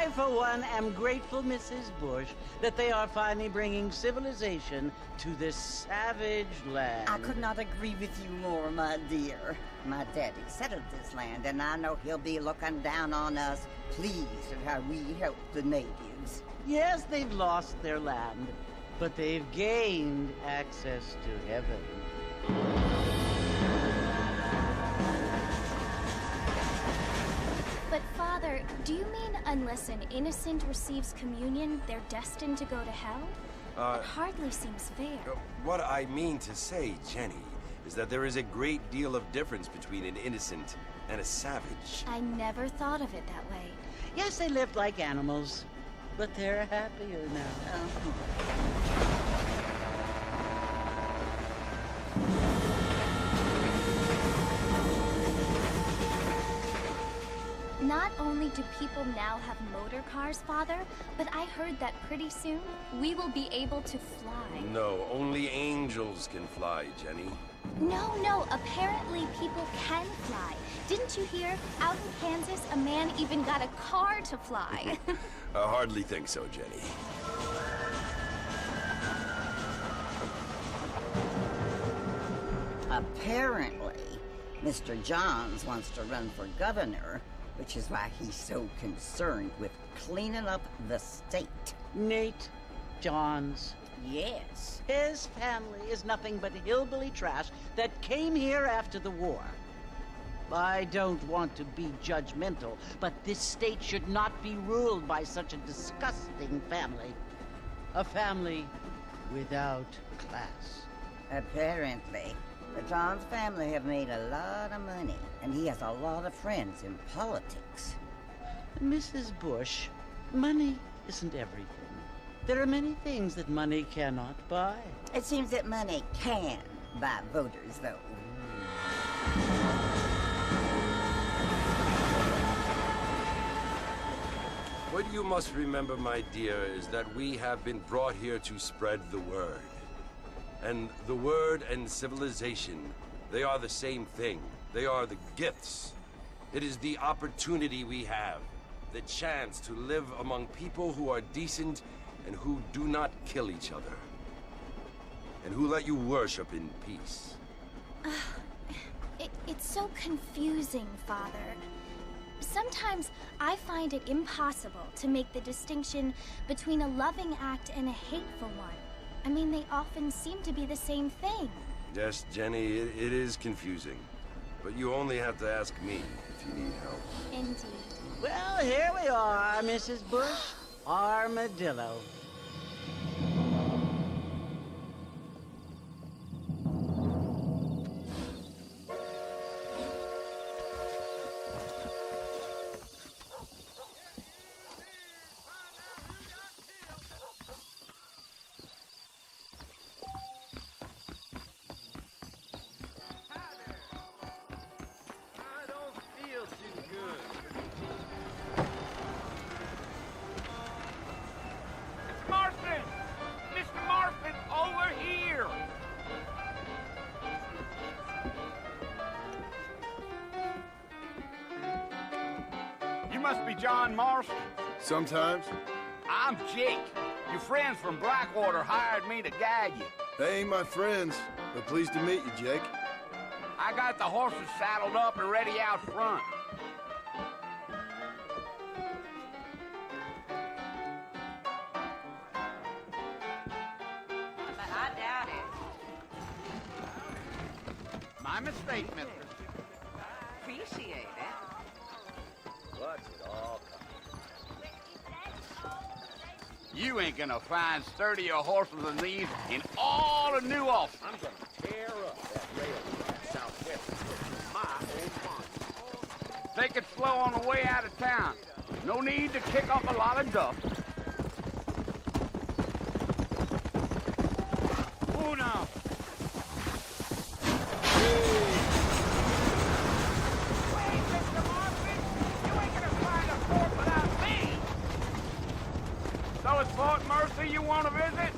I, for one, am grateful, Mrs. Bush, that they are finally bringing civilization to this savage land. I could not agree with you more, my dear. My daddy settled this land, and I know he'll be looking down on us, pleased at how we help the natives. Yes, they've lost their land, but they've gained access to heaven. But Father, do you mean unless an innocent receives communion, they're destined to go to hell? It hardly seems fair. What I mean to say, Jenny, is that there is a great deal of difference between an innocent and a savage. I never thought of it that way. Yes, they lived like animals, but they're happier now. Not only do people now have motor cars, Father, but I heard that pretty soon we will be able to fly. No, only angels can fly, Jenny. No, apparently people can fly. Didn't you hear? Out in Kansas, a man even got a car to fly. I hardly think so, Jenny. Apparently, Mr. Johns wants to run for governor, which is why he's so concerned with cleaning up the state. Nate Johns. Yes. His family is nothing but hillbilly trash that came here after the war. I don't want to be judgmental, but this state should not be ruled by such a disgusting family. A family without class. Apparently. The Johns family have made a lot of money, and he has a lot of friends in politics. Mrs. Bush, money isn't everything. There are many things that money cannot buy. It seems that money can buy voters, though. What you must remember, my dear, is that we have been brought here to spread the word. And the word and civilization, they are the same thing. They are the gifts. It is the opportunity we have, the chance to live among people who are decent and who do not kill each other. And who let you worship in peace. It's so confusing, Father. Sometimes I find it impossible to make the distinction between a loving act and a hateful one. I mean, they often seem to be the same thing. Yes, Jenny, it is confusing. But you only have to ask me if you need help. Indeed. Well, here we are, Mrs. Bush. Armadillo. You must be John Marston. Sometimes. I'm Jake. Your friends from Blackwater hired me to guide you. They ain't my friends, but pleased to meet you, Jake. I got the horses saddled up and ready out front. I doubt it. My mistake, mister. Appreciate it. What's it all You ain't gonna find sturdier horses than these in all of New Ulster. I'm gonna tear up that railroad southwest of my old farm. Take it slow on the way out of town. No need to kick up a lot of dust. Uno. Wait, Mr. Marston! You ain't gonna find a fort without me! So it's Fort Mercy you want to visit?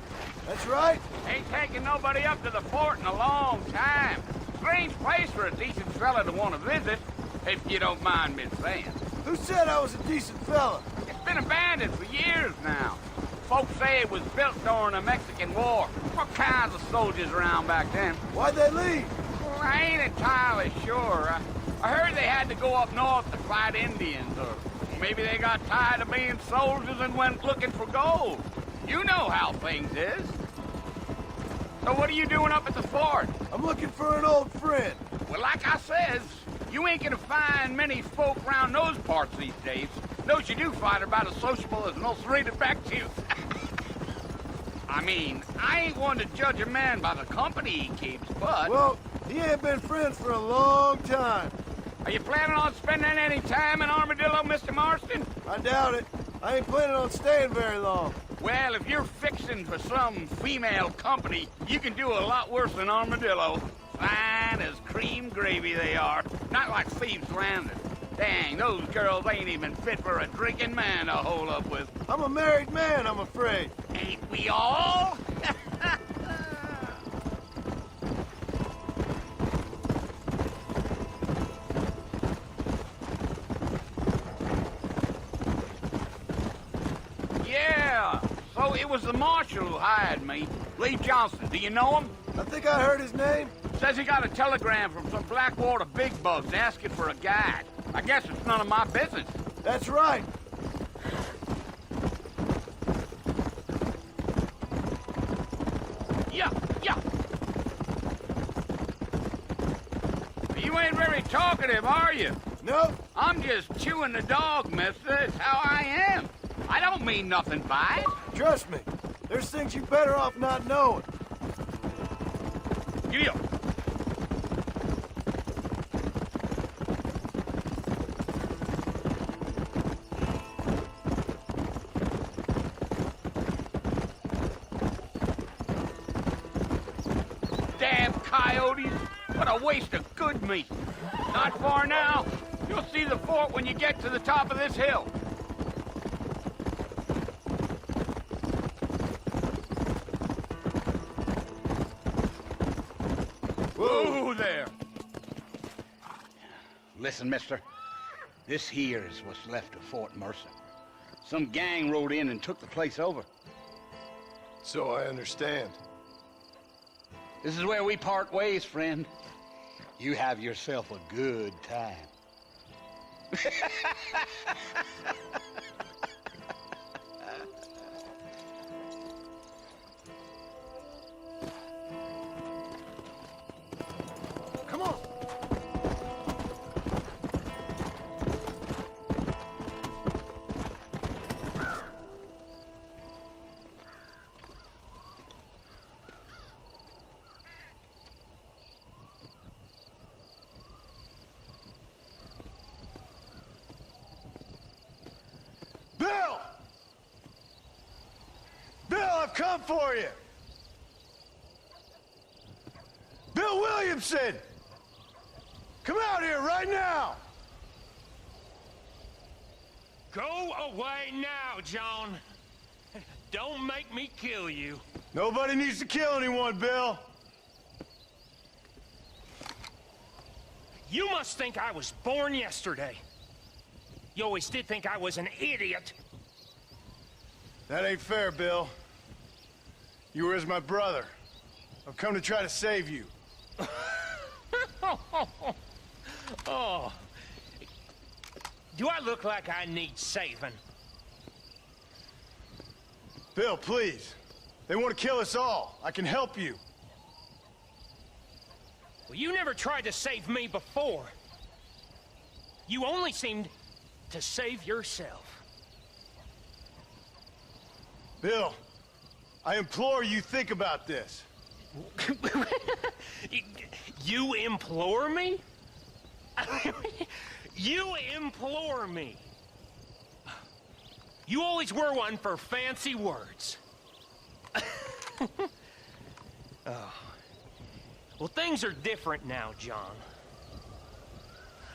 That's right. Ain't taking nobody up to the fort in a long time. Strange place for a decent fella to want to visit, if you don't mind me saying. Who said I was a decent fella? You It's been abandoned for years now. Folks say it was built during the Mexican War. What kinds of soldiers around back then? Why'd they leave? Well, I ain't entirely sure. I heard they had to go up north to fight Indians, or maybe they got tired of being soldiers and went looking for gold. You know how things is. So what are you doing up at the fort? I'm looking for an old friend. Well, like I says, you ain't gonna find many folk around those parts these days. Those you do find are about as sociable as an ulcerated back tooth. I mean, I ain't one to judge a man by the company he keeps, but... Well, he ain't been friends for a long time. Are you planning on spending any time in Armadillo, Mr. Marston? I doubt it. I ain't planning on staying very long. Well, if you're fixing for some female company, you can do a lot worse than Armadillo. Fine as cream gravy they are. Not like Thieves Landing. Dang, those girls ain't even fit for a drinking man to hole up with. I'm a married man, I'm afraid. Ain't we all? Yeah, so it was the marshal who hired me. Lee Johnson, do you know him? I think I heard his name. Says he got a telegram from some Blackwater big bugs asking for a guide. I guess it's none of my business. That's right. Yeah. You ain't very talkative, are you? No, I'm just chewing the dog, mister. It's how I am. I don't mean nothing by it. trust me. There's things you better off not knowing. Giddy up. Damn coyotes! What a waste of good meat. Not far now. You'll see the fort when you get to the top of this hill. Whoa there! Listen, mister. This here is what's left of Fort Mercer. Some gang rode in and took the place over. So I understand. This is where we part ways, friend. You have yourself a good time. Come on. Bill! Bill, I've come for you! Bill Williamson! Come out here right now! Go away now, John. Don't make me kill you. Nobody needs to kill anyone, Bill. You must think I was born yesterday. You always did think I was an idiot. That ain't fair, Bill. You were as my brother. I've come to try to save you. Oh. Do I look like I need saving? Bill, please. They want to kill us all. I can help you. Well, you never tried to save me before. You only seemed to save yourself. Bill, I implore you think about this. You implore me? You implore me. You always were one for fancy words. Oh. Well, things are different now, John.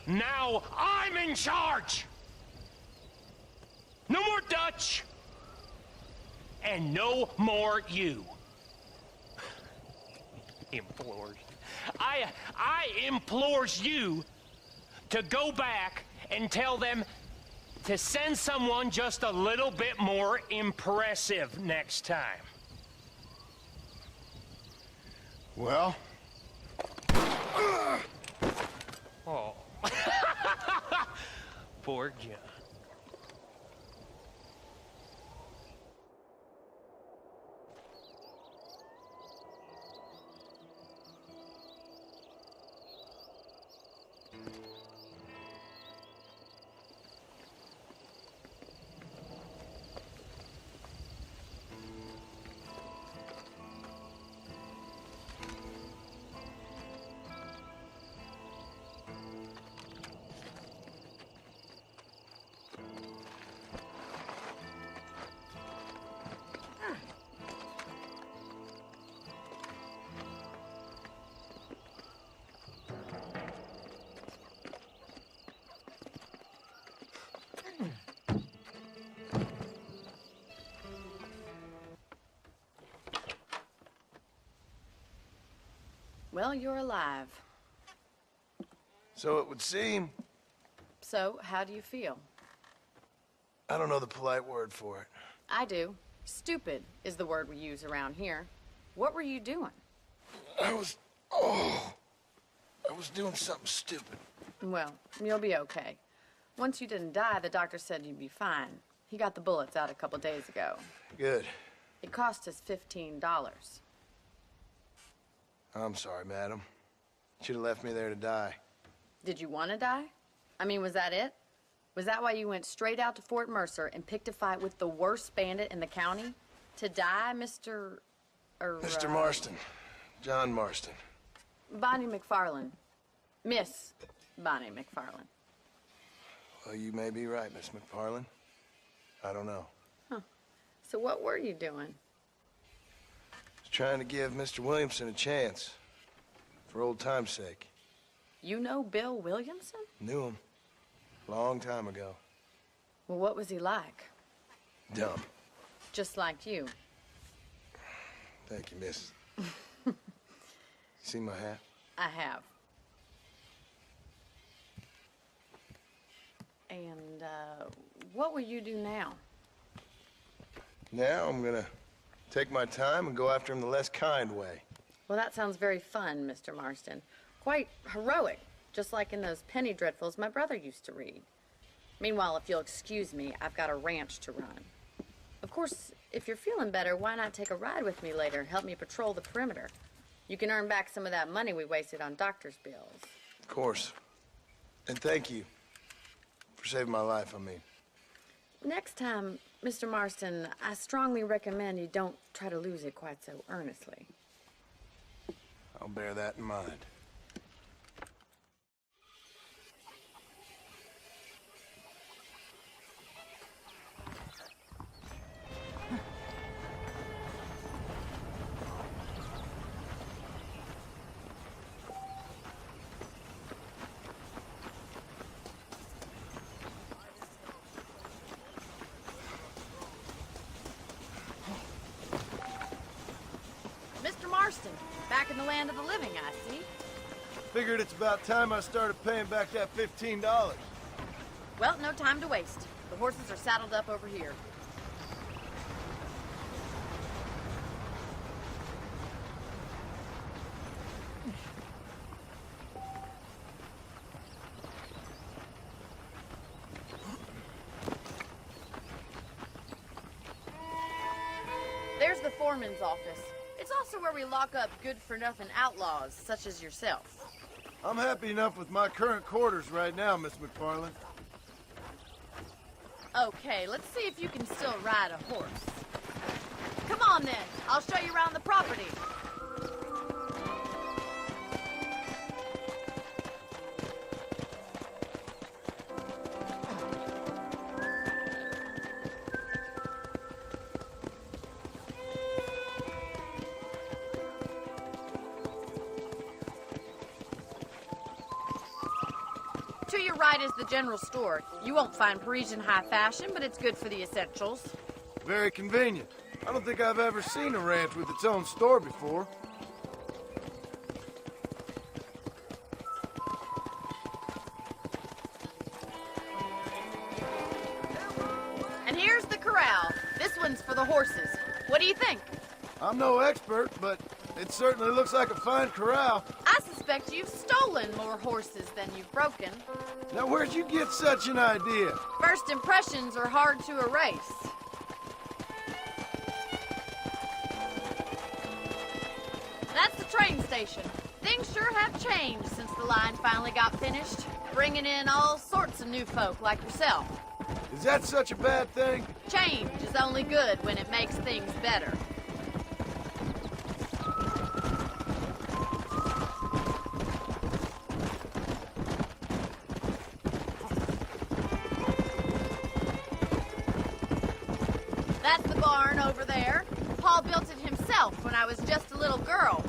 Now I'm in charge. No more Dutch. And no more you. Implores. I implores you to go back and tell them to send someone just a little bit more impressive next time. Well? Oh. Poor John. Well, you're alive. So it would seem. So, how do you feel? I don't know the polite word for it. I do. Stupid is the word we use around here. What were you doing? I was doing something stupid. Well, you'll be okay. Once you didn't die, the doctor said you'd be fine. He got the bullets out a couple days ago. Good. It cost us $15. I'm sorry, madam. Should have left me there to die. Did you want to die? I mean, was that it? Was that why you went straight out to Fort Mercer and picked a fight with the worst bandit in the county? To die, Mr. Mr. Marston. John Marston. Bonnie McFarlane. Miss Bonnie McFarlane. Well, you may be right, Miss McFarlane. I don't know. Huh. So what were you doing? I was trying to give Mr. Williamson a chance. For old time's sake. You know Bill Williamson? Knew him. Long time ago. Well, what was he like? Dumb. Just like you. Thank you, miss. See my hat? I have. And, what will you do now? Now I'm gonna take my time and go after him the less kind way. Well, that sounds very fun, Mr. Marston. Quite heroic, just like in those penny dreadfuls my brother used to read. Meanwhile, if you'll excuse me, I've got a ranch to run. Of course, if you're feeling better, why not take a ride with me later and help me patrol the perimeter? You can earn back some of that money we wasted on doctor's bills. Of course. And thank you for saving my life, I mean. Next time, Mr. Marston, I strongly recommend you don't try to lose it quite so earnestly. I'll bear that in mind. Mr. Marston, back in the land of the living, I see. Figured it's about time I started paying back that $15. Well, no time to waste. The horses are saddled up over here. There's the foreman's office. It's also where we lock up good-for-nothing outlaws, such as yourself. I'm happy enough with my current quarters right now, Miss McFarlane. Okay, let's see if you can still ride a horse. Come on then, I'll show you around the property. To your right is the general store. You won't find Parisian high fashion, but it's good for the essentials. Very convenient. I don't think I've ever seen a ranch with its own store before. one's for the horses. What do you think? I'm no expert, but it certainly looks like a fine corral. I suspect you've stolen more horses than you've broken. Now, where'd you get such an idea? First impressions are hard to erase. That's the train station. Things sure have changed since the line finally got finished, bringing in all sorts of new folk like yourself. Is that such a bad thing? Change is only good when it makes things better. That's the barn over there. Paul built it himself when I was just a little girl.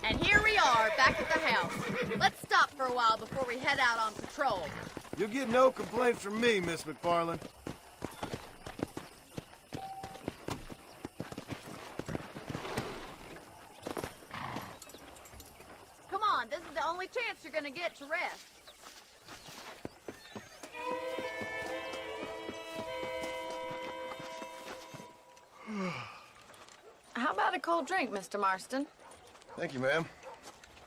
And here we are, back at the house. Let's stop for a while before we head out on patrol. You'll get no complaints from me, Miss McFarland. Come on, this is the only chance you're gonna get to rest. How about a cold drink, Mr. Marston? Thank you, ma'am.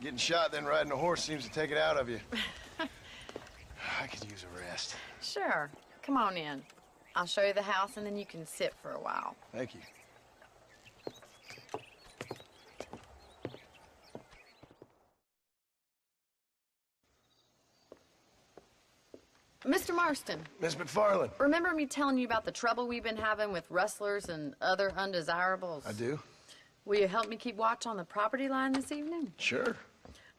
Getting shot, then riding a horse seems to take it out of you. I could use a rest. Sure. Come on in. I'll show you the house, and then you can sit for a while. Thank you. Mr. Marston. Miss McFarland. Remember me telling you about the trouble we've been having with rustlers and other undesirables? I do. Will you help me keep watch on the property line this evening? Sure.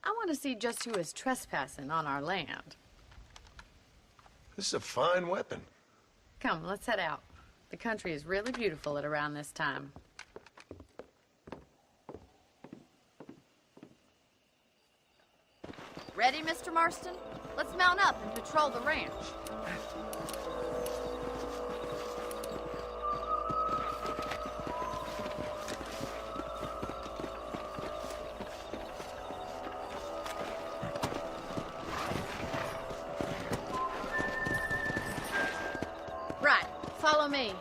I want to see just who is trespassing on our land. This is a fine weapon. Come, let's head out. The country is really beautiful at around this time. Ready, Mr. Marston? Let's mount up and patrol the ranch. Right, follow me.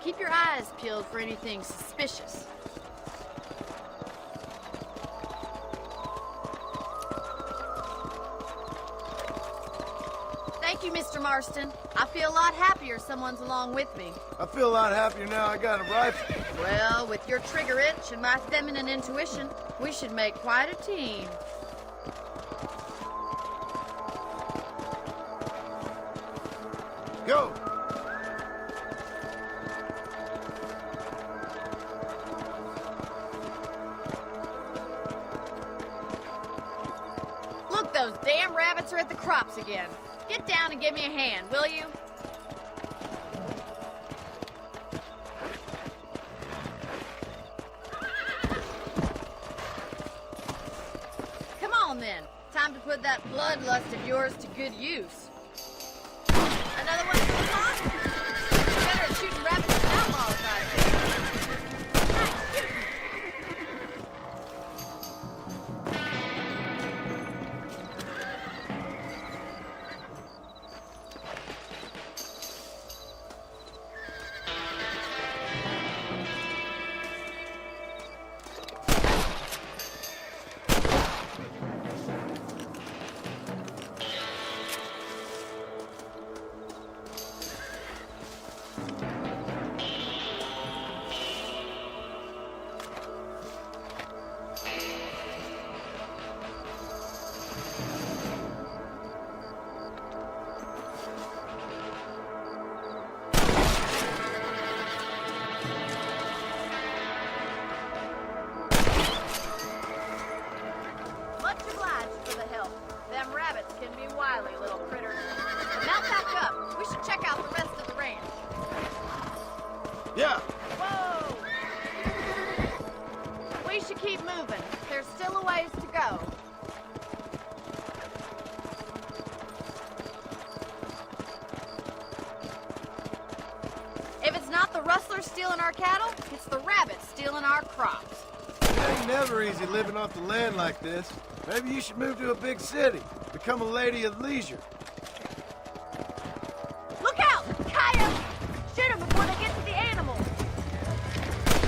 Keep your eyes peeled for anything suspicious. Thank you, Mr. Marston. I feel a lot happier someone's along with me. I feel a lot happier now I got a rifle. Well, with your trigger itch and my feminine intuition, we should make quite a team. Go! Look, those damn rabbits are at the crops again. Get down and give me a hand, will you? Come on, then. Time to put that bloodlust of yours to good use. Another one? Better at shooting rabbits than outlaws, I think. Yeah. Whoa! We should keep moving. There's still a ways to go. If it's not the rustlers stealing our cattle, it's the rabbits stealing our crops. It ain't ain't never easy living off the land like this. Maybe you should move to a big city. Become a lady of leisure. Look out! Coyote! Shoot them before they get to the animals!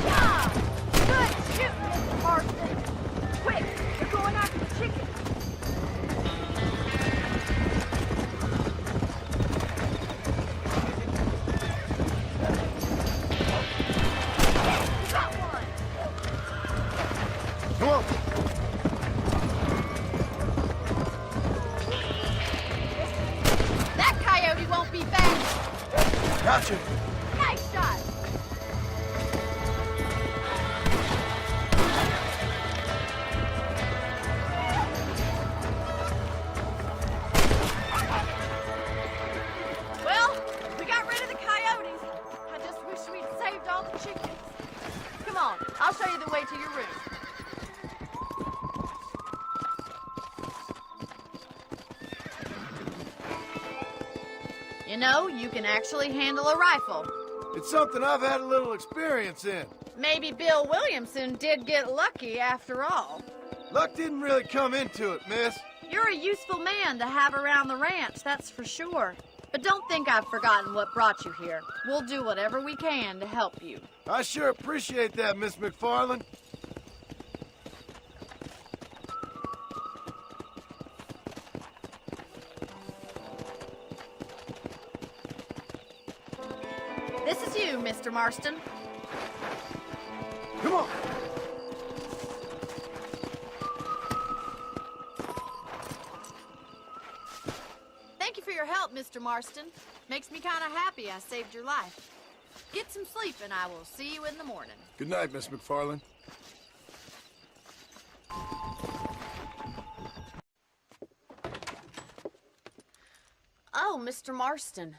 Yeah! Good shooting, Mr. Marston! Quick! They're going after the chickens! Got one! Come on! That coyote won't be back! Gotcha! Nice shot! Well, we got rid of the coyotes. I just wish we'd saved all the chickens. Come on, I'll show you the way to your room. You know, you can actually handle a rifle. It's something I've had a little experience in. Maybe Bill Williamson did get lucky after all. Luck didn't really come into it, miss. You're a useful man to have around the ranch, that's for sure. But don't think I've forgotten what brought you here. We'll do whatever we can to help you. I sure appreciate that, Miss McFarland. This is you, Mr. Marston. Come on! Thank you for your help, Mr. Marston. Makes me kind of happy I saved your life. Get some sleep and I will see you in the morning. Good night, Miss McFarland. Oh, Mr. Marston.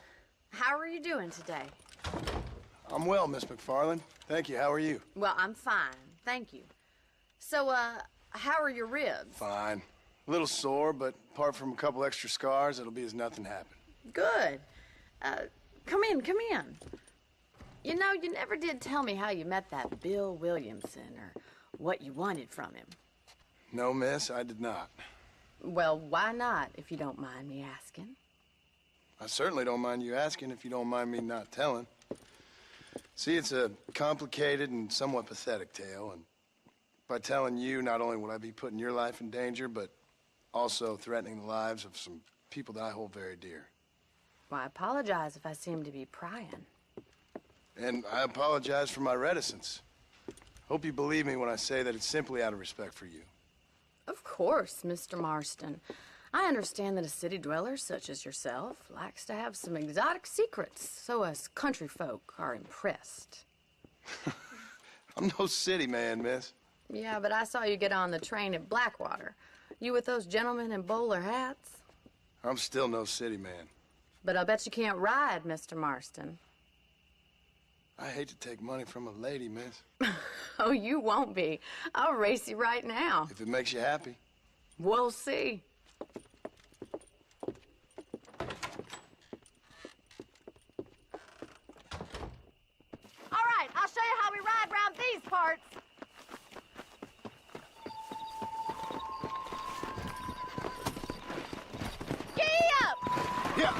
How are you doing today? I'm well, Miss McFarland. Thank you. How are you? Well, I'm fine. Thank you. So, how are your ribs? Fine. A little sore, but apart from a couple extra scars, it'll be as nothing happened. Good. Come in, come in. You know, you never did tell me how you met that Bill Williamson or what you wanted from him. No, miss, I did not. Well, why not, if you don't mind me asking? I certainly don't mind you asking if you don't mind me not telling. See, it's a complicated and somewhat pathetic tale, and by telling you, not only will I be putting your life in danger, but also threatening the lives of some people that I hold very dear. Well, I apologize if I seem to be prying. And I apologize for my reticence. Hope you believe me when I say that it's simply out of respect for you. Of course, Mr. Marston. I understand that a city dweller such as yourself likes to have some exotic secrets, so us country folk are impressed. I'm no city man, miss. Yeah, but I saw you get on the train at Blackwater. You with those gentlemen in bowler hats? I'm still no city man. But I bet you can't ride, Mr. Marston. I hate to take money from a lady, miss. Oh, you won't be. I'll race you right now. If it makes you happy. We'll see. All right, I'll show you how we ride around these parts. Giddy up! Yeah.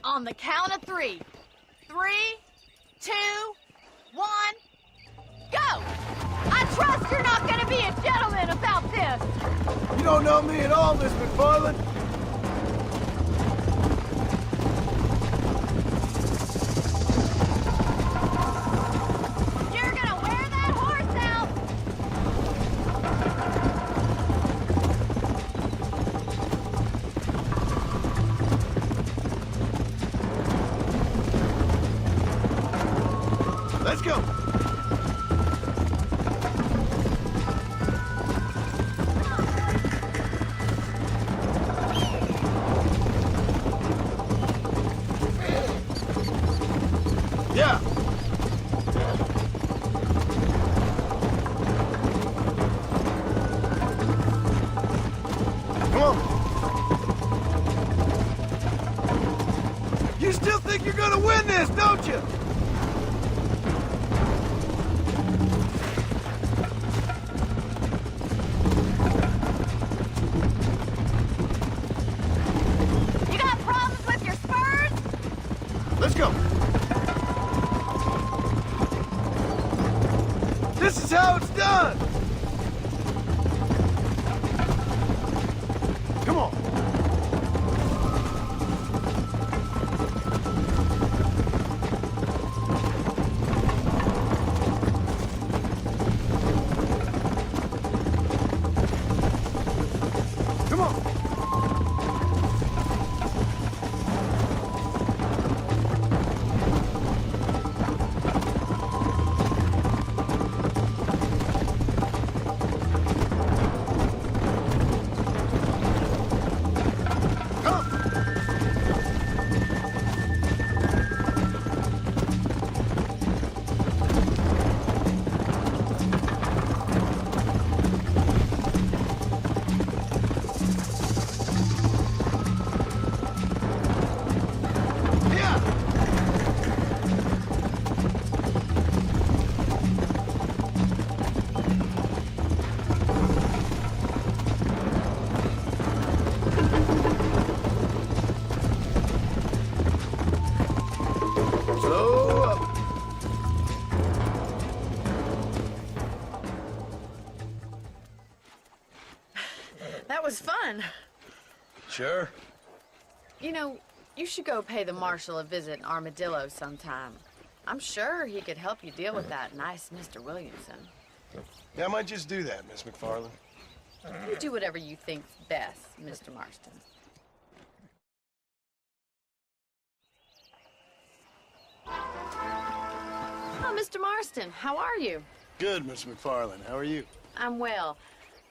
On the count of 3. 3, 2, 1, go! I trust you're not gonna be a gentleman about this! You don't know me at all, Miss McFarland. You're gonna wear that horse out! Let's go. Yeah. Come on. think you're gonna win this, don't you? You got problems with your spurs? Let's go. This is how it's done. Come on. Come on. Slow up. That was fun. Sure. You know, you should go pay the marshal a visit in Armadillo sometime. I'm sure he could help you deal with that nice Mr. Williamson. Yeah, I might just do that, Miss McFarland. You do whatever you think's best, Mr. Marston. Oh, Mr. Marston, how are you? Good, Miss McFarland. How are you? I'm well.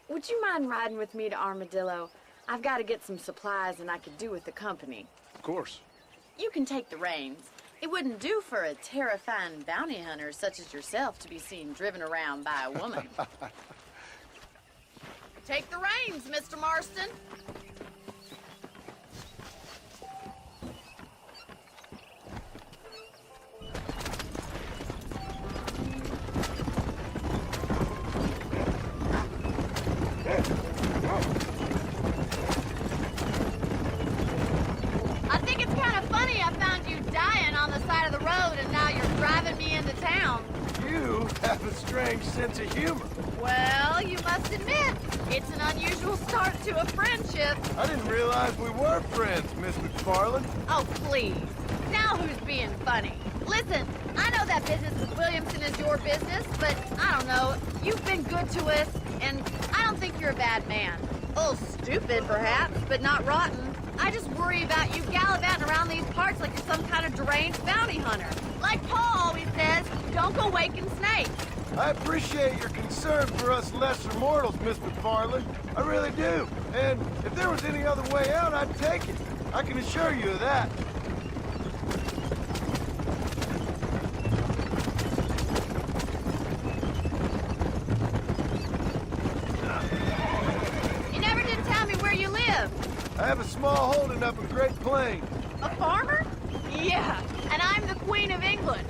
Would you mind riding with me to Armadillo? I've got to get some supplies and I could do with the company. Of course. You can take the reins. It wouldn't do for a terrifying bounty hunter such as yourself to be seen driven around by a woman. Take the reins, Mr. Marston. I think it's kind of funny I found you dying on the side of the road and now you're driving me into town. You have a strange sense of humor. Well, you must admit, it's an unusual start to a friendship. I didn't realize we were friends, Miss McFarland. Oh, please. Now who's being funny? Listen, I know that business with Williamson is your business, but I don't know. You've been good to us, and I don't think you're a bad man. A little stupid, perhaps, but not rotten. I just worry about you gallivanting around these parts like you're some kind of deranged bounty hunter. Like Paul always says, don't go waking snakes. I appreciate your concern for us lesser mortals, Miss McFarland. I really do. And if there was any other way out, I'd take it. I can assure you of that. You never did tell me where you live. I have a small holding up in Great Plains. A farmer? Yeah, and I'm the Queen of England.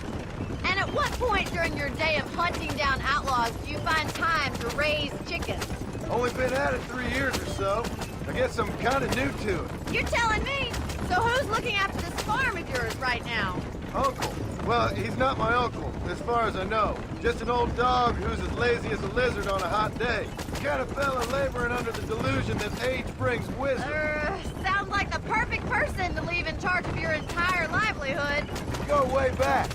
And at what point during your day of hunting down outlaws do you find time to raise chickens? Only been at it 3 years or so. I guess I'm kind of new to it. You're telling me? So who's looking after this farm of yours right now? Uncle. Well, he's not my uncle, as far as I know. Just an old dog who's as lazy as a lizard on a hot day. The kind of fella laboring under the delusion that age brings wisdom. Sounds like the perfect person to leave in charge of your entire livelihood. We go way back,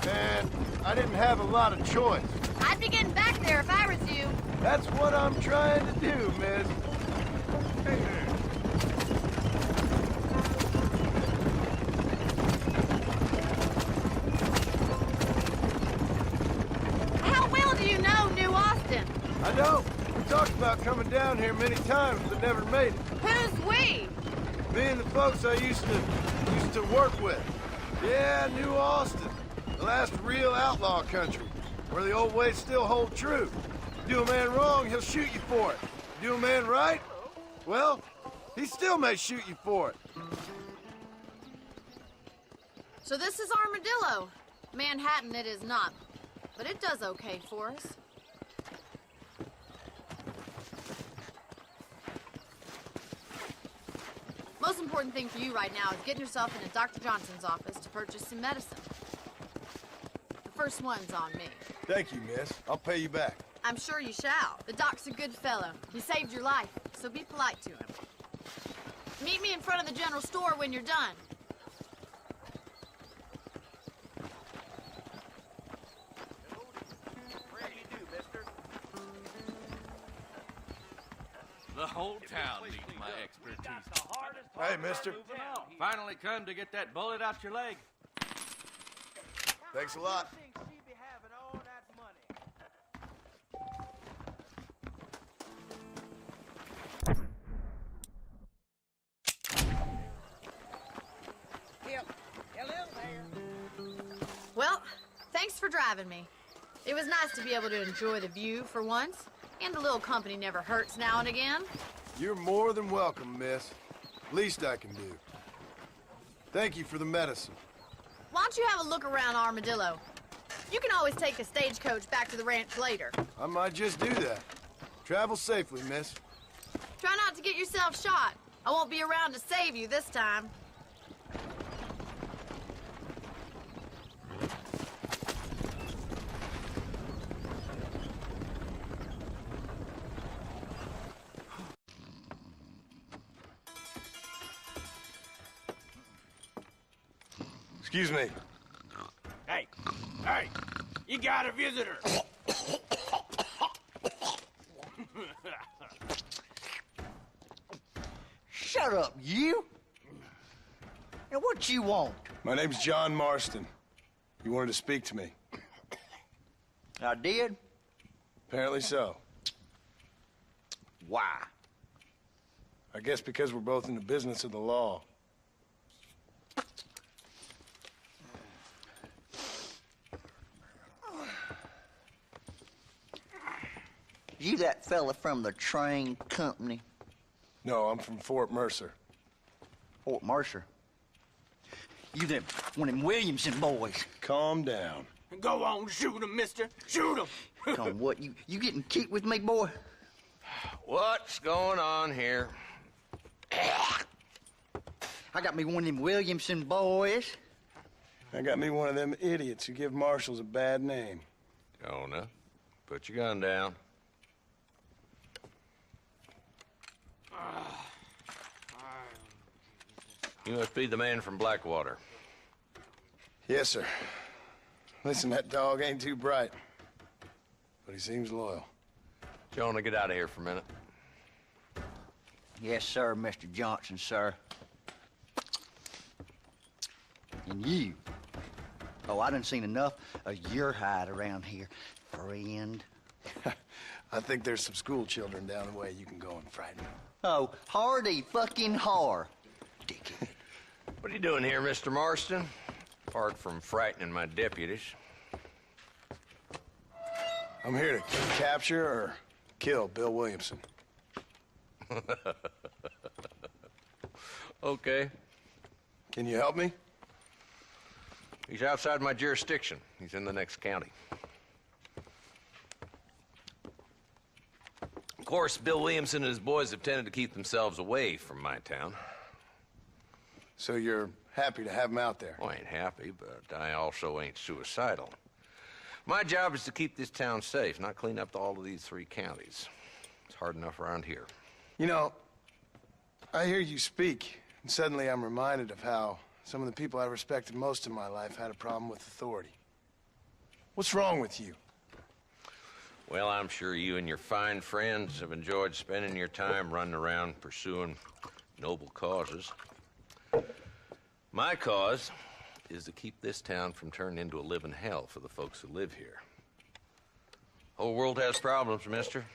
and I didn't have a lot of choice. I'd be getting back there if I was you. That's what I'm trying to do, miss. How well do you know New Austin? I don't. We talked about coming down here many times, but never made it. Who's we? Me and the folks I used to work with. Yeah, New Austin. The last real outlaw country, where the old ways still hold true. Do a man wrong, he'll shoot you for it. Do a man right, well, he still may shoot you for it. So this is Armadillo. Manhattan it is not, but it does okay for us. Most important thing for you right now is getting yourself into Dr. Johnson's office to purchase some medicine. The first one's on me. Thank you, miss. I'll pay you back. I'm sure you shall. The doc's a good fellow. He saved your life, so be polite to him. Meet me in front of the general store when you're done. Where do you do, mister? The whole town needs my expertise. Hey, mister. Finally come to get that bullet out your leg. Thanks a lot. Well, thanks for driving me. It was nice to be able to enjoy the view for once, and a little company never hurts now and again. You're more than welcome, miss. Least I can do. Thank you for the medicine. Why don't you have a look around Armadillo? You can always take a stagecoach back to the ranch later. I might just do that. Travel safely, miss. Try not to get yourself shot. I won't be around to save you this time. Excuse me. Hey, you got a visitor. Shut up, you! Now, what you want? My name's John Marston. You wanted to speak to me. I did? Apparently so. Why? I guess because we're both in the business of the law. You that fella from the train company? No, I'm from Fort Mercer. Fort Mercer? You them, one of them Williamson boys. Calm down. Go on, shoot him, mister. Shoot him. Come on, what, you getting kicked with me, boy? What's going on here? I got me one of them Williamson boys. I got me one of them idiots who give marshals a bad name. Jonah, put your gun down. You must be the man from Blackwater. Yes, sir. Listen, that dog ain't too bright, but he seems loyal. Jonah, get out of here for a minute. Yes, sir, Mr. Johnson, sir. And you. Oh, I done seen enough of your hide around here, friend. I think there's some school children down the way you can go and frighten. Oh, hardy fucking har. Dickhead. What are you doing here, Mr. Marston? Apart from frightening my deputies. I'm here to capture or kill Bill Williamson. Okay. Can you help me? He's outside my jurisdiction. He's in the next county. Of course, Bill Williamson and his boys have tended to keep themselves away from my town. So you're happy to have him out there? Well, I ain't happy, but I also ain't suicidal. My job is to keep this town safe, not clean up all of these 3 counties. It's hard enough around here. You know, I hear you speak, and suddenly I'm reminded of how some of the people I respected most in my life had a problem with authority. What's wrong with you? Well, I'm sure you and your fine friends have enjoyed spending your time running around pursuing noble causes. My cause is to keep this town from turning into a living hell for the folks who live here. Whole world has problems, mister,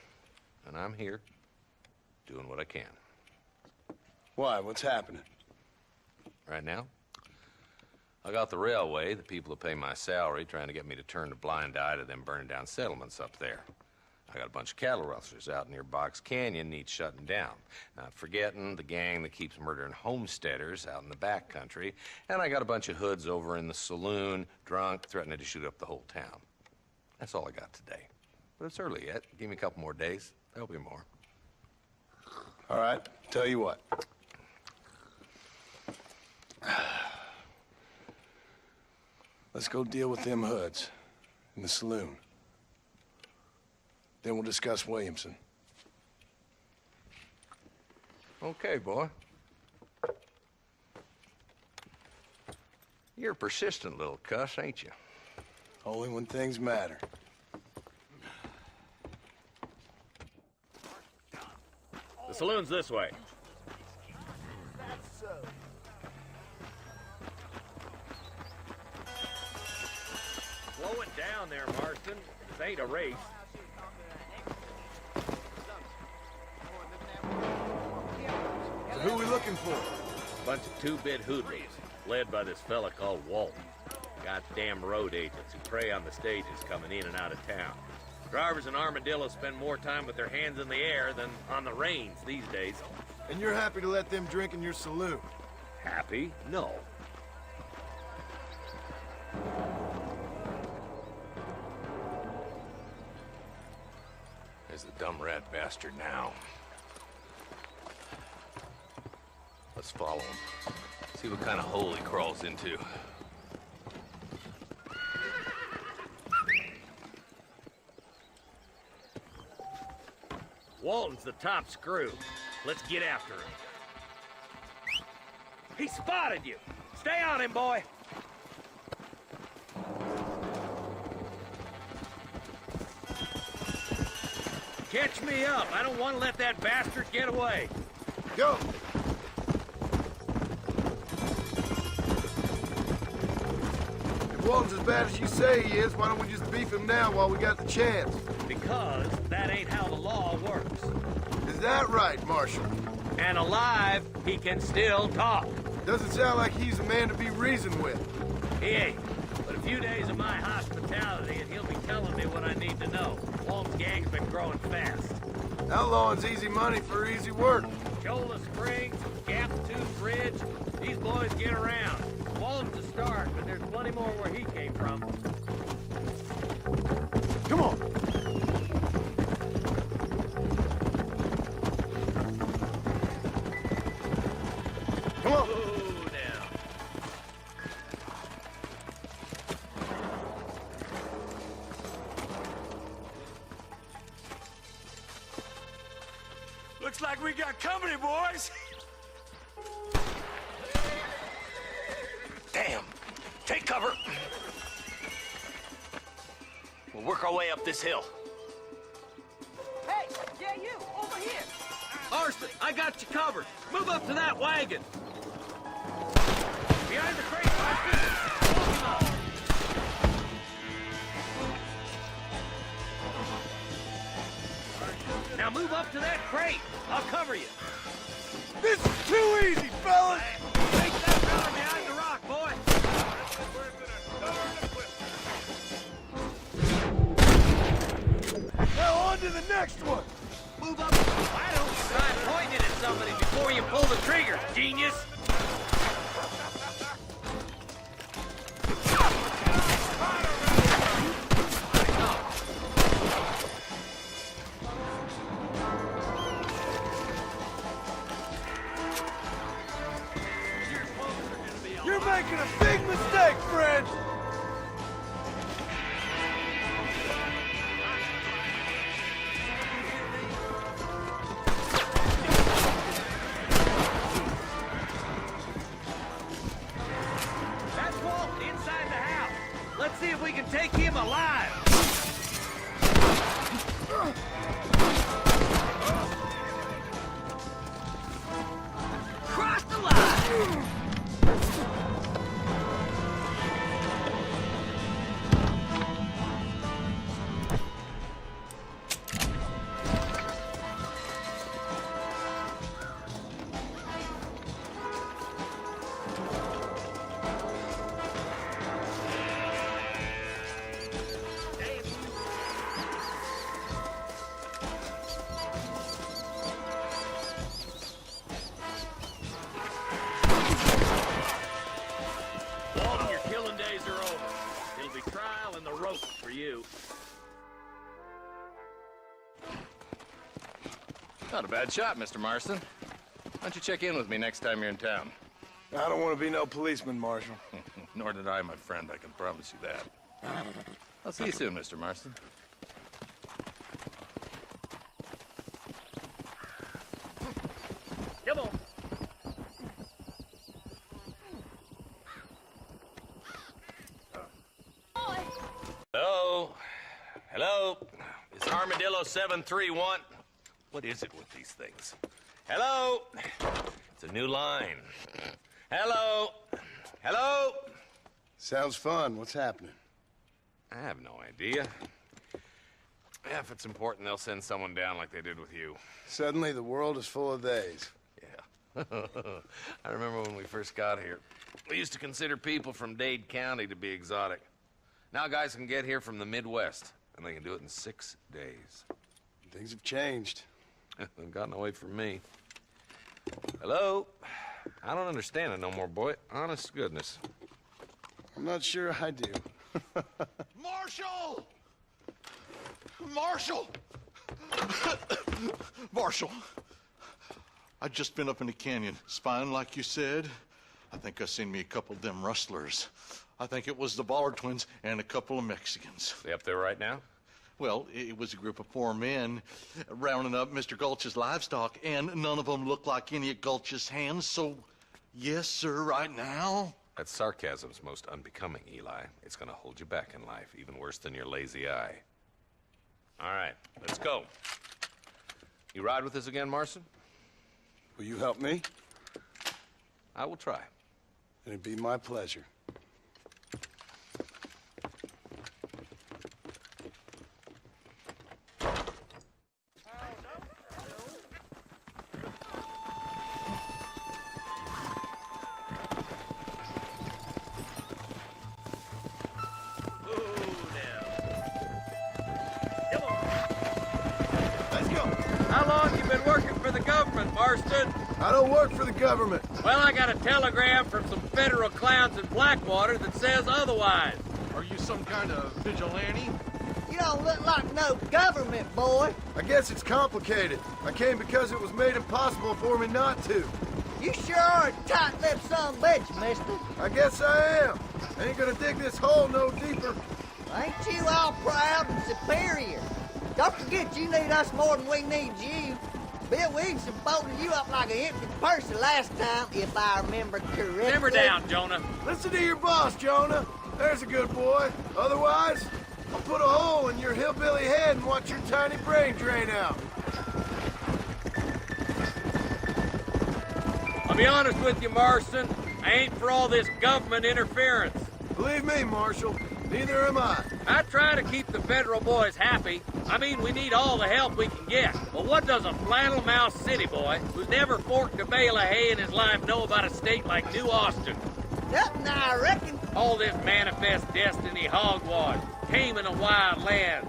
and I'm here doing what I can. Why? What's happening? Right now, I got the railway, the people who pay my salary, trying to get me to turn a blind eye to them burning down settlements up there. I got a bunch of cattle rustlers out near Box Canyon needs shutting down. Not forgetting the gang that keeps murdering homesteaders out in the back country. And I got a bunch of hoods over in the saloon, drunk, threatening to shoot up the whole town. That's all I got today. But it's early yet. Give me a couple more days. There'll be more. All right, tell you what. Let's go deal with them hoods in the saloon. Then we'll discuss Williamson. Okay, boy. You're a persistent little cuss, ain't you? Only when things matter. The saloon's this way. Slow it down there, Marston. This ain't a race. So who are we looking for? Bunch of two-bit hoodlums, led by this fella called Walton. Goddamn road agents who prey on the stages coming in and out of town. Drivers in Armadillo spend more time with their hands in the air than on the reins these days. And you're happy to let them drink in your saloon? Happy? No. There's the dumb rat bastard now. Let's follow him. See what kind of hole he crawls into. Walton's the top screw. Let's get after him. He spotted you! Stay on him, boy! Catch me up. I don't want to let that bastard get away. Go! If Walton's as bad as you say he is, why don't we just beef him now while we got the chance? Because that ain't how the law works. Is that right, Marshal? And alive, he can still talk. Doesn't sound like he's a man to be reasoned with. He ain't. But a few days of my hospitality and he'll be telling me what I need to know. Walt's gang's been growing fast. Outlawing's easy money for easy work. Cholla Springs, Gap Tooth Ridge, these boys get around. Walton's a start, but there's plenty more where he came from. Come on! Come on! Ooh, now. Looks like we got company, boys. Damn. Take cover. We'll work our way up this hill. Hey, yeah, you, over here. Marston, I got you covered. Move up to that wagon. Behind the crate, Marston. Now move up to that crate. I'll cover you. This is too easy, fellas! Take that fella behind the rock, boy. Now on to the next one! Move up. I don't try pointing it at somebody before you pull the trigger, genius. You're making a big mistake, friend! That's Walton inside the house. Let's see if we can take him alive. Crossed the line. than the rope for you. Not a bad shot, Mr. Marston. Why don't you check in with me next time you're in town? I don't want to be no policeman, Marshal. Nor did I, my friend. I can promise you that. I'll see you soon, Mr. Marston. Come on. Hello? Hello? Is Armadillo 731? What is it with these things? Hello? It's a new line. Hello? Hello? Sounds fun. What's happening? I have no idea. Yeah, if it's important, they'll send someone down like they did with you. Suddenly, the world is full of theys. Yeah. I remember when we first got here. We used to consider people from Dade County to be exotic. Now guys can get here from the Midwest, and they can do it in 6 days. Things have changed. They've gotten away from me. Hello? I don't understand it no more, boy. Honest to goodness. I'm not sure I do. Marshal! Marshal! Marshal! I've just been up in the canyon, spying like you said. I think I seen me a couple of them rustlers. I think it was the Ballard twins and a couple of Mexicans. They up there right now? Well, it was a group of 4 men rounding up Mr. Gulch's livestock, and none of them looked like any of Gulch's hands, so yes, sir, right now. That sarcasm's most unbecoming, Eli. It's gonna hold you back in life, even worse than your lazy eye. All right, let's go. You ride with us again, Marston? Will you help me? I will try. It'd be my pleasure. Marston? I don't work for the government. Well, I got a telegram from some federal clowns in Blackwater that says otherwise. Are you some kind of vigilante? You don't look like no government, boy. I guess it's complicated. I came because it was made impossible for me not to. You sure are a tight-lipped son of a bitch, mister. I guess I am. I ain't gonna dig this hole no deeper. Ain't you all proud and superior? Don't forget you need us more than we need you. Bill Williamson folded you up like an empty purse the last time, if I remember correctly. Simmer down, Jonah. Listen to your boss, Jonah. There's a good boy. Otherwise, I'll put a hole in your hillbilly head and watch your tiny brain drain out. I'll be honest with you, Marston. I ain't for all this government interference. Believe me, Marshal, neither am I. I try to keep the federal boys happy. I mean, we need all the help we can get. But what does a flannel-mouthed city boy who's never forked a bale of hay in his life know about a state like New Austin? Nothing, I reckon. All this manifest destiny hogwash, taming a wild land.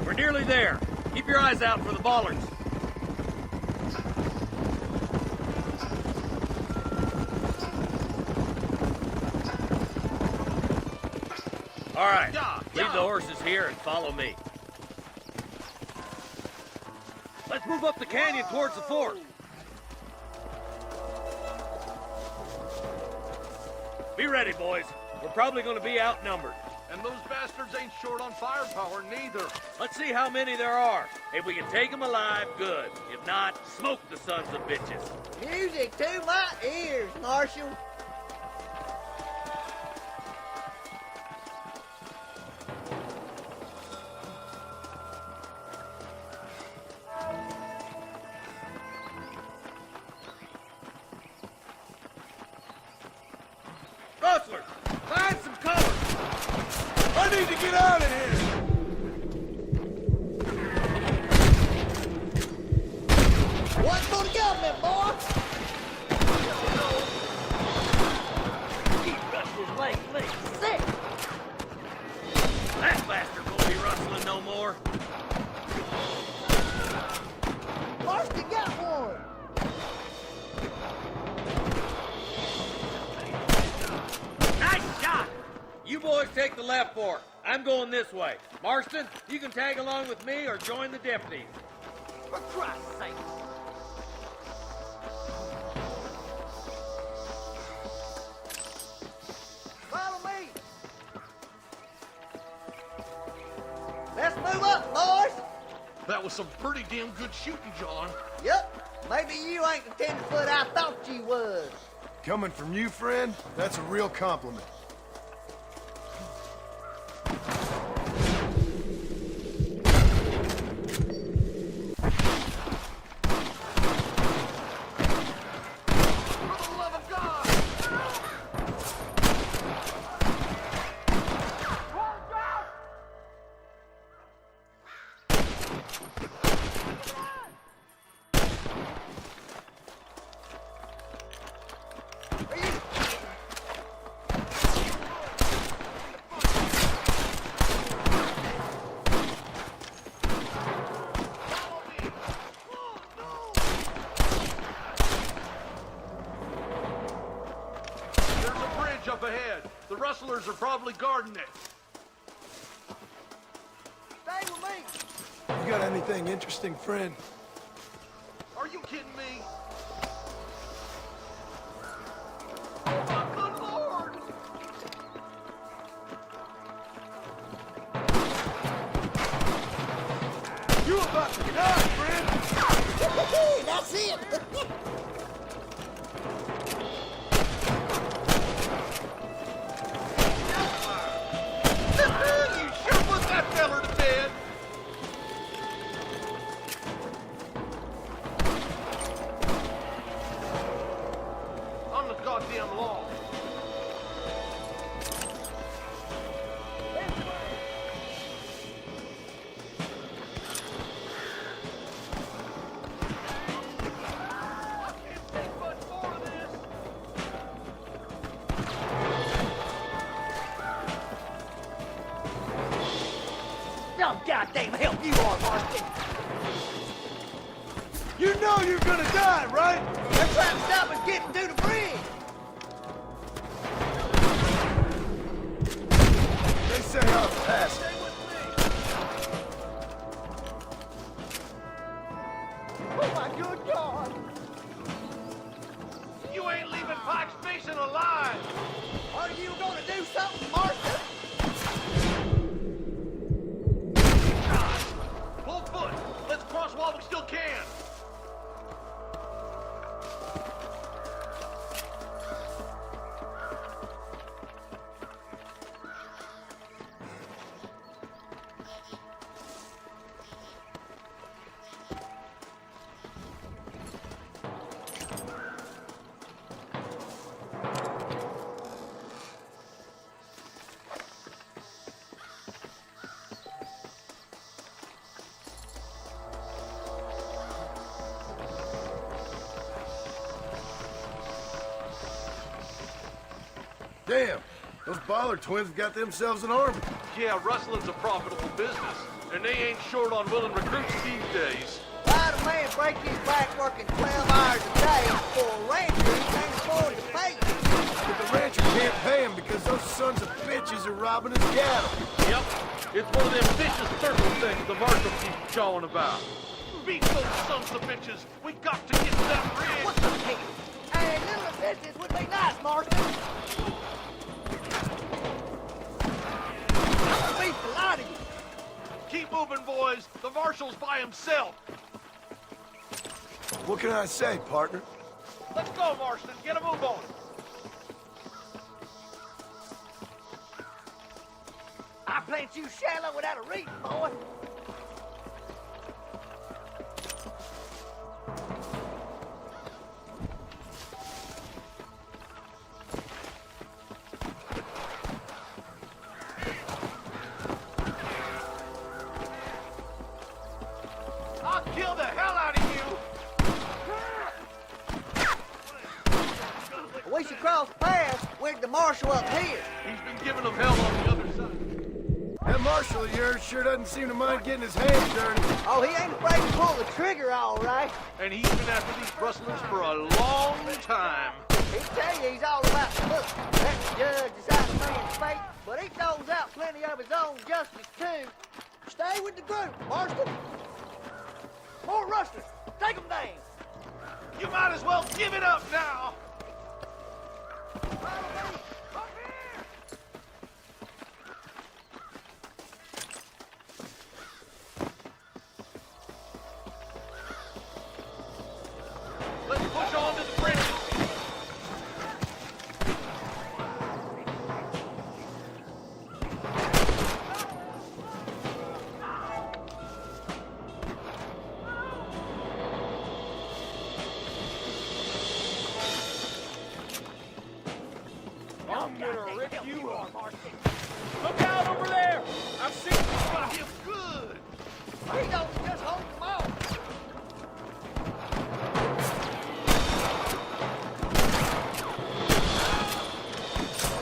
We're nearly there. Keep your eyes out for the Ballards. All right, leave the horses here and follow me. Let's move up the canyon towards the fort. Be ready, boys. We're probably going to be outnumbered. And those bastards ain't short on firepower, neither. Let's see how many there are. If we can take them alive, good. If not, smoke the sons of bitches. Music to my ears, Marshal. Rustlers, find some cover. I need to get out of here. One for the government, boy. He brushed his leg sick. That bastard won't be rustling no more. Marston got one. Nice shot. You boys take the left fork. I'm going this way. Marston, you can tag along with me or join the deputies. For Christ's sake. Follow me. Let's move up, boys. That was some pretty damn good shooting, John. Yep. Maybe you ain't the tenderfoot I thought you was. Coming from you, friend, that's a real compliment. Up ahead. The rustlers are probably guarding it. Stay with me. You got anything interesting, friend? Are you kidding me? Oh my good Lord! You about to die, friend! That's it. You sure put that feller to bed! On the goddamn law. No goddamn help you are, Marston. You know you're gonna die, right? They're trying to stop us getting through the bridge. They say I'm fast. Oh my good God. You ain't leaving Pike's Basin alive! Are you gonna do something, Marston? Full foot! Let's cross while we still can! Damn, those Baller twins got themselves an army. Yeah, rustling's a profitable business, and they ain't short on willing recruits these days. Why'd a man break his back working 12 hours a day for a rancher who can't afford to pay you? But the rancher can't pay him because those sons of bitches are robbing his cattle. Yep, it's one of them vicious circle things the marshal keeps jawing about. Beat those sons of bitches! We got to get to that bridge! What's the heck? Hey, little business would be nice, Marston. I'll be polite of you. Keep moving, boys. The marshal's by himself. What can I say, partner? Let's go, Marston. Get a move on. I plant you shallow without a reason, boy. I'll kill the hell out of you! We should cross paths with the marshal up here. He's been giving them hell on the other side. That marshal of yours sure doesn't seem to mind getting his hands dirty. Oh, he ain't afraid to pull the trigger, all right. And he's been after these rustlers for a long time. He'll tell you he's all about the book. That judge decides a man's fate, but he's no plenty of his own justice, too. Stay with the group, Marston. More rustlers. Take them down. You might as well give it up now. Let's push on to the bridge. I'm gonna rip you off. Look out over there! I've seen you got him good! He don't just hold them off.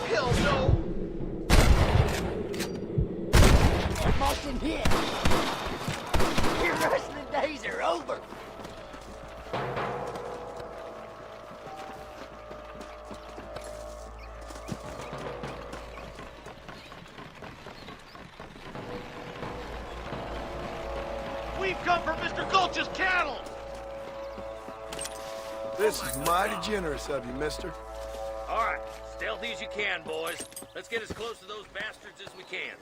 Hell no! Marston hit. Your wrestling days are over. We've come for Mr. Gulch's cattle! This is mighty generous of you, mister. All right, stealthy as you can, boys. Let's get as close to those bastards as we can.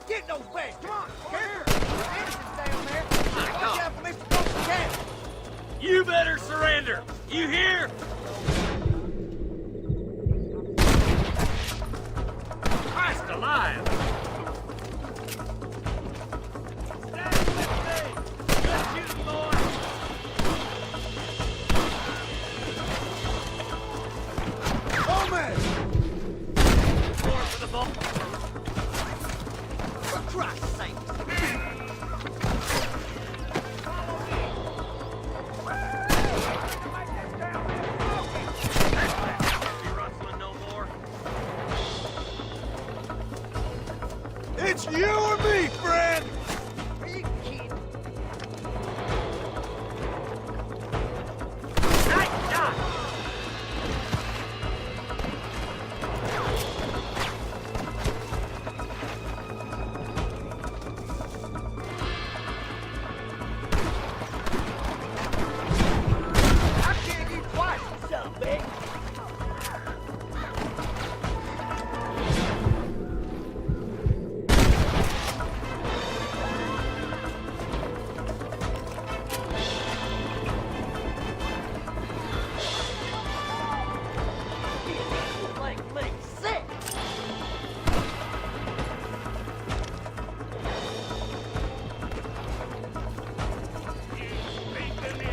Get those bags. Come on. Here. Anderson's down there. Watch out for Mr. Gulch's cattle. You better surrender! You hear? Christ alive! Stand with me! Good shooting, boys! Oh, man! More for the ball! For Christ's sake. It's you or me, friend! Are you kidding? Nice shot! I can't get twice, you son of a bitch. Make me sick.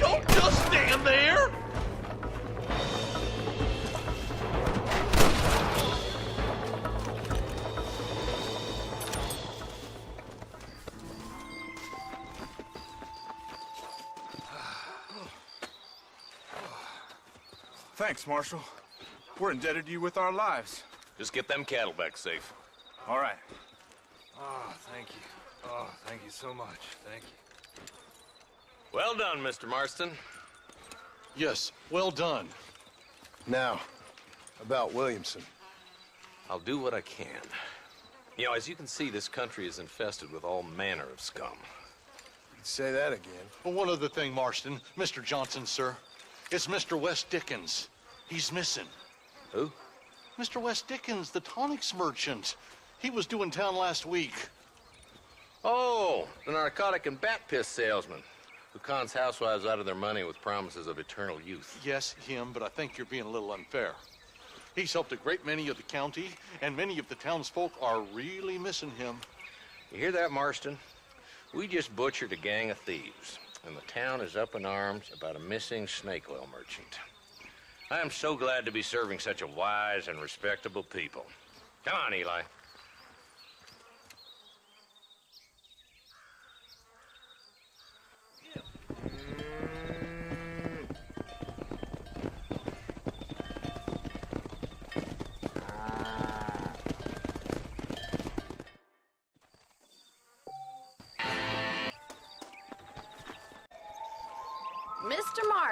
Don't just stand there! Thanks, Marshal. We're indebted to you with our lives. Just get them cattle back safe. All right. Oh, thank you. Oh, thank you so much. Thank you. Well done, Mr. Marston. Yes, well done. Now, about Williamson. I'll do what I can. You know, as you can see, this country is infested with all manner of scum. Say that again. Well, one other thing, Marston. Mr. Johnson, sir. It's Mr. West Dickens. He's missing. Who? Mr. West Dickens, the tonics merchant. He was due in town last week. Oh, the narcotic and bat piss salesman who cons housewives out of their money with promises of eternal youth. Yes, him, but I think you're being a little unfair. He's helped a great many of the county, and many of the townsfolk are really missing him. You hear that, Marston? We just butchered a gang of thieves, and the town is up in arms about a missing snake oil merchant. I am so glad to be serving such a wise and respectable people. Come on, Eli.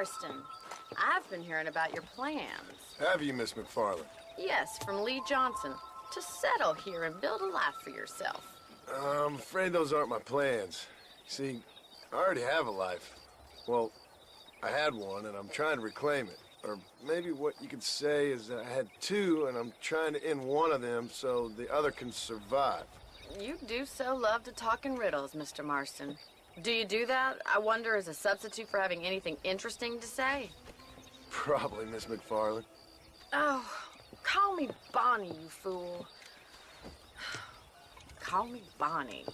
Marston. I've been hearing about your plans. Have you, Miss McFarland? Yes, from Lee Johnson. To settle here and build a life for yourself. I'm afraid those aren't my plans. See, I already have a life. Well, I had one, and I'm trying to reclaim it. Or maybe what you could say is that I had two, and I'm trying to end one of them so the other can survive. You do so love to talk in riddles, Mr. Marston. Do you do that, I wonder, as a substitute for having anything interesting to say? Probably, Miss McFarland. Oh, call me Bonnie, you fool. Call me Bonnie.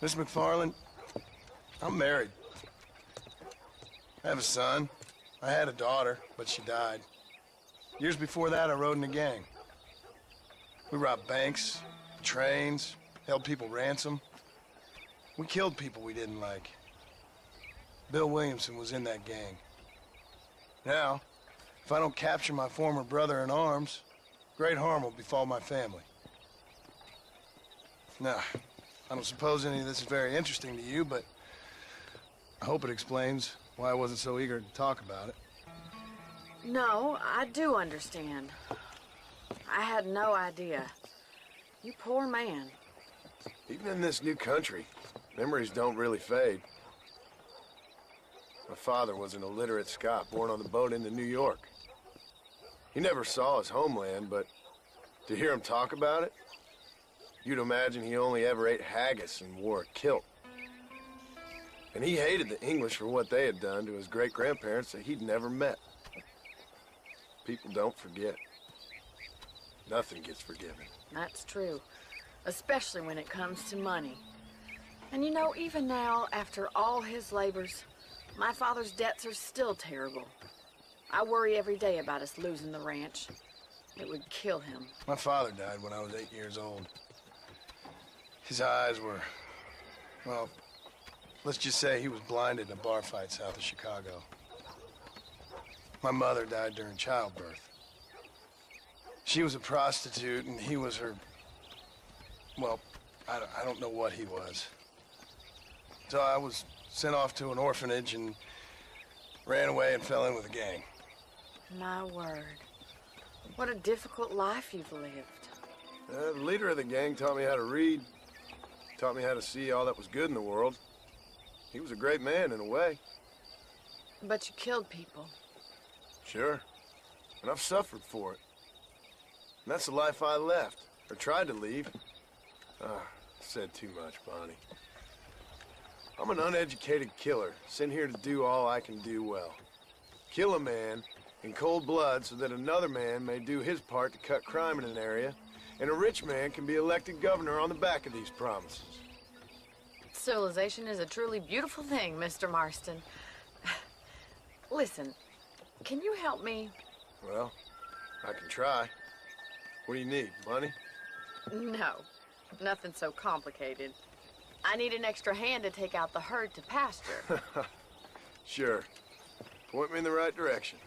Miss McFarland, I'm married. I have a son. I had a daughter, but she died. Years before that, I rode in a gang. We robbed banks, trains, held people ransom. We killed people we didn't like. Bill Williamson was in that gang. Now, if I don't capture my former brother in arms, great harm will befall my family. Now, I don't suppose any of this is very interesting to you, but I hope it explains why I wasn't so eager to talk about it. No, I do understand. I had no idea. You poor man. Even in this new country, memories don't really fade. My father was an illiterate Scot born on the boat into New York. He never saw his homeland, but to hear him talk about it, you'd imagine he only ever ate haggis and wore a kilt. And he hated the English for what they had done to his great-grandparents that he'd never met. People don't forget. Nothing gets forgiven. That's true, especially when it comes to money. And you know, even now, after all his labors, my father's debts are still terrible. I worry every day about us losing the ranch. It would kill him. My father died when I was 8 years old. His eyes were, well, let's just say he was blinded in a bar fight south of Chicago. My mother died during childbirth. She was a prostitute, and he was her, well, I don't know what he was. So I was sent off to an orphanage and ran away and fell in with a gang. My word. What a difficult life you've lived. The leader of the gang taught me how to read, taught me how to see all that was good in the world. He was a great man in a way. But you killed people. Sure. And I've suffered for it. And that's the life I left, or tried to leave. Said too much, Bonnie. I'm an uneducated killer, sent here to do all I can do well. Kill a man in cold blood so that another man may do his part to cut crime in an area, and a rich man can be elected governor on the back of these promises. Civilization is a truly beautiful thing, Mr. Marston. Listen, can you help me? Well, I can try. What do you need, money? No, nothing so complicated. I need an extra hand to take out the herd to pasture. Sure. Point me in the right direction.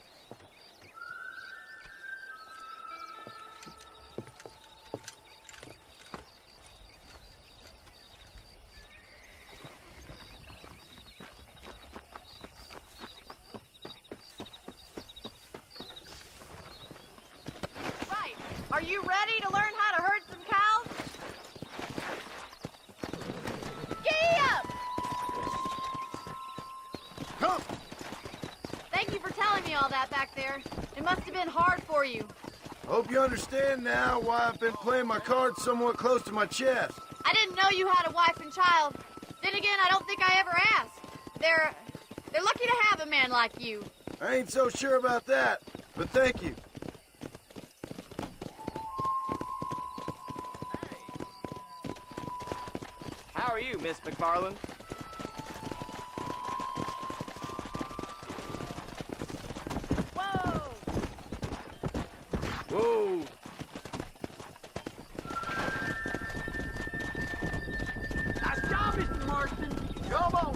Right. Are you ready to learn how to herd some cows? Giddy up! Come! Thank you for telling me all that back there. It must have been hard for you. Hope you understand now why I've been playing my cards somewhat close to my chest. I didn't know you had a wife and child. Then again, I don't think I ever asked. They're lucky to have a man like you. I ain't so sure about that, but thank you. How are you, Miss McFarland? Whoa! Whoa! Nice job, Mr. Marston. Come on.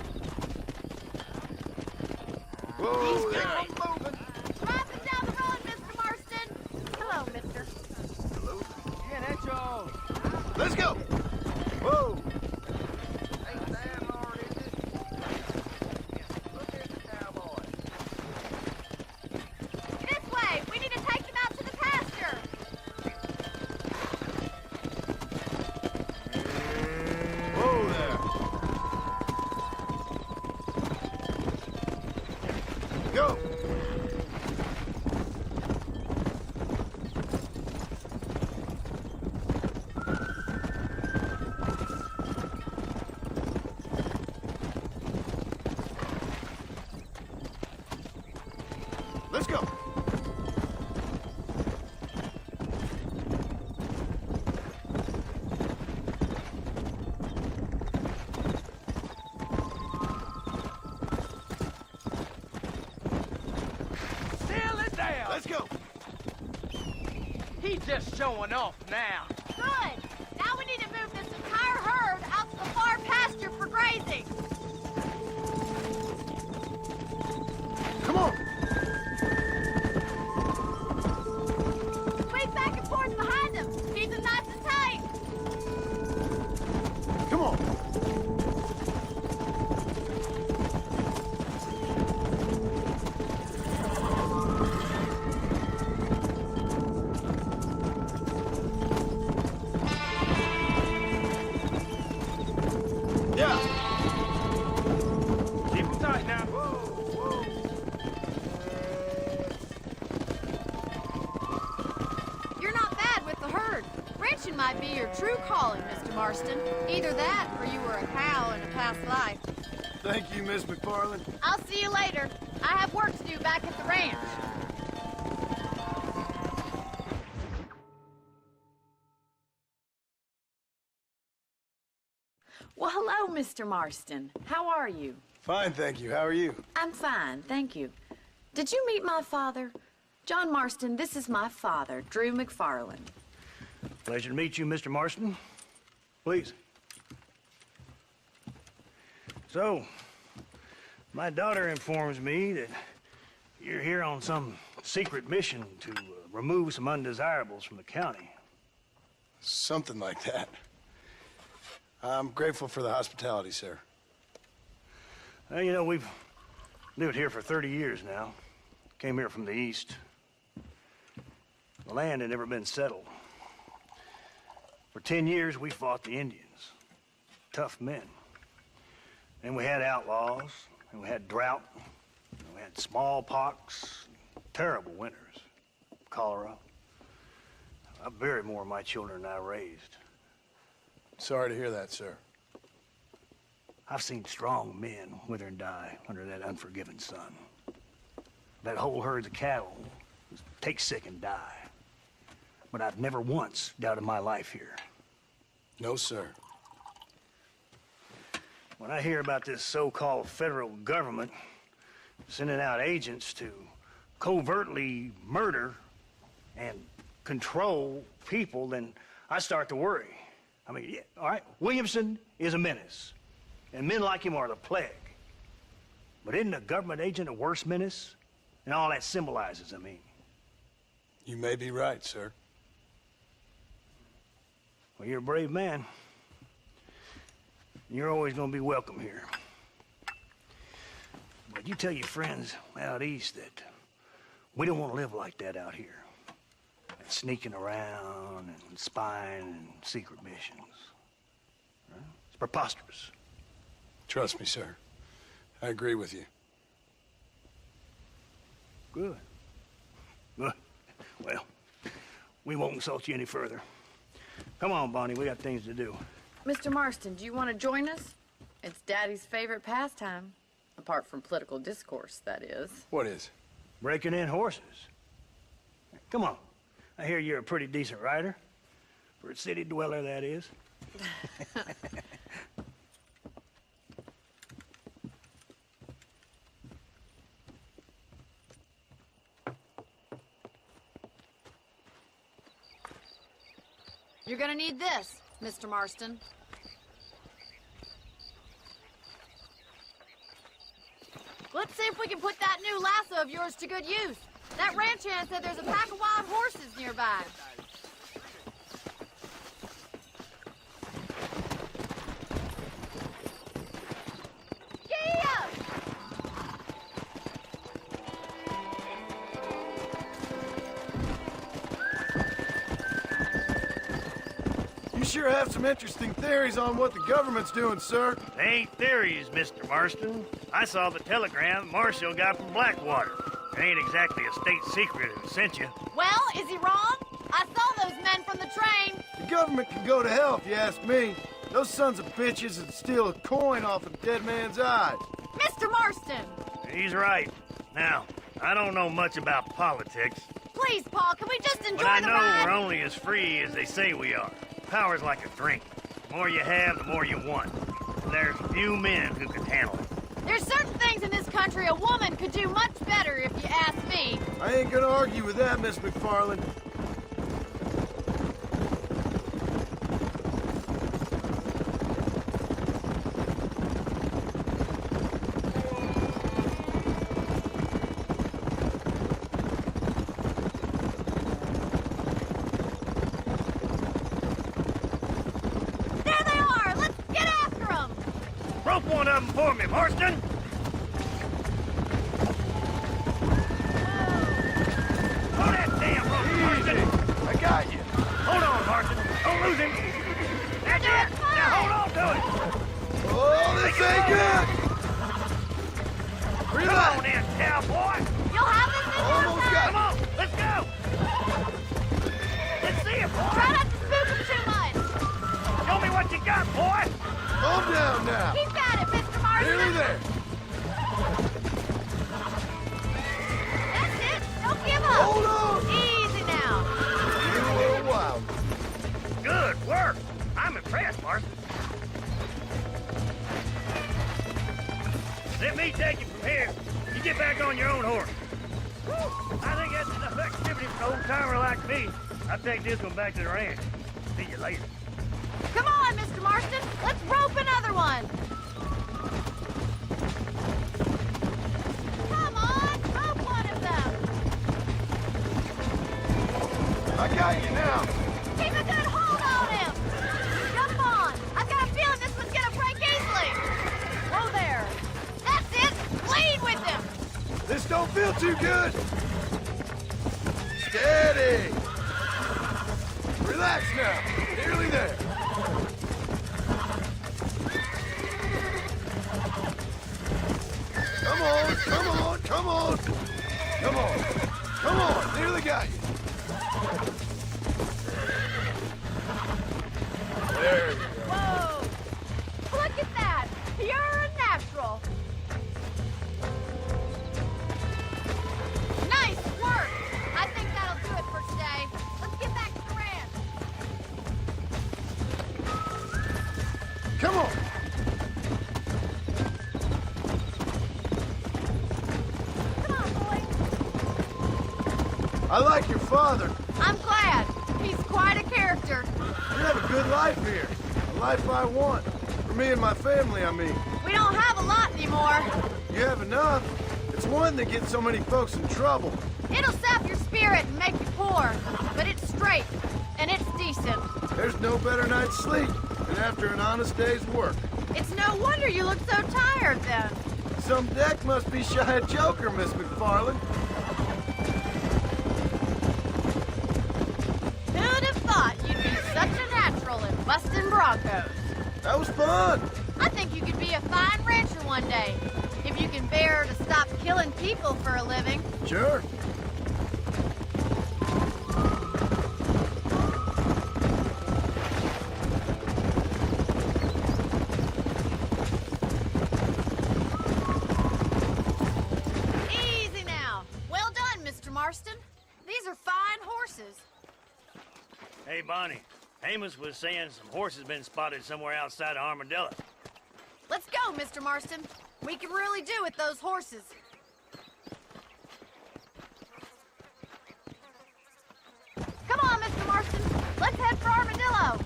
Whoa there. Driving down the road, Mr. Marston. Hello, mister. Yeah, that's all. Let's go! Whoa! Let's go. Let's go. He's just showing off now. Good. Now we need to move this entire herd out to the far pasture for grazing. Come on. Swing back and forth behind them. Keep them nice and tight. Come on. Keep them tight now. You're not bad with the herd. Ranching might be your true calling, Mr. Marston. Either that, or you were a cow in a past life. Thank you, Miss McFarland. I'll see you later. I have work to do back at the ranch. Well, hello, Mr. Marston. How are you? Fine, thank you. How are you? I'm fine, thank you. Did you meet my father? John Marston, this is my father, Drew McFarland. Pleasure to meet you, Mr. Marston. Please. So, my daughter informs me that you're here on some secret mission to remove some undesirables from the county. Something like that. I'm grateful for the hospitality, sir. Well, you know, we've lived here for 30 years now. Came here from the east. The land had never been settled. For 10 years, we fought the Indians. Tough men. And we had outlaws, and we had drought, and we had smallpox, terrible winters, cholera. I buried more of my children than I raised. Sorry to hear that, sir. I've seen strong men wither and die under that unforgiving sun. That whole herds of cattle take sick and die. But I've never once doubted my life here. No, sir. When I hear about this so-called federal government sending out agents to covertly murder and control people, then I start to worry. I mean, yeah, all right, Williamson is a menace, and men like him are the plague. But isn't a government agent a worse menace? And all that symbolizes, I mean. You may be right, sir. Well, you're a brave man. You're always gonna be welcome here. But you tell your friends out east that we don't want to live like that out here. Sneaking around and spying and secret missions. Right? It's preposterous. Trust me, sir. I agree with you. Good. Good. Well, we won't insult you any further. Come on, Bonnie, we got things to do. Mr. Marston, do you want to join us? It's Daddy's favorite pastime. Apart from political discourse, that is. What is? Breaking in horses. Come on. I hear you're a pretty decent rider. For a city dweller, that is. You're gonna need this, Mr. Marston. Let's see if we can put that new lasso of yours to good use. That ranch hand said there's a pack of wild horses nearby. Gee up! You sure have some interesting theories on what the government's doing, sir. They ain't theories, Mr. Marston. I saw the telegram Marshall got from Blackwater. It ain't exactly a state secret that sent you. Well, is he wrong? I saw those men from the train. The government can go to hell if you ask me. Those sons of bitches would steal a coin off a dead man's eyes. Mr. Marston! He's right. Now, I don't know much about politics. Please, Paul, can we just enjoy But I the know ride? we're only as free as they say we are. Power's like a drink. The more you have, the more you want. There's few men who can handle it. There's certain things in this country a woman could do much better if you ask me. I ain't gonna argue with that, Miss McFarland. There they are! Let's get after them! Rope one of them for me, Marston! Hold that damn rope, Marston! I got you. Hold on, Marston. Don't lose him. That's it. Now hold on to it. Oh, this ain't good. Come Relax. on in, cowboy. You'll have this in no Almost time. got Come on, let's go. Let's see it, boy. Try not to spook him too much. Show me what you got, boy. Calm down now. Keep at it, Mr. Marston. Nearly there. That's it. Don't give up. Hold on. Easy now. You're a little wild. Good work. I'm impressed, Marston. Let me take you from here. You get back on your own horse. I think that's enough activity for an old-timer like me. I'll take this one back to the ranch. See you later. Come on, Mr. Marston. Let's rope another one. Come on, rope one of them. I got you now. Keep a good hold on him. Jump on. I've got a feeling this one's gonna break easily. Whoa there. That's it. Lead with him. This don't feel too good. Steady. Relax now. Nearly there. Come on, come on, come on. Come on. Come on. Nearly got you. There you go. Whoa. Look at that. Pure and natural. Nice work. I think that'll do it for today. Let's get back to the ranch. Come on. Come on, boy. I like your father. I'm glad. He's quite a character. You have a good life here. A life I want. For me and my family, I mean. We don't have a lot anymore. You have enough. It's one that gets so many folks in trouble. It'll sap your spirit and make you poor. But it's straight. And it's decent. There's no better night's sleep than after an honest day's work. It's no wonder you look so tired then. Some deck must be shy of Joker, Miss McFarland. Who'd have thought you'd be such a natural in busting broncos? That was fun. I think you could be a fine rancher one day. If you can bear to stop killing people for a living. Sure. Easy now. Well done, Mr. Marston. These are fine horses. Hey, Bonnie. Amos was saying some horses been spotted somewhere outside of Armadillo. Let's go, Mr. Marston. We can really do with those horses. Come on, Mr. Marston. Let's head for Armadillo.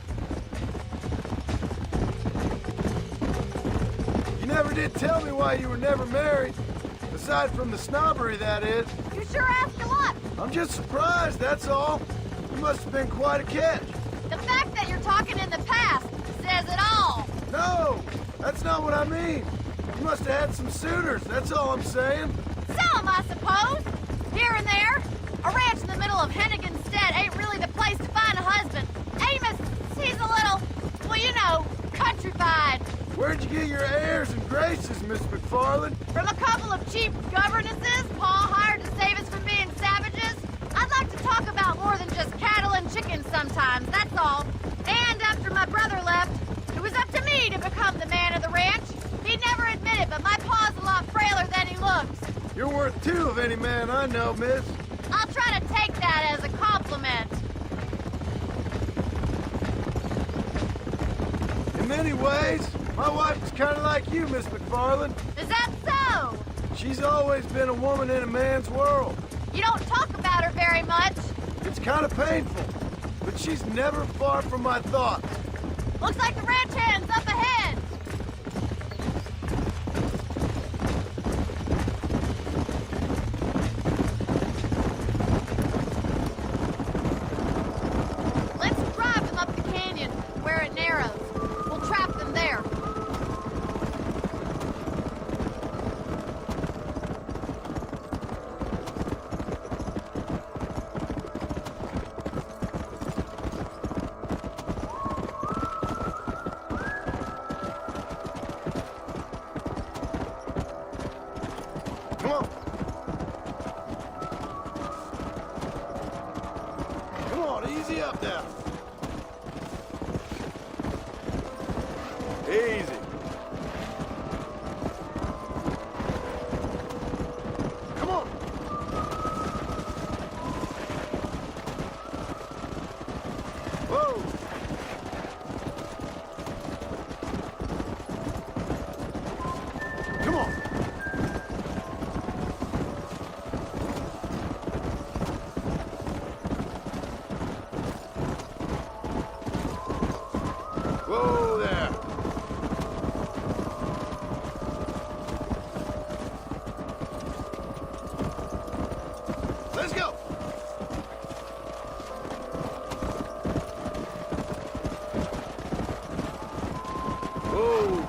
You never did tell me why you were never married. Aside from the snobbery, that is. You sure asked a lot. I'm just surprised, that's all. You must have been quite a catch. The fact that you're talking in the past says it all. No, that's not what I mean. You must have had some suitors, that's all I'm saying. Some, I suppose. Here and there. A ranch in the middle of Hennigan's Stead ain't really the place to find a husband. Amos, he's a little, well, you know, countrified. Where'd you get your airs and graces, Miss McFarland? From a couple of cheap governesses Pa hired to You're worth two of any man I know, miss. I'll try to take that as a compliment. In many ways, my wife's kind of like you, Miss McFarland. Is that so? She's always been a woman in a man's world. You don't talk about her very much. It's kind of painful, but she's never far from my thoughts. Looks like the ranch hand's up ahead. Let's drive them up the canyon where it narrows. We'll trap them there. Come on. Come on, easy up now. Easy. Come on. Whoa. Come on. Whoa there. Let's go. Whoa.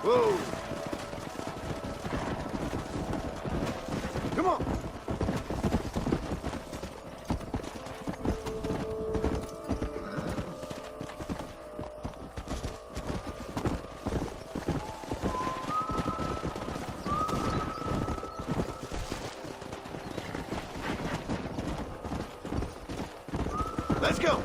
Whoa. Come on. Let's go.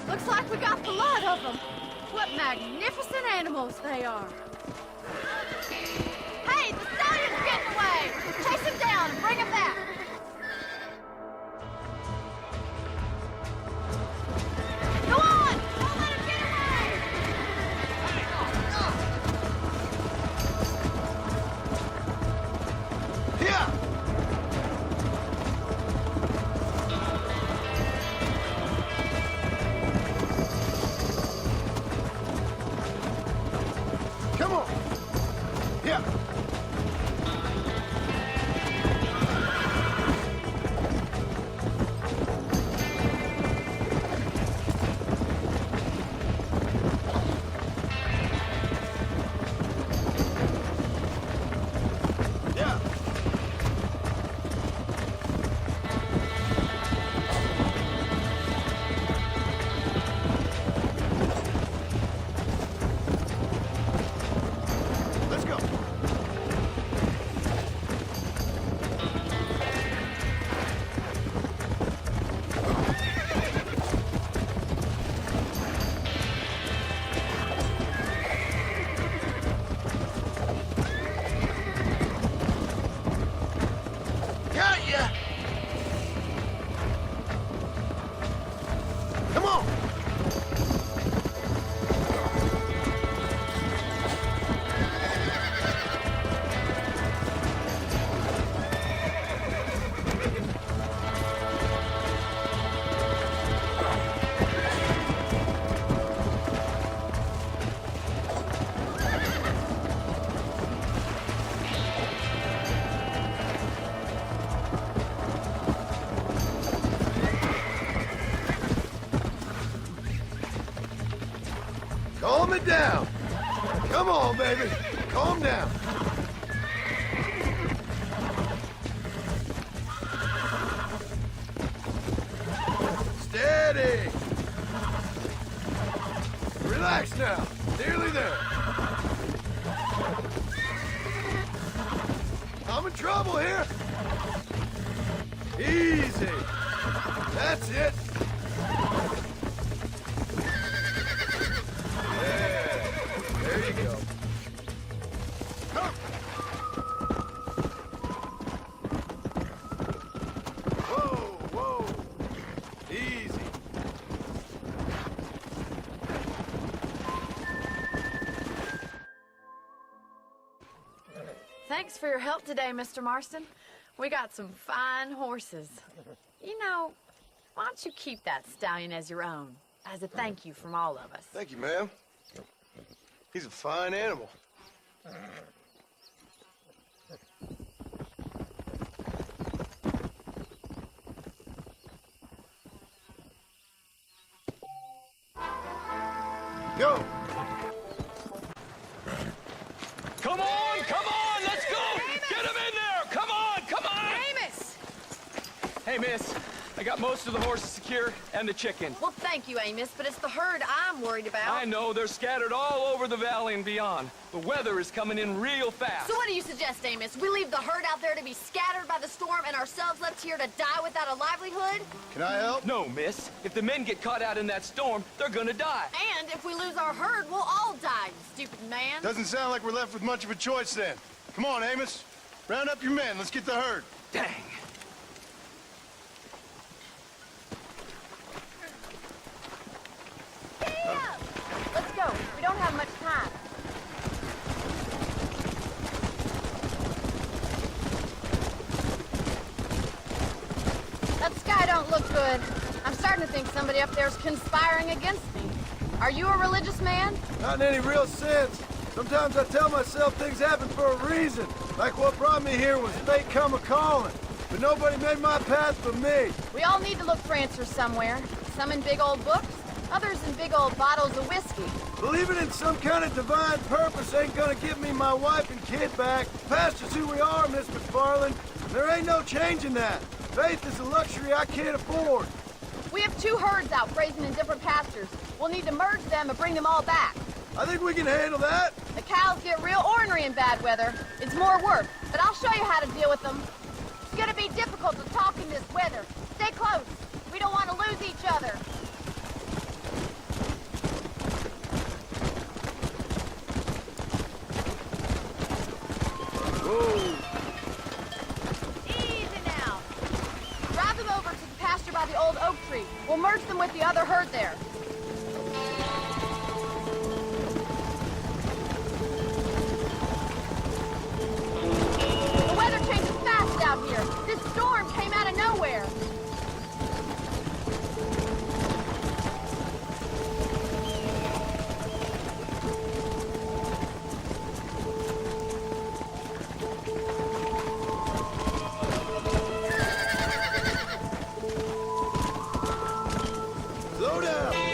Looks like we got the lot of them. What magnificent animals they are. Hey, the stallion's getting away! Chase him down and bring him back! Go on! Don't let him get away! Here! Come on! Here! Calm it down. Come on, baby. Calm down. Steady. Relax now. Nearly there. I'm in trouble here. Easy. That's it. Yeah. There you go. Whoa, whoa. Easy. Thanks for your help today, Mr. Marston. We got some fine horses. You know, why don't you keep that stallion as your own, as a thank you from all of us? Thank you, ma'am. He's a fine animal. Go! Come on, let's go! Get him in there! Come on! Amos! Hey, miss. I got most of the horses secured and the chicken. Well, thank you, Amos, but it's the herd I'm worried about. I know, they're scattered all over the valley and beyond. The weather is coming in real fast. So what do you suggest, Amos? We leave the herd out there to be scattered by the storm and ourselves left here to die without a livelihood? Can I help? No, miss. If the men get caught out in that storm, they're gonna die. And if we lose our herd, we'll all die, you stupid man. Doesn't sound like we're left with much of a choice then. Come on, Amos. Round up your men. Let's get the herd. Dang. Let's go. We don't have much time. That sky don't look good. I'm starting to think somebody up there's conspiring against me. Are you a religious man? Not in any real sense. Sometimes I tell myself things happen for a reason. Like what brought me here was fate come a-calling. But nobody made my path but me. We all need to look for answers somewhere. Some in big old books, others in big old bottles of whiskey. Believing in some kind of divine purpose ain't gonna give me my wife and kid back. Past is who we are, Miss McFarland. There ain't no changing that. Faith is a luxury I can't afford. We have 2 herds out grazing in different pastures. We'll need to merge them and bring them all back. I think we can handle that. The cows get real ornery in bad weather. It's more work, but I'll show you how to deal with them. It's gonna be difficult to talk in this weather. Stay close. We don't want to lose each other. Whoa. Easy now. Drive them over to the pasture by the old oak tree. We'll merge them with the other herd there. The weather changes fast out here. This storm came out of nowhere. Slow down.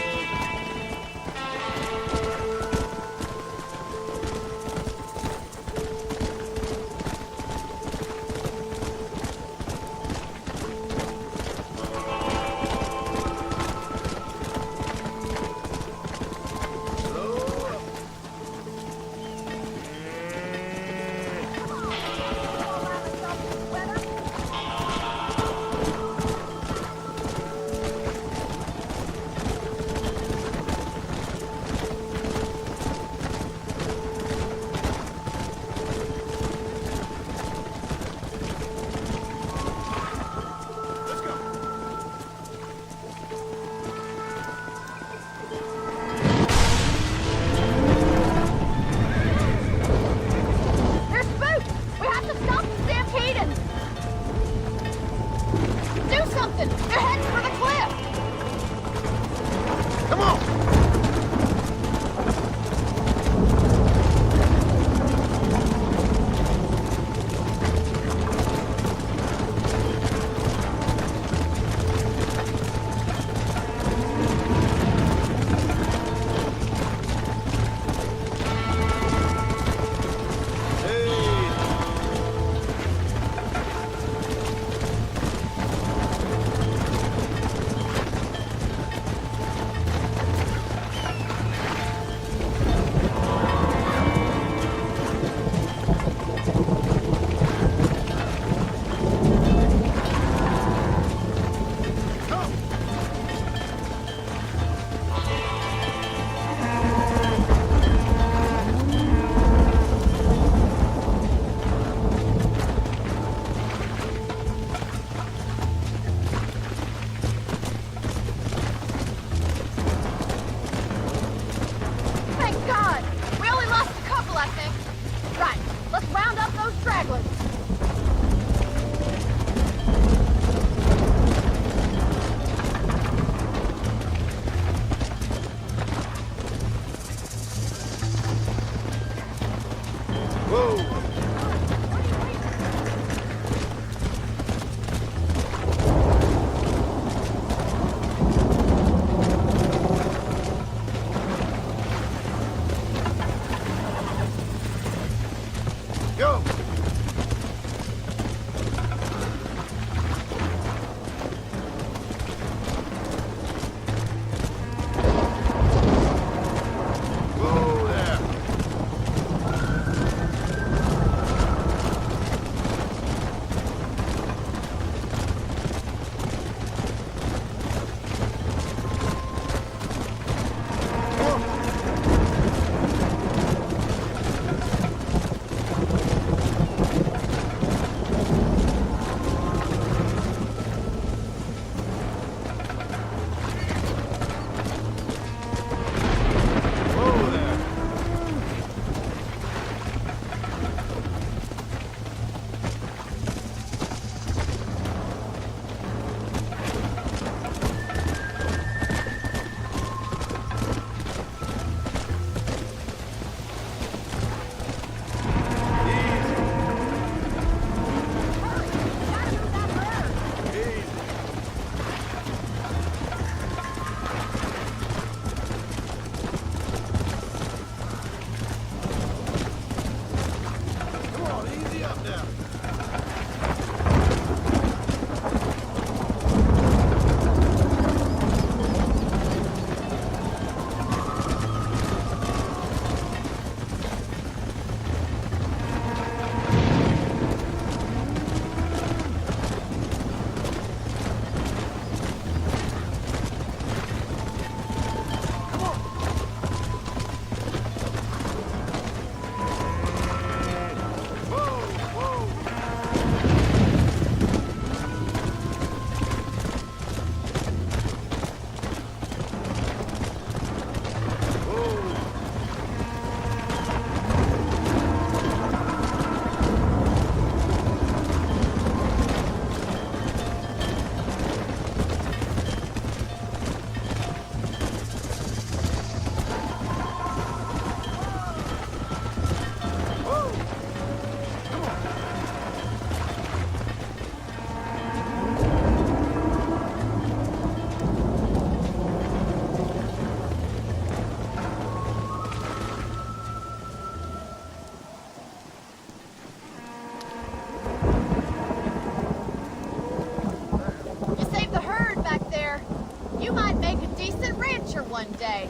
one day.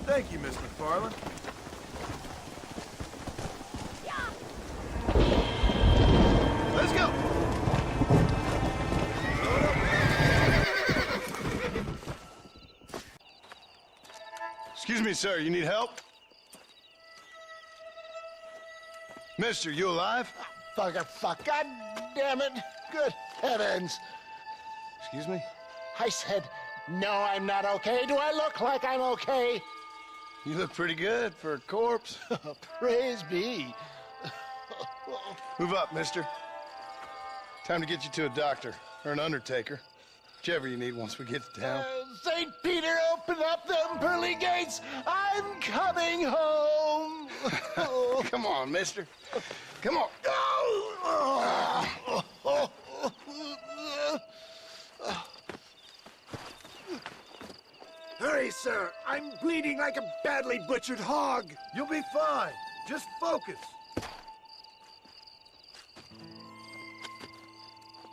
Thank you, Miss McFarland. Let's go! Excuse me, sir, you need help? Mister, you alive? Fuck, God damn it. Good heavens. Excuse me? I said, no, I'm not okay. Do I look like I'm okay? You look pretty good for a corpse. Praise be. Move up, mister. Time to get you to a doctor or an undertaker. Whichever you need once we get to town. St. Peter, open up them pearly gates. I'm coming home. Come on, mister. Come on. Hurry, sir. I'm bleeding like a badly butchered hog. You'll be fine. Just focus.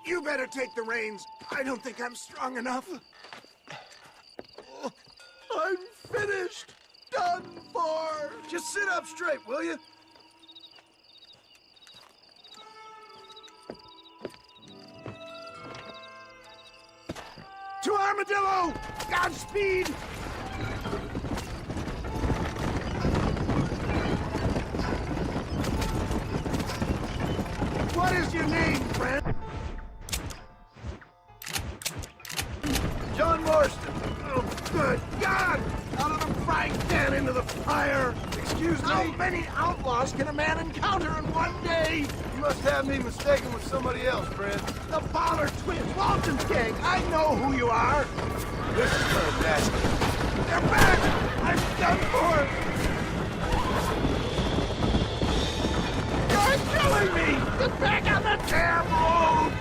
You better take the reins. I don't think I'm strong enough. I'm finished. Done for. Just sit up straight, will you? To Armadillo! Godspeed! What is your name, friend? John Marston. Oh, good God! Out of the frying pan into the fire! Excuse me? How many outlaws can a man encounter in one day? You must have me mistaken with somebody else, friend. The Pollard twins, Walton's gang. I know who you are. This is fantastic. They're back! I'm done for! Go! back on the damn road!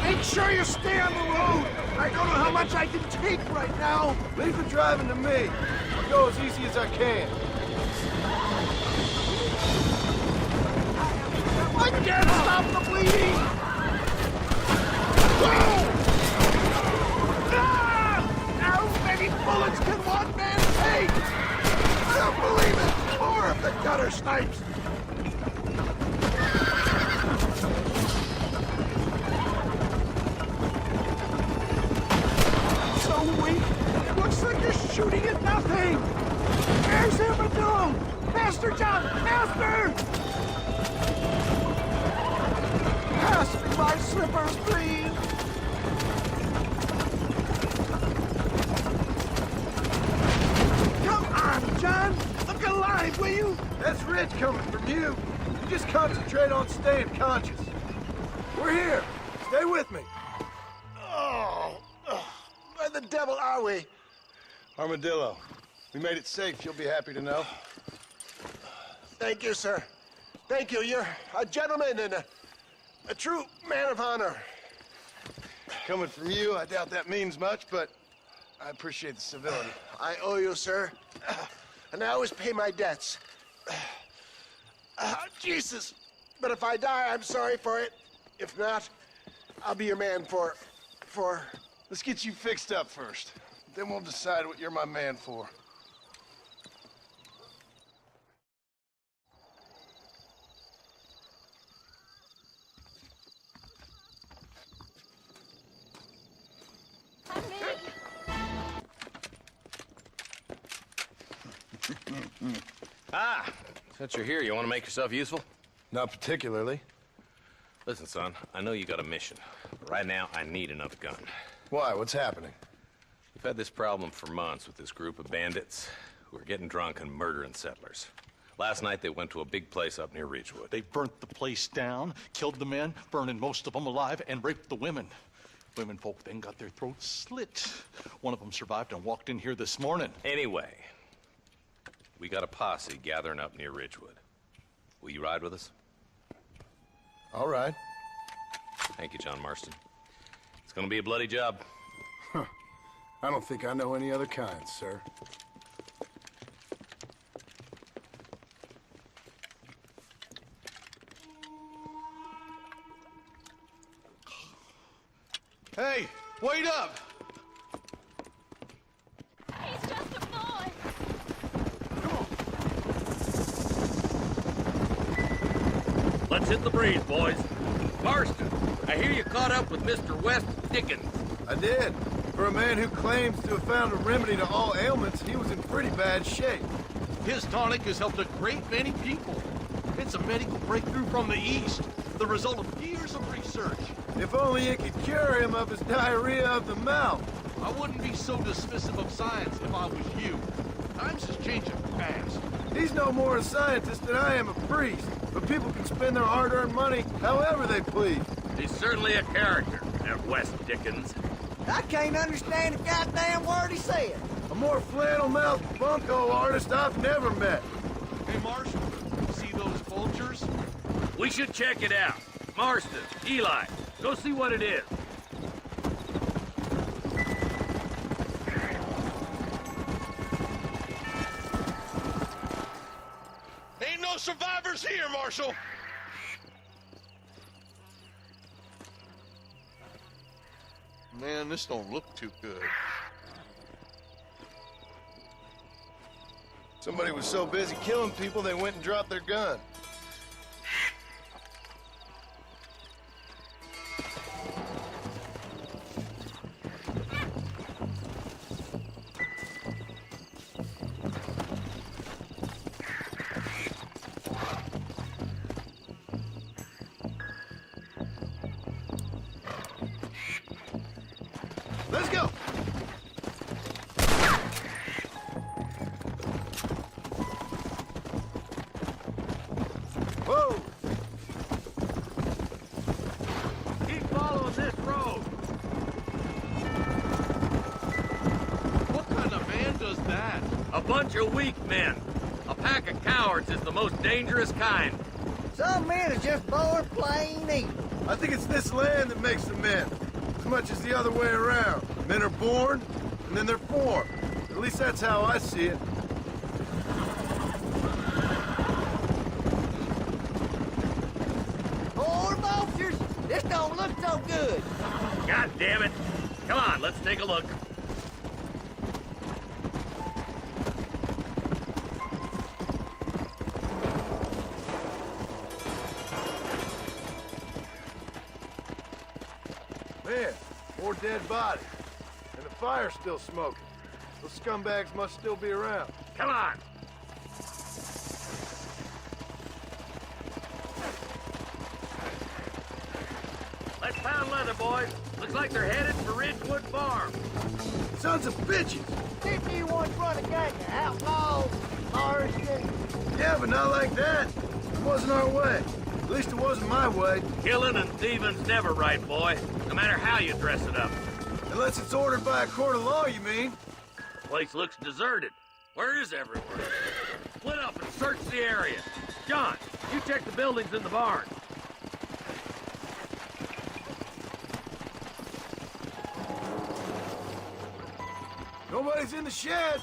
Make sure you stay on the road! I don't know how much I can take right now! Leave the driving to me. I'll go as easy as I can. I can't stop the bleeding! Whoa! Ah! How many bullets can one man take? I don't believe it! More of the gutter snipes! So weak! It looks like you're shooting at nothing! There's Armadillo! Faster, John! Faster! Pass me my slippers, please! Come on, John! Look alive, will you? That's rich coming from you. You just concentrate on staying conscious. We're here. Stay with me. Oh, where the devil are we? Armadillo, we made it safe. You'll be happy to know. Thank you, sir. Thank you. You're a gentleman and a true man of honor. Coming from you, I doubt that means much, but I appreciate the civility. I owe you, sir. And I always pay my debts. Jesus. But if I die, I'm sorry for it. If not, I'll be your man for... Let's get you fixed up first. Then we'll decide what you're my man for. Ah, since you're here, you want to make yourself useful? Not particularly. Listen, son, I know you got a mission, but right now I need another gun. Why? What's happening? We've had this problem for months with this group of bandits who are getting drunk and murdering settlers. Last night they went to a big place up near Ridgewood. They burnt the place down, killed the men, burning most of them alive, and raped the women. Women folk then got their throats slit. One of them survived and walked in here this morning. Anyway, we got a posse gathering up near Ridgewood. Will you ride with us? All right. Thank you, John Marston. It's gonna be a bloody job. Huh. I don't think I know any other kind, sir. Hey, wait up! He's just a boy. Let's hit the breeze, boys. Marston, I hear you caught up with Mr. West Dickens. I did. For a man who claims to have found a remedy to all ailments, he was in pretty bad shape. His tonic has helped a great many people. It's a medical breakthrough from the East, the result of years of research. If only it could cure him of his diarrhea of the mouth. I wouldn't be so dismissive of science if I was you. Times is changing fast. He's no more a scientist than I am a priest. But people can spend their hard-earned money however they please. He's certainly a character, that West Dickens. I can't understand a goddamn word he said. A more flannel-mouthed bunco artist I've never met. Hey, Marshal, see those vultures? We should check it out. Marston, Eli, go see what it is. Ain't no survivors here, Marshal! Man, this don't look too good. Somebody was so busy killing people, they went and dropped their gun. Let's go! bunch of weak men. A pack of cowards is the most dangerous kind. Some men are just born plain evil. I think it's this land that makes the men, as much as the other way around. Men are born, and then they're formed. At least that's how I see it. More vultures? This don't look so good. God damn it. Come on, let's take a look. Man, more dead bodies. And the fire's still smoking. Those scumbags must still be around. Come on. Let's pound leather, boys. Looks like they're headed for Ridgewood Farm. Sons of bitches! Didn't you once run a gang of outlaws, Marston? Yeah, but not like that. It wasn't our way. At least it wasn't my way. Killing and thieving's never right, boy. No matter how you dress it up. Unless it's ordered by a court of law, you mean? Place looks deserted. Where is everyone? Split up and search the area. John, you check the buildings in the barn. Nobody's in the shed.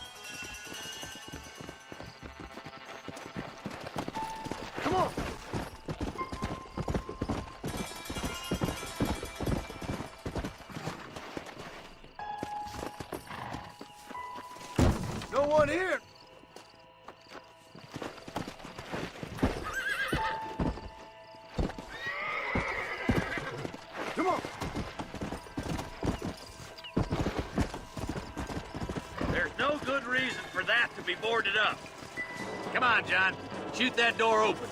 Come on. No one here. Come on. There's no good reason for that to be boarded up. Come on, John. Shoot that door open.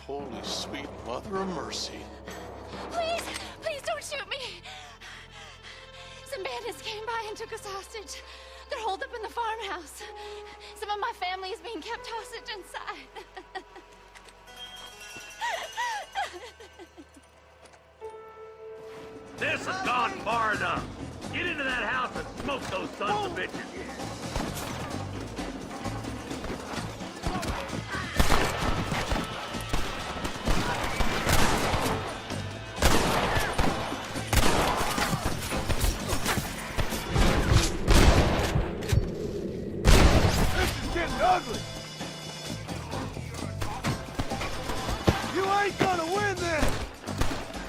Holy sweet mother of mercy. Please, please don't shoot me. Some bandits came by and took us hostage. They're holed up in the farmhouse. Some of my family is being kept hostage inside. This has gone far enough. Get into that house and smoke those sons of bitches. Ugly. You ain't gonna win this.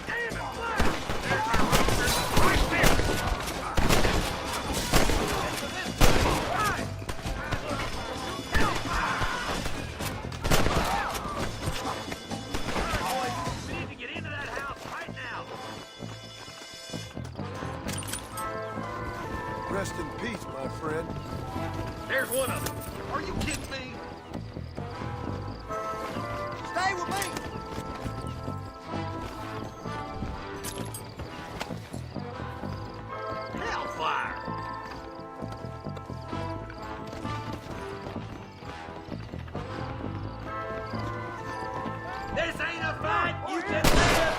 Damn it, Black! There's our roster right there. Boys, we need to get into that house right now. Rest in peace, my friend. There's one of them. Are you kidding me? Stay with me. Hellfire! This ain't a fight! You can live!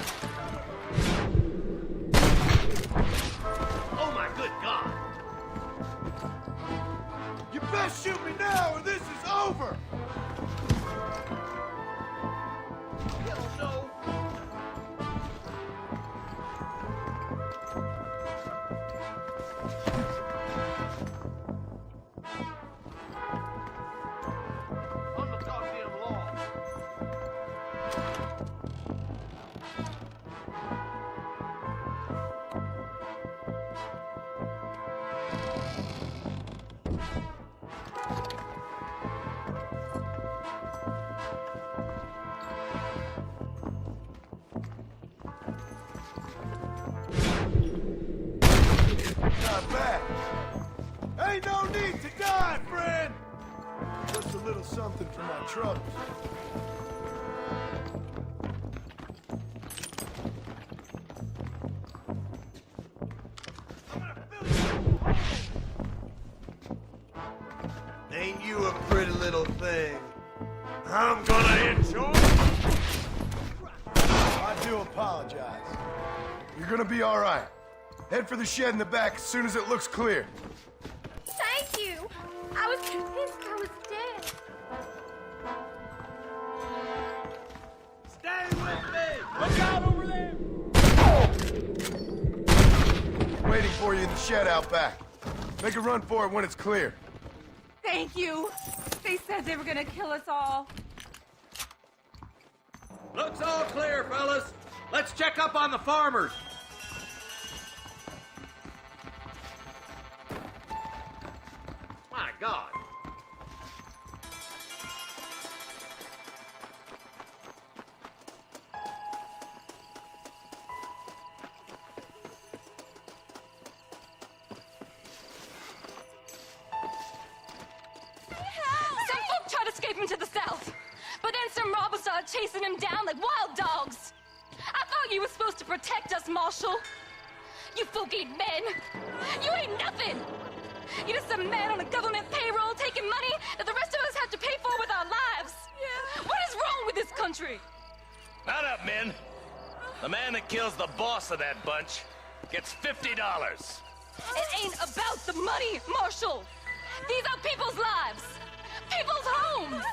Oh my good God! You best shoot me now or this is over! Hell no! On the goddamn law. Not bad. Ain't no need to die, friend! Just a little something for my troubles. little thing. I'm gonna enjoy. I do apologize. You're gonna be all right. Head for the shed in the back as soon as it looks clear. Thank you. I was convinced I was dead. Stay with me! Look out over there! Waiting for you in the shed out back. Make a run for it when it's clear. Thank you. They said they were gonna kill us all. Looks all clear, fellas. Let's check up on the farmers. My God. Some folk tried escaping to the south, but then some robbers started chasing him down like wild dogs. I thought you were supposed to protect us, Marshal. You folk ain't men. You ain't nothing. You're just a man on a government payroll taking money that the rest of us have to pay for with our lives. Yeah. What is wrong with this country? Not up, men. The man that kills the boss of that bunch gets $50. It ain't about the money, Marshal. These are people's lives. People's homes.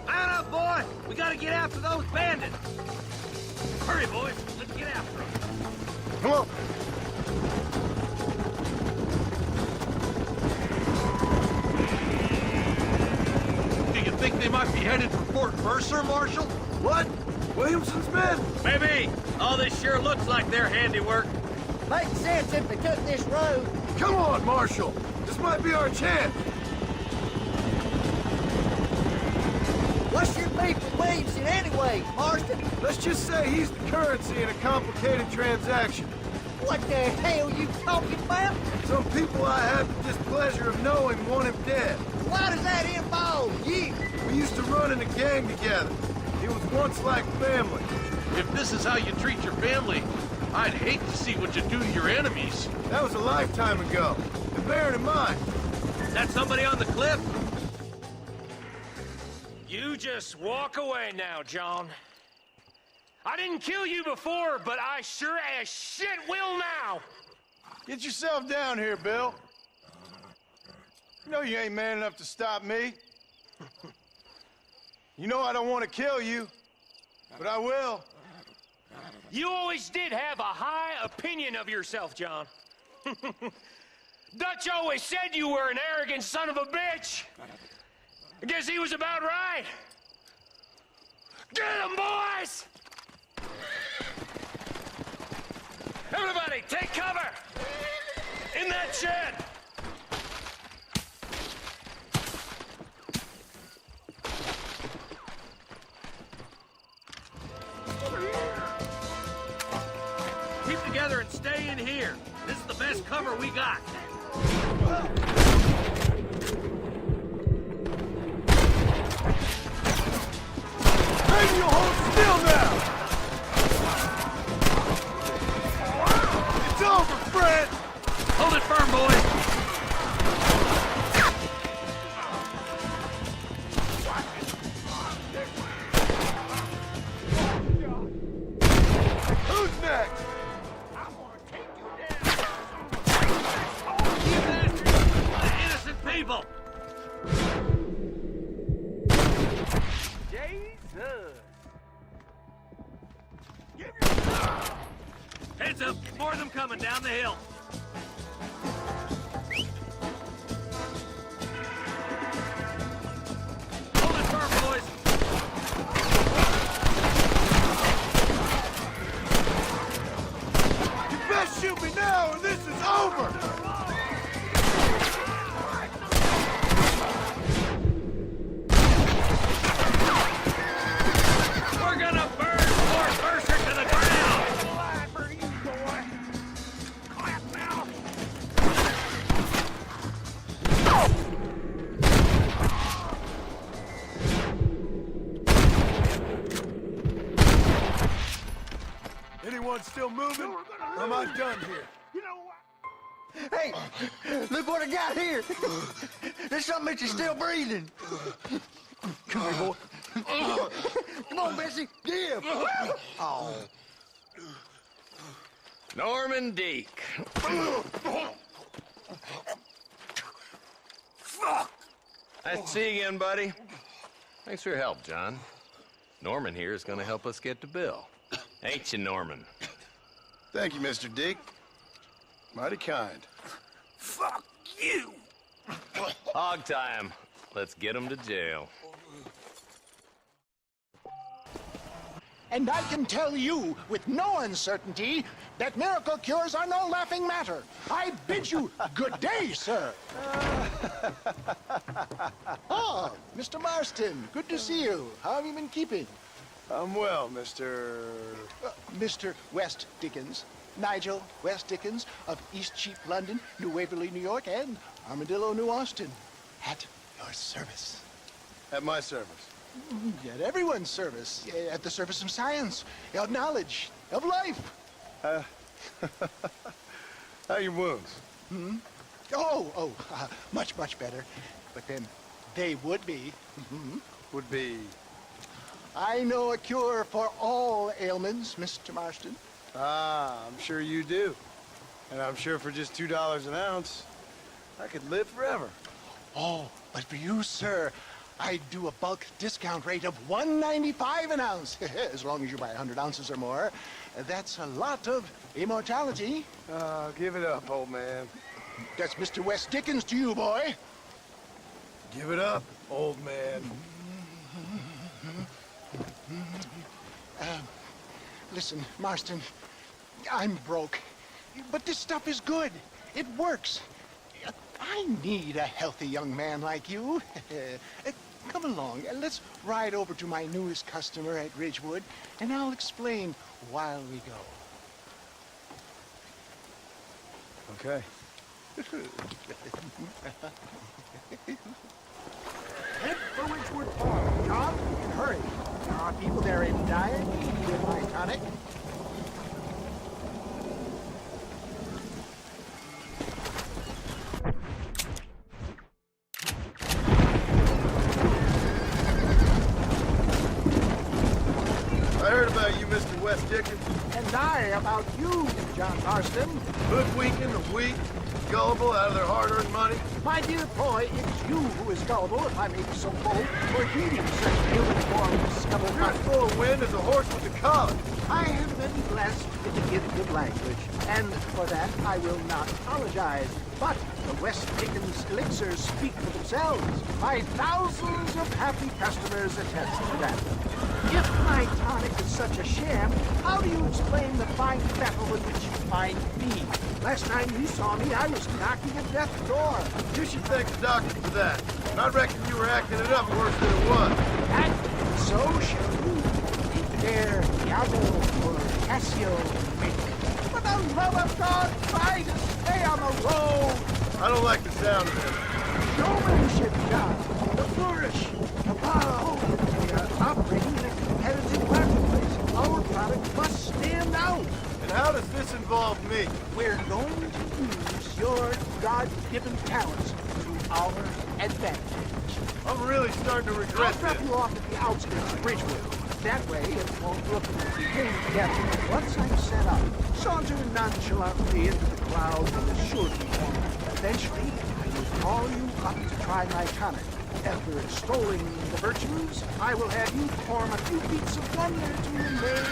Man up, boy! We gotta get after those bandits! Hurry, boys! Let's get after them! Come on! Do you think they might be headed for Fort Mercer, Marshal? What? Williamson's men? Maybe! All this sure looks like their handiwork. Makes sense if they took this road. Come on, Marshal! This might be our chance! What's your beef with Williamson anyway, Marston? Let's just say he's the currency in a complicated transaction. What the hell you talking about? Some people I have the displeasure of knowing want him dead. Why does that involve you? We used to run in a gang together. It was once like family. If this is how you treat your family, I'd hate to see what you do to your enemies. That was a lifetime ago. And bear it in mind. Is that somebody on the cliff? You just walk away now, John. I didn't kill you before, but I sure as shit will now. Get yourself down here, Bill. You know you ain't man enough to stop me. You know I don't want to kill you, but I will. You always did have a high opinion of yourself, John. Dutch always said you were an arrogant son of a bitch. I guess he was about right. Get him, boys! Everybody, take cover! In that shed! Keep together and stay in here. This is the best cover we got. Maybe you'll hold still now! It's over, Fred! Hold it firm, boys! Who's next? You bastards! Innocent people! Heads up! More of them coming down the hill! Hold it firm, boys! You best shoot me now or this is over! We're gonna burn Fort Mercer to the ground! Anyone still moving? Or am I done here? You know what? Hey, look what I got here. There's something that you're still breathing. Come here, boy. Come on, Bessie. Give. Oh. Norman Deek. Fuck. Nice to see you again, buddy. Thanks for your help, John. Norman here is gonna help us get to Bill. Ain't you, Norman? Thank you, Mr. Deek. Mighty kind. Fuck you. Hog time. Let's get him to jail. And I can tell you with no uncertainty that miracle cures are no laughing matter. I bid you good day, sir. Oh, Mr. Marston, good to see you. How have you been keeping? I'm well, Mr. Mr. West Dickens. Nigel West Dickens of Eastcheap, London, New Waverly, New York, and Armadillo, New Austin. At your service. At my service. At everyone's service. At the service of science, of knowledge, of life. How are your wounds? Much, much better. But then they would be. Would be? I know a cure for all ailments, Mr. Marston. Ah, I'm sure you do. And I'm sure for just $2 an ounce, I could live forever. Oh, but for you, sir, I do a bulk discount rate of $1.95 an ounce, as long as you buy 100 ounces or more. That's a lot of immortality. Give it up, old man. That's Mr. West Dickens to you, boy. Give it up, old man. Listen, Marston, I'm broke, but this stuff is good. It works. I need a healthy young man like you. Come along, let's ride over to my newest customer at Ridgewood, and I'll explain while we go. Okay. Head for Ridgewood Farm, John, and hurry. There are people there in dire need of my tonic. I heard about you, Mr. West Dickens. And I about you, John Marston. Hoodwinking the weak, gullible out of their hard-earned money. My dear boy, it is you who is gullible, if I may be so bold, for heeding such ill-informed scuttle. You're as full of wind as a horse with a collar. I have been blessed with the gift of language, and for that I will not apologize. But the West Dickens elixirs speak for themselves. My thousands of happy customers attest to that. If my tonic is such a sham, how do you explain the fine battle in which you find me? Last time you saw me, I was knocking at death's door. You should thank the doctor for that. And I reckon you were acting it up worse than it was. And so shall you. There, Iago or Cassio make. For the love of God, try to stay on the road. I don't like the sound of it. Showmanship, John. The flourish. The power. We are operating in a competitive marketplace. Our product must stand out. And how does this involve me? We're going to use your God-given talents to our advantage. I'm really starting to regret I'll drop this. you off at the outskirts of Ridgewood. That way, it won't look as if we came together. Once I'm set up, saunter nonchalantly into the crowd with a surety form. Eventually, I will call you up to try my tonic. After extolling the virtues, I will have you perform a few feats of wonder to amaze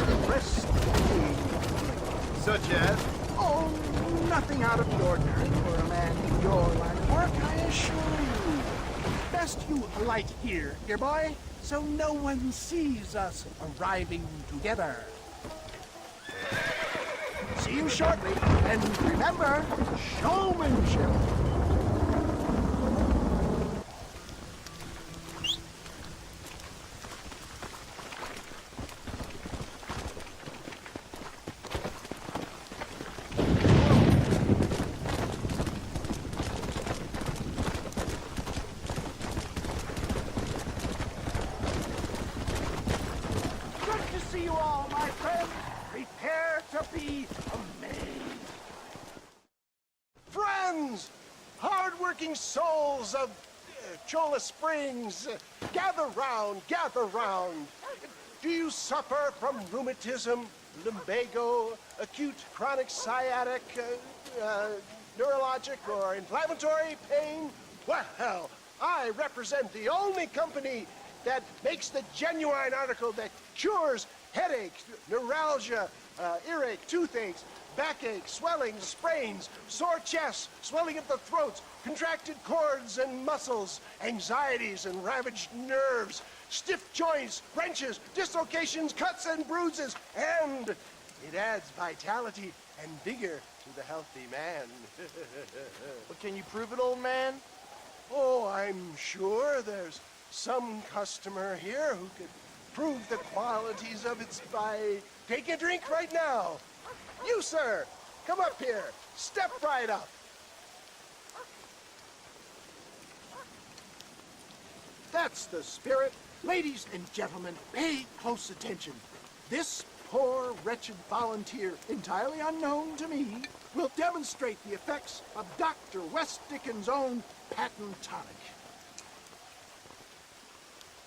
and impress the king. Such as? Oh, nothing out of the ordinary for a man in your line of work, I assure you. Best you alight here, dear boy, so no one sees us arriving together. See you shortly, and remember, showmanship. See you all, my friends. Prepare to be amazed. hardworking souls of Chola Springs, gather round, gather round. Do you suffer from rheumatism, lumbago, acute chronic sciatic, neurologic or inflammatory pain? Well, I represent the only company that makes the genuine article that cures headaches, neuralgia, earache, toothaches, backache, swelling, sprains, sore chests, swelling of the throats, contracted cords and muscles, anxieties and ravaged nerves, stiff joints, wrenches, dislocations, cuts and bruises, and it adds vitality and vigor to the healthy man. But can you prove it, old man? Oh, I'm sure there's some customer here who could prove the qualities of it by taking a drink right now. You, sir, come up here. Step right up. That's the spirit. Ladies and gentlemen, pay close attention. This poor, wretched volunteer, entirely unknown to me, will demonstrate the effects of Dr. West Dickens' own patent tonic.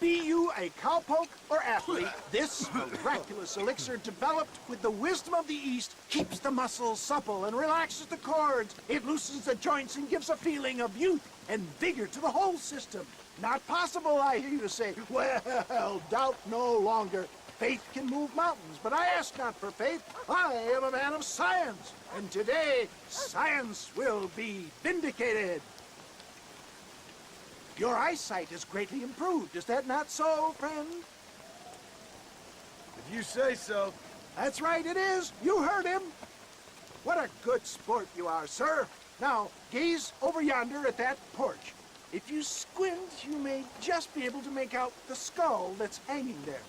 Be you a cowpoke or athlete, this miraculous elixir developed with the wisdom of the East keeps the muscles supple and relaxes the cords. It loosens the joints and gives a feeling of youth and vigor to the whole system. Not possible, I hear you say. Well, doubt no longer. Faith can move mountains, but I ask not for faith. I am a man of science, and today science will be vindicated. Your eyesight is greatly improved. Is that not so, friend? If you say so. That's right, it is. You heard him. What a good sport you are, sir. Now, gaze over yonder at that porch. If you squint, you may just be able to make out the skull that's hanging there.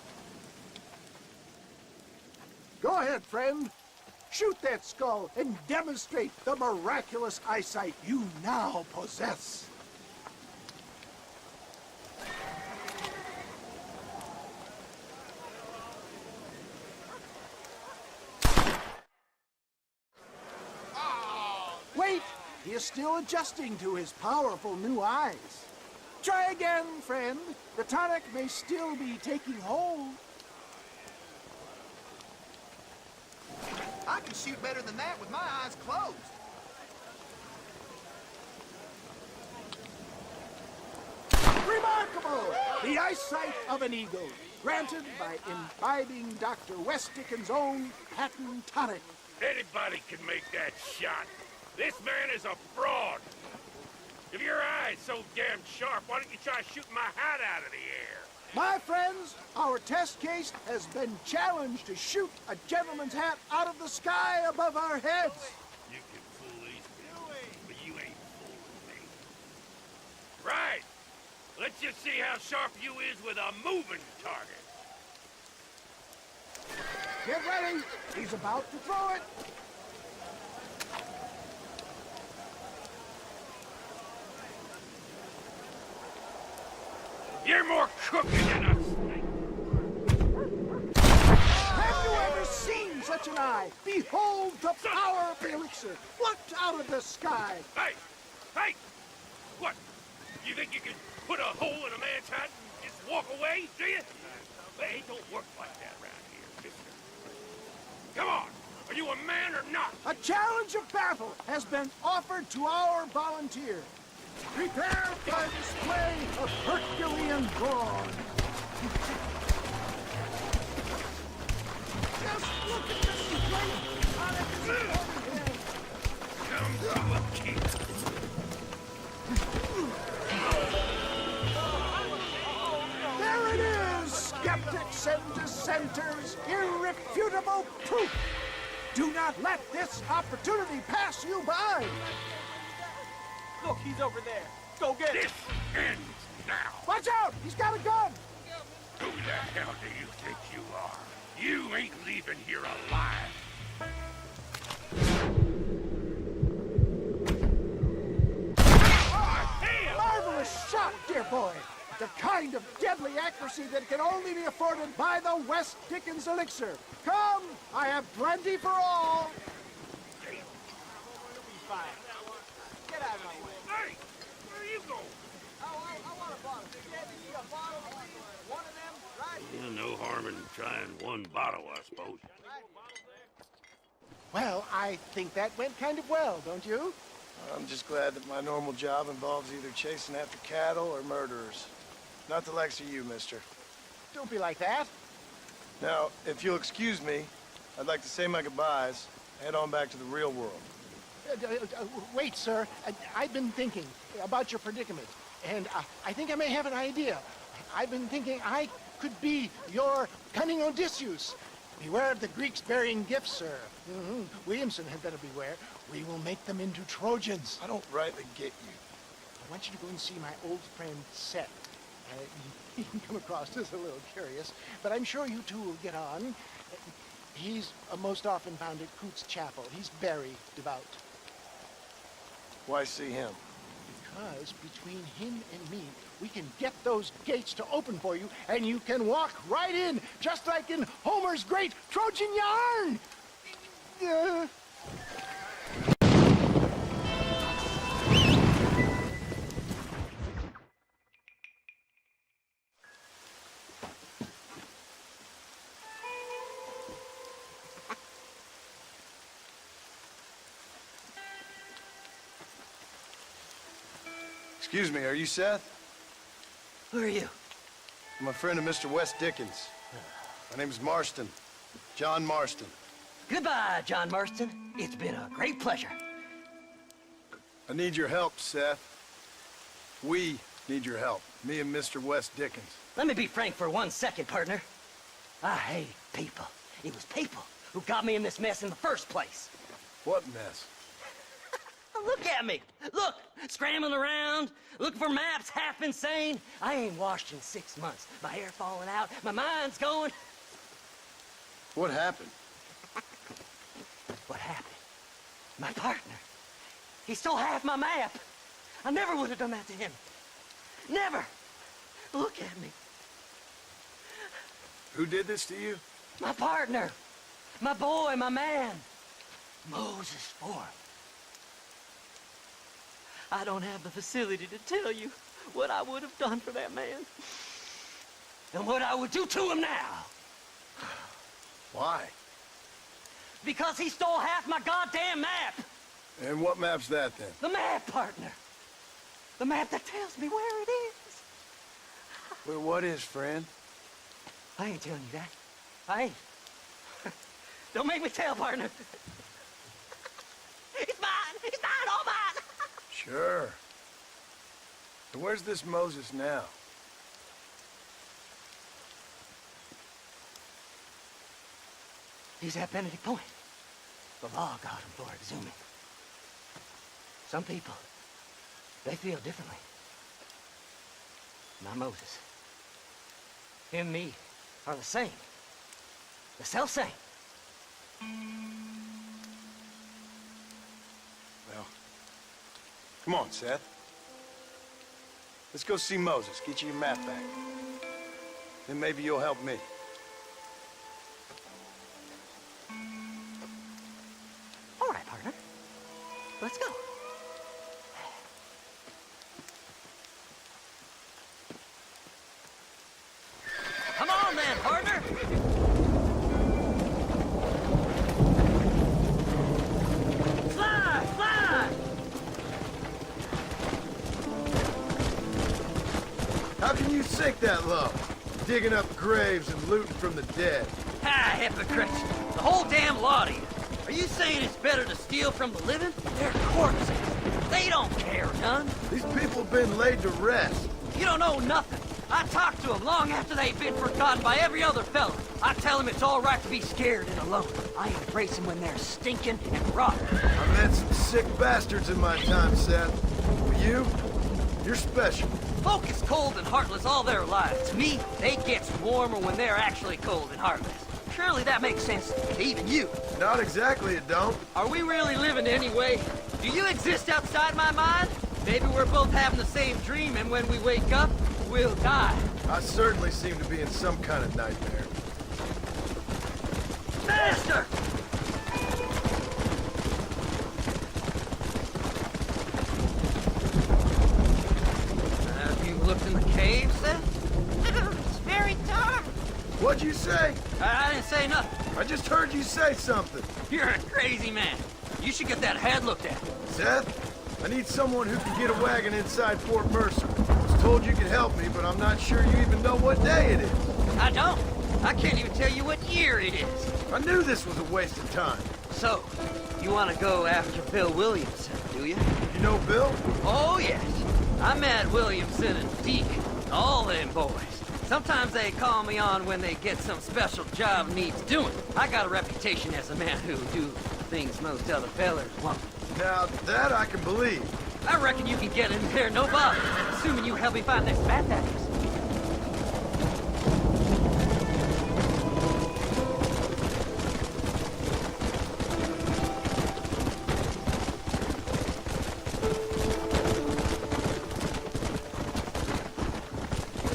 Go ahead, friend. Shoot that skull and demonstrate the miraculous eyesight you now possess. Wait! He is still adjusting to his powerful new eyes. Try again, friend. The tonic may still be taking hold. I can shoot better than that with my eyes closed. Remarkable! The eyesight of an eagle, granted by imbibing Dr. West Dickens' own patent tonic. Anybody can make that shot. This man is a fraud. If your eye's so damn sharp, why don't you try shooting my hat out of the air? My friends, our test case has been challenged to shoot a gentleman's hat out of the sky above our heads. You can fool these people, but you ain't fooling me. Right. Let's just see how sharp you is with a moving target. Get ready. He's about to throw it. You're more crooked than a snake. Have you ever seen such an eye? Behold the power of the elixir, plucked out of the sky. Hey! Hey! What? You think you can put a hole in a man's hat and just walk away, do you? Hey, it don't work like that around here, mister. Come on! Are you a man or not? A challenge of battle has been offered to our volunteer. Prepare for a display of Herculean brawn. Just look at this great tonic overhead. Come to a king. There it is, skeptics and dissenters, irrefutable proof. Do not let this opportunity pass you by. Look, he's over there. Go get him. This ends now. Watch out! He's got a gun! Who the hell do you think you are? You ain't leaving here alive. Marvelous shot, dear boy. The kind of deadly accuracy that can only be afforded by the West Dickens elixir. Come, I have plenty for all. Get out of my way. Hey! No harm in trying one bottle, I suppose. Well, I think that went kind of well, don't you? I'm just glad that my normal job involves either chasing after cattle or murderers. Not the likes of you, mister. Don't be like that. Now, if you'll excuse me, I'd like to say my goodbyes, head on back to the real world. Wait, sir. I've been thinking about your predicament, and I think I may have an idea. I've been thinking I could be your cunning Odysseus. Beware of the Greeks burying gifts, sir. Williamson had better beware. We will make them into Trojans. I don't rightly get you. I want you to go and see my old friend Seth. He can come across as a little curious, but I'm sure you two will get on. He's most often found at Coots Chapel. He's very devout. Why see him? Because between him and me, we can get those gates to open for you, and you can walk right in, just like in Homer's great Trojan yarn! Excuse me, are you Seth? Who are you? I'm a friend of Mr. Wes Dickens. My name's Marston. John Marston. Goodbye, John Marston. It's been a great pleasure. I need your help, Seth. We need your help. Me and Mr. Wes Dickens. Let me be frank for 1 second, partner. I hate people. It was people who got me in this mess in the first place. What mess? Look at me. Look, scrambling around, looking for maps, half insane. I ain't washed in 6 months. My hair falling out, my mind's going. What happened? What happened? My partner. He stole half my map. I never would have done that to him. Never. Look at me. Who did this to you? My partner. My boy, my man. Moses Ford. I don't have the facility to tell you what I would have done for that man. And what I would do to him now. Why? Because he stole half my goddamn map. And what map's that, then? The map, partner. The map that tells me where it is. Well, what is, friend? I ain't telling you that. I ain't. Don't make me tell, partner. It's mine! It's mine! All mine! Sure. And where's this Moses now? He's at Benedict Point. The law got him for exhuming. Some people, they feel differently. Not Moses. Him and me are the same. The self-same. Well, come on, Seth. Let's go see Moses, get you your map back. Then maybe you'll help me. All right, partner. Let's go. Come on then, partner! Fly! Fly! How can you sink that low? Digging up graves and looting from the dead. Ah, hypocrites! The whole damn lot of you. Are you saying it's better to steal from the living? They're corpses. They don't care none. These people have been laid to rest. You don't know nothing. I talk to them long after they've been forgotten by every other fella. I tell them it's all right to be scared and alone. I embrace them when they're stinking and rotten. I met some sick bastards in my time, Seth. But you're special. Folk is cold and heartless all their lives. To me, they get warmer when they're actually cold and heartless. Surely that makes sense to even you. Not exactly, it don't. Are we really living anyway? Do you exist outside my mind? Maybe we're both having the same dream, and when we wake up, we'll die. I certainly seem to be in some kind of nightmare. Master! What'd you say? I didn't say nothing. I just heard you say something. You're a crazy man. You should get that head looked at. Seth, I need someone who can get a wagon inside Fort Mercer. I was told you could help me, but I'm not sure you even know what day it is. I don't. I can't even tell you what year it is. I knew this was a waste of time. So, you want to go after Bill Williamson, do you? You know Bill? Oh, yes. I met Williamson and Deacon, all them boys. Sometimes they call me on when they get some special job needs doing. I got a reputation as a man who do things most other fellers won't. Now, that I can believe. I reckon you can get in there, no bother, assuming you help me find this Matt that is.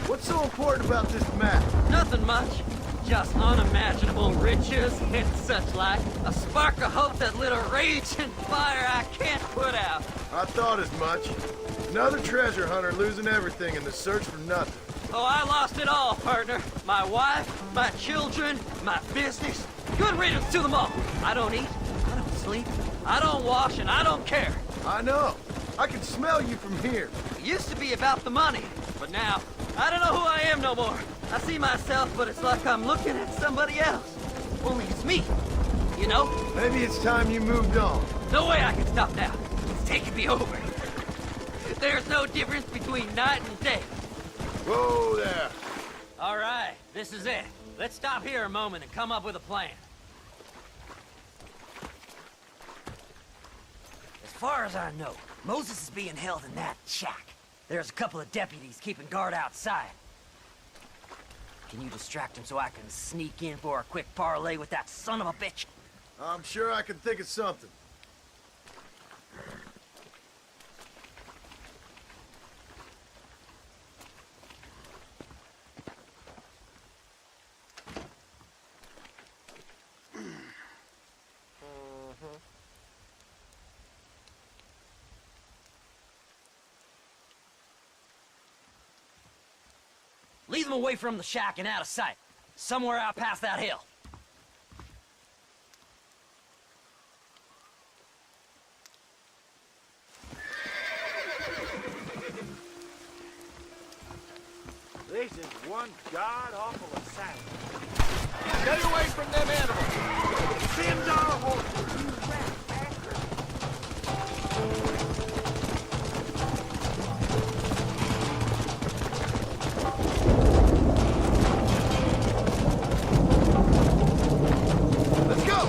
What's so important about this map? Nothing much. Just unimaginable riches and such like. A spark of hope that lit a raging fire I can't put out. I thought as much. Another treasure hunter losing everything in the search for nothing. Oh, I lost it all, partner. My wife, my children, my business. Good riddance to them all. I don't eat, I don't sleep, I don't wash, and I don't care. I know. I can smell you from here. It used to be about the money, but now, I don't know who I am no more. I see myself, but it's like I'm looking at somebody else. Only it's me, you know? Maybe it's time you moved on. No way I can stop now. It's taking me over. There's no difference between night and day. Whoa there. All right, this is it. Let's stop here a moment and come up with a plan. As far as I know, Moses is being held in that shack. There's a couple of deputies keeping guard outside. Can you distract him so I can sneak in for a quick parlay with that son of a bitch? I'm sure I can think of something. Lead them away from the shack and out of sight. Somewhere out past that hill. This is one god-awful assassin. Stay away from them animals. Them's our horses. You rat Let's go!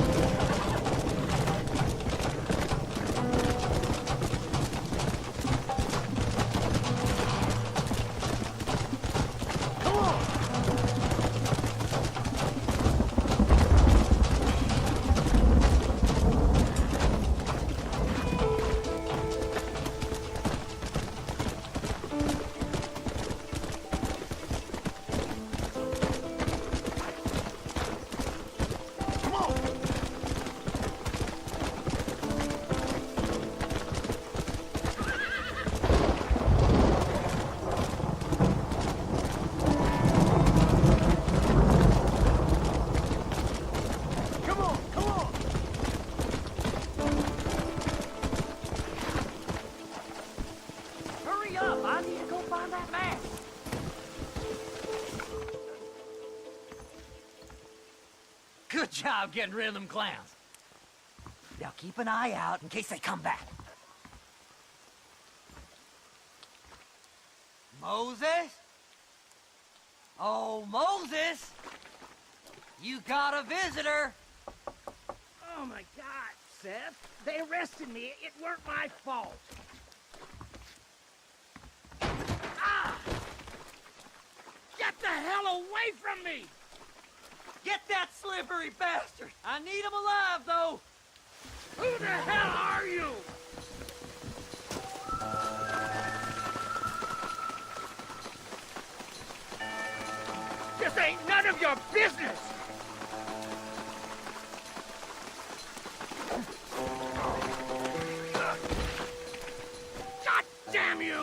Come on! Hurry up! I need to go find that man. Good job getting rid of them clowns. Now keep an eye out in case they come back. Moses? Oh, Moses! You got a visitor! Oh my God, Seth. They arrested me. It weren't my fault. Ah! Get the hell away from me! Get that slippery bastard! I need him alive, though! Who the hell are you? This ain't none of your business! God damn you!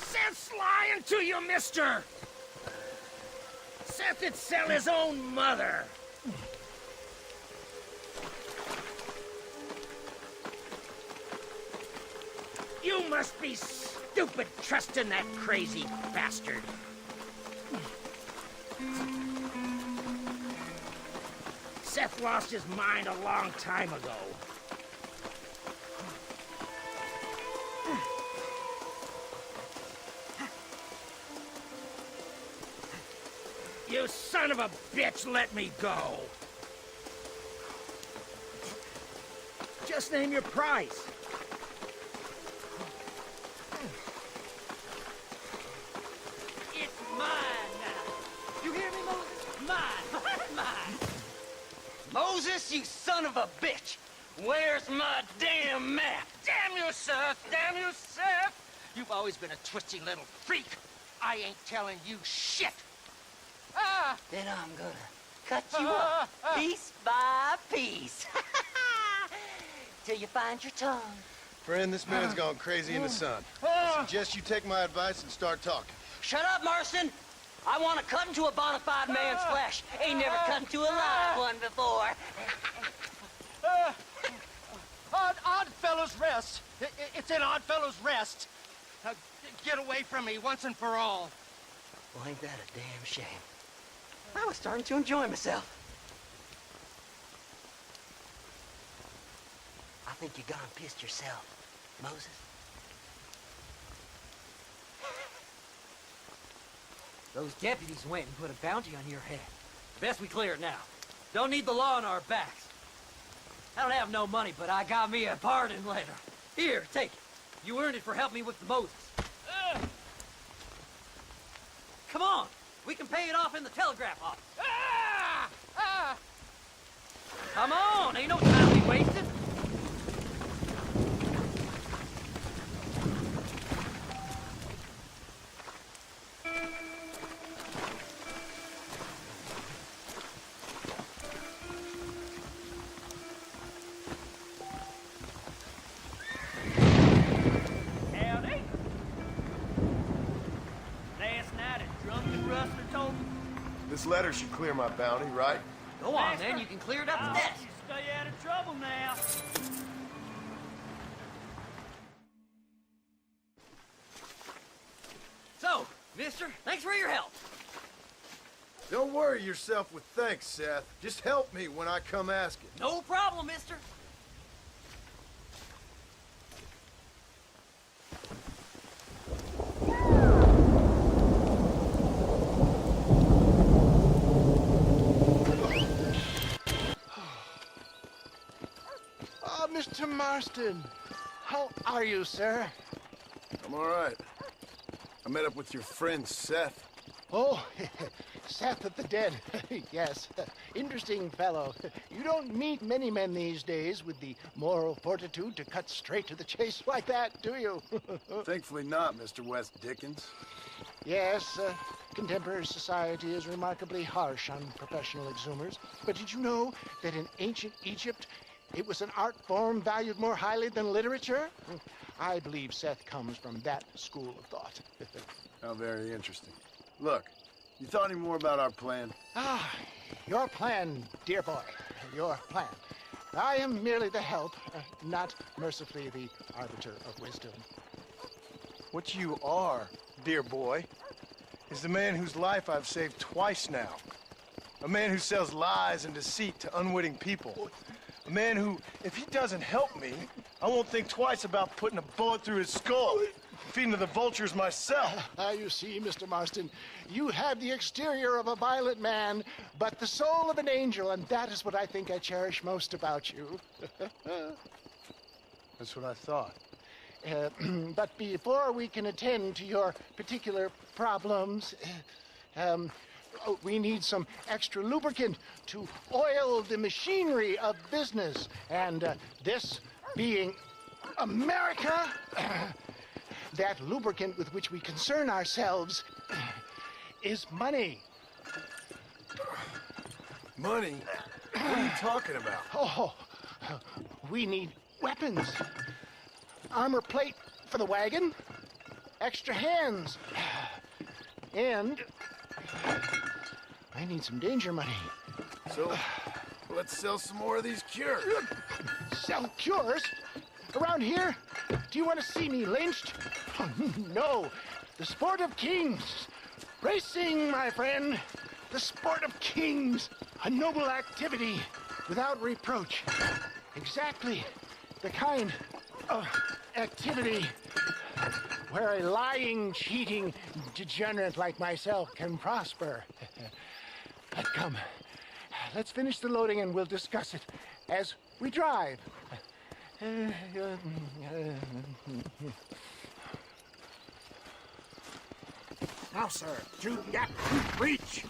Seth's lying to you, mister! Seth'd sell his own mother! You must be stupid trusting that crazy bastard. Seth lost his mind a long time ago. You son of a bitch, let me go! Just name your price. It's mine now. You hear me, Moses? Mine. Mine. Moses, you son of a bitch! Where's my damn map? Damn you, Seth! Damn you, Seth! You've always been a twisty little freak. I ain't telling you shit. Ah! Then I'm gonna cut you up piece by piece. Till you find your tongue. Friend, this man's gone crazy in the sun. I suggest you take my advice and start talking. Shut up, Marston! I want to cut into a bona fide man's flesh. Ain't never cut into a live one before. Odd Fellows Rest. It's in Odd Fellows Rest. Get away from me once and for all. Well, ain't that a damn shame? I was starting to enjoy myself. I think you gone pissed yourself, Moses. Those deputies went and put a bounty on your head. Best we clear it now. Don't need the law on our backs. I don't have no money, but I got me a pardon letter. Here, take it. You earned it for helping me with the Moses. Come on, we can pay it off in the telegraph office. Come on, ain't no time to be wasted. This letter should clear my bounty, right? Go on, then. You can clear it up to death. Stay out of trouble now. So, mister, thanks for your help. Don't worry yourself with thanks, Seth. Just help me when I come asking. No problem, mister. Mr. Marston, how are you, sir? I'm all right. I met up with your friend, Seth. Oh, Seth of the Dead. Yes, interesting fellow. You don't meet many men these days with the moral fortitude to cut straight to the chase like that, do you? Thankfully not, Mr. West Dickens. Yes, contemporary society is remarkably harsh on professional exhumers. But did you know that in ancient Egypt, it was an art form valued more highly than literature? I believe Seth comes from that school of thought. How very interesting. Look, you thought any more about our plan? Ah, your plan, dear boy. Your plan. I am merely the help, not mercifully the arbiter of wisdom. What you are, dear boy, is the man whose life I've saved twice now. A man who sells lies and deceit to unwitting people. A man who, if he doesn't help me, I won't think twice about putting a bullet through his skull, feeding to the vultures myself. You see, Mr. Marston, you have the exterior of a violent man, but the soul of an angel, and that is what I think I cherish most about you. That's what I thought. But before we can attend to your particular problems, we need some extra lubricant to oil the machinery of business. And this being America, that lubricant with which we concern ourselves is money. Money? What are you talking about? Oh, we need weapons. Armor plate for the wagon. Extra hands. And I need some danger money. So, let's sell some more of these cures. Sell cures? Around here? Do you want to see me lynched? Oh, no. The sport of kings. Racing, my friend. The sport of kings. A noble activity without reproach. Exactly the kind of activity where a lying, cheating degenerate like myself can prosper. But come, let's finish the loading and we'll discuss it as we drive. Now, sir, to Gap 2 Breach.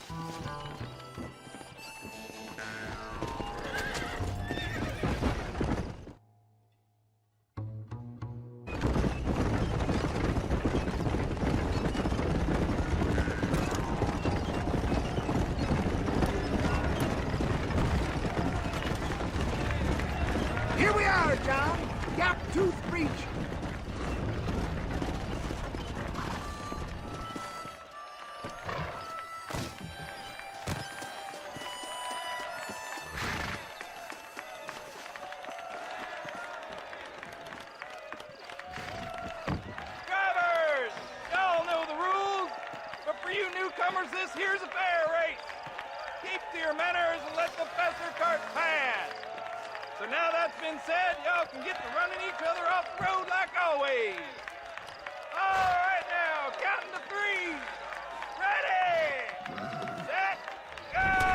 Here we are, John. Gap Tooth Breach. Drivers! Y'all know the rules, but for you newcomers, this here's a fair race. Keep to your manners and let the fester cart pass. So now that's been said, y'all can get to running each other off the road like always. All right now, counting to 3. Ready, set, go!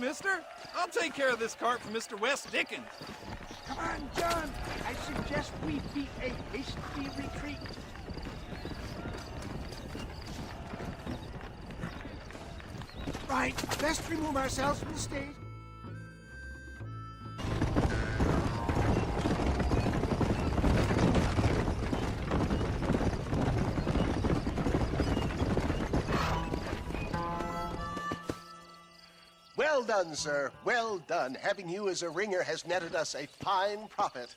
mister. I'll take care of this cart for Mr. Wes Dickens. Come on, John. I suggest we beat a hasty retreat. Right, best remove ourselves from the stage. Well done, sir. Well done. Having you as a ringer has netted us a fine profit.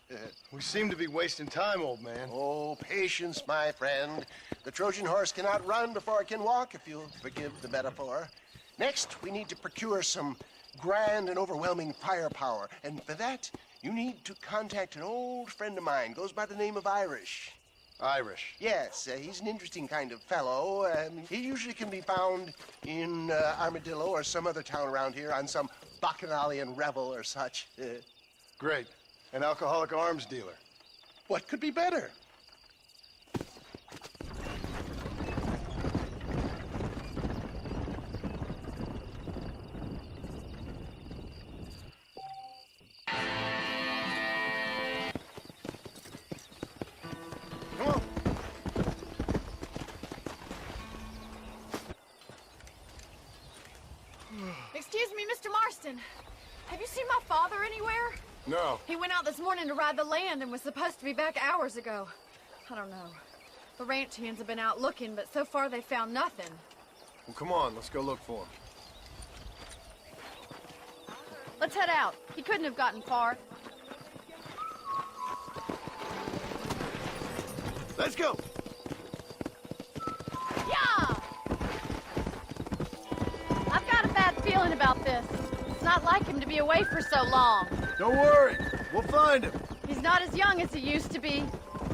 We seem to be wasting time, old man. Oh, patience, my friend. The Trojan horse cannot run before it can walk, if you'll forgive the metaphor. Next, we need to procure some grand and overwhelming firepower. And for that, you need to contact an old friend of mine. Goes by the name of Irish. Irish? Yes, he's an interesting kind of fellow. He usually can be found in Armadillo or some other town around here on some bacchanalian revel or such. Great. An alcoholic arms dealer. What could be better? Excuse me, Mr. Marston. Have you seen my father anywhere? No. He went out this morning to ride the land and was supposed to be back hours ago. I don't know. The ranch hands have been out looking, but so far they found nothing. Well, come on, let's go look for him. Let's head out. He couldn't have gotten far. Let's go. Yeah! I've got a bad feeling about this. It's not like him to be away for so long. Don't worry. We'll find him. He's not as young as he used to be.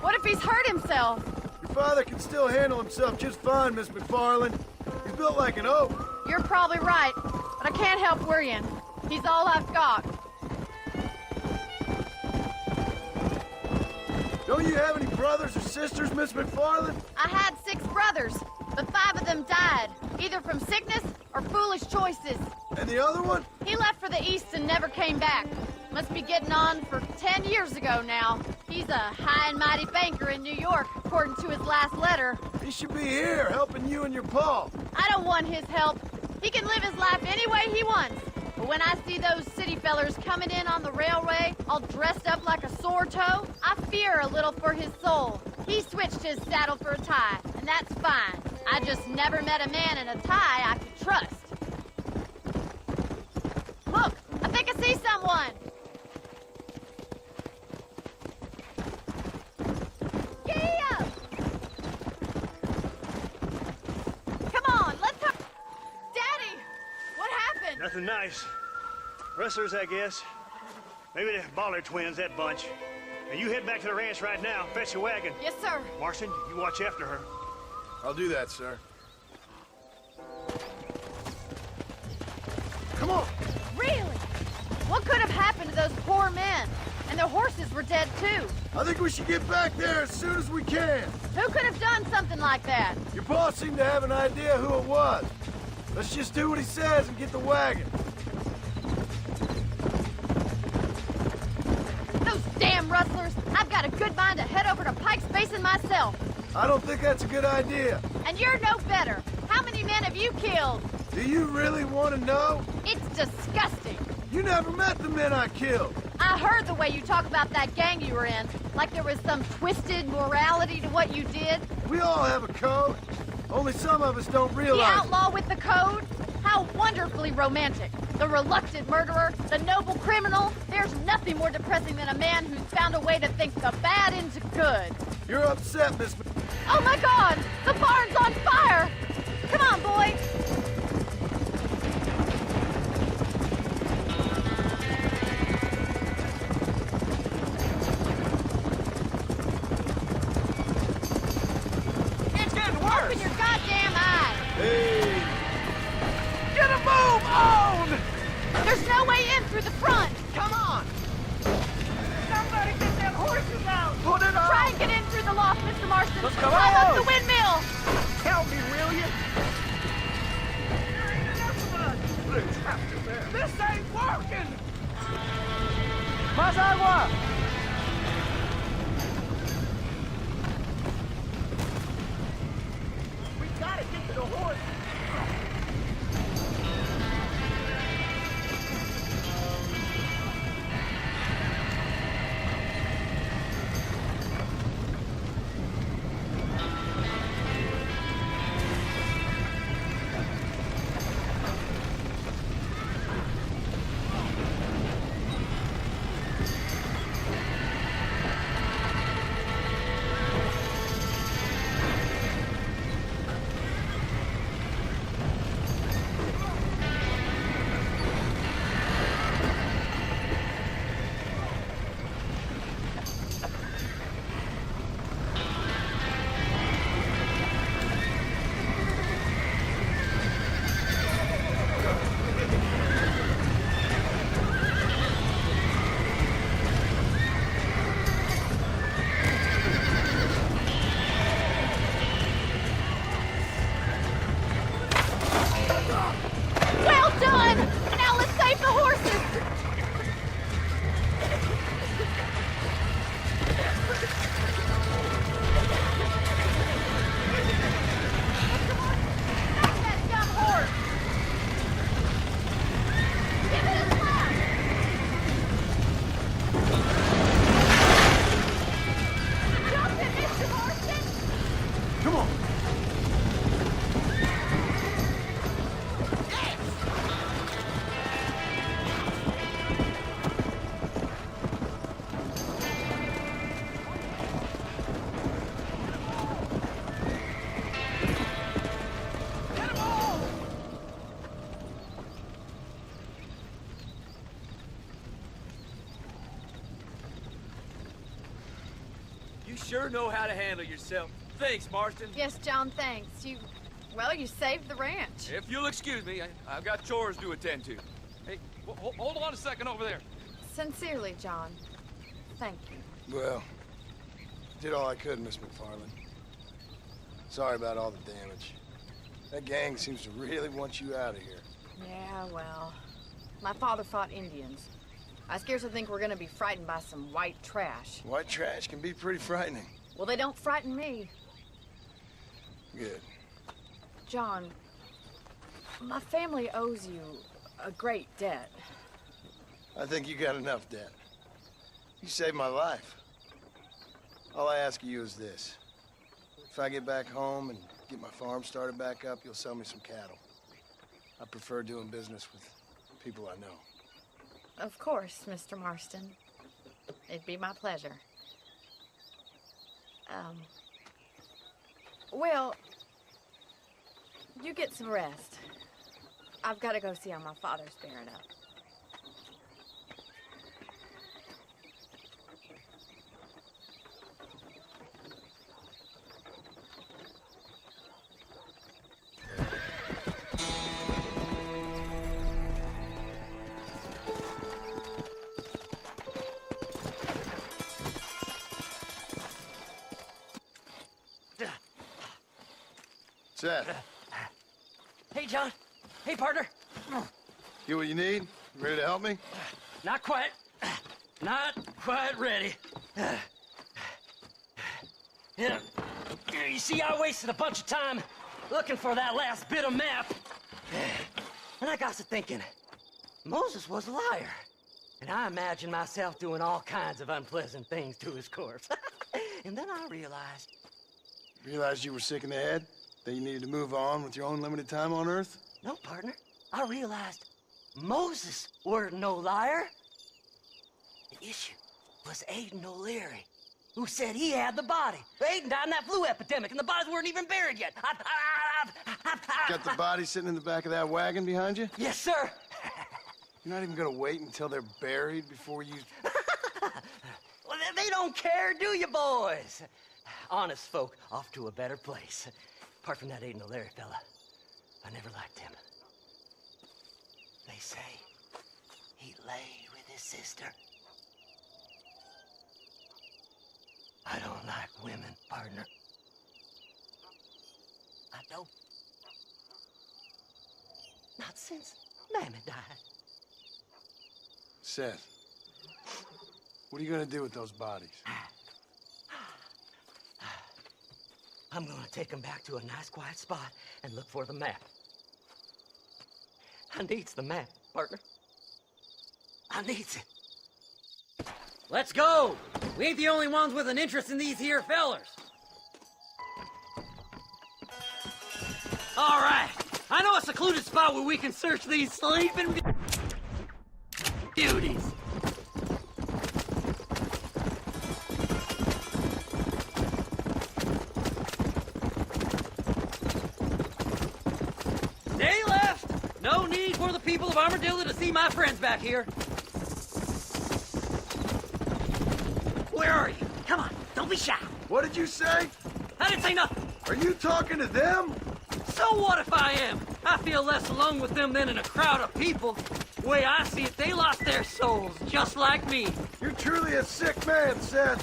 What if he's hurt himself? Your father can still handle himself just fine, Miss McFarland. He's built like an oak. You're probably right, but I can't help worrying. He's all I've got. Don't you have any brothers or sisters, Miss McFarland? I had 6 brothers, but 5 of them died, either from sickness or foolish choices. And the other one? He left for the East and never came back. Must be getting on for 10 years ago now. He's a high and mighty banker in New York, according to his last letter. He should be here, helping you and your pa. I don't want his help. He can live his life any way he wants. But when I see those city fellers coming in on the railway, all dressed up like a sore toe, I fear a little for his soul. He switched his saddle for a tie, and that's fine. I just never met a man in a tie I could trust. Look, I think I see someone. Yeah! Come on, let's talk. Daddy, what happened? Nothing nice. Rustlers, I guess. Maybe the Baller twins, that bunch. Now you head back to the ranch right now. Fetch a wagon. Yes, sir. Marston, you watch after her. I'll do that, sir. Come on. Really? What could have happened to those poor men? And their horses were dead, too. I think we should get back there as soon as we can. Who could have done something like that? Your boss seemed to have an idea who it was. Let's just do what he says and get the wagon. Those damn rustlers! I've got a good mind to head over to Pike's Basin myself. I don't think that's a good idea. And you're no better. How many men have you killed? Do you really want to know? It's disgusting. You never met the men I killed. I heard the way you talk about that gang you were in, like there was some twisted morality to what you did. We all have a code. Only some of us don't realize The outlaw with the code? How wonderfully romantic. The reluctant murderer, the noble criminal. There's nothing more depressing than a man who's found a way to think the bad into good. You're upset, Miss... Oh my God! The barn's on fire! Come on, boy! It's getting worse! Open your goddamn eyes! Hey! Get a move on! There's no way in through the front! Come on! Somebody get them horses out! Put it on! Try and get in through the loft, Mr. Marston! Let's go. Climb up the windmill! Help me, will you? There ain't enough of us! We're trapped in there. This ain't working! Más agua! We gotta get to the horse! sure know how to handle yourself. Thanks, Marston. Yes, John, thanks. You saved the ranch. If you'll excuse me, I've got chores to attend to. Hey, hold on a second over there. Sincerely, John. Thank you. Well, did all I could, Miss McFarland. Sorry about all the damage. That gang seems to really want you out of here. Yeah, well, my father fought Indians. I scarcely think we're gonna be frightened by some white trash. White trash can be pretty frightening. Well, they don't frighten me. Good. John, my family owes you a great debt. I think you got enough debt. You saved my life. All I ask of you is this. If I get back home and get my farm started back up, you'll sell me some cattle. I prefer doing business with people I know. Of course, Mr. Marston. It'd be my pleasure. Well, you get some rest. I've got to go see how my father's bearing up. Seth. Hey, John. Hey, partner. Get what you need? You ready to help me? Not quite. Not quite ready. You see, I wasted a bunch of time looking for that last bit of map. And I got to thinking, Moses was a liar. And I imagined myself doing all kinds of unpleasant things to his corpse. And then I realized... Realized you were sick in the head? That you needed to move on with your own limited time on Earth? No, partner. I realized Moses weren't no liar. The issue was Aiden O'Leary, who said he had the body. Aiden died in that flu epidemic, and the bodies weren't even buried yet. Got the body sitting in the back of that wagon behind you? Yes, sir. You're not even gonna wait until they're buried before you... Well, they don't care, do you, boys? Honest folk off to a better place. Apart from that Aiden O'Leary fella, I never liked him. They say he laid with his sister. I don't like women, partner. I don't. Not since Mammy died. Seth, what are you gonna do with those bodies? I'm gonna take him back to a nice quiet spot and look for the map. I needs the map, partner. I needs it. Let's go! We ain't the only ones with an interest in these here fellers. All right, I know a secluded spot where we can search these sleeping beauties. Stay left! No need for the people of Armadillo to see my friends back here. Where are you? Come on, don't be shy. What did you say? I didn't say nothing. Are you talking to them? So what if I am? I feel less alone with them than in a crowd of people. The way I see it, they lost their souls, just like me. You're truly a sick man, Seth.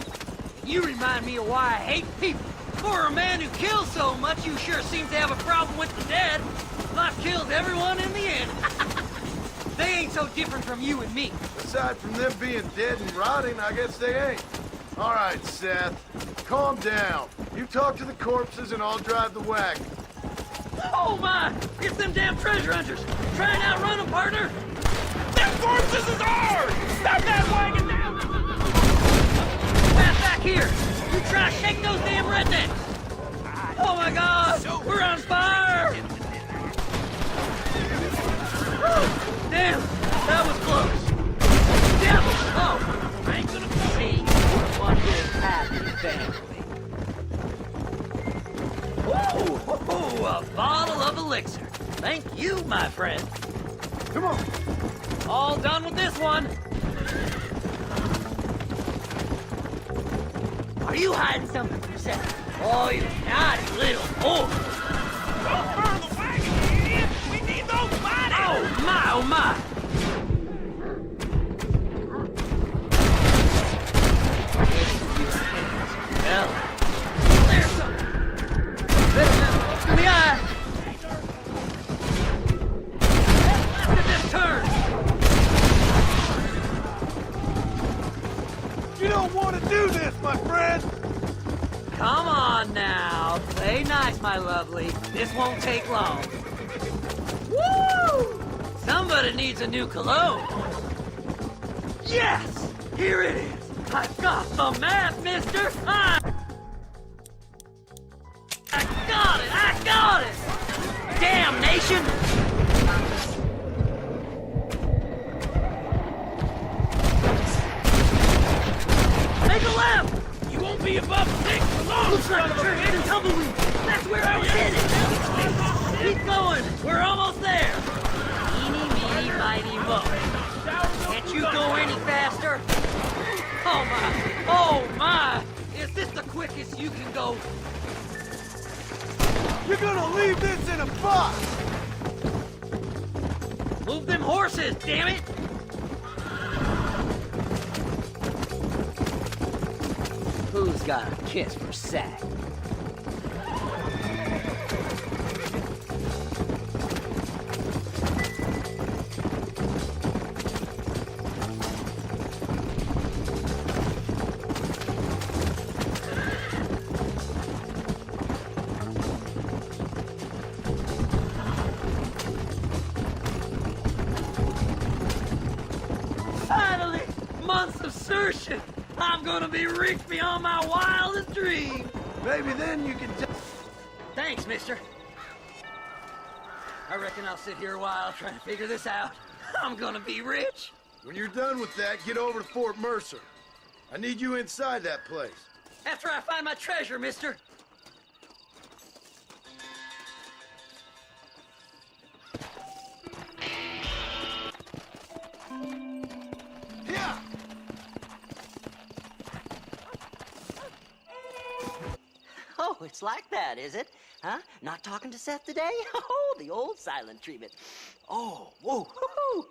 You remind me of why I hate people. For a man who kills so much, you sure seem to have a problem with the dead. Life kills everyone in the end. They ain't so different from you and me. Aside from them being dead and rotting, I guess they ain't. All right, Seth. Calm down. You talk to the corpses and I'll drive the wagon. Oh my! It's them damn treasure hunters! Try and outrun them, partner! Them corpses is ours! Stop that wagon down! Pass back here! You try to shake those damn rednecks! Oh my god! We're on fire! Whew. Damn! That was close! Devil! Oh! I ain't gonna see one big happy family. Ooh, a bottle of elixir. Thank you, my friend. Come on. All done with this one. I you hiding something from yourself? Oh, you naughty little whore. Don't burn the wagon, you idiot! We need those bodies! Oh, my, oh, my. Well, there's something. Listen, open the eye. Look at this turn. You don't want to do this, my friend! Come on now. Play nice, my lovely. This won't take long. Woo! Somebody needs a new cologne. Yes! Here it is. I've got the map, mister. I got it! I got it! Damnation! Make a left! You won't be above 6 for long! Looks like a church in tumbleweed. That's where I was headed. Keep going. We're almost there. Eeny, meeny, miny, mo. Can't you go any faster? Oh my! Oh my! Is this the quickest you can go? You're gonna leave this in a box! Move them horses, damn it! Who's got a kiss for Sack? Finally! Months of searching! I'm gonna be rich beyond my wildest dreams! Maybe then you can Thanks, mister. I reckon I'll sit here a while trying to figure this out. I'm gonna be rich. When you're done with that, get over to Fort Mercer. I need you inside that place. After I find my treasure, mister. Yeah! Oh, it's like that, is it? Huh? Not talking to Seth today? Oh, the old silent treatment. Oh, whoa, hoo-hoo.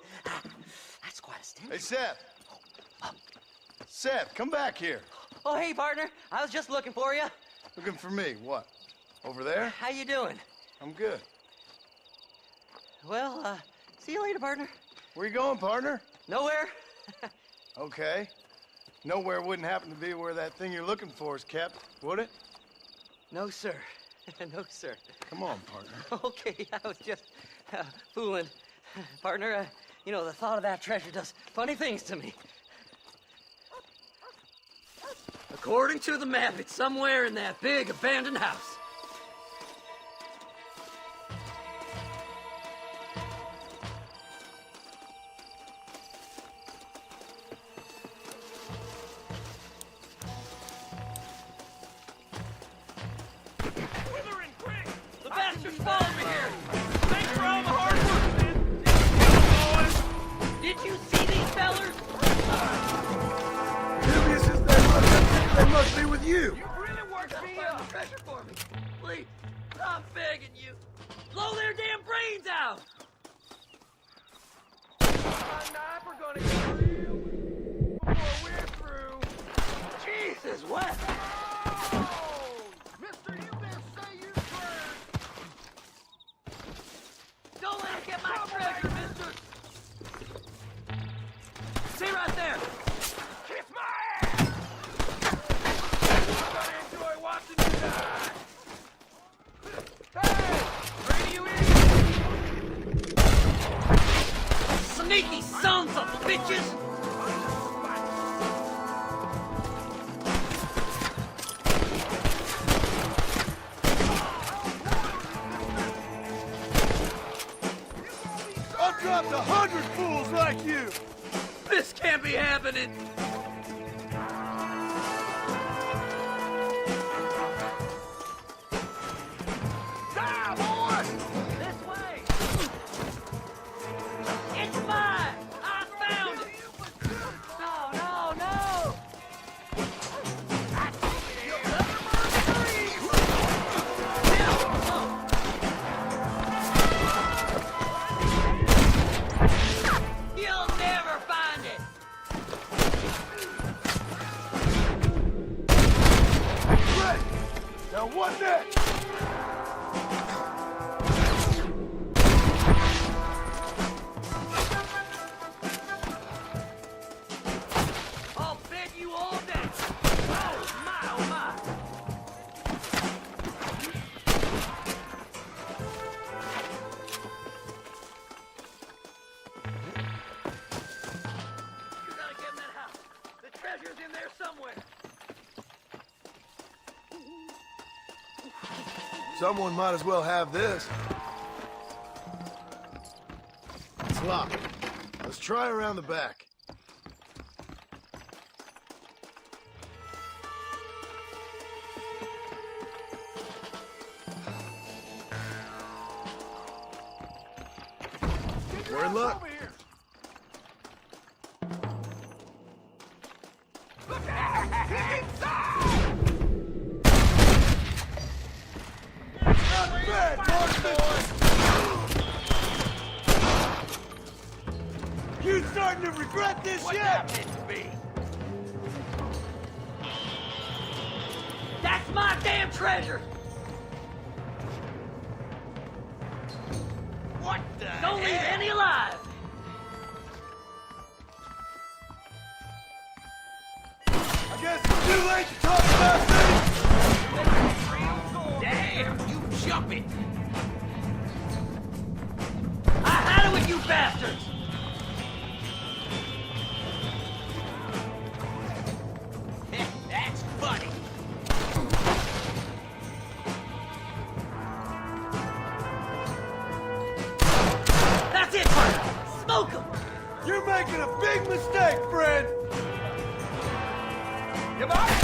That's quite a stench. Hey, Seth. Seth, come back here. Oh, hey, partner. I was just looking for you. Looking for me, what? Over there? How you doing? I'm good. Well, see you later, partner. Where you going, partner? Nowhere. Okay. Nowhere wouldn't happen to be where that thing you're looking for is kept, would it? No, sir. No, sir. Come on, partner. Okay, I was just fooling. Partner, you know, the thought of that treasure does funny things to me. According to the map, it's somewhere in that big abandoned house. Withering quick! The bastards followed me here! Thanks for all the hard work, man! Did you see these fellers? Dubious as they must be with you! You really worked me up! Treasure for me! Please, I'm begging you! Blow their damn brains out! We're gonna get real before we're through. Jesus, what? Mister, you better say you heard. Don't let him get my treasure, mister! Stay right there! Kiss my ass! I'm gonna enjoy watching you die. Hey! Brady, you idiot! Sneaky sons of bitches! I've dropped 100 fools like you! This can't be happening! Die, boy! This way! It's mine! I found it! No, no, no! I told you Now what next? I'll bet you all day. Oh my, oh my. You gotta get in that house. The treasure's in there somewhere. Someone might as well have this. It's locked. Let's try around the back. We're in luck. You starting to regret this yet? That's my damn treasure! What the Don't leave hell? any alive! I guess it's too late to talk about things. Damn, you jumping! I had it with you bastards! That's funny. That's it, partner! Smoke 'em! You're making a big mistake, friend. You got it?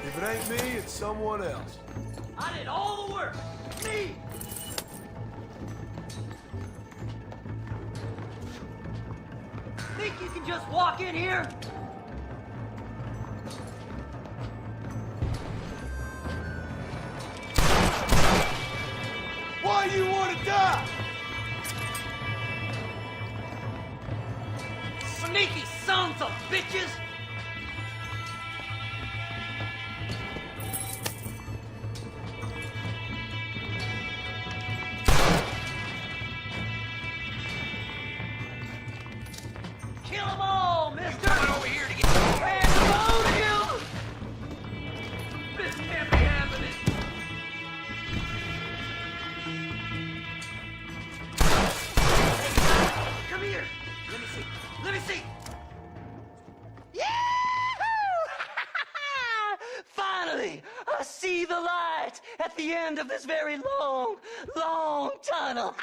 If it ain't me, it's someone else. I did all the work! Me! Think you can just walk in here? Why you want to die? Sneaky sons of bitches! Kill them all, mister! Coming over here to get Rambo you! This can't be happening! Hey, come here! Let me see! Let me see! Yahoo! Finally! I see the light at the end of this very long, long tunnel!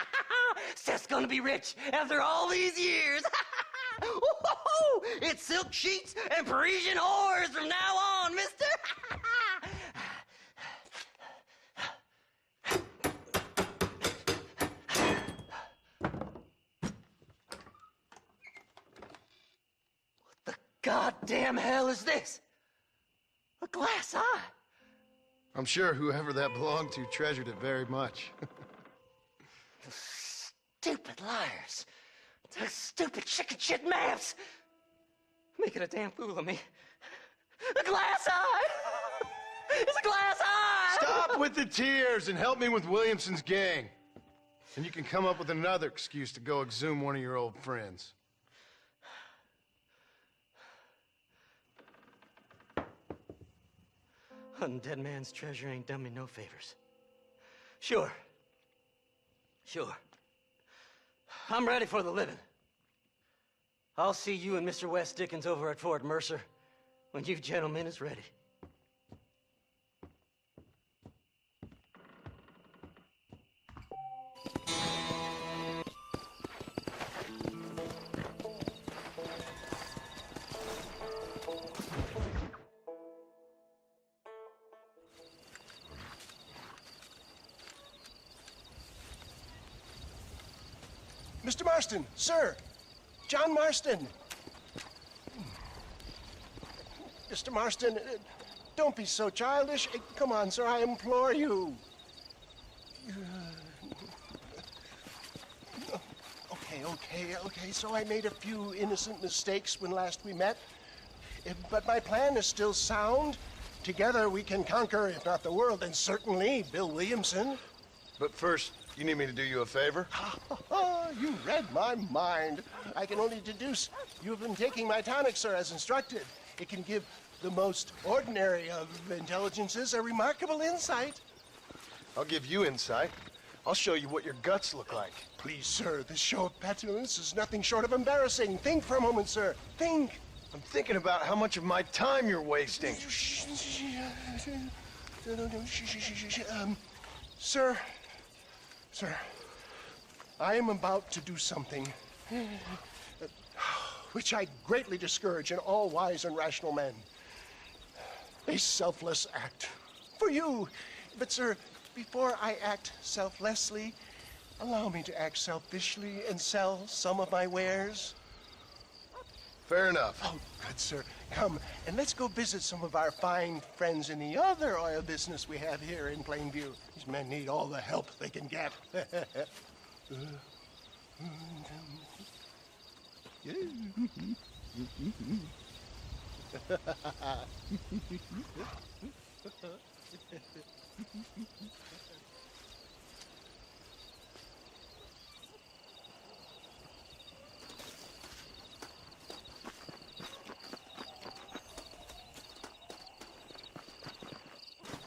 Seth's gonna be rich after all these years! Woo-hoo-hoo! It's silk sheets and Parisian whores from now on, mister! What the goddamn hell is this? A glass eye? I'm sure whoever that belonged to treasured it very much. Stupid liars. Those stupid chicken shit maps. Making a damn fool of me. A glass eye! It's a glass eye! Stop with the tears and help me with Williamson's gang. And you can come up with another excuse to go exhume one of your old friends. Hunting dead man's treasure ain't done me no favors. Sure. I'm ready for the living. I'll see you and Mr. West Dickens over at Fort Mercer when you gentlemen is ready. Mr. Marston, sir. John Marston. Mr. Marston, don't be so childish. Come on, sir, I implore you. Okay. Okay. So I made a few innocent mistakes when last we met. But my plan is still sound. Together we can conquer, if not the world, then certainly Bill Williamson. But first, you need me to do you a favor? You read my mind. I can only deduce you have been taking my tonic, sir, as instructed. It can give the most ordinary of intelligences a remarkable insight. I'll give you insight. I'll show you what your guts look like. Please, sir, this show of petulance is nothing short of embarrassing. Think for a moment, sir. Think. I'm thinking about how much of my time you're wasting. Sir, I am about to do something which I greatly discourage in all wise and rational men. A selfless act for you. But, sir, before I act selflessly, allow me to act selfishly and sell some of my wares. Fair enough. Oh, good, sir. Come, and let's go visit some of our fine friends in the other oil business we have here in Plainview. These men need all the help they can get.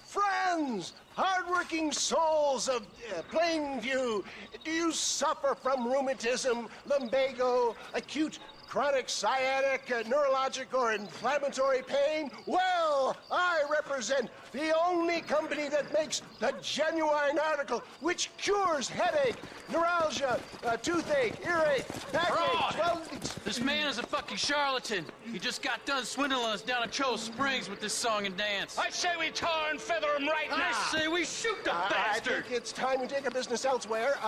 Friends, hardworking souls of Plainview, do you suffer from rheumatism, lumbago, acute chronic sciatic, neurologic, or inflammatory pain? Well, I represent the only company that makes the genuine article which cures headache, neuralgia, toothache, earache, backache. Well, this man is a fucking charlatan. He just got done swindling us down at Cho Springs with this song and dance. I say we tar and feather him right now. I say we shoot the bastard. I think it's time we take our business elsewhere.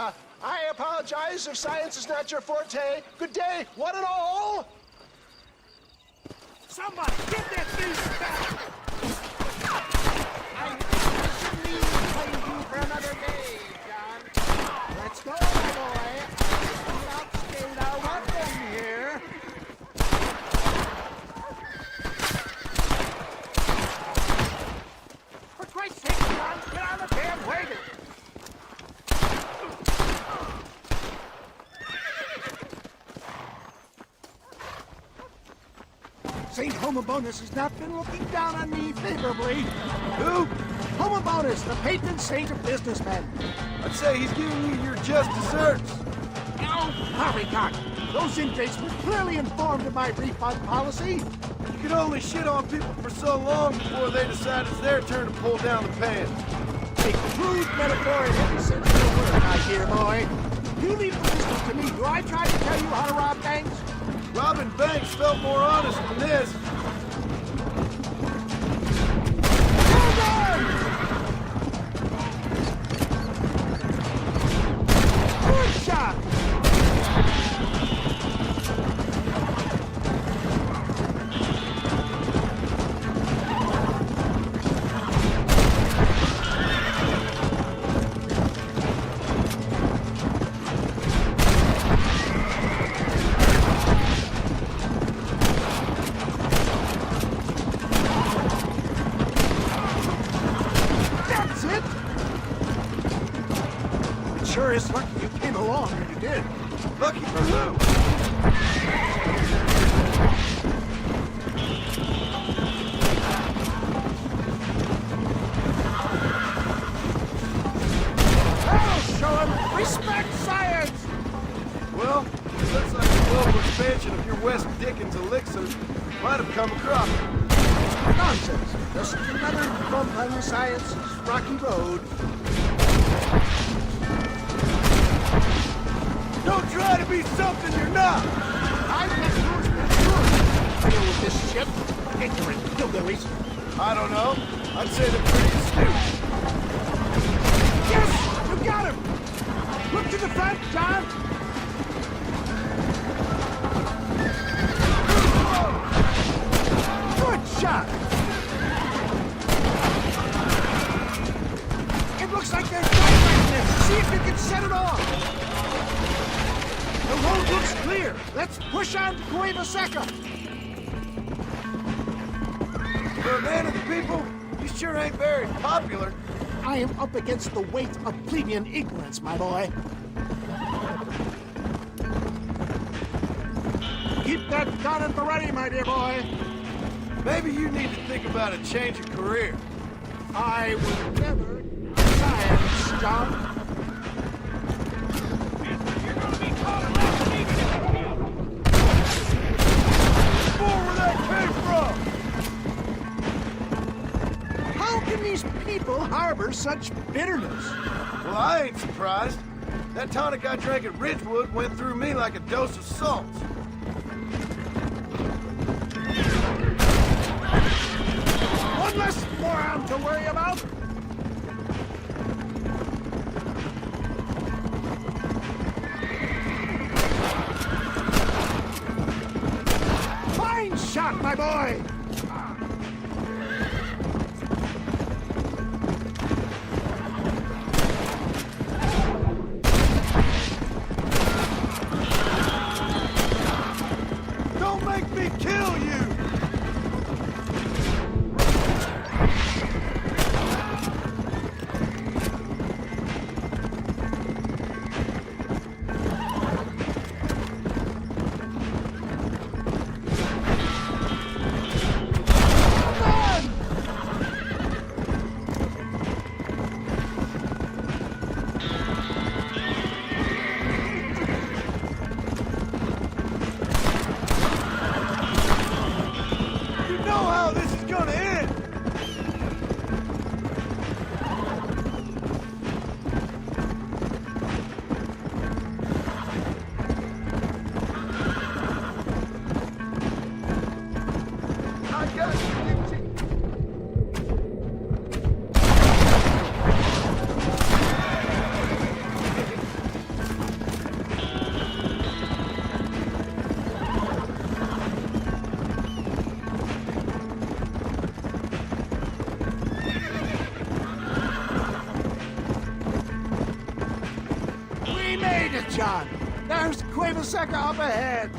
I apologize if science is not your forte. Good day, one and all. Somebody, get that beast back! I shouldn't need to play you for another day, John. Let's go, my boy. We'll outskate our weapon here. For Christ's sake, John, get on the damn wagon! St. Homobonus has not been looking down on me favorably. Who? Homobonus, the patron saint of businessmen. I'd say he's giving you your just desserts. Oh, poppycock! Those inmates were clearly informed of my refund policy. You can only shit on people for so long before they decide it's their turn to pull down the pants. A crude metaphor in every sense of the word, my dear boy. You leave the business to me. Do I try to tell you how to rob banks? Robbing banks felt more honest than this. Hold on! Good shot! Sure is lucky you came along when you did. Lucky for who? That'll show him! Respect science! Well, it looks like the global expansion of your West Dickens elixir might have come across. Nonsense! Just another bump on the science's rocky road. Don't try to be something you're not! I've got yours for sure. Deal with this shit. Ignorant hillbillies. I don't know. I'd say they're pretty astute. Yes! You got him! Look to the front, John! Good shot! It looks like they're dynamiting this. See if you can set it off! The road Seca! For a man of the people, you sure ain't very popular. I am up against the weight of plebeian ignorance, my boy. Keep that gun at the ready, my dear boy. Maybe you need to think about a change of career. I would never science, John. How can these people harbor such bitterness? Well, I ain't surprised. That tonic I drank at Ridgewood went through me like a dose of salt. One less moron to worry about. Fine shot, my boy. Don't make me kill you! John, there's Seca up ahead.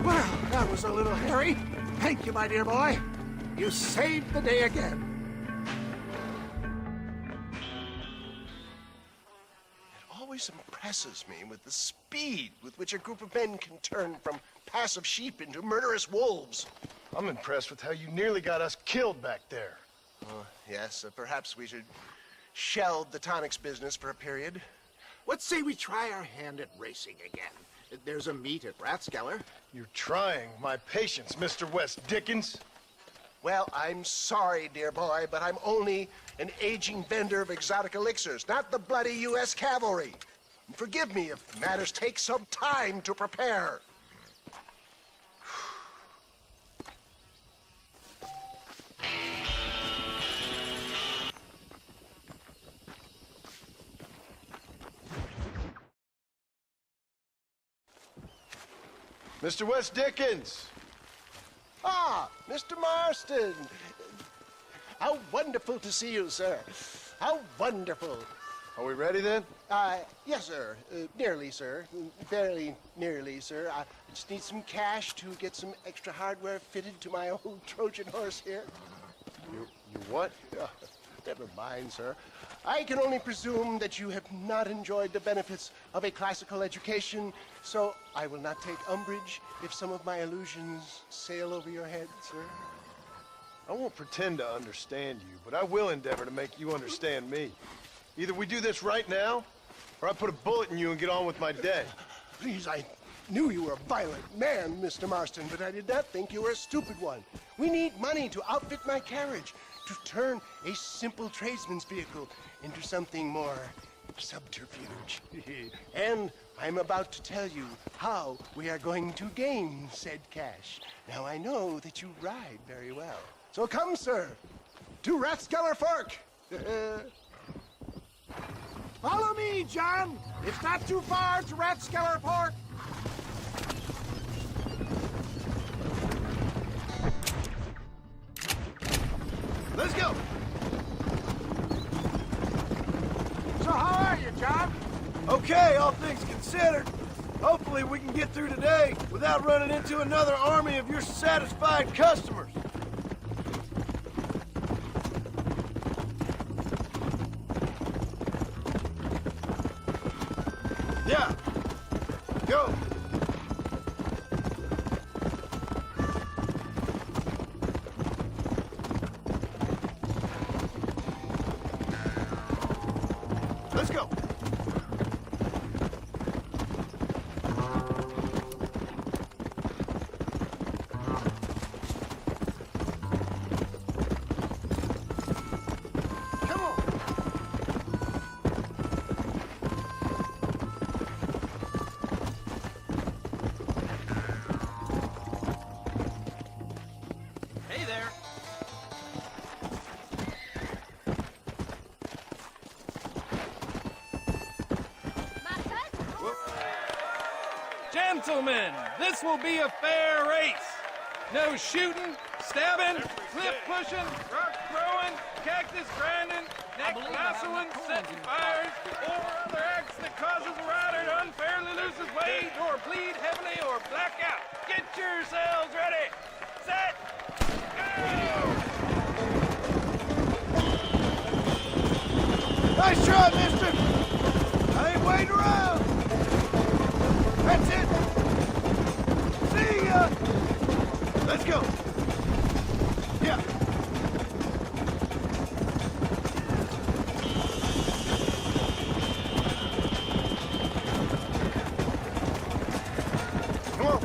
Well, that was a little hairy. Thank you, my dear boy. You saved the day again. Impresses me with the speed with which a group of men can turn from passive sheep into murderous wolves. I'm impressed with how you nearly got us killed back there. Yes, perhaps we should shelve the tonics business for a period. Let's say we try our hand at racing again. There's a meet at Rathskeller. You're trying my patience, Mr. West Dickens. Well, I'm sorry, dear boy, but I'm only an aging vendor of exotic elixirs, not the bloody U.S. cavalry. Forgive me if matters take some time to prepare. Mr. West Dickens! Ah, Mr. Marston. How wonderful to see you, sir. How wonderful. Are we ready then? Yes, sir. Nearly, sir. Very nearly, sir. I just need some cash to get some extra hardware fitted to my old Trojan horse here. You what? Never mind, sir. I can only presume that you have not enjoyed the benefits of a classical education, so I will not take umbrage if some of my illusions sail over your head, sir. I won't pretend to understand you, but I will endeavor to make you understand me. Either we do this right now, or I put a bullet in you and get on with my day. Please, I knew you were a violent man, Mr. Marston, but I did not think you were a stupid one. We need money to outfit my carriage, to turn a simple tradesman's vehicle into something more subterfuge. And I'm about to tell you how we are going to gain said cash. Now, I know that you ride very well. So come, sir, to Rathskeller Fork. Follow me, John. It's not too far to Rathskeller Port. Let's go. So how are you, John? Okay, all things considered. Hopefully we can get through today without running into another army of your satisfied customers. Yeah. Go. Let's go. Hey there. Gentlemen, this will be a fair race. No shooting, stabbing, cliff pushing, rock throwing, cactus grinding, neck lassoing, setting fires, or other acts that causes a rider to unfairly lose his way, or bleed heavily, or black out. Get yourselves ready. Set. Nice try, mister! I ain't waiting around! That's it! See ya! Let's go! Yeah! Come on!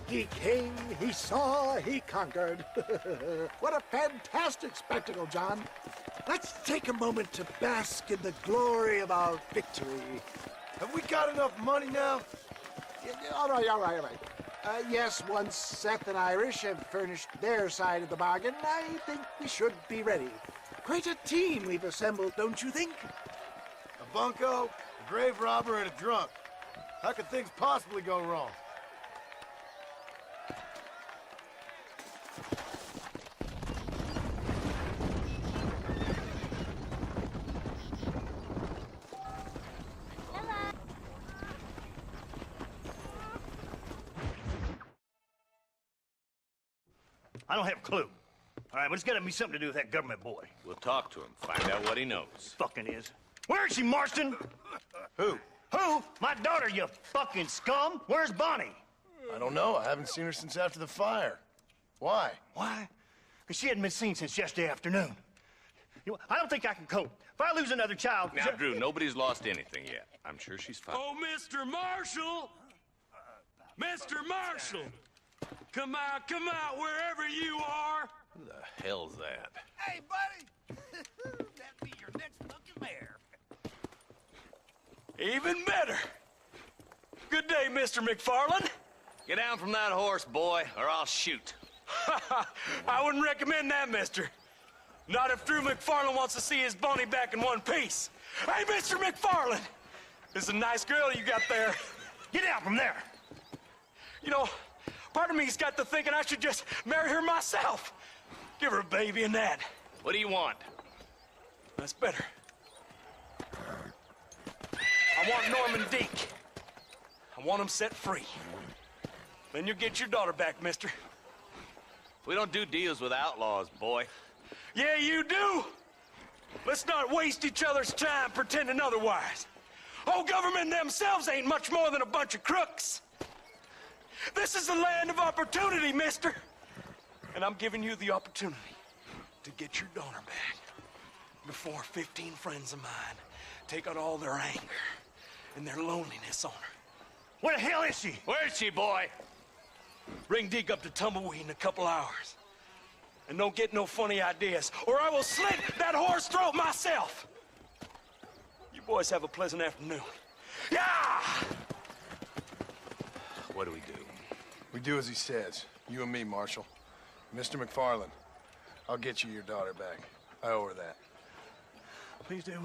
He came, he saw, he conquered. What a fantastic spectacle, John. let's take a moment to bask in the glory of our victory. Have we got enough money now? All right. Yes, once Seth and Irish have furnished their side of the bargain, I think we should be ready. Quite a team we've assembled, don't you think? A bunco, a grave robber, and a drunk. How could things possibly go wrong? I don't have a clue. All right, but it's got to be something to do with that government boy. We'll talk to him, find out what he knows. Fucking is. Where is she, Marston? Who? Who? My daughter, you fucking scum. Where's Bonnie? I don't know. I haven't seen her since after the fire. Why? Why? Because she hadn't been seen since yesterday afternoon. You know, I don't think I can cope. If I lose another child... Now, Drew, nobody's lost anything yet. I'm sure she's fine. Oh, Mr. Marshall! Mr. Marshall! Come out, wherever you are! Who the hell's that? Hey, buddy! That'd be your next fucking mayor. Even better! Good day, Mr. McFarland. Get down from that horse, boy, or I'll shoot. I wouldn't recommend that, mister. Not if Drew McFarland wants to see his Bonnie back in one piece. Hey, Mr. McFarland! This is a nice girl you got there. Get out from there! You know, part of me's got to thinking I should just marry her myself. Give her a baby and that. What do you want? That's better. I want Norman Deke. I want him set free. Then you'll get your daughter back, mister. We don't do deals with outlaws, boy. Yeah, you do. Let's not waste each other's time pretending otherwise. Oh, government themselves ain't much more than a bunch of crooks. This is the land of opportunity, mister. And I'm giving you the opportunity to get your daughter back before 15 friends of mine take out all their anger and their loneliness on her. Where the hell is she? Where is she, boy? Bring Deke up to Tumbleweed in a couple hours. And don't get no funny ideas, or I will slit that horse throat myself. You boys have a pleasant afternoon. Yeah! What do we do? We do as he says. You and me, Marshal. Mr. McFarland, I'll get you your daughter back. I owe her that. Please do.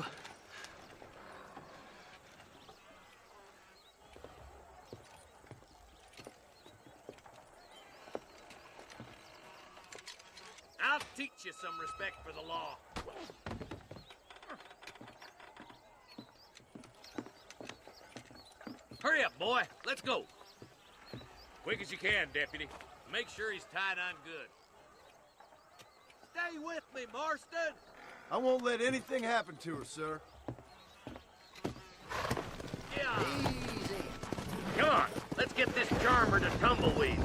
I'll teach you some respect for the law. Hurry up, boy. Let's go. Quick as you can, Deputy. Make sure he's tied on good. Stay with me, Marston. I won't let anything happen to her, sir. Yeah. Easy. Come on. Let's get this charmer to Tumbleweed.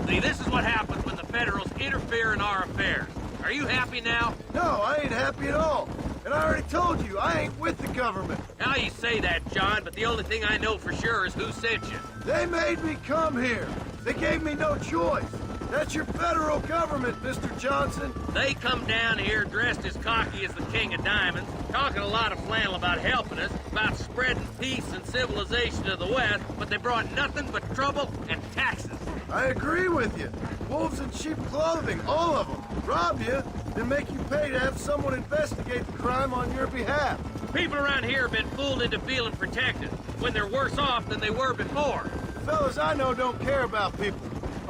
See, this is what happens when the Federals interfere in our affairs. Are you happy now? No, I ain't happy at all. And I already told you, I ain't with the government. Now you say that, John, but the only thing I know for sure is who sent you. They made me come here. They gave me no choice. That's your federal government, Mr. Johnson. They come down here dressed as cocky as the King of Diamonds, talking a lot of flannel about helping us, about spreading peace and civilization to the West, but they brought nothing but trouble and taxes. I agree with you. Wolves in cheap clothing, all of them. Rob you, then make you pay to have someone investigate the crime on your behalf. People around here have been fooled into feeling protected, when they're worse off than they were before. The fellas I know don't care about people.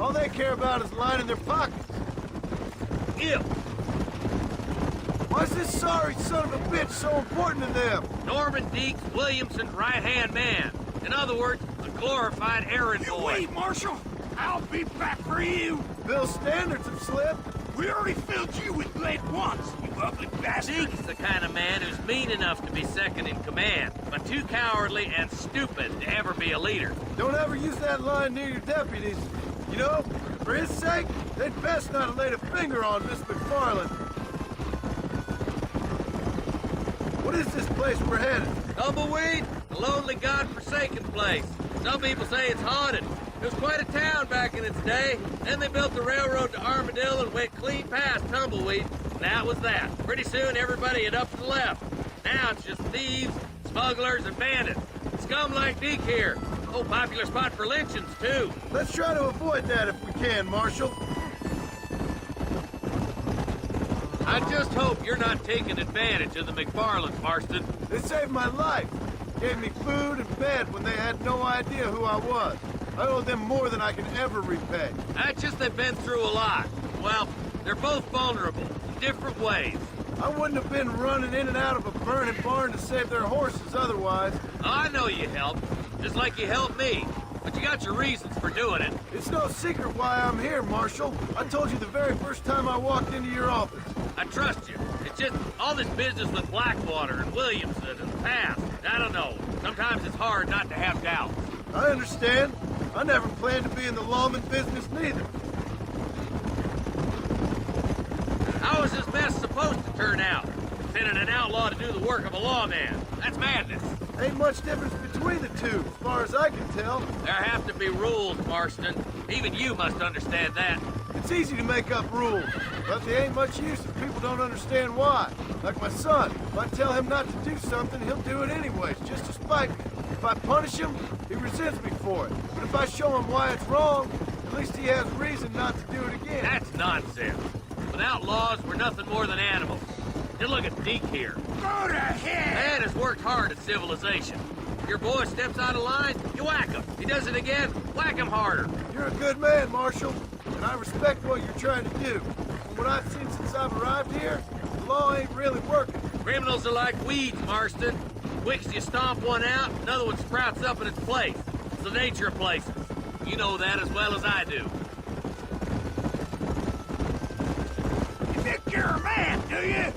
All they care about is lining their pockets. Ew. Why's this sorry son of a bitch so important to them? Norman Deeks, Williamson's right-hand man. In other words, a glorified errand boy. Wait, Marshal! I'll be back for you! Bill's standards have slipped. We already filled you with lead once, you ugly bastard! Deke's the kind of man who's mean enough to be second in command, but too cowardly and stupid to ever be a leader. Don't ever use that line near your deputies. You know, for his sake, they'd best not have laid a finger on Miss McFarland. What is this place we're headed? Tumbleweed, a lonely, godforsaken place. Some people say it's haunted. It was quite a town back in its day. Then they built the railroad to Armadillo and went clean past Tumbleweed. And that was that. Pretty soon everybody had up and left. Now it's just thieves, smugglers, and bandits. Scum like Deke here. Oh, popular spot for lynchings, too. Let's try to avoid that if we can, Marshal. I just hope you're not taking advantage of the McFarlands, Marston. They saved my life. Gave me food and bed when they had no idea who I was. I owe them more than I can ever repay. That's just they've been through a lot. Well, they're both vulnerable in different ways. I wouldn't have been running in and out of a burning barn to save their horses otherwise. I know you helped, just like you helped me. But you got your reasons for doing it. It's no secret why I'm here, Marshal. I told you the very first time I walked into your office. I trust you. It's just all this business with Blackwater and Williamson and the past. I don't know. Sometimes it's hard not to have doubts. I understand. I never planned to be in the lawman business neither. How is this mess supposed to turn out? Sending an outlaw to do the work of a lawman. That's madness. Ain't much difference between the two, as far as I can tell. There have to be rules, Marston. Even you must understand that. It's easy to make up rules, but they ain't much use if people don't understand why. Like my son. If I tell him not to do something, he'll do it anyways, just to spite me. If I punish him, he resents me for it. But if I show him why it's wrong, at least he has reason not to do it again. That's nonsense. Without laws, we're nothing more than animals. Just look at Deke here. Go to hell! Man has worked hard at civilization. Your boy steps out of line, you whack him. He does it again, whack him harder. You're a good man, Marshal, and I respect what you're trying to do. From what I've seen since I've arrived here, the law ain't really working. Criminals are like weeds, Marston. Quick as you stomp one out, another one sprouts up in its place. It's the nature of places. You know that as well as I do. You think you're a man, do you?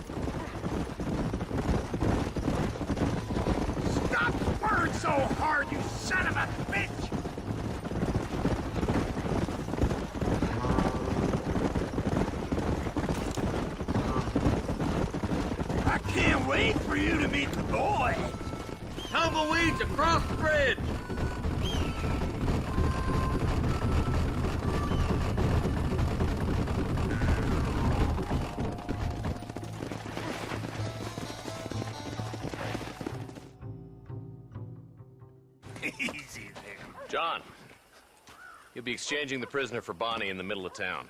Stop spurring so hard, you son of a bitch! I can't wait for you to meet the boy. Tumbleweeds across the bridge. Easy there. John, you'll be exchanging the prisoner for Bonnie in the middle of town.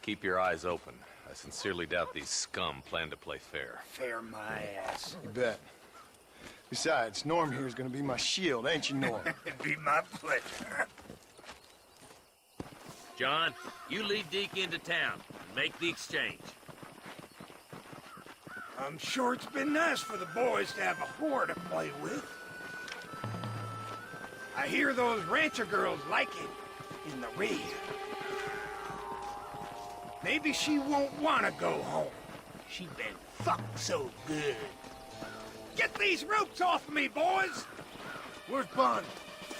Keep your eyes open. I sincerely doubt these scum plan to play fair. Fair my ass. You bet. Besides, Norm here is gonna be my shield, ain't you, Norm? It'd be my pleasure. John, you lead Deke into town and make the exchange. I'm sure it's been nice for the boys to have a whore to play with. I hear those rancher girls like it in the rear. Maybe she won't want to go home. She been fucked so good. Get these ropes off of me, boys! Where's Bonnie?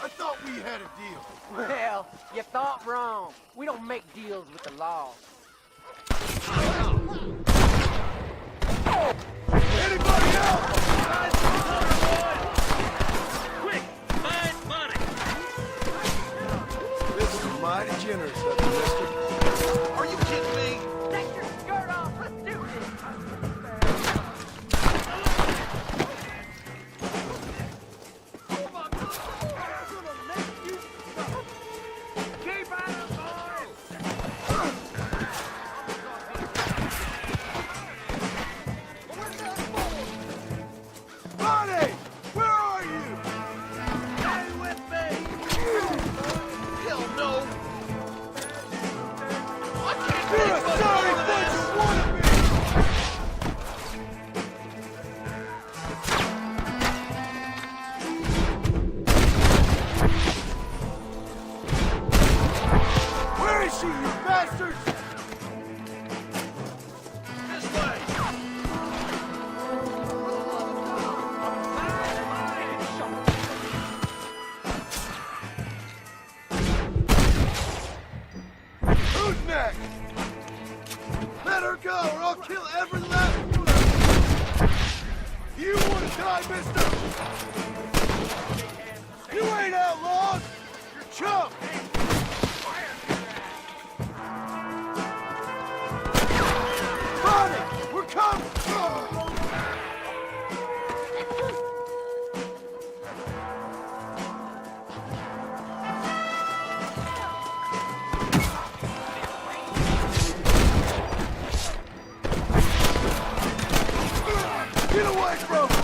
I thought we had a deal. Well, you thought wrong. We don't make deals with the law. Anybody else? Quick, find money! This is mighty generous of you, mister. Are you kidding me? Take your skirt off. Let's do this. Keep at it, boys! Bonnie! Where are you? Stay with me! Hell no! I can't You're take a much sorry more of bunch this. of wannabes! Where is she, you bastards? This way! Who's next? Let her go, or I'll kill every last one of you! You wanna die, mister? You ain't outlaws! Get away from him!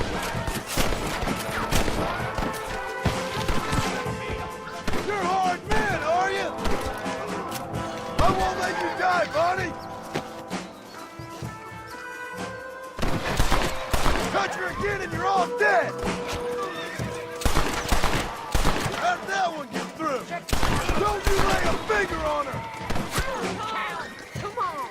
You're hard men, are you? I won't let you die, Bonnie! Touch her again and you're all dead! How did that one get through? Don't you lay a finger on her! Come on!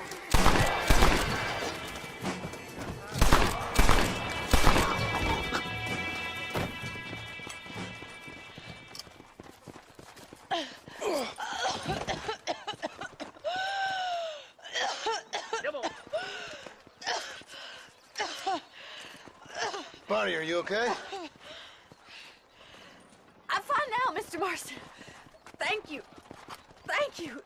Bonnie, are you okay? I'm fine now, Mr. Marston. Thank you. Thank you.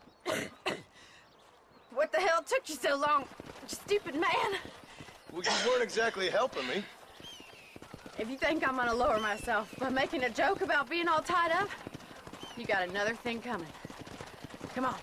What the hell took you so long, you stupid man? Well, you weren't exactly helping me. If you think I'm gonna lower myself by making a joke about being all tied up, you got another thing coming. Come on.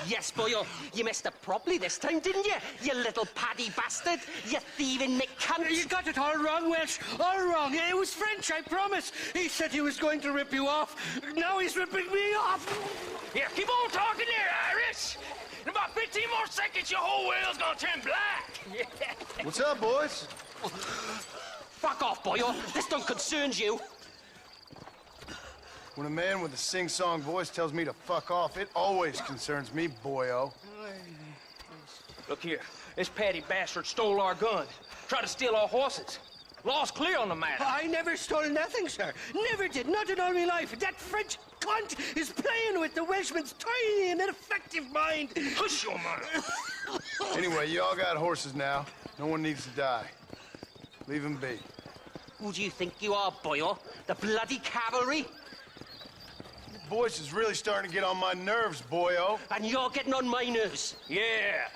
Yes, boyo, you messed up properly this time, didn't you? You little paddy bastard. You thieving McCunt. You got it all wrong, Welsh. All wrong. It was French, I promise. He said he was going to rip you off. Now he's ripping me off. Here, keep on talking there, Irish. In about 15 more seconds, your whole whale's gonna turn black. What's up, boys? Fuck off, boyo. This don't concern you. When a man with a sing-song voice tells me to fuck off, it always concerns me, boyo. Look here, this Paddy bastard stole our guns, tried to steal our horses. Law's clear on the matter. I never stole nothing, sir. Never did. Not in all my life. That French cunt is playing with the Welshman's tiny and ineffective mind. Hush your mouth. Anyway, you all got horses now. No one needs to die. Leave them be. Who do you think you are, boyo? The bloody cavalry? Your voice is really starting to get on my nerves, boyo. And you're getting on my nerves. Yeah.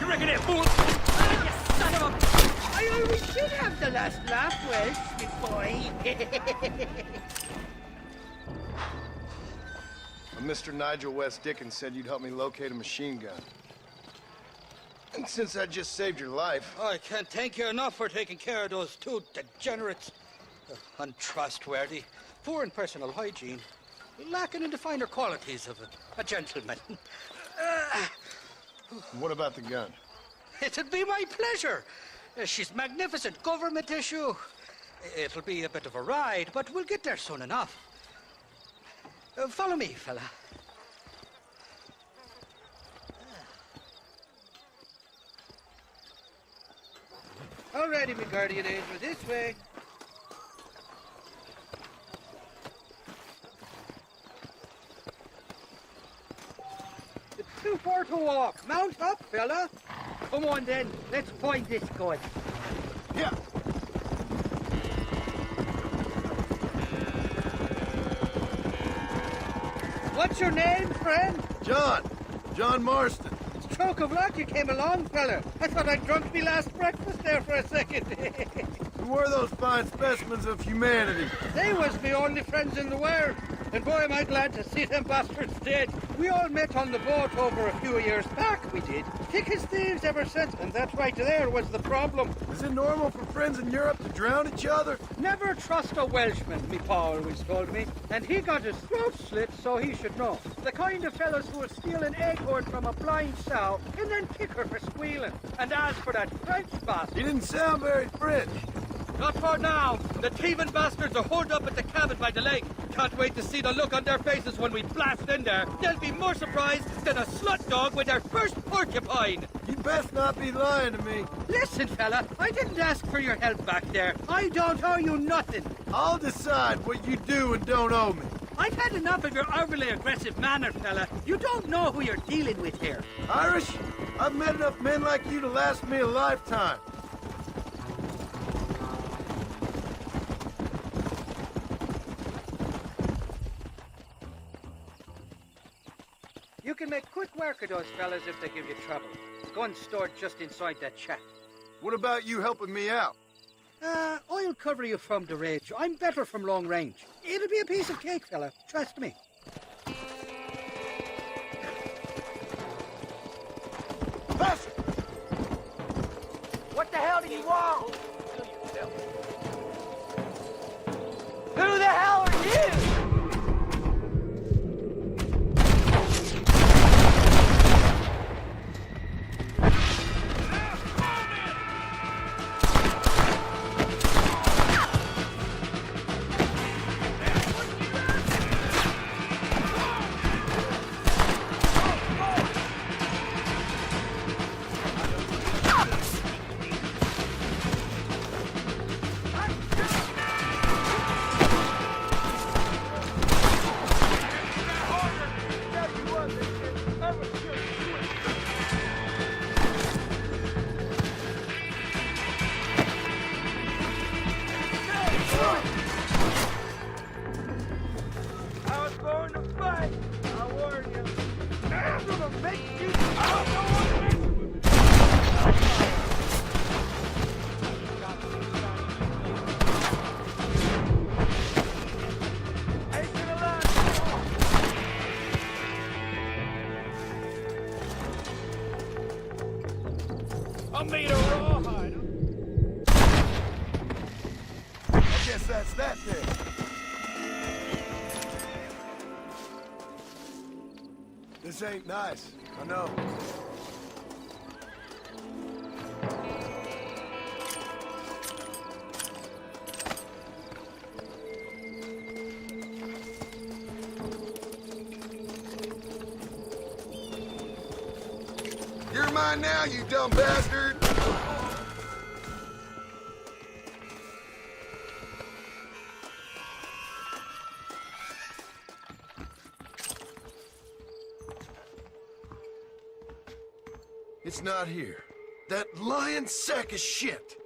You reckon that fool? You son of a... I always should have the last laugh, Welsh, big boy. Mr. Nigel West Dickens said you'd help me locate a machine gun. And since I just saved your life... I can't thank you enough for taking care of those two degenerates. Untrustworthy, poor in personal hygiene, lacking in the finer qualities of a gentleman. What about the gun? It'd be my pleasure. She's magnificent, government issue. It'll be a bit of a ride, but we'll get there soon enough. Follow me, fella. All righty, my guardian angel, this way. It's too far to walk. Mount up, fella. Come on, then. Let's find this gun. Yeah. What's your name, friend? John Marston. Stroke of luck you came along, fella. I thought I'd drunk me last breakfast there for a second. Who were those fine specimens of humanity? They was my only friends in the world. And boy, am I glad to see them bastards dead. We all met on the boat over a few years back, we did. Thick as thieves ever since, and that right there was the problem. Is it normal for friends in Europe to drown each other? Never trust a Welshman, me pa always told me. And he got his throat slit, so he should know. The kind of fellows who will steal an acorn from a blind sow and then kick her for squealing. And as for that French bastard... He didn't sound very French. Not for now. The thieving bastards are holed up at the cabin by the lake. Can't wait to see the look on their faces when we blast in there. They'll be more surprised than a slut dog with their first porcupine. You best not be lying to me. Listen, fella, I didn't ask for your help back there. I don't owe you nothing. I'll decide what you do and don't owe me. I've had enough of your overly aggressive manner, fella. You don't know who you're dealing with here. Irish, I've met enough men like you to last me a lifetime. can make quick work of those fellas if they give you trouble. Guns stored just inside that shack. What about you helping me out? I'll cover you from the ridge. I'm better from long range. It'll be a piece of cake, fella. Trust me. Professor! What the hell do you want? Who the hell are you? I made a rawhide. I guess that's that then. This ain't nice, I know. You're mine now, you dumb bastard! It's not here. That lying sack of shit!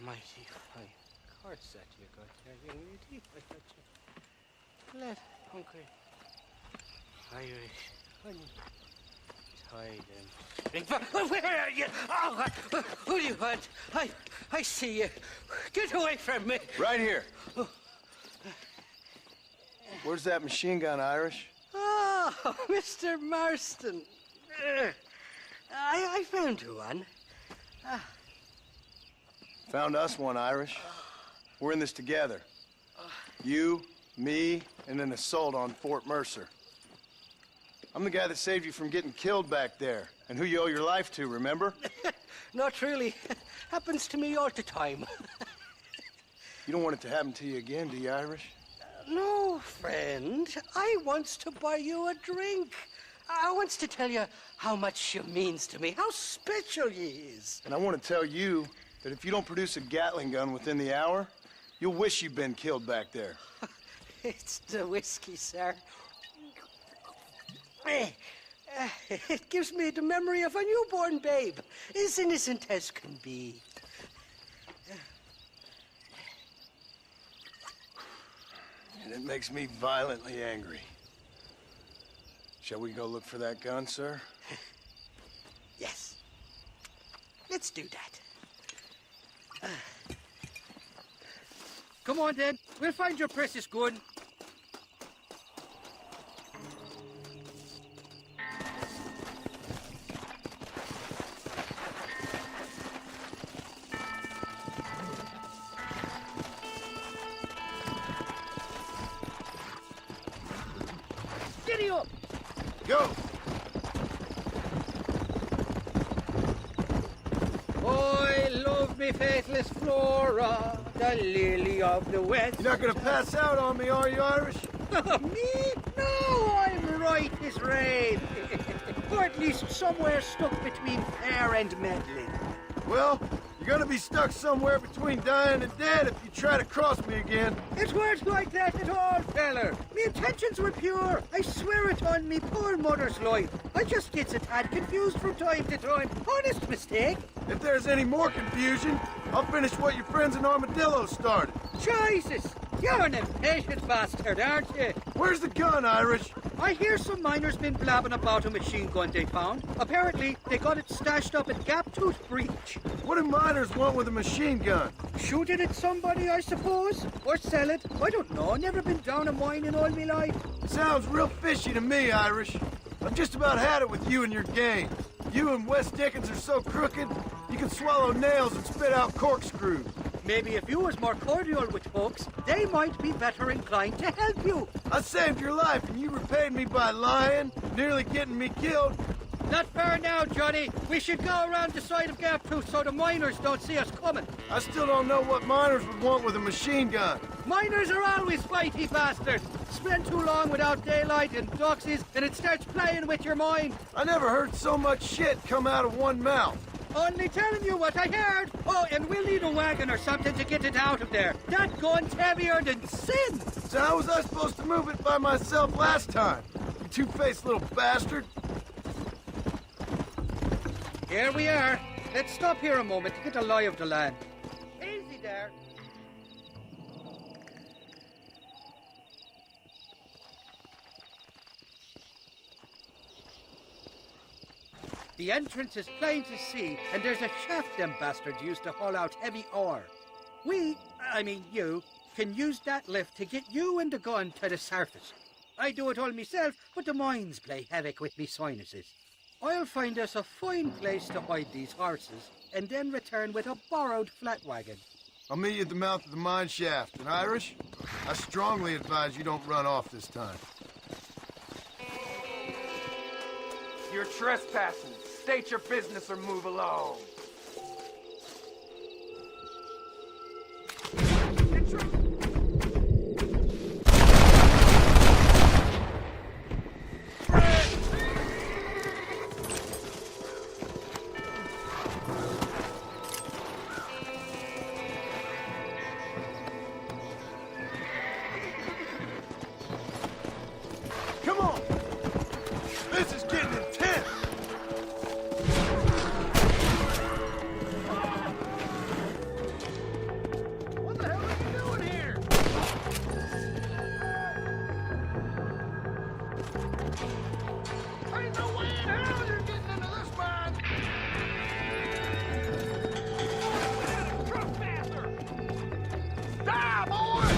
Mighty fine corset you got there, young lady. I got you. Let hungry Irish honey. Hide and where are you? Oh, who do you want? I see you. Get away from me. Right here. Where's that machine gun, Irish? Oh, Mr. Marston. I found you one. Found us one, Irish. We're in this together. You, me, and an assault on Fort Mercer. I'm the guy that saved you from getting killed back there, and who you owe your life to, remember? Not really. Happens to me all the time. You don't want it to happen to you again, do you, Irish? No, friend. I wants to buy you a drink. I wants to tell you how much you means to me, how special you is. And I want to tell you that if you don't produce a Gatling gun within the hour, you'll wish you'd been killed back there. It's the whiskey, sir. It gives me the memory of a newborn babe, as innocent as can be. And it makes me violently angry. Shall we go look for that gun, sir? Yes. Let's do that. Come on, then. We'll find your precious gun. Giddy up! Go! I love me faithless Flora, the lily of the West. You're not gonna pass out on me, are you, Irish? Me? No, I'm right as rain. Or at least somewhere stuck between fair and meddling. Well, you're gonna be stuck somewhere between dying and dead if you try to cross me again. It weren't like that at all, feller. Me intentions were pure. I swear it on me poor mother's life. I just gets a tad confused from time to time. Honest mistake. If there's any more confusion, I'll finish what your friends in Armadillo started. Jesus! You're an impatient bastard, aren't you? Where's the gun, Irish? I hear some miners been blabbing about a machine gun they found. Apparently, they got it stashed up at Gaptooth Breach. What do miners want with a machine gun? Shoot it at somebody, I suppose? Or sell it? I don't know. Never been down a mine in all my life. Sounds real fishy to me, Irish. I've just about had it with you and your game. You and Wes Dickens are so crooked, you can swallow nails and spit out corkscrews. Maybe if you was more cordial with folks, they might be better inclined to help you. I saved your life and you repaid me by lying, nearly getting me killed. Not fair now, Johnny. We should go around the side of Gaptooth so the miners don't see us coming. I still don't know what miners would want with a machine gun. Miners are always fighty bastards. Spend too long without daylight and doxies and it starts playing with your mind. I never heard so much shit come out of one mouth. Only telling you what I heard. Oh, and we'll need a wagon or something to get it out of there. That gun's heavier than sin. So how was I supposed to move it by myself last time? You two-faced little bastard. Here we are. Let's stop here a moment to get a lie of the land. Easy there. The entrance is plain to see, and there's a shaft them bastards used to haul out heavy ore. You, can use that lift to get you and the gun to the surface. I do it all myself, but the mines play havoc with me sinuses. I'll find us a fine place to hide these horses, and then return with a borrowed flat wagon. I'll meet you at the mouth of the mine shaft. And Irish, I strongly advise you don't run off this time. You're trespassing. State your business or move along. Come on! This is getting intense! What the hell are you doing here? Ain't no way in hell you're getting into this mine! Truck faster! Die, boy!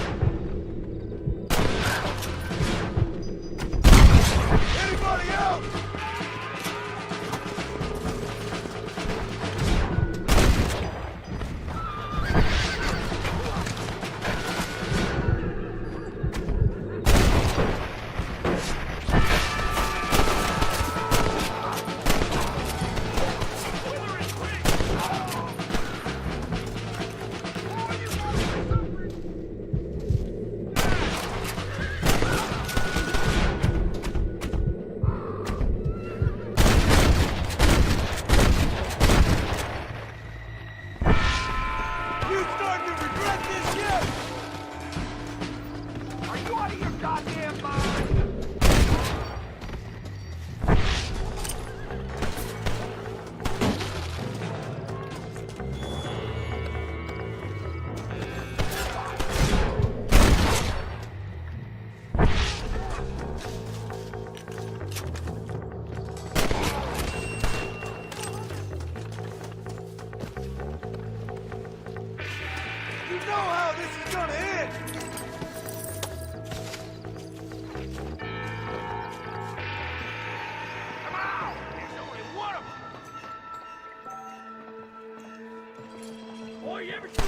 Anybody else? You starting to regret this yet? Are you out of your goddamn mind? You know how this is gonna end! Come on! There's only one of them! Boy, you ever see that?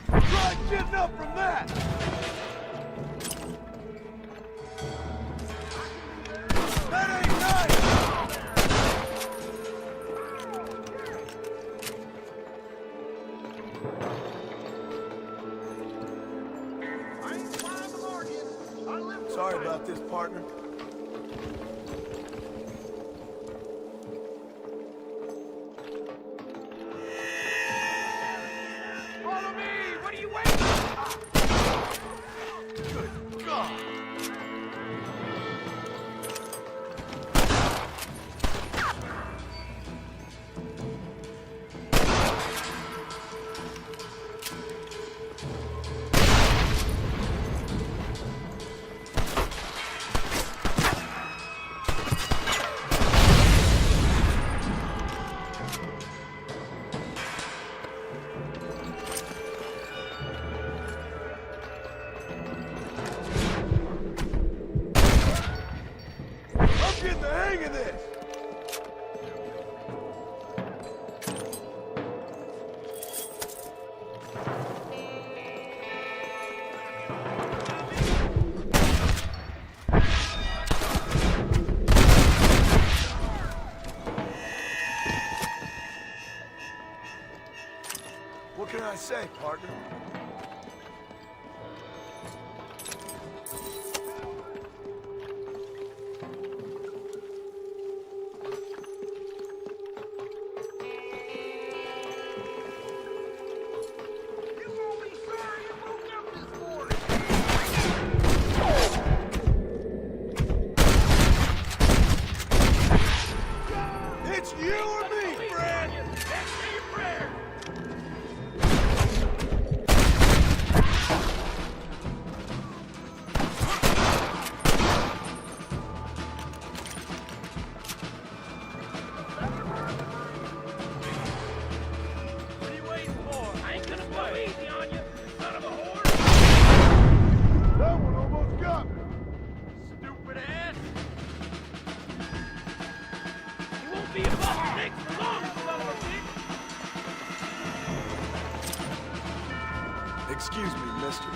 Try getting up from that! That ain't nice! Sorry about this, partner. Get the hang of this! What can I say, partner? It's you or me, friend! Say your prayer! What are you waiting for? I ain't gonna go easy on you, son of a whore! That one almost got me! Stupid ass! You won't be above six for long, son of a bitch! Excuse me, mister.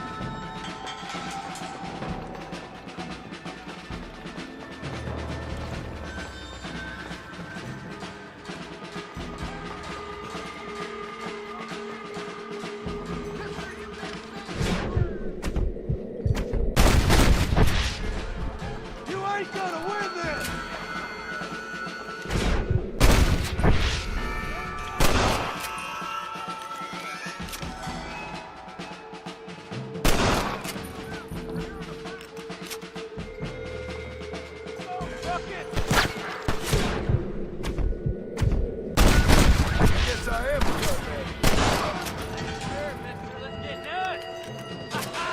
You ain't gonna win this! Fuck it! I guess I am a cut man. Sure, mister, let's get nuts! Ha-ha!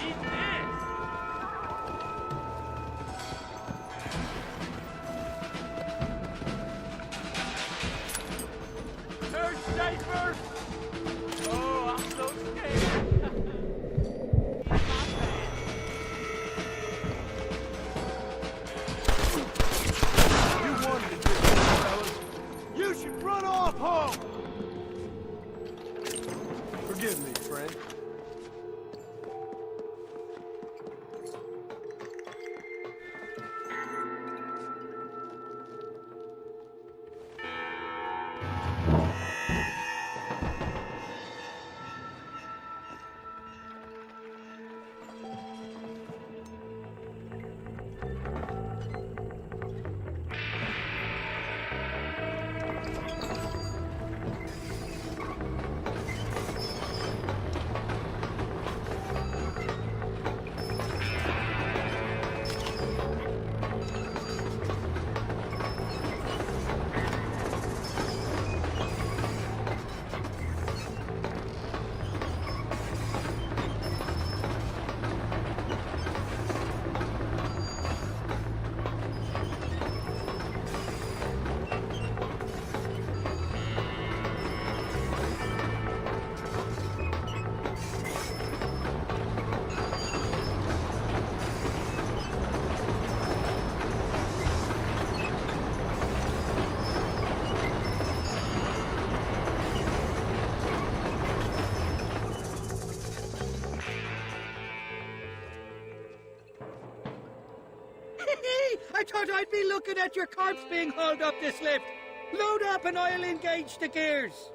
Eat this! Nurse diaper! Oh, I'm so scared! You wanted to get this, fellas. You should run off home! Forgive me, friend. I thought I'd be looking at your corpse being hauled up this lift. Load up and I'll engage the gears.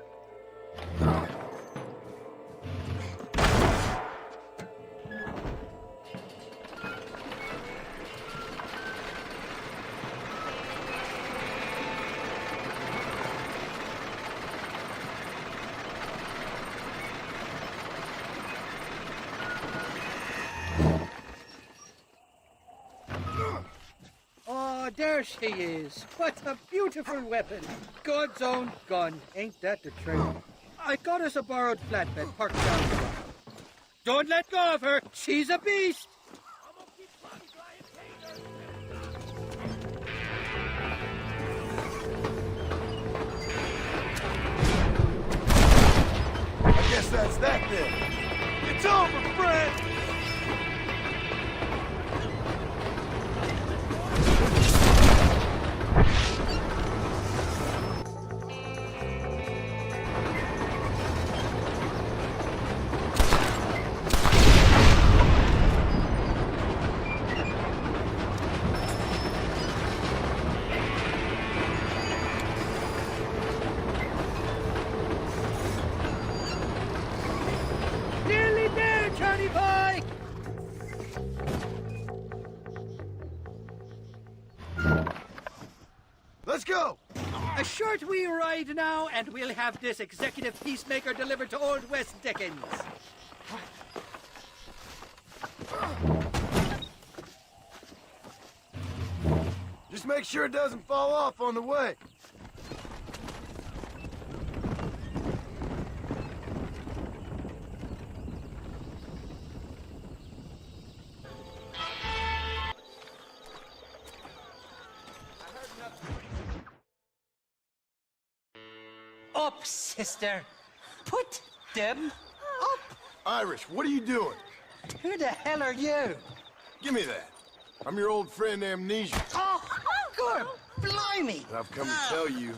there she is. What a beautiful weapon. God's own gun. Ain't that the truth? I got us a borrowed flatbed parked down the block. Don't let go of her. She's a beast. I guess that's that then. It's over, friend! Let's go! A short wee ride now, and we'll have this executive peacemaker delivered to Old West Dickens. Just make sure it doesn't fall off on the way. Up, sister. Put them up. Irish, what are you doing? Who the hell are you? Give me that. I'm your old friend Amnesia. Oh, good. Blimey. And I've come to tell you,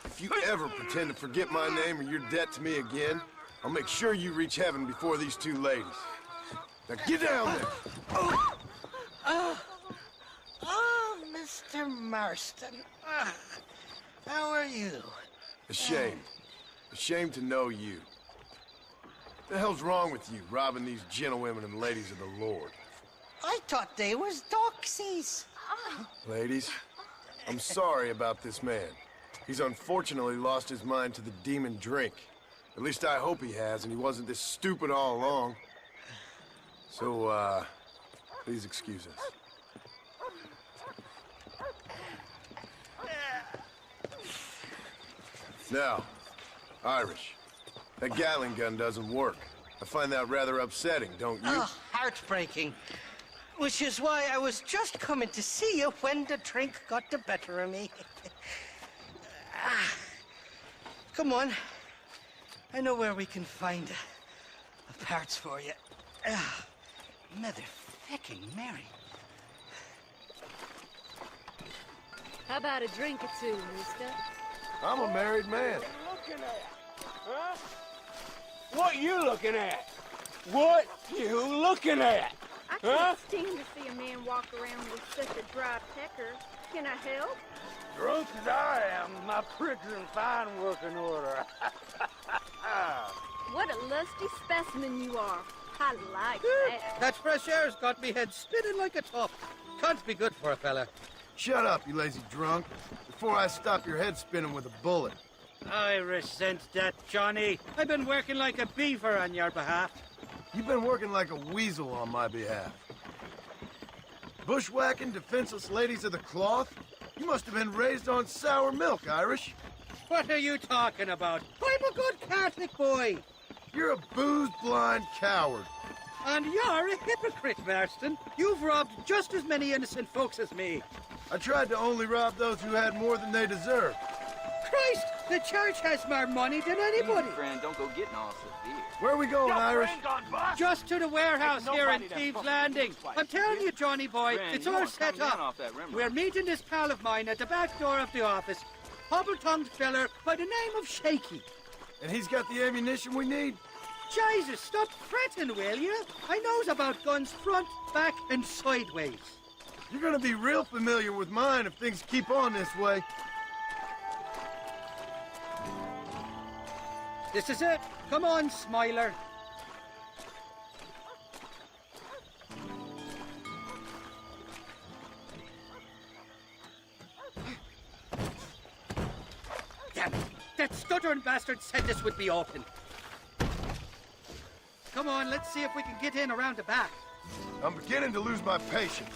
if you ever pretend to forget my name or your debt to me again, I'll make sure you reach heaven before these two ladies. Now get down there. Oh, Mr. Marston. How are you? Ashamed. Ashamed to know you. What the hell's wrong with you, robbing these gentlewomen and ladies of the Lord? I thought they was doxies. Ladies, I'm sorry about this man. He's unfortunately lost his mind to the demon drink. At least I hope he has, and he wasn't this stupid all along. So, please excuse us. Now, Irish, that Gatling gun doesn't work. I find that rather upsetting, don't you? Oh, heartbreaking. Which is why I was just coming to see you when the drink got the better of me. Come on. I know where we can find parts for you. Motherfucking Mary. How about a drink or two, mister? I'm a married man. Looking at? Huh? What you looking at? What you looking at? I can't stand to see a man walk around with such a dry pecker. Can I help? Drunk as I am, my prison fine working order. What a lusty specimen you are. I like that. That fresh air's got me head spinning like a top. Can't be good for a fella. Shut up, you lazy drunk, before I stop your head spinning with a bullet. I resent that, Johnny. I've been working like a beaver on your behalf. You've been working like a weasel on my behalf. Bushwhacking defenseless ladies of the cloth? You must have been raised on sour milk, Irish. What are you talking about? I'm a good Catholic boy. You're a booze-blind coward. And you're a hypocrite, Marston. You've robbed just as many innocent folks as me. I tried to only rob those who had more than they deserved. Christ, the church has more money than anybody. Friend, don't go getting all severe. Where are we going, Irish? Just to the warehouse here in Thieves' Landing. I'm telling you, Johnny boy, Friend, it's you all want to come set down up. off that rim We're meeting this pal of mine at the back door of the office. Hobble-tongued feller by the name of Shaky. And he's got the ammunition we need? Jesus, stop fretting, will you? I knows about guns front, back, and sideways. You're gonna be real familiar with mine if things keep on this way. This is it. Come on, Smiler. Damn it. That stuttering bastard said this would be open. Come on, let's see if we can get in around the back. I'm beginning to lose my patience.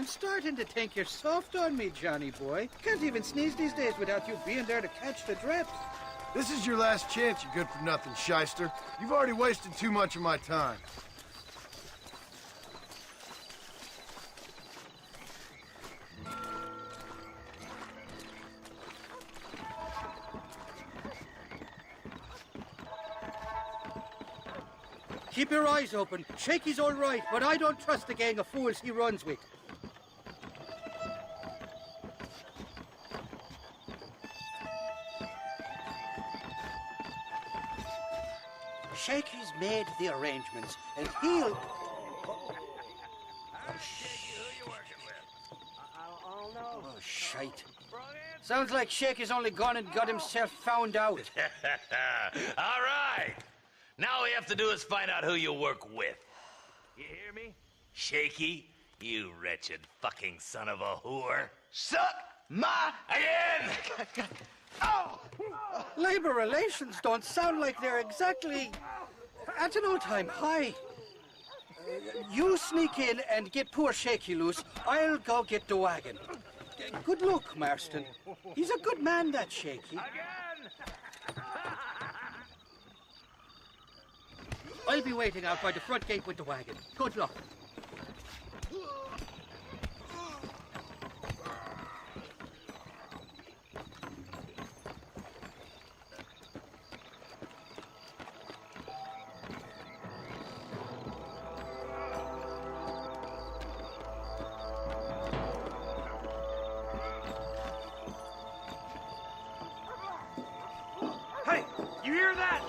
I'm starting to think you're soft on me, Johnny boy. Can't even sneeze these days without you being there to catch the drips. This is your last chance, you good-for-nothing shyster. You've already wasted too much of my time. Keep your eyes open. Shaky's all right, but I don't trust the gang of fools he runs with. Shaky's made the arrangements, and he'll... Oh, shite. Sounds like Shaky's only gone and got himself found out. All right. Now all we have to do is find out who you work with. You hear me? Shaky, you wretched fucking son of a whore. Suck my... Again! Oh! Labor relations don't sound like they're exactly at an all-time high. You sneak in and get poor Shaky loose. I'll go get the wagon. Good luck, Marston. He's a good man, that Shaky. I'll be waiting out by the front gate with the wagon. Good luck. Hey, you hear that?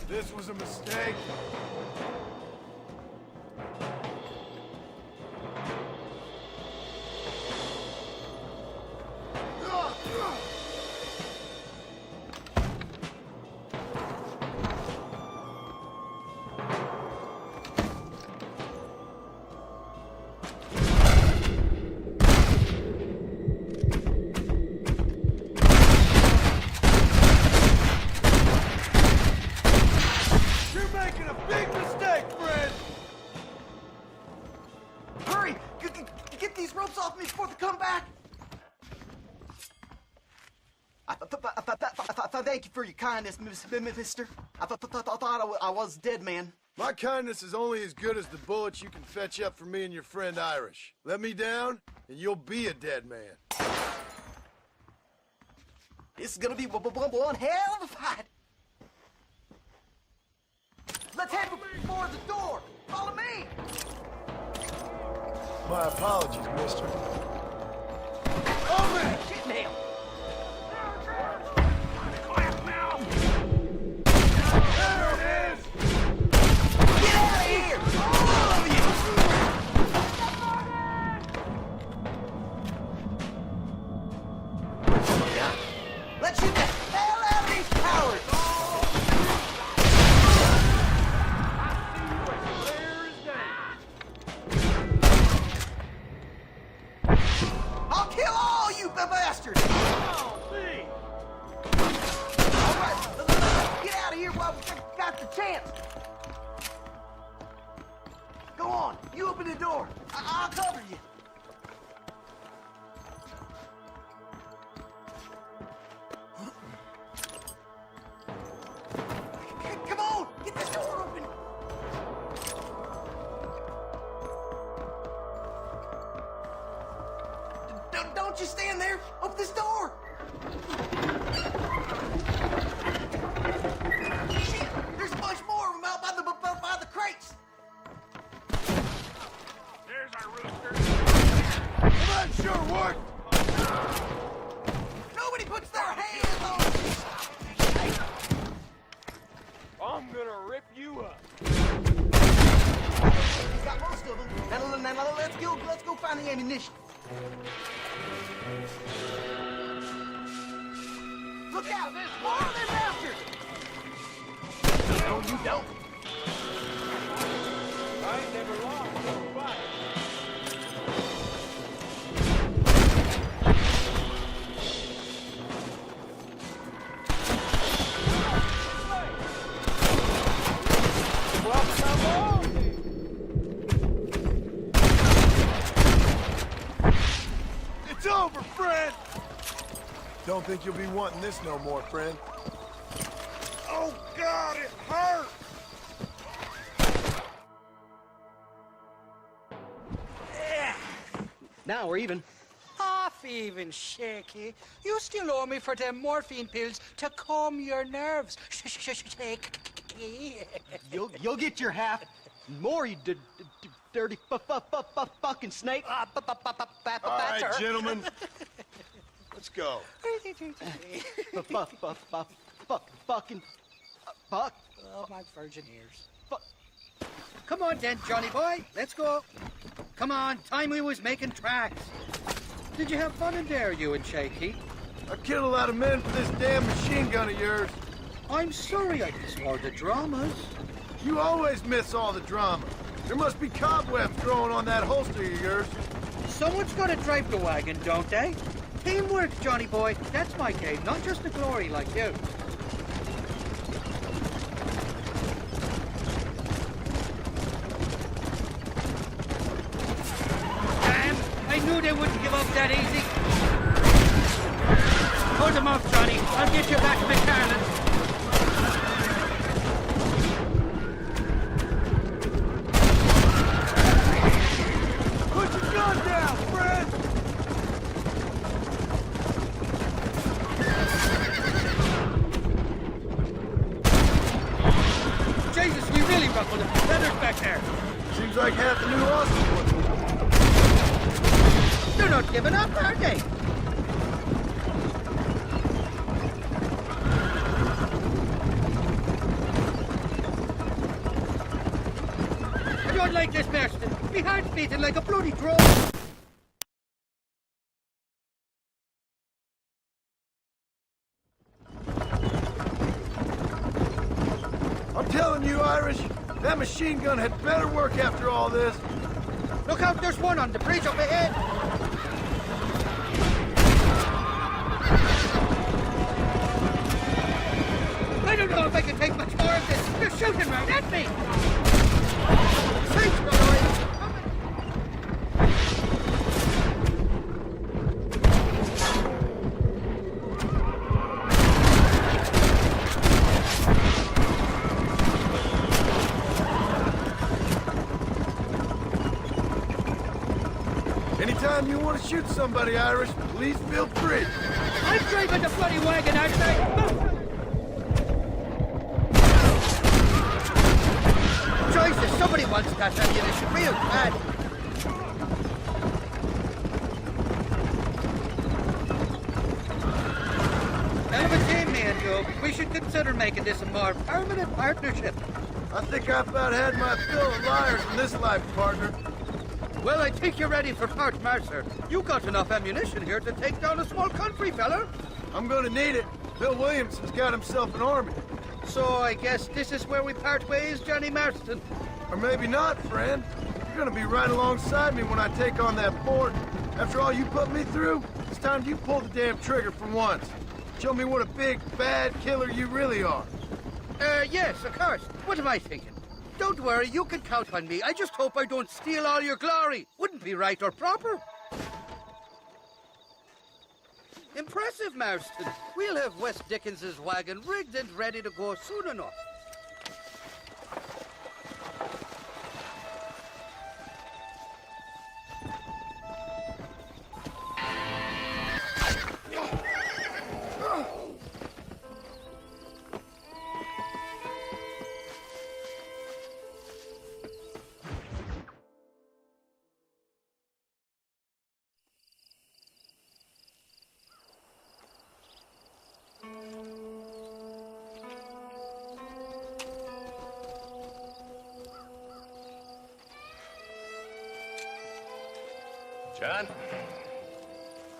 This was a mistake. Thank you for your kindness, mister. I thought I was dead, man. My kindness is only as good as the bullets you can fetch up for me and your friend Irish. Let me down, and you'll be a dead man. This is gonna be one hell of a fight. Let's head for the door. Follow me. My apologies, mister. Oh, man! Shit, nail. Let's shoot the hell out of these cowards! I'll kill all you bastards! All right, let's get out of here while we got the chance. Go on, you open the door. I'll cover you. Come on, get this door open. Don't you stand there. Open this door. Shit, there's a bunch more of them out by the crates. There's our rooster. Well, that sure worked. Nobody puts their hands on me. I'm gonna rip you up. He's got most of them. Now let's go find find the ammunition. Look out! There's more of them bastards! No, you don't. I ain't never lost a fight. It's over, friend! Don't think you'll be wanting this no more, friend. Oh, God, it hurts! Now we're even. Half even, Shaky. You still owe me for them morphine pills to calm your nerves. Shaky. You'll get your half. More, you dirty fucking snake. All right, gentlemen. Let's go. Fuck. Oh, my virgin ears. Come on then, Johnny boy. Let's go. Come on, time we was making tracks. Did you have fun in there, you and Shaky? I killed a lot of men for this damn machine gun of yours. I'm sorry I missed all the dramas. You always miss all the drama. There must be cobwebs growing on that holster of yours. Someone's got to drive the wagon, don't they? Teamwork, Johnny boy. That's my game, not just the glory like you. Damn! I knew they wouldn't give up that easy. Hold them off, Johnny. I'll get you back to McCarlan. Put your gun down, friend! Jesus, we really ruffled the feathers back there. Seems like half the new Austin was. They're not giving up, are they? I don't like this, Marston. My heart's beating like a bloody drum. I'm telling you, Irish, that machine gun had better work after all this. Look out, there's one on the bridge up ahead. I don't know if I can take much more of this. They're shooting right at me. Thanks, boys. Anytime you want to shoot somebody, Irish, please feel free. I'm driving the bloody wagon, aren't I? Jesus, somebody wants that ammunition real bad. Hell of a team, me and you. We should consider making this a more permanent partnership. I think I've about had my fill of liars in this life, partner. Well, I think you're ready for Port Mercer. You got enough ammunition here to take down a small country, fella. I'm gonna need it. Bill Williamson's got himself an army. So I guess this is where we part ways, Johnny Marston. Or maybe not, friend. You're gonna be right alongside me when I take on that fort. After all you put me through, it's time you pull the damn trigger for once. Show me what a big, bad killer you really are. Yes, of course. What am I thinking? Don't worry, you can count on me. I just hope I don't steal all your glory. Wouldn't be right or proper. Impressive, Marston. We'll have West Dickens's wagon rigged and ready to go soon enough. John?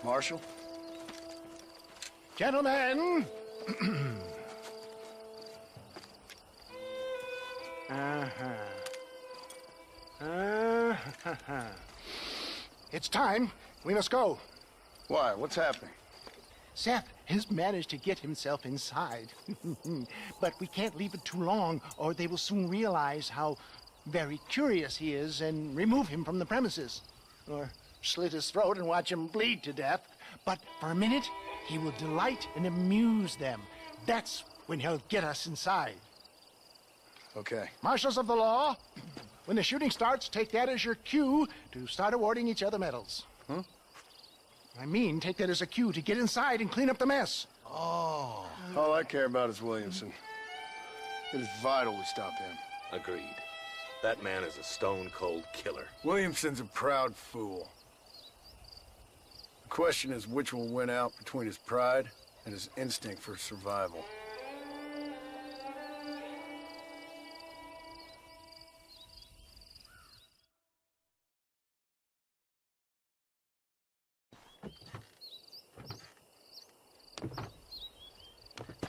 Marshal? Gentlemen! It's time. We must go. Why? What's happening? Seth has managed to get himself inside. But we can't leave it too long, or they will soon realize how very curious he is and remove him from the premises. Or slit his throat and watch him bleed to death. But for a minute, he will delight and amuse them. That's when he'll get us inside. Okay. Marshals of the law, when the shooting starts, take that as your cue to start awarding each other medals. Huh? I mean, take that as a cue to get inside and clean up the mess. Oh. All I care about is Williamson. It is vital we stop him. Agreed. That man is a stone-cold killer. Williamson's a proud fool. The question is which will win out between his pride and his instinct for survival.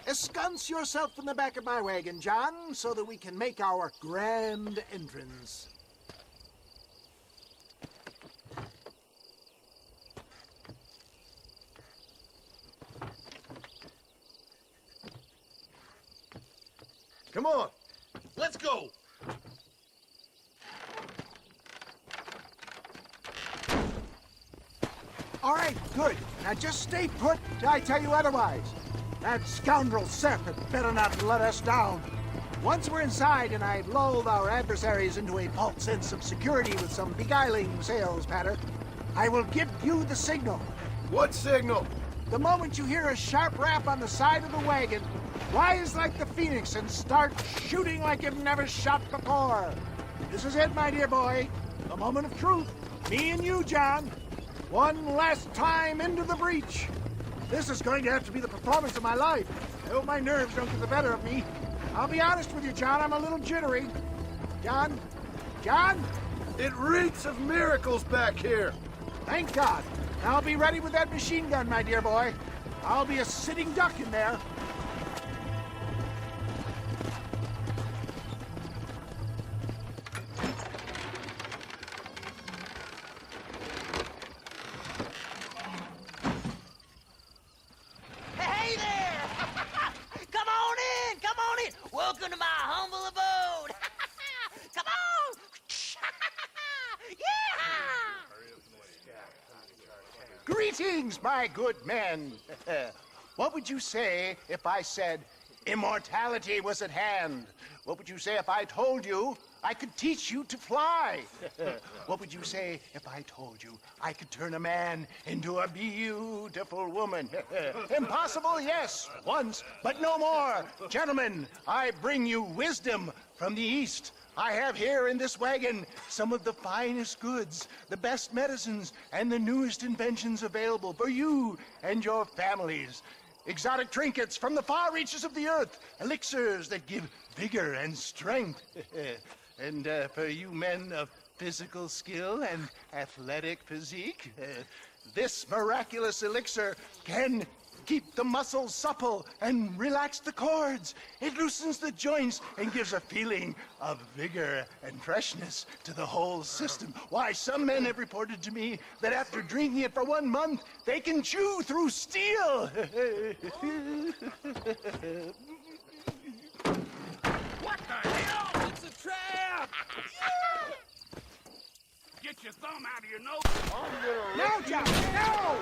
Ensconce yourself in the back of my wagon, John, so that we can make our grand entrance. Come on, let's go. All right, good. Now just stay put till I tell you otherwise. That scoundrel Seth had better not let us down. Once we're inside and I've lulled our adversaries into a false sense of security with some beguiling sales patter, I will give you the signal. What signal? The moment you hear a sharp rap on the side of the wagon, rise like the phoenix and start shooting like you've never shot before. This is it, my dear boy. The moment of truth. Me and you, John. One last time into the breach. This is going to have to be the performance of my life. I hope my nerves don't get the better of me. I'll be honest with you, John, I'm a little jittery. John? John? It reeks of miracles back here. Thank God. I'll be ready with that machine gun, my dear boy. I'll be a sitting duck in there. Hey there! Come on in! Come on in! Welcome to my humble abode! Come on! Yeah! Greetings, my good men. What would you say if I said immortality was at hand? What would you say if I told you I could teach you to fly? What would you say if I told you I could turn a man into a beautiful woman? Impossible, yes, once, but no more. Gentlemen, I bring you wisdom from the East. I have here in this wagon some of the finest goods, the best medicines, and the newest inventions available for you and your families. Exotic trinkets from the far reaches of the earth, elixirs that give vigor and strength. And for you men of physical skill and athletic physique, this miraculous elixir can keep the muscles supple and relax the cords. It loosens the joints and gives a feeling of vigor and freshness to the whole system. Why, some men have reported to me that after drinking it for 1 month, they can chew through steel. What the hell? It's a trap! Get your thumb out of your nose. No, John, no!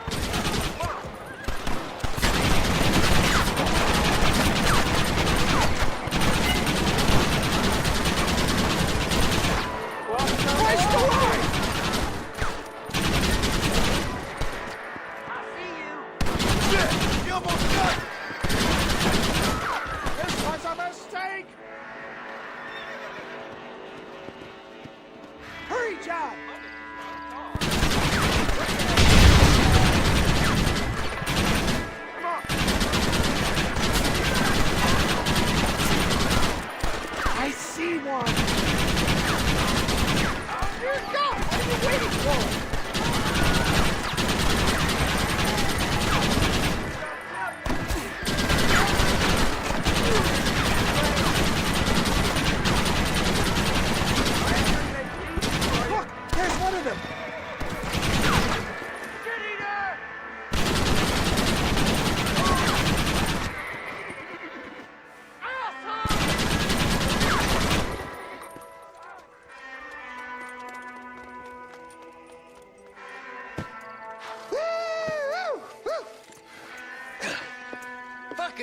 Christ alive! I see you. Shit! You almost got it! This was a mistake! Hurry, John!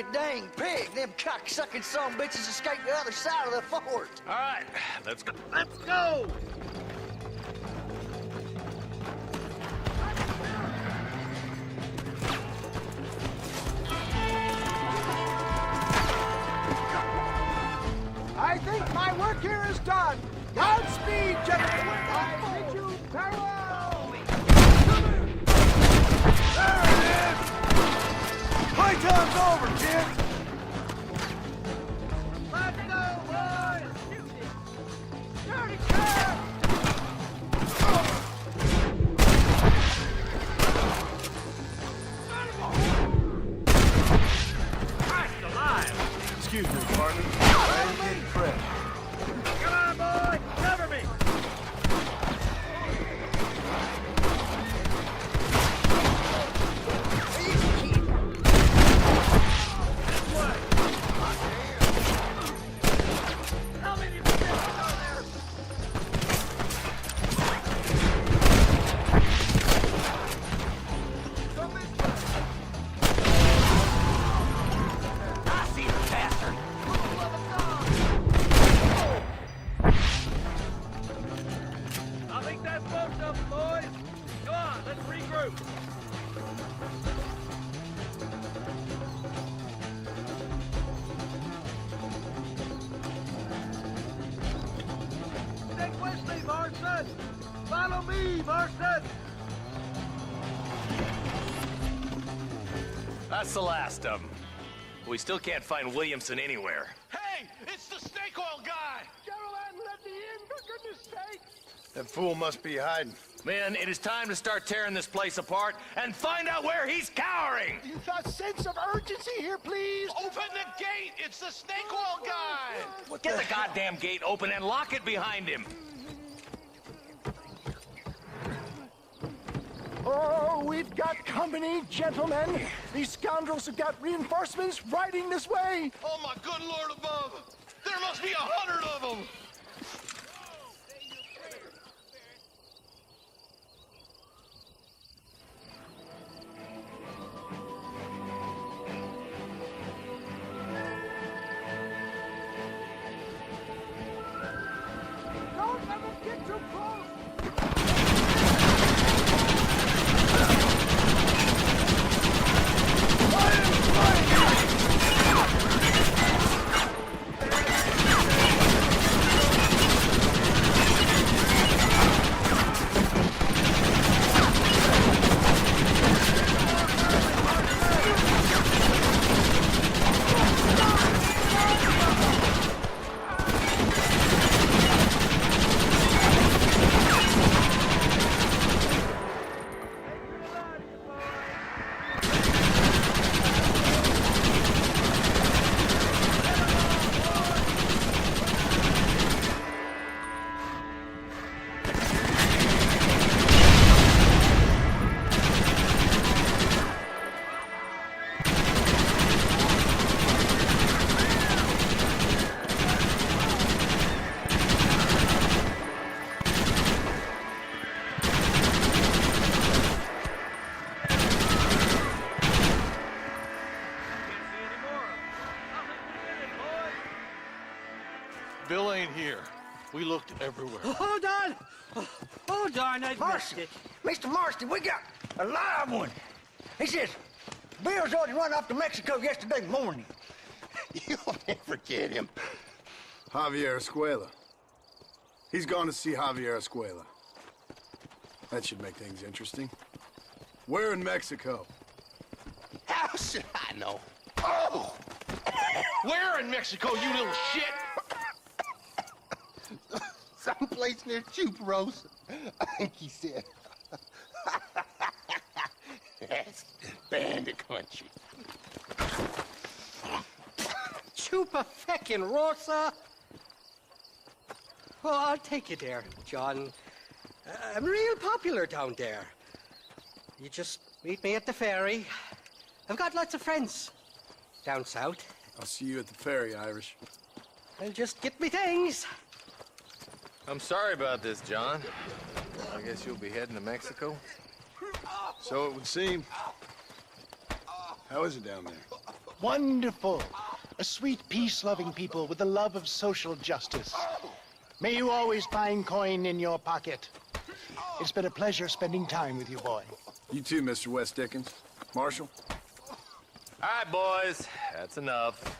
a dang pig. Them cock-sucking son bitches escaped the other side of the fort. All right, let's go. Let's go! I think my work here is done. Godspeed, gentlemen. I bid you farewell. There it is. Playtime's over, kids. Let's go, boys! Dirty cat! Christ alive! Excuse me, partner. I'm getting fresh. Come on, boy! Cover me! How many positions are there? Come this way! I see the bastard. I think that's most of them, boys. Go on, let's regroup. Take Wesley, Marson. Follow me, Marson. That's the last of them. We still can't find Williamson anywhere. Hey, it's the snake oil guy! Gentlemen, let me in, for goodness sake. That fool must be hiding. Men, it is time to start tearing this place apart and find out where he's cowering! A sense of urgency here, please. Open the gate! It's the snake oil guy! Get the goddamn gate open and lock it behind him! Oh, we've got company, gentlemen. These scoundrels have got reinforcements riding this way. Oh my good lord above! There must be 100 of them! Don't let them get too close. Bill ain't here. We looked everywhere. Hold on! Hold on, I missed it. Mr. Marston, we got a live one. He says, Bill's already run off to Mexico yesterday morning. You'll never get him. Javier Escuela. He's gone to see Javier Escuela. That should make things interesting. Where in Mexico? How should I know? Oh! Where in Mexico, you little shit? Someplace near Chuparosa, I think he said. That's bandit country. Chupa feckin' Rosa. Oh, I'll take you there, John. I'm real popular down there. You just meet me at the ferry. I've got lots of friends down south. I'll see you at the ferry, Irish. I'll just get me things. I'm sorry about this, John. I guess you'll be heading to Mexico? So it would seem. How is it down there? Wonderful. A sweet, peace-loving people with the love of social justice. May you always find coin in your pocket. It's been a pleasure spending time with you, boy. You too, Mr. West Dickens. Marshal? All right, boys. That's enough.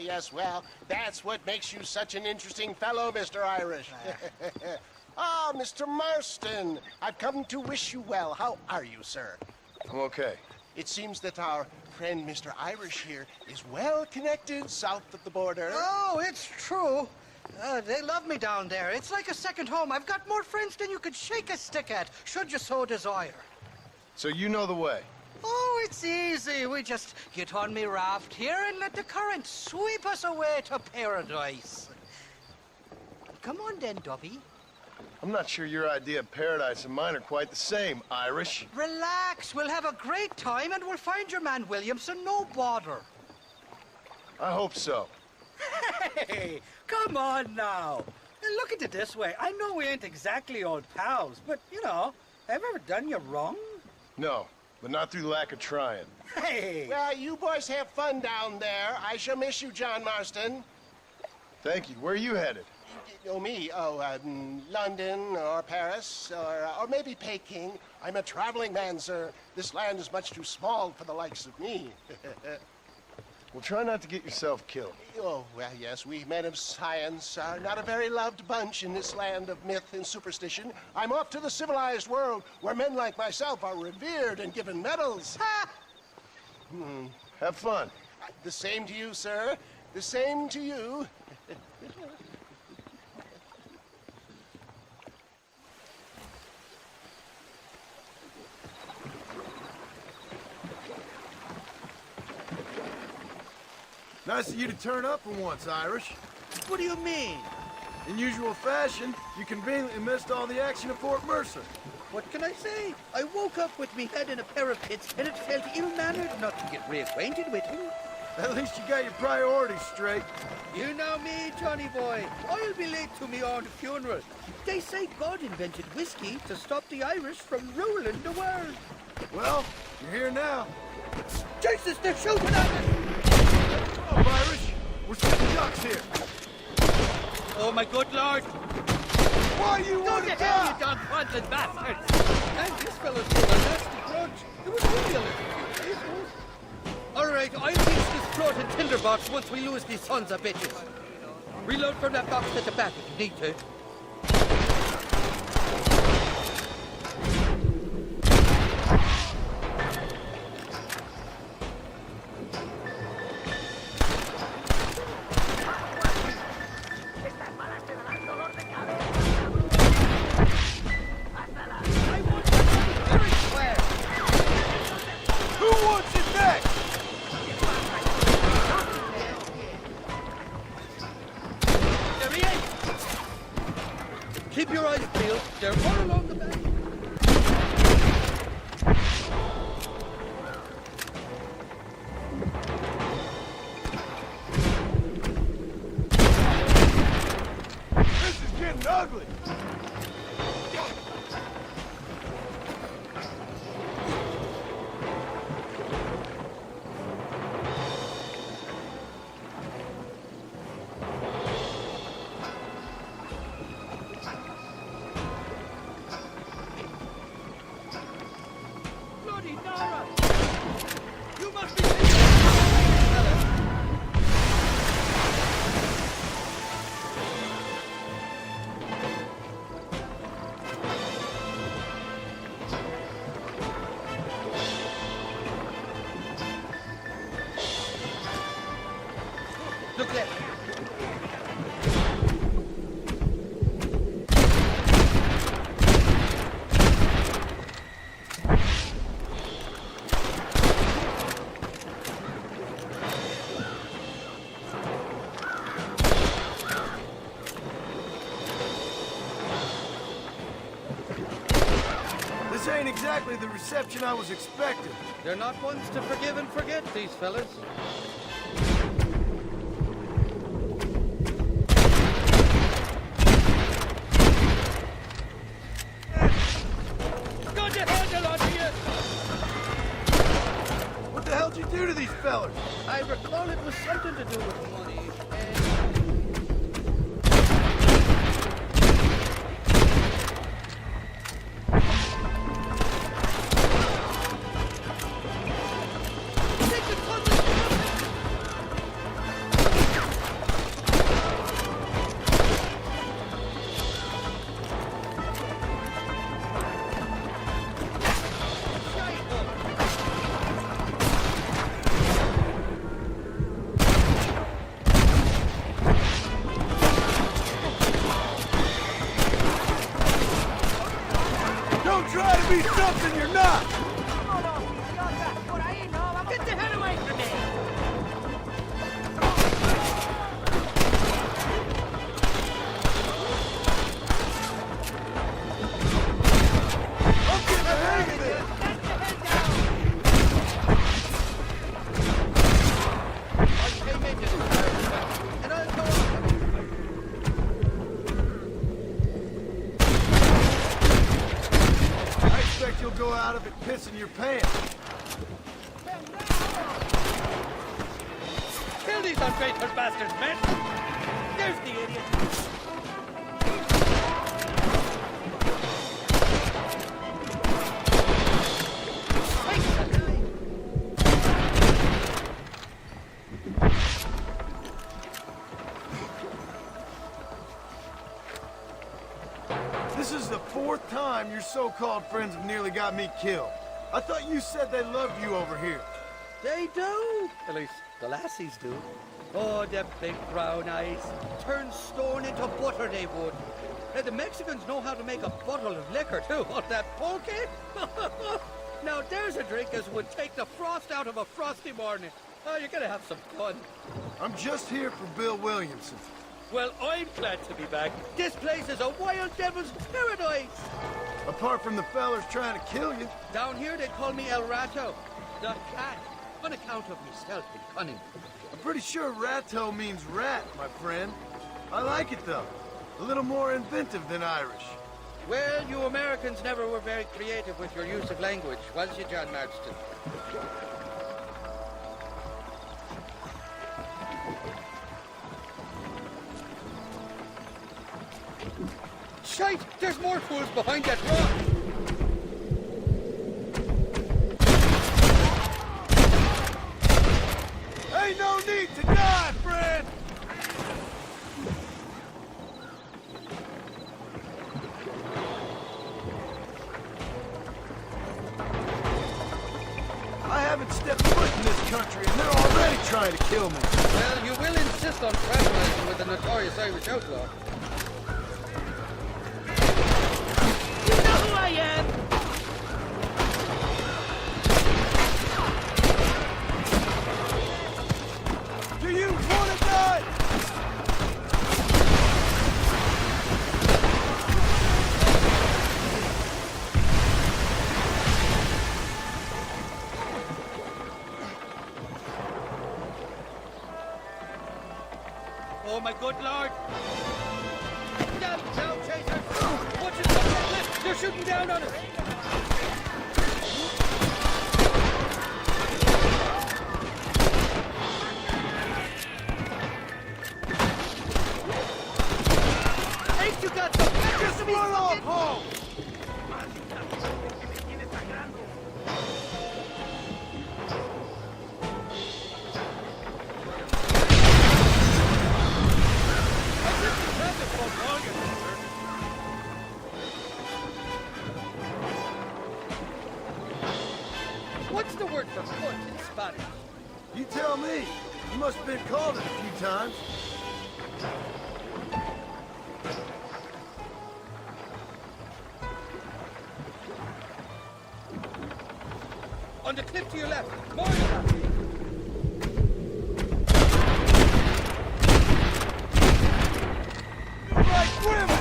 Yes, well, that's what makes you such an interesting fellow, Mr. Irish. Ah, Mr. Marston, I've come to wish you well. How are you, sir? I'm okay. It seems that our friend Mr. Irish here is well connected south of the border. Oh, it's true. They love me down there. It's like a second home. I've got more friends than you could shake a stick at, should you so desire. So you know the way? Oh, it's easy. We just get on me raft here and let the current sweep us away to paradise. Come on then, Dubby. I'm not sure your idea of paradise and mine are quite the same, Irish. Relax. We'll have a great time and we'll find your man Williamson, no bother. I hope so. Hey, come on now. Look at it this way. I know we ain't exactly old pals, but, you know, have I ever done you wrong? No, but not through lack of trying. Hey! Well, you boys have fun down there. I shall miss you, John Marston. Thank you. Where are you headed? Oh, me? Oh, London or Paris or maybe Peking. I'm a traveling man, sir. This land is much too small for the likes of me. Well, try not to get yourself killed. Oh, well, yes, we men of science are not a very loved bunch in this land of myth and superstition. I'm off to the civilized world where men like myself are revered and given medals. Ha! Have fun. The same to you, sir. The same to you. Nice of you to turn up for once, Irish. What do you mean? In usual fashion, you conveniently missed all the action at Fort Mercer. What can I say? I woke up with me head in a pair of pits, and it felt ill-mannered not to get reacquainted with him. At least you got your priorities straight. You know me, Johnny boy. I'll be late to me own funeral. They say God invented whiskey to stop the Irish from ruling the world. Well, you're here now. Jesus, they're shooting at us! Oh, Irish, we're sitting ducks here. Oh, my good Lord. Why you want to die? You Don bastards! And this fellow's got a nasty grudge. It was really a little cute. All right, I'll reach this floating tinderbox once we lose these sons of bitches. Reload from that box at the back if you need to. Keep your eyes peeled. They're all along the back. This is getting ugly. ain't exactly the reception I was expecting. They're not ones to forgive and forget, these fellas. Got your handle on you! What the hell'd you do to these fellas? I recall it was something to do with money. Be something you're not! Get the hell away from me! I'm getting the hang of it! You'll go out of it pissing your pants. Kill these ungrateful bastards, men! There's the idiot! This is the 4th time your so-called friends have nearly got me killed. I thought you said they loved you over here. They do! At least the lassies do. Oh, them big brown eyes. Turn stone into butter, they would. And the Mexicans know how to make a bottle of liquor, too. Oh, that pulque? Now, there's a drink as would take the frost out of a frosty morning. Oh, you're gonna have some fun. I'm just here for Bill Williamson. Well, I'm glad to be back. This place is a wild devil's paradise. Apart from the fellers trying to kill you. Down here, they call me El Rato, the cat, on account of me stealth and cunning. I'm pretty sure Rato means rat, my friend. I like it, though. A little more inventive than Irish. Well, you Americans never were very creative with your use of language, was you, John Marston? Shite! There's more fools behind that rock! Ain't no need to die, friend! I haven't stepped foot in this country, and they're already trying to kill me. Well, you will insist on fraternizing with the notorious Irish outlaw. You know who I am! Do you want to die? Oh, my good lord! Down, chaser! Watch it, left! They're shooting down on us! Ain't you got some pictures to be fucking... home! What's the word for foot in Spanish? You tell me. You must have been called it a few times. On the cliff to your left. More than that. You like women!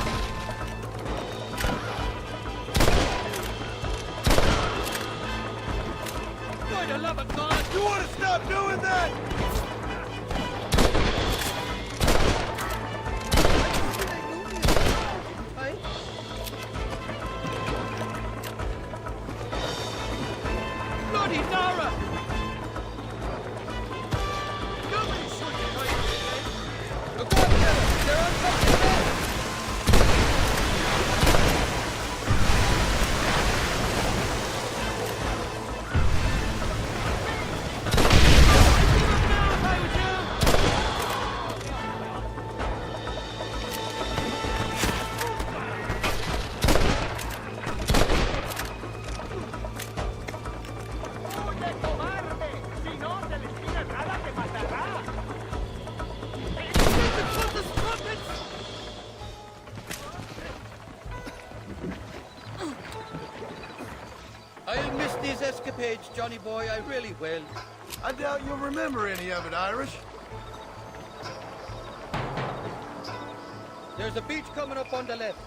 have a gun. You want to stop doing that? Bloody Nara! I'll miss these escapades, Johnny boy, I really will. I doubt you'll remember any of it, Irish. There's a beach coming up on the left.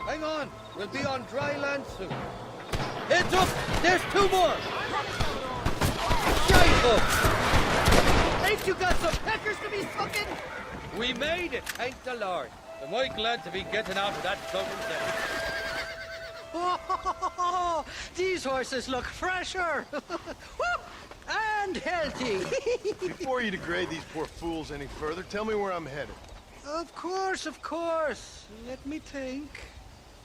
Hang on, we'll be on dry land soon. Heads up, there's 2 more. Shite up. Ain't you got some peckers to be sucking? We made it, thank the Lord. Am I glad to be getting out of that southern desert. Oh, these horses look fresher. And healthy. Before you degrade these poor fools any further, tell me where I'm headed. Of course, of course. Let me think.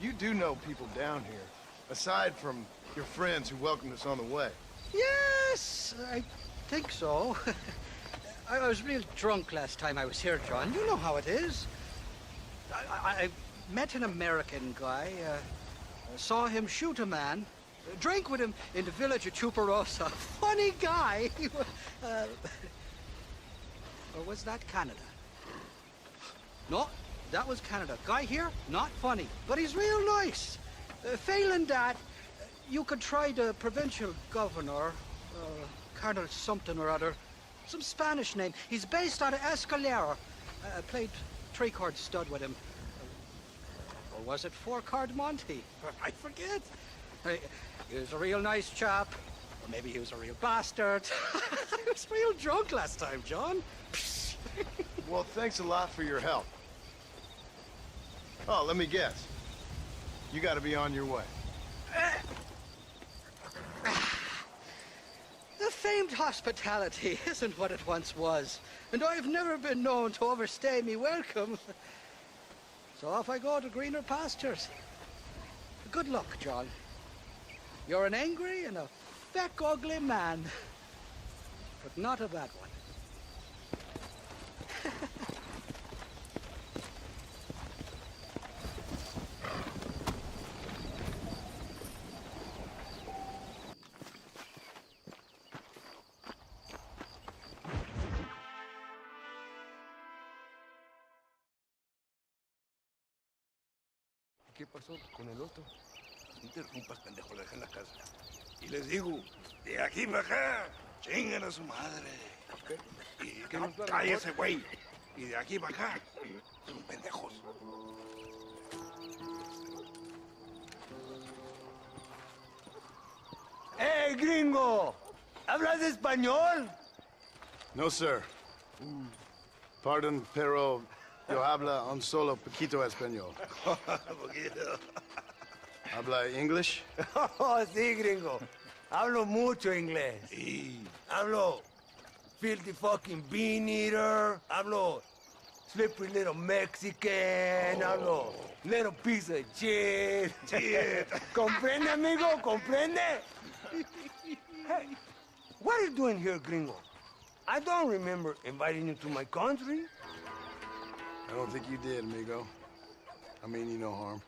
You do know people down here, aside from your friends who welcomed us on the way. Yes, I think so. I was real drunk last time I was here, John. You know how it is. I met an American guy, saw him shoot a man, drank with him in the village of Chuparosa. Funny guy. Or was that Canada? No, that was Canada. Guy here, not funny, but he's real nice. Failing that, you could try the provincial governor, Colonel something or other, some Spanish name. He's based out of Escalera. Played 3-card stud with him. Or was it 4-card Monty? I forget. He was a real nice chap. Or maybe he was a real bastard. I was real drunk last time, John. Well, thanks a lot for your help. Oh, let me guess. You gotta be on your way. The famed hospitality isn't what it once was, and I've never been known to overstay me welcome. So off I go to greener pastures. Good luck, John. You're an angry and a feck ugly man, but not a bad one. ¿Qué pasó con el otro? No interrumpas, pendejo, le dejé en la casa. Y les digo, de aquí para acá, chingan a su madre. ¿Qué? Y que no, cállese, güey. Y de aquí para acá, son pendejos. ¡Hey, gringo! ¿Hablas español? No, sir. Pardon, pero yo habla un solo poquito español. Poquito. ¿Habla English? Oh, sí, gringo. Hablo mucho inglés. Sí. Hablo filthy fucking bean eater. Hablo slippery little Mexican. Hablo little piece of shit. ¿Comprende, amigo? ¿Comprende? Hey, what are you doing here, gringo? I don't remember inviting you to my country. I don't think you did, amigo. I mean you no harm.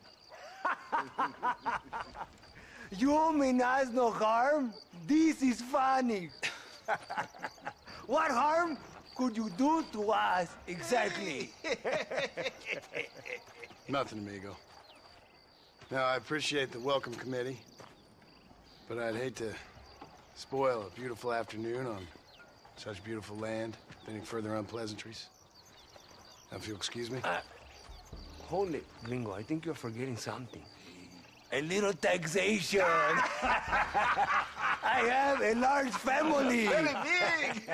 You mean us no harm? This is funny. What harm could you do to us, exactly? Nothing, amigo. Now, I appreciate the welcome committee, but I'd hate to spoil a beautiful afternoon on such beautiful land with any further unpleasantries. Now, if you'll excuse me. Hold it, gringo. I think you're forgetting something. A little taxation. I have a large family. Very big.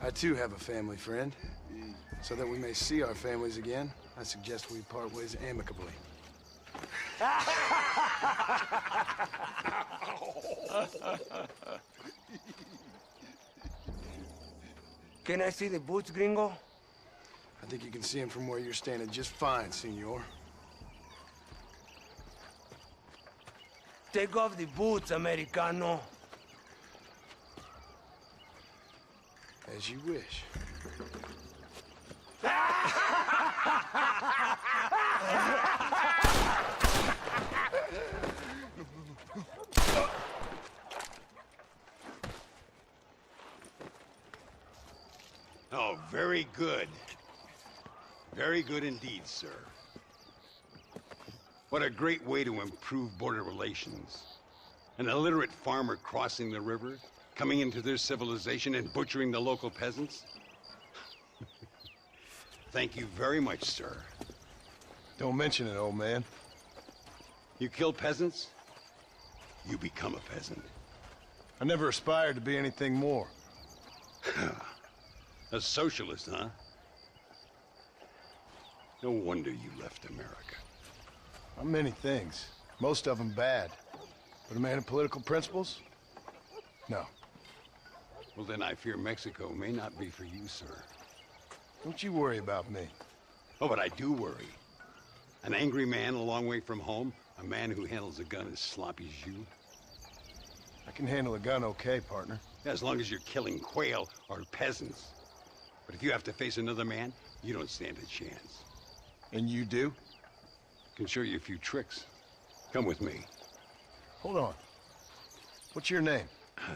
I too have a family friend. So that we may see our families again, I suggest we part ways amicably. Can I see the boots, gringo? I think you can see him from where you're standing just fine, senor. Take off the boots, Americano. As you wish. Oh, very good. Very good indeed, sir. What a great way to improve border relations. An illiterate farmer crossing the river, coming into their civilization and butchering the local peasants? Thank you very much, sir. Don't mention it, old man. You kill peasants, you become a peasant. I never aspired to be anything more. A socialist, huh? No wonder you left America. I'm many things. Most of them bad. But a man of political principles? No. Well, then I fear Mexico may not be for you, sir. Don't you worry about me. Oh, but I do worry. An angry man a long way from home, a man who handles a gun as sloppy as you. I can handle a gun okay, partner. As long as you're killing quail or peasants. But if you have to face another man, you don't stand a chance. And you do? Can show you a few tricks. Come with me. Hold on. What's your name?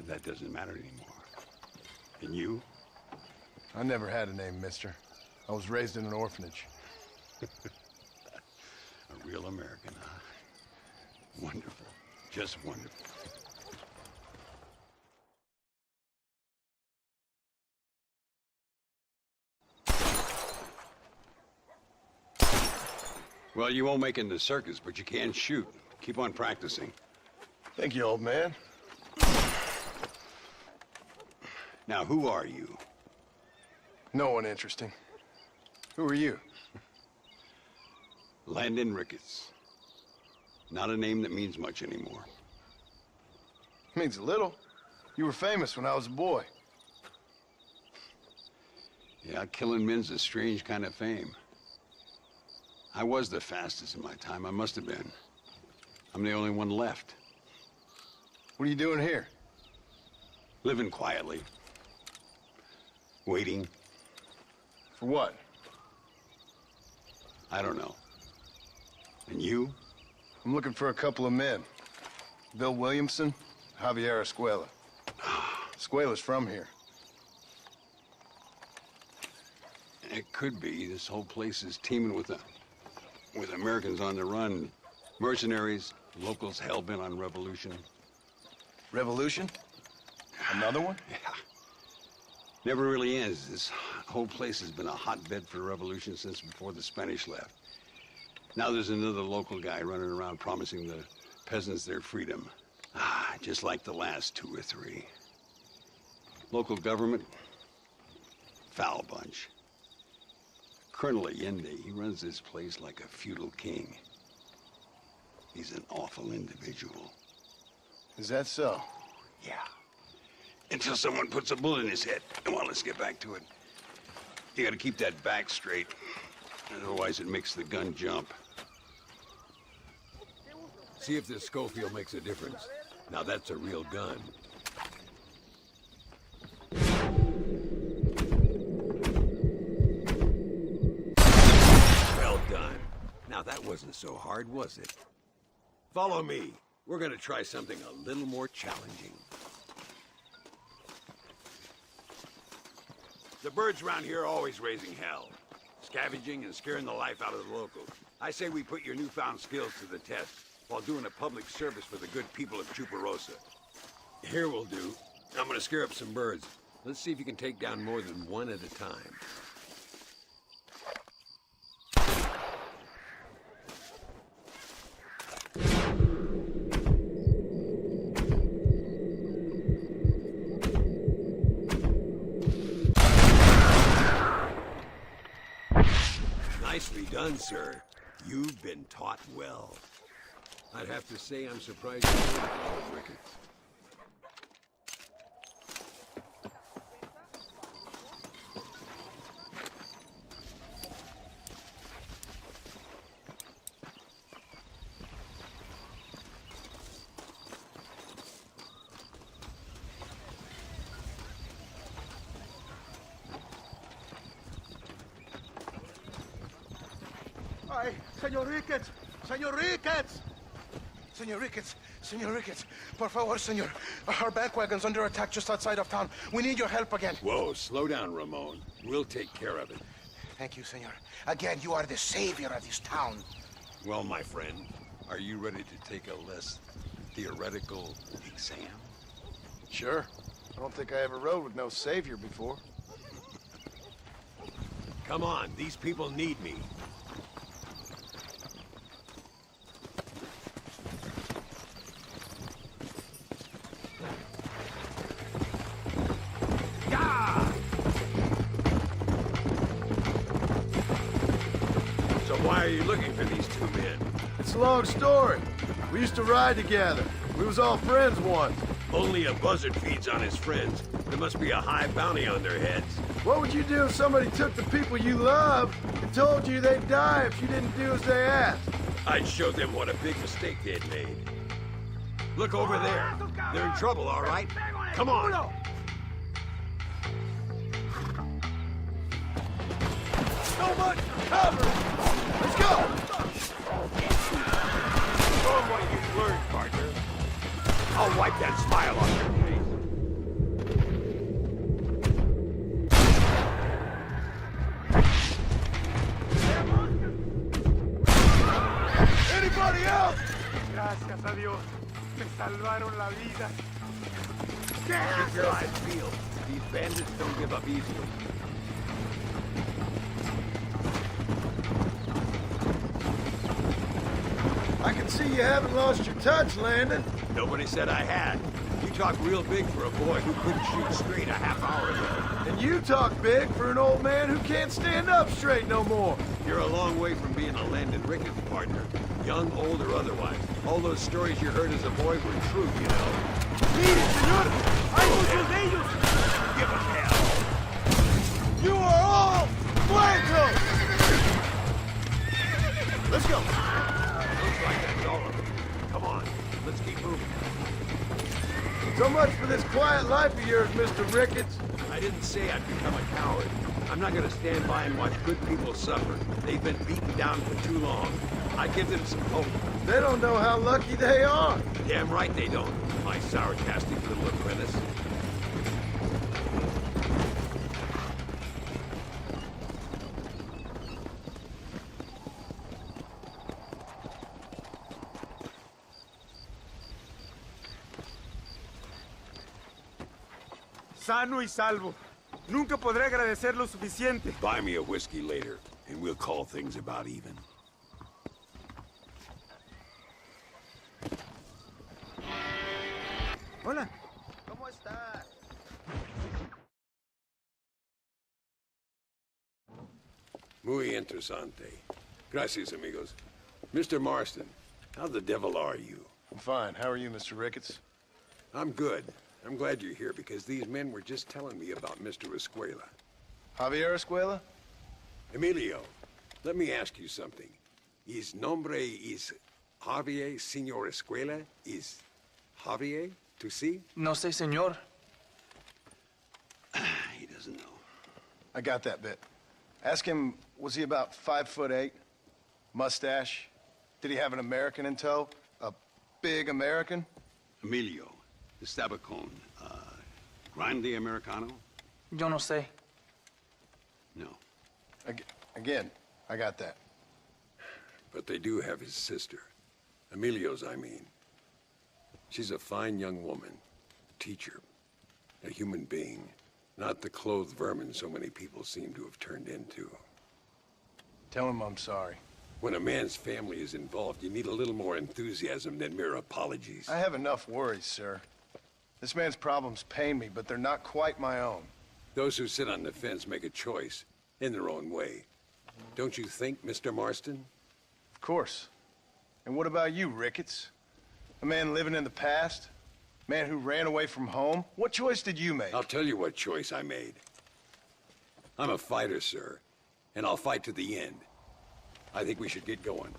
That doesn't matter anymore. And you? I never had a name, mister. I was raised in an orphanage. A real American, huh? Wonderful. Just wonderful. Well, you won't make it in the circus, but you can shoot. Keep on practicing. Thank you, old man. Now, who are you? No one interesting. Who are you? Landon Ricketts. Not a name that means much anymore. Means a little. You were famous when I was a boy. Yeah, killing men's a strange kind of fame. I was the fastest in my time. I must have been. I'm the only one left. What are you doing here? Living quietly. Waiting. For what? I don't know. And you? I'm looking for a couple of men. Bill Williamson, Javier Escuela. Escuela's from here. It could be. This whole place is teeming with Americans on the run. Mercenaries, locals hell-bent on revolution. Revolution? Another one? Yeah. Never really ends. This whole place has been a hotbed for revolution since before the Spanish left. Now there's another local guy running around promising the peasants their freedom. Just like the last 2 or 3. Local government, foul bunch. Colonel Allende, he runs this place like a feudal king. He's an awful individual. Is that so? Yeah. Until someone puts a bullet in his head. Come on, let's get back to it. You gotta keep that back straight. Otherwise it makes the gun jump. See if this Schofield makes a difference. Now that's a real gun. Well done. Now that wasn't so hard, was it? Follow me. We're gonna try something a little more challenging. The birds around here are always raising hell. Scavenging and scaring the life out of the locals. I say we put your newfound skills to the test while doing a public service for the good people of Chuparosa. Here we'll do. I'm gonna scare up some birds. Let's see if you can take down more than one at a time. done, sir. You've been taught well. I'd have to say I'm surprised you didn't call it Ricketts. Ay, Señor Ricketts! Señor Ricketts! Señor Ricketts! Señor Ricketts! Por favor, señor. Our back wagon's under attack just outside of town. We need your help again. Whoa, slow down, Ramon. We'll take care of it. Thank you, senor. Again, you are the savior of this town. Well, my friend, are you ready to take a less theoretical exam? Sure. I don't think I ever rode with no savior before. Come on, these people need me. Why are you looking for these two men? It's a long story. We used to ride together. We was all friends once. Only a buzzard feeds on his friends. There must be a high bounty on their heads. What would you do if somebody took the people you love and told you they'd die if you didn't do as they asked? I'd show them what a big mistake they'd made. Look over there. They're in trouble, all right? Come on. So much cover! Let's go! Show them what you've learned, partner. I'll wipe that smile off your face. Anybody else? Gracias a Dios. Me salvaron la vida. Keep your eyes peeled. These bandits don't give up easily. I can see you haven't lost your touch, Landon. Nobody said I had. You talk real big for a boy who couldn't shoot straight a half hour ago. And you talk big for an old man who can't stand up straight no more. You're a long way from being a Landon Ricketts partner. Young, old, or otherwise. All those stories you heard as a boy were true, you know. Mire, señor! ¡Hay muchos de ellos! Give them hell! You are all blancos! Let's go! Looks like that's all of them. Come on, let's keep moving. So much for this quiet life of yours, Mr. Ricketts. I didn't say I'd become a coward. I'm not gonna stand by and watch good people suffer. They've been beaten down for too long. I give them some hope. They don't know how lucky they are. Damn right they don't, my sarcastic little apprentice. Sano y salvo. Nunca podré agradecer lo suficiente. Buy me a whiskey later, and we'll call things about even. Hola. ¿Cómo está? Muy interesante. Gracias, amigos. Mr. Marston, how the devil are you? I'm fine. How are you, Mr. Ricketts? I'm good. I'm glad you're here because these men were just telling me about Mr. Escuela. Javier Escuela? Emilio, let me ask you something. His nombre is Javier Señor Escuela? Is Javier to see? No sé, señor. He doesn't know. I got that bit. Ask him, was he about 5'8"? Mustache? Did he have an American in tow? A big American? Emilio, estaba con, Grande Americano? Yo no sé. No. Again, I got that. But they do have his sister. Emilio's, I mean. She's a fine young woman. A teacher. A human being. Not the clothed vermin so many people seem to have turned into. Tell him I'm sorry. When a man's family is involved, you need a little more enthusiasm than mere apologies. I have enough worries, sir. This man's problems pain me, but they're not quite my own. Those who sit on the fence make a choice, in their own way. Don't you think, Mr. Marston? Of course. And what about you, Ricketts? A man living in the past? A man who ran away from home? What choice did you make? I'll tell you what choice I made. I'm a fighter, sir, and I'll fight to the end. I think we should get going.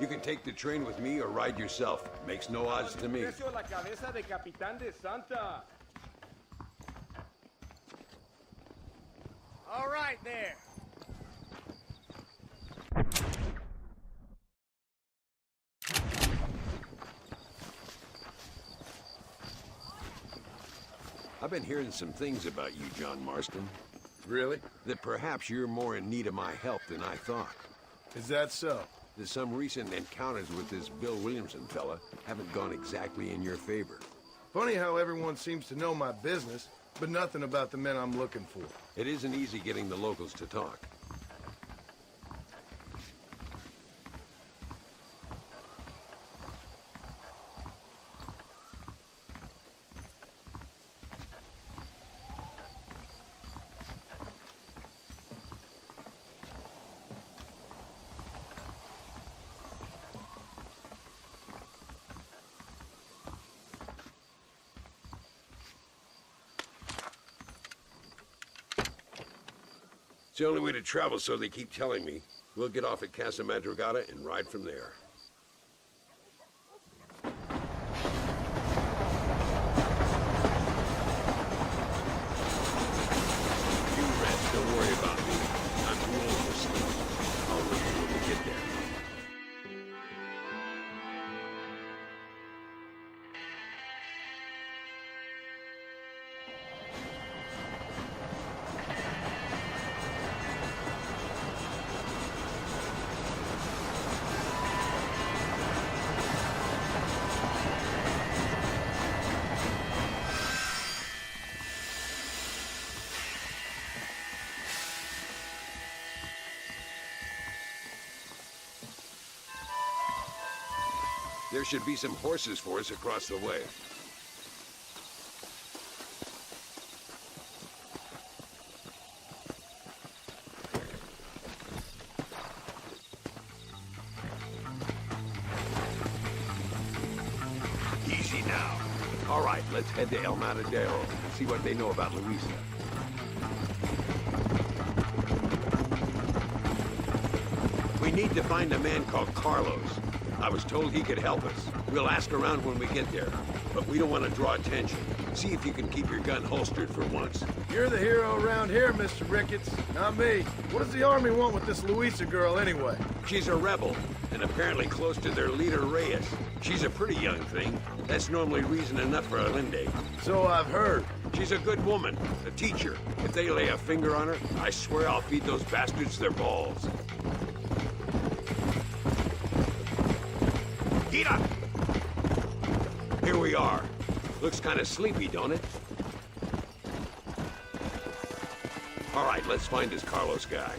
You can take the train with me or ride yourself. Makes no odds to me. All right, there. I've been hearing some things about you, John Marston. Really? That perhaps you're more in need of my help than I thought. Is that so? That some recent encounters with this Bill Williamson fella haven't gone exactly in your favor. Funny how everyone seems to know my business, but nothing about the men I'm looking for. It isn't easy getting the locals to talk. It's the only way to travel, so they keep telling me. We'll get off at Casa Madrugada and ride from there. You rest, don't worry about me. I'm too old for sleep. I'll wait when we get there. There should be some horses for us across the way. Easy now. All right, let's head to El Matadero and see what they know about Luisa. We need to find a man called Carlos. I was told he could help us. We'll ask around when we get there, but we don't want to draw attention. See if you can keep your gun holstered for once. You're the hero around here, Mr. Ricketts, not me. What does the army want with this Luisa girl anyway? She's a rebel, and apparently close to their leader, Reyes. She's a pretty young thing. That's normally reason enough for Allende. So I've heard. She's a good woman, a teacher. If they lay a finger on her, I swear I'll feed those bastards their balls. Get up! Here we are. Looks kind of sleepy, don't it? All right, let's find this Carlos guy.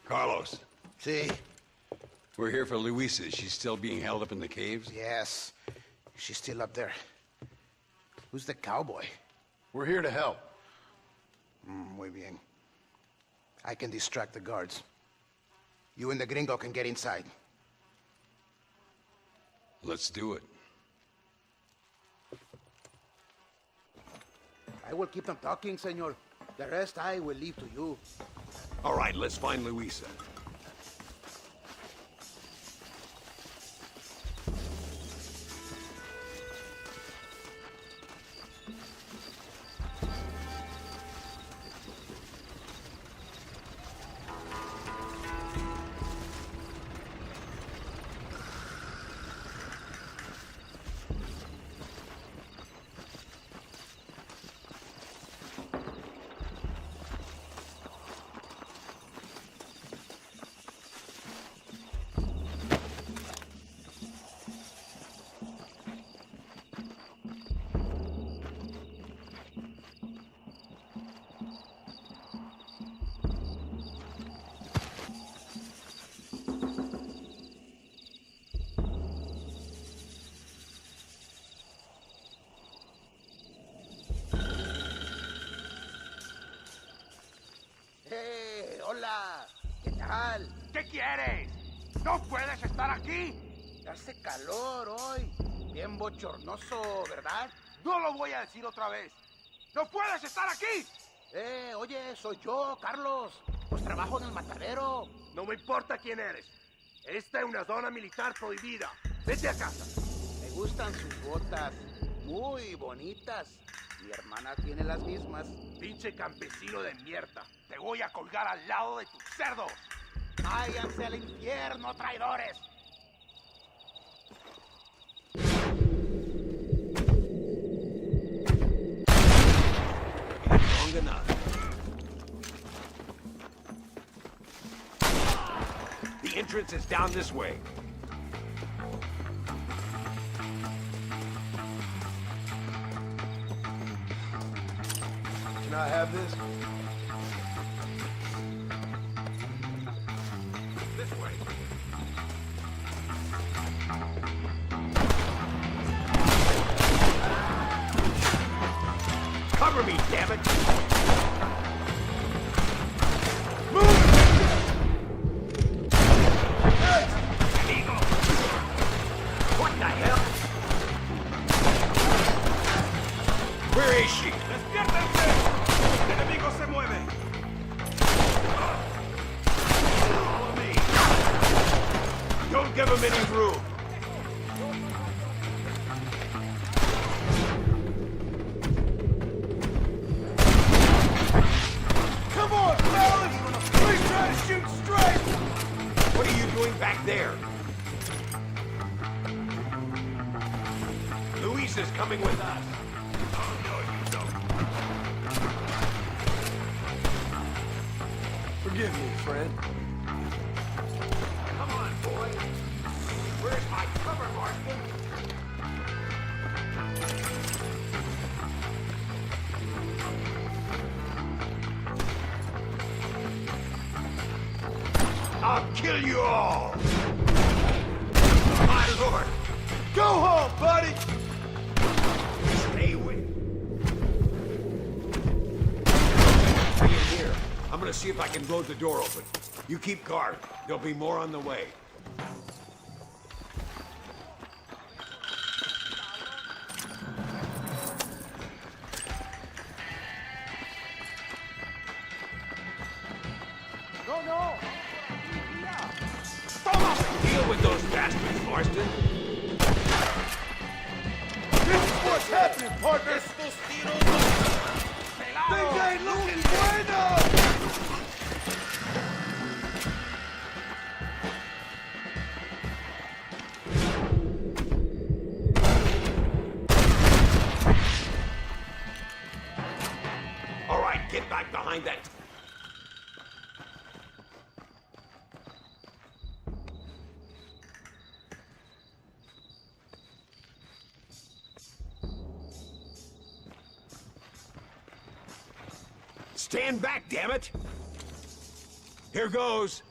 Carlos. See? We're here for Luisa. She's still being held up in the caves? Yes. She's still up there. Who's the cowboy? We're here to help. Muy bien. I can distract the guards. You and the gringo can get inside. Let's do it. I will keep them talking, senor. The rest I will leave to you. All right, let's find Luisa. carnal. ¿Qué quieres? ¿No puedes estar aquí? Hace calor hoy. Bien bochornoso, ¿verdad? No lo voy a decir otra vez. ¡No puedes estar aquí! Oye, soy yo, Carlos. Pues trabajo en el matadero. No me importa quién eres. Esta es una zona militar prohibida. Vete a casa. Me gustan sus botas. Muy bonitas. Mi hermana tiene las mismas. Pinche campesino de mierda. Te voy a colgar al lado de tus cerdos. Váyanse al infierno, traidores. Long enough. The entrance is down this way. Can I have this? This way. Cover me, damn it! Move! Amigo! What the hell? Where is she? ¡Despiértense! ¡El enemigo se mueve! Follow me. Don't give him any room. Come on, fellas! Please try to shoot straight! What are you doing back there? Luis is coming with us. Oh, no, you don't. Forgive me, friend. Come on, boy. Where's my cover, Marston? I'll kill you all! My lord! Go home, buddy! Stay with me. Stay in here. I'm gonna see if I can blow the door open. You keep guard. There'll be more on the way. No. Deal with those bastards, Marston. This is what's happening, partner. Things ain't looking bueno. All right, get back behind that. Stand back, damn it! Here goes.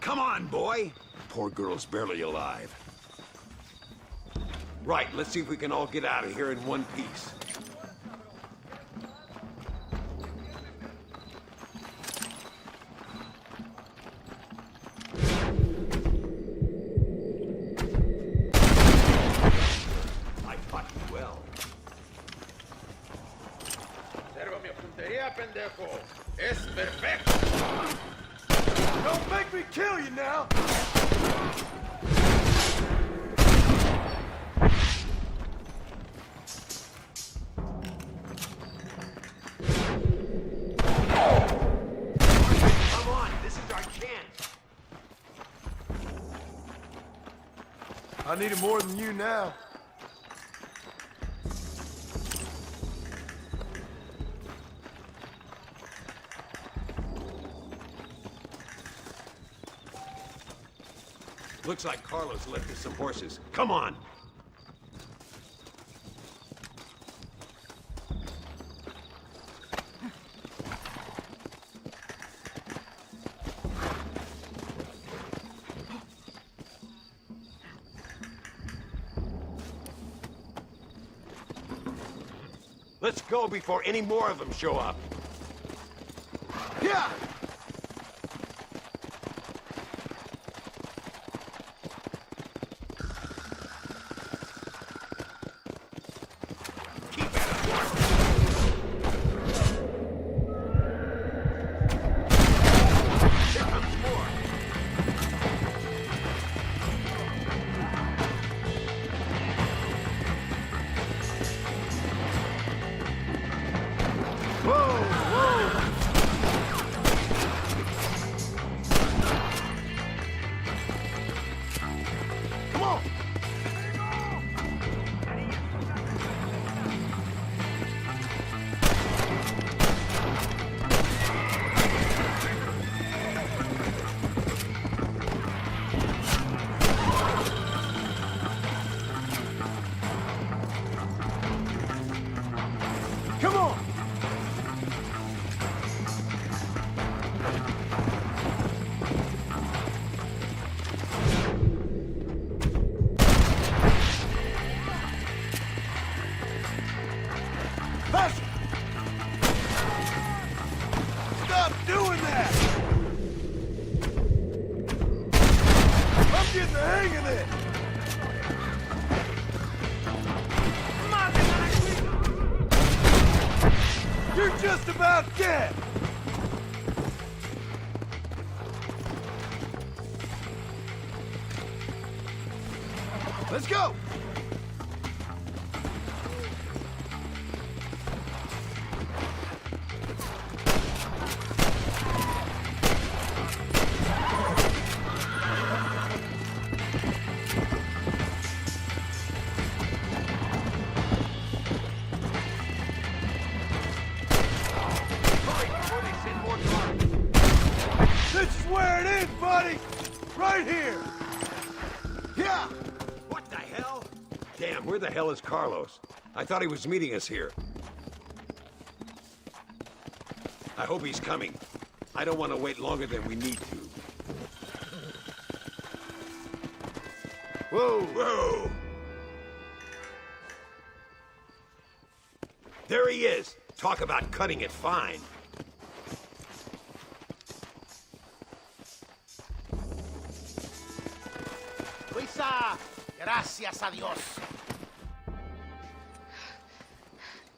Come on, boy! Poor girl's barely alive. Right, let's see if we can all get out of here in one piece. I fought you well. Observa mi puntería, pendejo. Es perfecto. Don't make me kill you now. Come on, this is our chance. I need it more than you now. Looks like Carlos left us some horses. Come on! Let's go before any more of them show up. Yeah! Come on! Faster! Stop doing that! I'm getting the hang of it! You're just about dead! Let's go! This is where it is, buddy! Right here! Yeah! What the hell? Damn, where the hell is Carlos? I thought he was meeting us here. I hope he's coming. I don't want to wait longer than we need to. Whoa! Whoa! There he is! Talk about cutting it fine. Kisah! Gracias a Dios.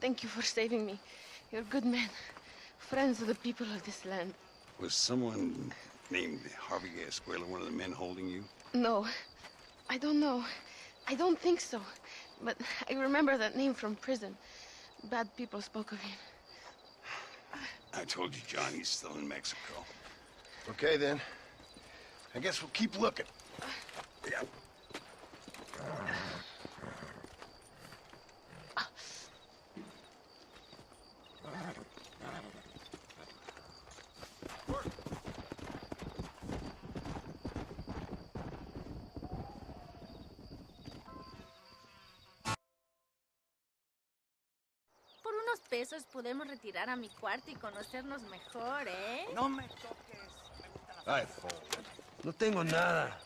Thank you for saving me. You're good men. Friends of the people of this land. Was someone named Harvey Escuela one of the men holding you? No, I don't know. I don't think so. But I remember that name from prison. Bad people spoke of him. I told you, John, he's still in Mexico. Okay, then. I guess we'll keep looking. Yeah. Por unos pesos podemos retirar a mi cuarto y conocernos mejor, ¿eh? No me toques. Ay, no tengo nada.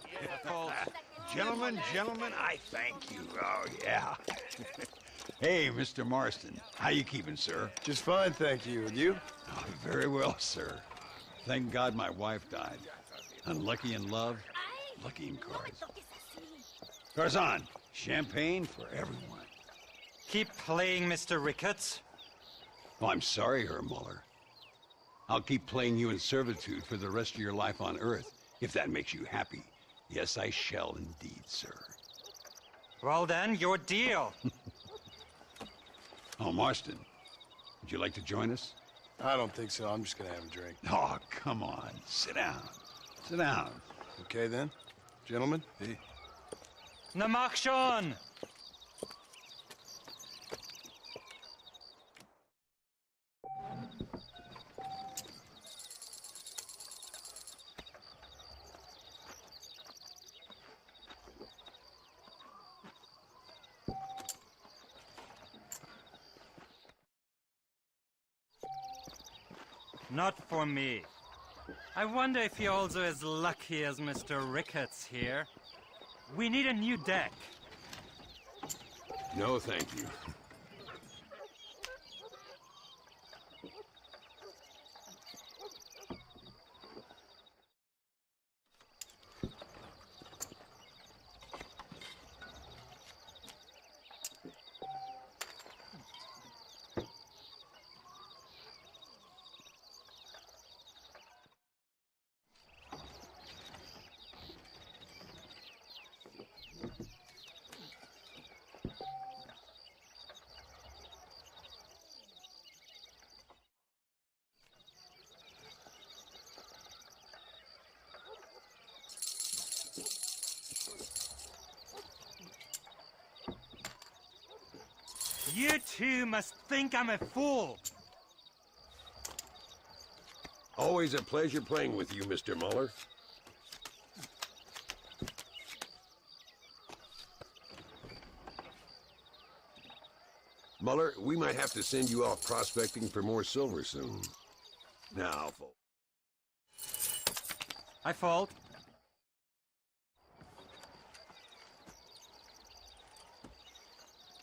Gentlemen, I thank you. Oh, yeah. Hey, Mr. Marston. How you keeping, sir? Just fine, thank you. And you? Oh, very well, sir. Thank God my wife died. Unlucky in love, lucky in cards. Garzon, champagne for everyone. Keep playing, Mr. Ricketts. Oh, I'm sorry, Herr Muller. I'll keep playing you in servitude for the rest of your life on Earth, if that makes you happy. Yes, I shall indeed, sir. Well then, your deal. Oh, Marston, would you like to join us? I don't think so. I'm just gonna have a drink. Oh, come on. Sit down. Sit down. Okay, then. Gentlemen? Hey. Na mach schon! Not for me. I wonder if you're also as lucky as Mr. Ricketts here. We need a new deck. No, thank you. You two must think I'm a fool. Always a pleasure playing with you, Mr. Muller. Muller, we might have to send you off prospecting for more silver soon. Now, I fault.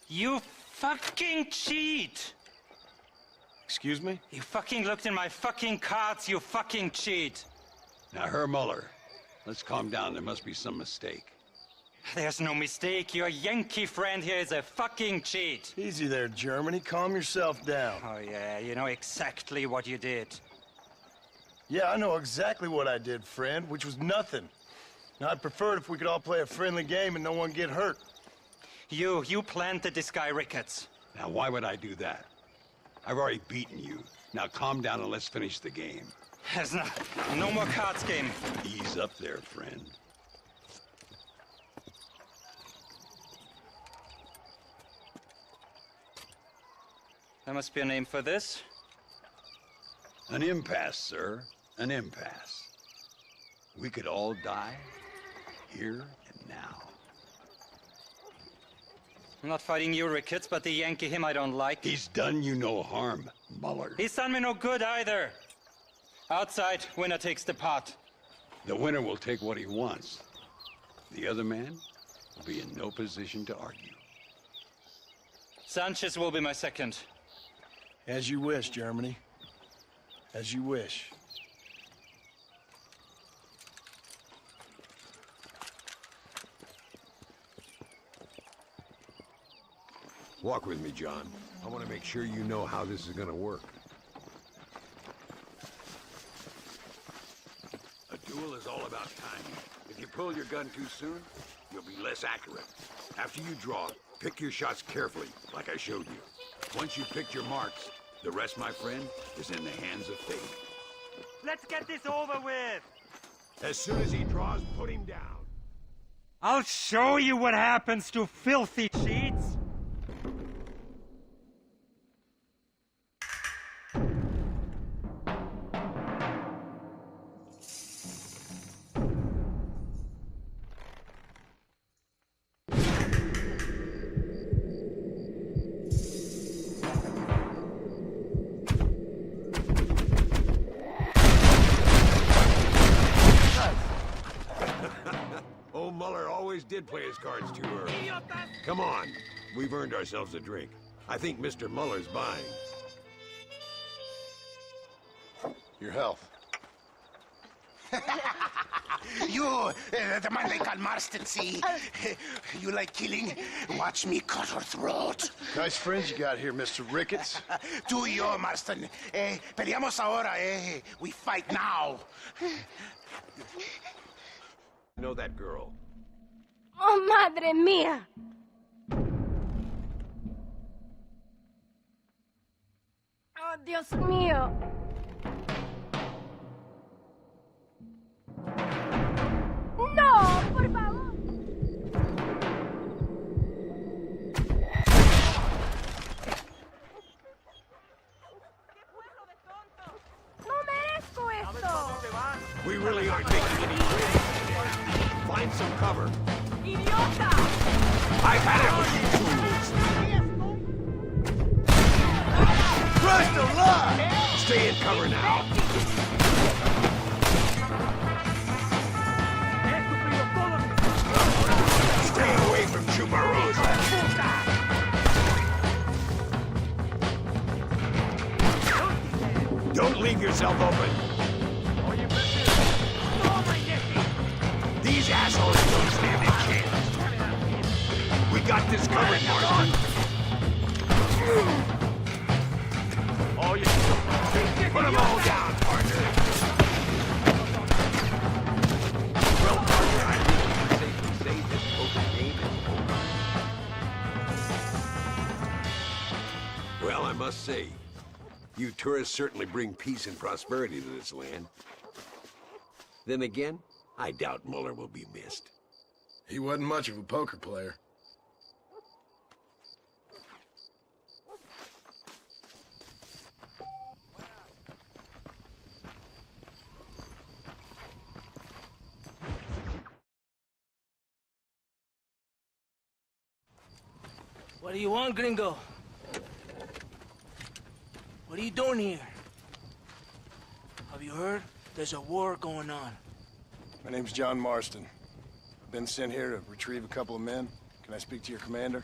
You fucking cheat! Excuse me? You fucking looked in my fucking cards, you fucking cheat! Now, Herr Muller, let's calm down. There must be some mistake. There's no mistake. Your Yankee friend here is a fucking cheat. Easy there, Germany. Calm yourself down. Oh, yeah, you know exactly what you did. Yeah, I know exactly what I did, friend, which was nothing. Now, I'd prefer it if we could all play a friendly game and no one get hurt. You planted this guy Ricketts. Now, why would I do that? I've already beaten you. Now, calm down and let's finish the game. There's no more cards game. Ease up there, friend. There must be a name for this. An impasse, sir. An impasse. We could all die, here and now. I'm not fighting you, Ricketts, but the Yankee him I don't like. He's done you no harm, Muller. He's done me no good either. Outside, winner takes the pot. The winner will take what he wants. The other man will be in no position to argue. Sanchez will be my second. As you wish, Germany. As you wish. walk with me, John. I want to make sure you know how this is going to work. A duel is all about timing. If you pull your gun too soon, you'll be less accurate. After you draw, pick your shots carefully, like I showed you. Once you've picked your marks, the rest, my friend, is in the hands of fate. Let's get this over with! As soon as he draws, put him down. I'll show you what happens to filthy cheats! Old Muller always did play his cards too early. Come on, we've earned ourselves a drink. I think Mr. Muller's buying. Your health. You, the man they call Marston, see? You like killing? Watch me cut her throat. Nice friends you got here, Mr. Ricketts. Tú y yo, Marston. Peleamos ahora, We fight now. Know that girl? ¡Oh, madre mía! ¡Oh, Dios mío! ¡No, por favor! ¡No merezco esto! We really aren't taking any risks. Find some cover. ¡Idiota! I've had it with you tools. Christ alive! Stay in cover now. Stay away from Chumarosa. Don't leave yourself open. These assholes don't stand a chance. We got this covered, Marston. Oh, yeah. Put them all down, partner. Well, partner, I think we can safely say this poker game is over. Well, I must say, you tourists certainly bring peace and prosperity to this land. Then again, I doubt Muller will be missed. He wasn't much of a poker player. What do you want, gringo? What are you doing here? Have you heard? There's a war going on. My name's John Marston. Been sent here to retrieve a couple of men. Can I speak to your commander?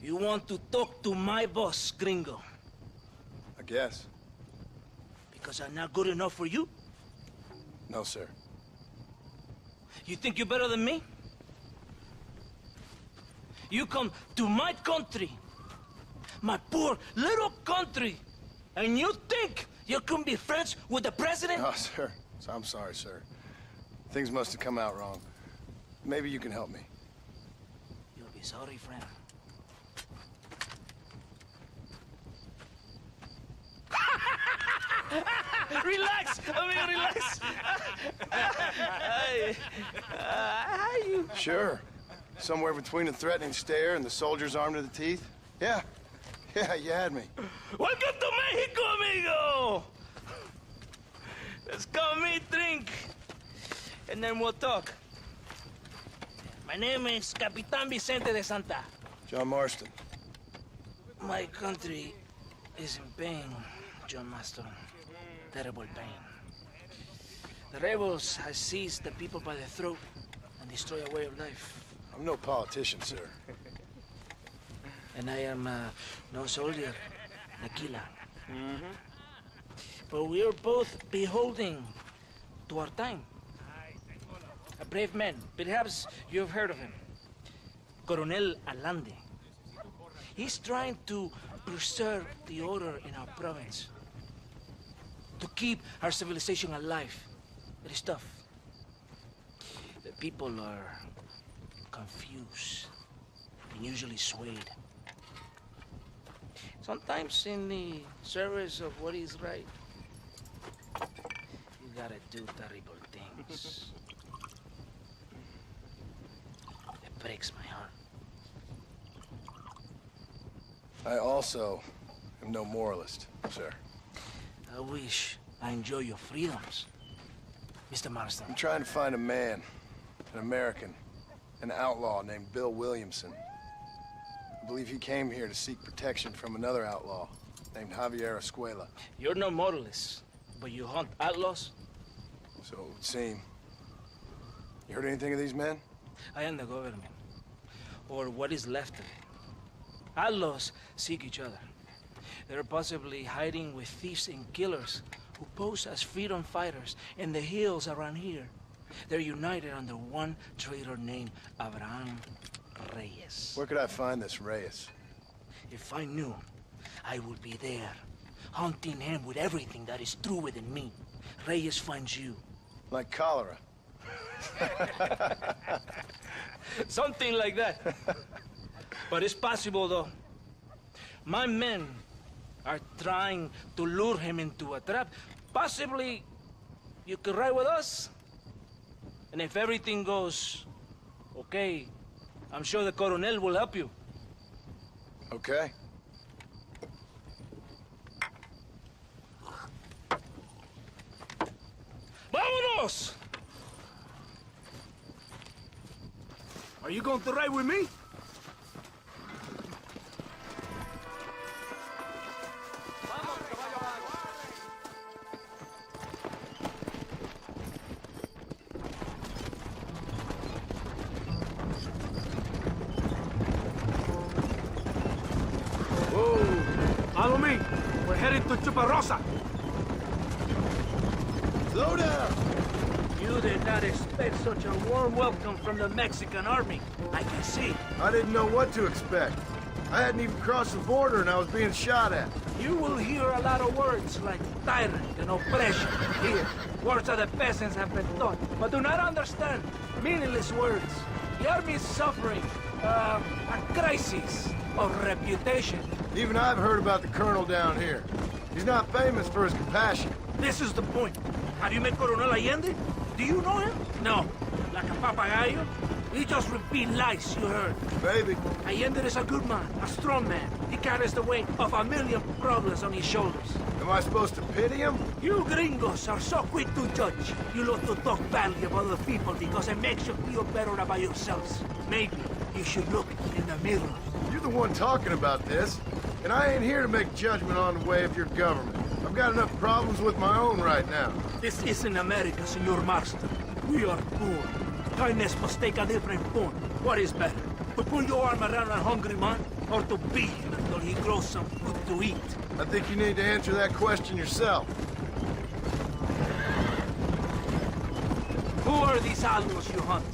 You want to talk to my boss, gringo? I guess. Because I'm not good enough for you? No, sir. You think you're better than me? You come to my country, my poor little country, and you think you can be friends with the president? No, sir. I'm sorry, sir. Things must have come out wrong. Maybe you can help me. You'll be sorry, friend. Relax, amigo, relax. How you? Sure. Somewhere between a threatening stare and the soldier's arm to the teeth? Yeah. Yeah, you had me. Welcome to Mexico, amigo! Let's come meet, drink, and then we'll talk. My name is Capitan Vicente de Santa. John Marston. My country is in pain, John Marston. Terrible pain. The rebels have seized the people by the throat and destroy a way of life. I'm no politician, sir. And I am no soldier, Aquila. But we are both beholding to our time. A brave man, perhaps you've heard of him. Coronel Allende. He's trying to preserve the order in our province. To keep our civilization alive. It is tough. The people are confused and usually swayed. Sometimes in the service of what is right, you gotta do terrible things. It breaks my heart. I also am no moralist, sir. I wish I enjoy your freedoms, Mr. Marston. I'm trying to find a man, an American, an outlaw named Bill Williamson. I believe he came here to seek protection from another outlaw named Javier Escuela. You're no moralist, but you hunt outlaws? So it would seem. You heard anything of these men? I am the government, or what is left of it. Outlaws seek each other. They're possibly hiding with thieves and killers who pose as freedom fighters in the hills around here. They're united under one traitor named Abraham Reyes. Where could I find this Reyes? If I knew, I would be there, hunting him with everything that is true within me. Reyes finds you. Like cholera. Something like that. But it's possible, though. My men are trying to lure him into a trap. Possibly, you could ride with us. And if everything goes okay, I'm sure the Coronel will help you. Okay. ¡Vámonos! Are you going to ride with me? Follow me. We're headed to Chuparosa. Slow down. You did not expect such a warm welcome from the Mexican army. I can see. I didn't know what to expect. I hadn't even crossed the border and I was being shot at. You will hear a lot of words like tyrant and oppression here. Words that the peasants have been taught, but do not understand. Meaningless words. The army is suffering a crisis of reputation. Even I've heard about the colonel down here. He's not famous for his compassion. This is the point. Have you met Coronel Allende? Do you know him? No. like a papagayo? You just repeat lies you heard. Maybe. Allende is a good man, a strong man. He carries the weight of a million problems on his shoulders. Am I supposed to pity him? You gringos are so quick to judge. You love to talk badly about other people because it makes you feel better about yourselves. Maybe you should look in the mirror. You're the one talking about this, and I ain't here to make judgment on the way of your government. I've got enough problems with my own right now. This isn't America, Senor Marston. We are poor. Kindness must take a different form. What is better? To put your arm around a hungry man, or to beat him until he grows some food to eat? I think you need to answer that question yourself. Who are these outlaws you hunt?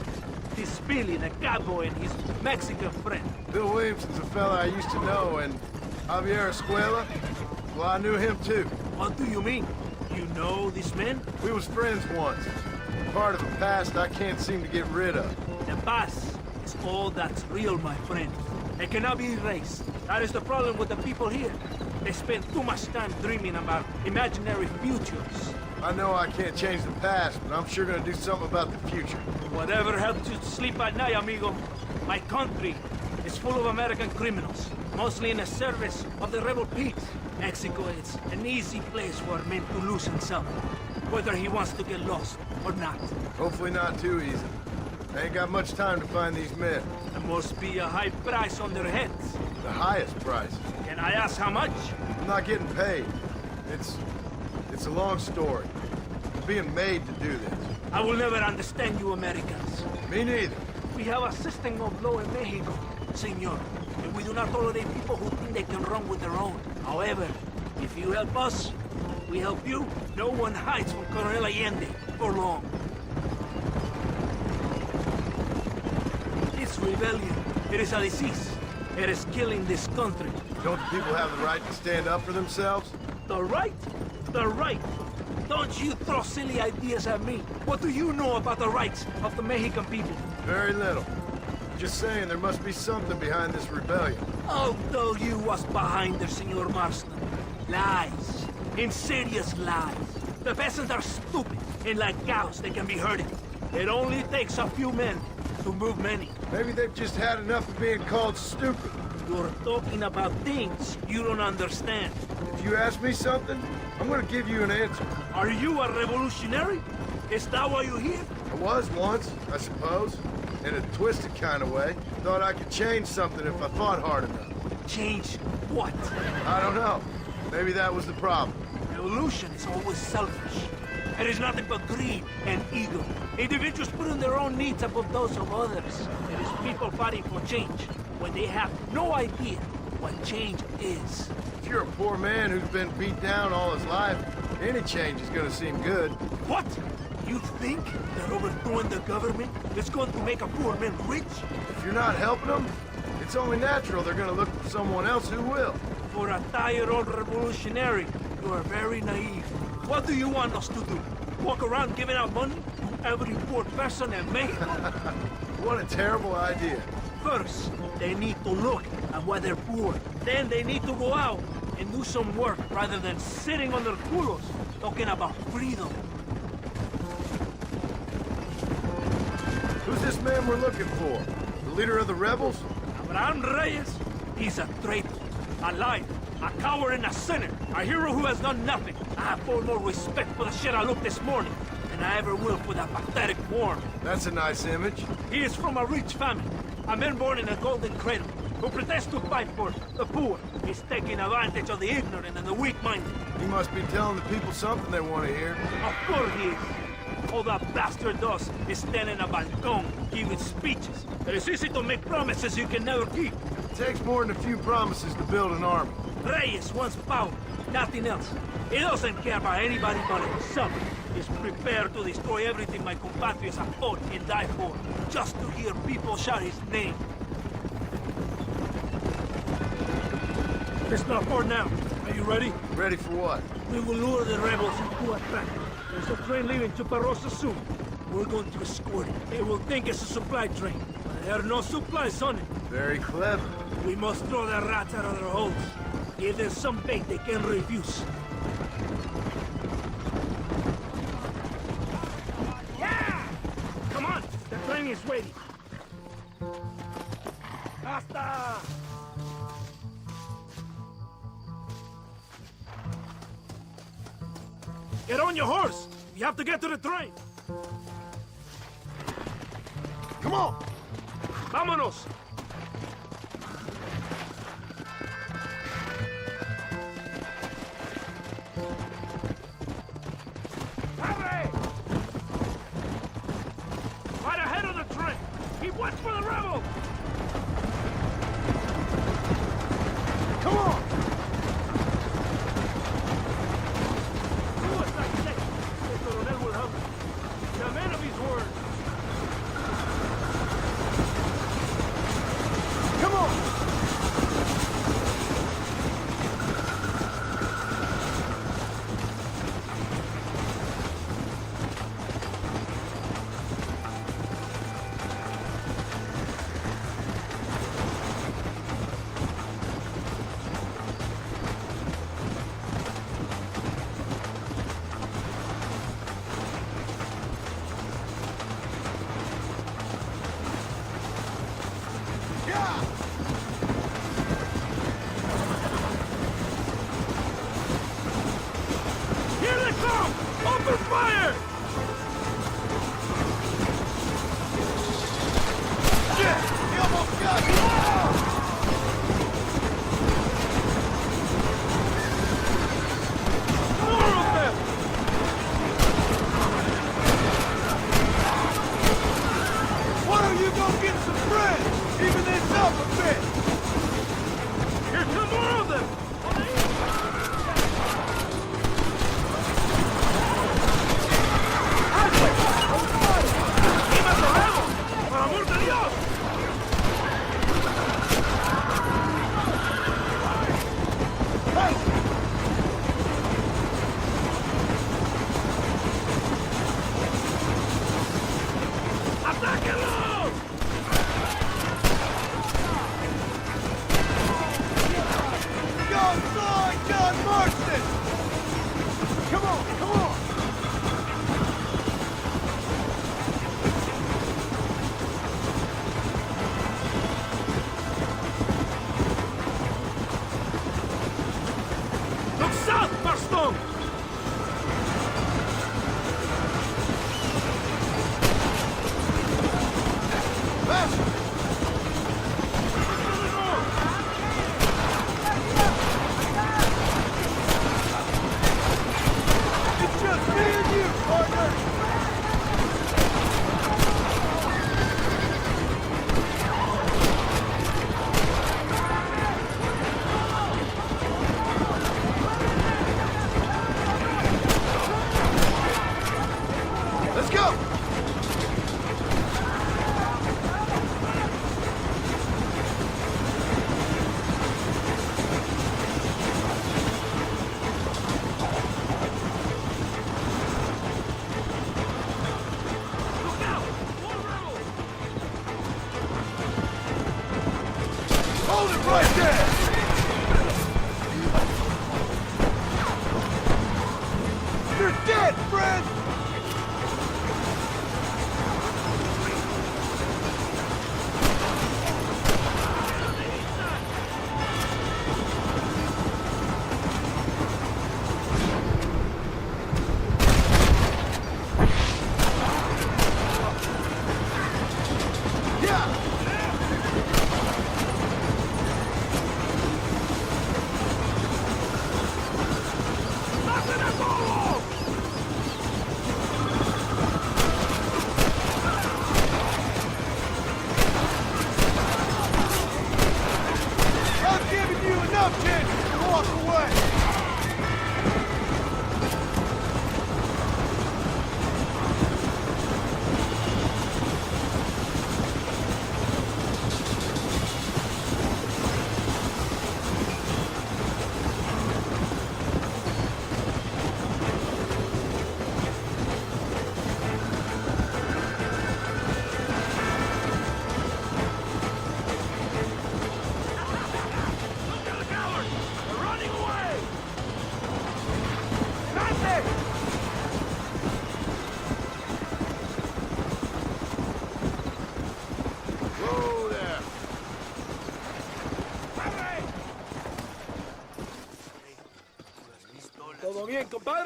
This Billy, the cowboy, and his Mexican friend. Bill Williamson's a fella I used to know, and Javier Escuela, well, I knew him too. What do you mean? You know these men? We was friends once. Part of the past I can't seem to get rid of. The past is all that's real, my friend. It cannot be erased. That is the problem with the people here. They spend too much time dreaming about imaginary futures. I know I can't change the past, but I'm sure gonna do something about the future. Whatever helps you sleep at night, amigo. My country is full of American criminals, mostly in the service of the rebel pigs. Mexico is an easy place for a man to lose himself, whether he wants to get lost or not. Hopefully not too easy. I ain't got much time to find these men. There must be a high price on their heads. The highest price. Can I ask how much? I'm not getting paid. It's a long story. I'm being made to do this. I will never understand you Americans. Me neither. We have a system of law in Mexico, senor. And we do not tolerate people who think they can run with their own. However, if you help us, we help you. No one hides from Colonel Allende for long. It's rebellion. It is a disease. It is killing this country. Don't the people have the right to stand up for themselves? The right? The right. Don't you throw silly ideas at me. What do you know about the rights of the Mexican people? Very little. Just saying there must be something behind this rebellion. I'll tell you what's behind there, Senor Marston. Lies. Insidious lies. The peasants are stupid, and like cows, they can be herded. It only takes a few men to move many. Maybe they've just had enough of being called stupid. You're talking about things you don't understand. If you ask me something, I'm gonna give you an answer. Are you a revolutionary? Is that why you're here? I was once, I suppose. In a twisted kind of way. Thought I could change something if I thought hard enough. Change what? I don't know. Maybe that was the problem. Revolution is always selfish. It is nothing but greed and ego. Individuals putting their own needs above those of others. It is people fighting for change when they have no idea what change is. If you're a poor man who's been beat down all his life, any change is gonna seem good. What? You think that overthrowing the government is going to make a poor man rich? If you're not helping them, it's only natural they're gonna look for someone else who will. For a tired old revolutionary, you are very naive. What do you want us to do? Walk around giving out money to every poor person in Mexico? What a terrible idea. First, they need to look at why they're poor. Then they need to go out and do some work rather than sitting on their culos talking about freedom. Who's this man we're looking for? The leader of the rebels? Abraham Reyes? He's a traitor, a liar, a coward and a sinner, a hero who has done nothing. I have far more respect for the shit I looked this morning than I ever will for that pathetic worm. That's a nice image. He is from a rich family, a man born in a golden cradle, who pretends to fight for the poor. He's taking advantage of the ignorant and the weak-minded. He must be telling the people something they want to hear. Of course he is. All that bastard does is stand in a balcony, giving speeches. It is easy to make promises you can never keep. It takes more than a few promises to build an army. Reyes wants power, nothing else. He doesn't care about anybody but himself. He's prepared to destroy everything my compatriots have fought and died for, just to hear people shout his name. It's not for now. Are you ready? Ready for what? We will lure the rebels into a trap. There's a train leaving Chuparosa soon. We're going to escort it. They will think it's a supply train, but there are no supplies on it. Very clever. We must throw the rats out of their holes. Give them some bait they can refuse. Yeah! Come on! They're is waiting. Hasta! Get on your horse! You have to get to the train! Come on! Vámonos! Hurry! Right ahead of the train! Keep watch for the rebels! Come on!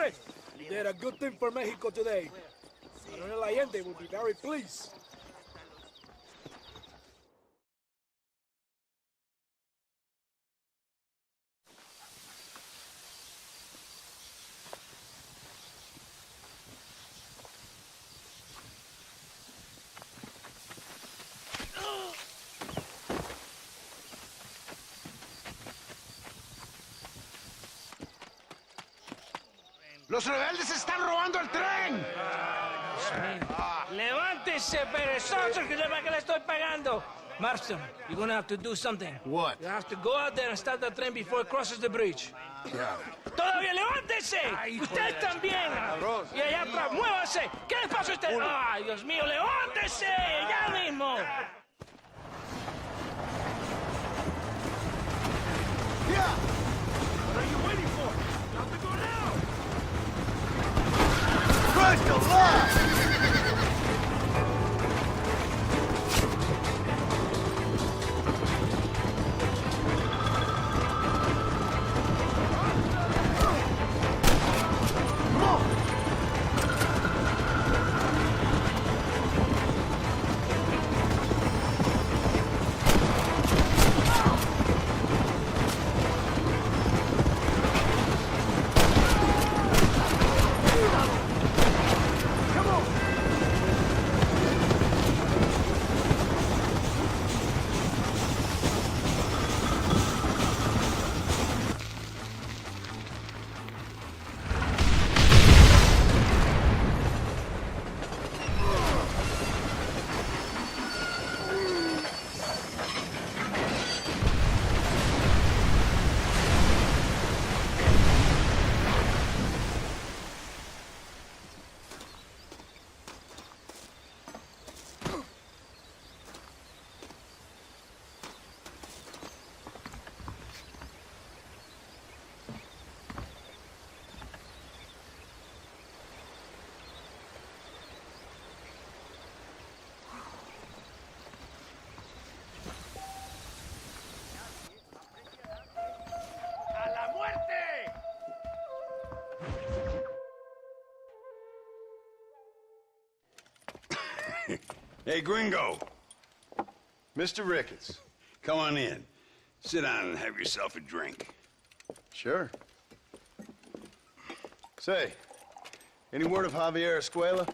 Jefe, you did a good thing for Mexico today. Coronel Allende will be very pleased. ¡Los rebeldes están robando el tren! ¡Levántese, perezosos, que sepa que le estoy pagando! Marston, you're gonna have to do something. What? You have to go out there and stop the train before it crosses the bridge. Yeah. ¡Todavía levántese! ¡Usted también! Y allá atrás, muévase. ¿Qué le pasa a usted? ¡Ay, Dios mío, levántese! ¡Ya mismo! Yeah! What are you waiting for? You have to go now! Christ alive! Hey, Gringo. Mr. Ricketts. Come on in. Sit down and have yourself a drink. Sure. Say, any word of Javier Escuela?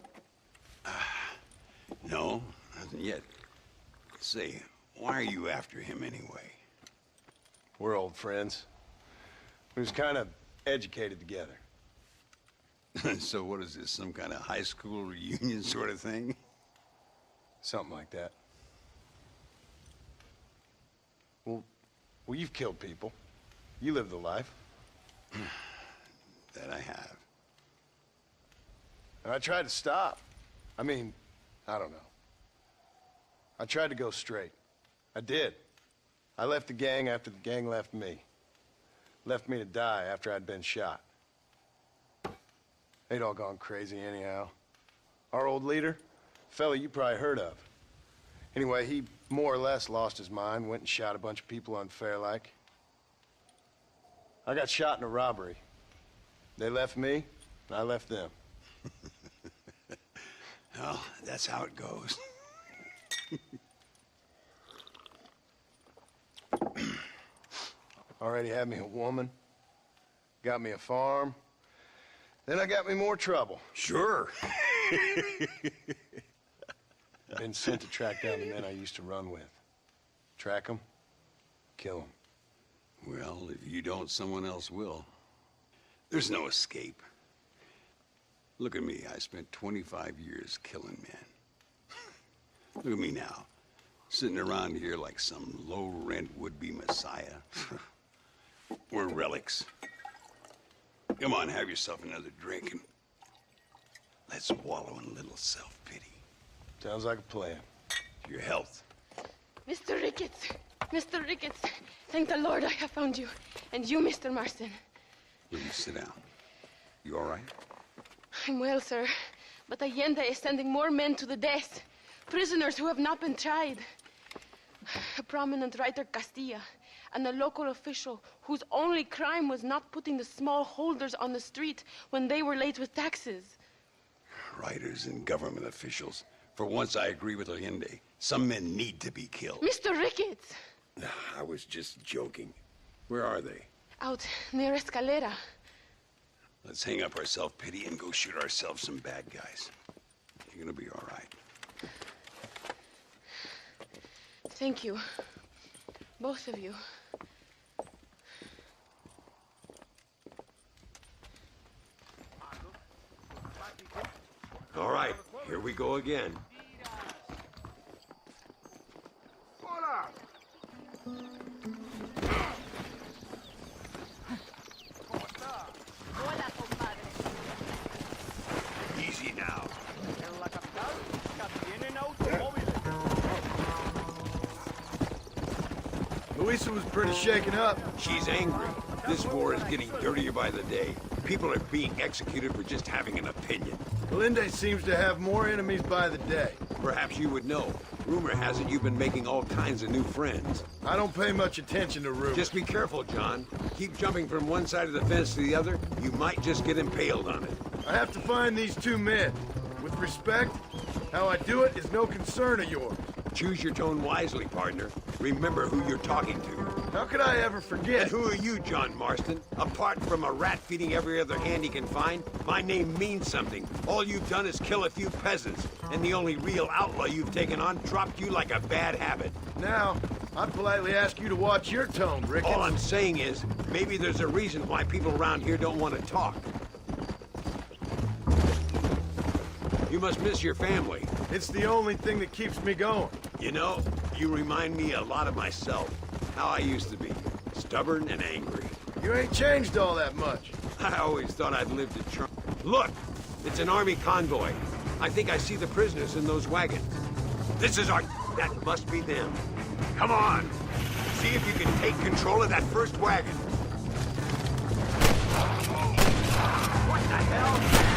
No, nothing yet. Say, why are you after him anyway? We're old friends. We was kind of educated together. So what is this, some kind of high school reunion sort of thing? Something like that. Well, you've killed people. You lived the life. That I have. And I tried to stop. I mean, I don't know. I tried to go straight. I did. I left the gang after the gang left me. Left me to die after I'd been shot. They'd all gone crazy anyhow. Our old leader, fella you probably heard of. Anyway, he more or less lost his mind, went and shot a bunch of people unfair like. I got shot in a robbery. They left me, and I left them. Well, that's how it goes. Already had me a woman, got me a farm, then I got me more trouble. Sure. Been sent to track down the men I used to run with. Track them, kill them. Well, if you don't, someone else will. There's no escape. Look at me, I spent 25 years killing men. Look at me now, sitting around here like some low-rent would-be messiah. We're relics. Come on, have yourself another drink and let's wallow in a little self-pity. Sounds like a plan. Your health. Mr. Ricketts! Mr. Ricketts! Thank the Lord I have found you. And you, Mr. Marston. Will you sit down? You all right? I'm well, sir. But Allende is sending more men to the death. Prisoners who have not been tried. A prominent writer, Castilla, and a local official whose only crime was not putting the small holders on the street when they were late with taxes. Writers and government officials. For once, I agree with Allende. Some men need to be killed. Mr. Ricketts! I was just joking. Where are they? Out near Escalera. Let's hang up our self-pity and go shoot ourselves some bad guys. You're gonna be all right. Thank you. Both of you. All right, here we go again. Easy now. Luisa was pretty shaken up. She's angry. This war is getting dirtier by the day. People are being executed for just having an opinion. Allende seems to have more enemies by the day. Perhaps you would know. Rumor has it you've been making all kinds of new friends. I don't pay much attention to rumors. Just be careful, John. Keep jumping from one side of the fence to the other, you might just get impaled on it. I have to find these two men. With respect, how I do it is no concern of yours. Choose your tone wisely, partner. Remember who you're talking to. How could I ever forget? And who are you, John Marston? Apart from a rat feeding every other hand he can find, my name means something. All you've done is kill a few peasants, and the only real outlaw you've taken on dropped you like a bad habit. Now, I'd politely ask you to watch your tone, Ricketts. All I'm saying is, maybe there's a reason why people around here don't want to talk. You must miss your family. It's the only thing that keeps me going. You know, you remind me a lot of myself. How I used to be. Stubborn and angry. You ain't changed all that much. I always thought I'd lived to try. Look! It's an army convoy. I think I see the prisoners in those wagons. This is our... That must be them. Come on! See if you can take control of that first wagon. What the hell?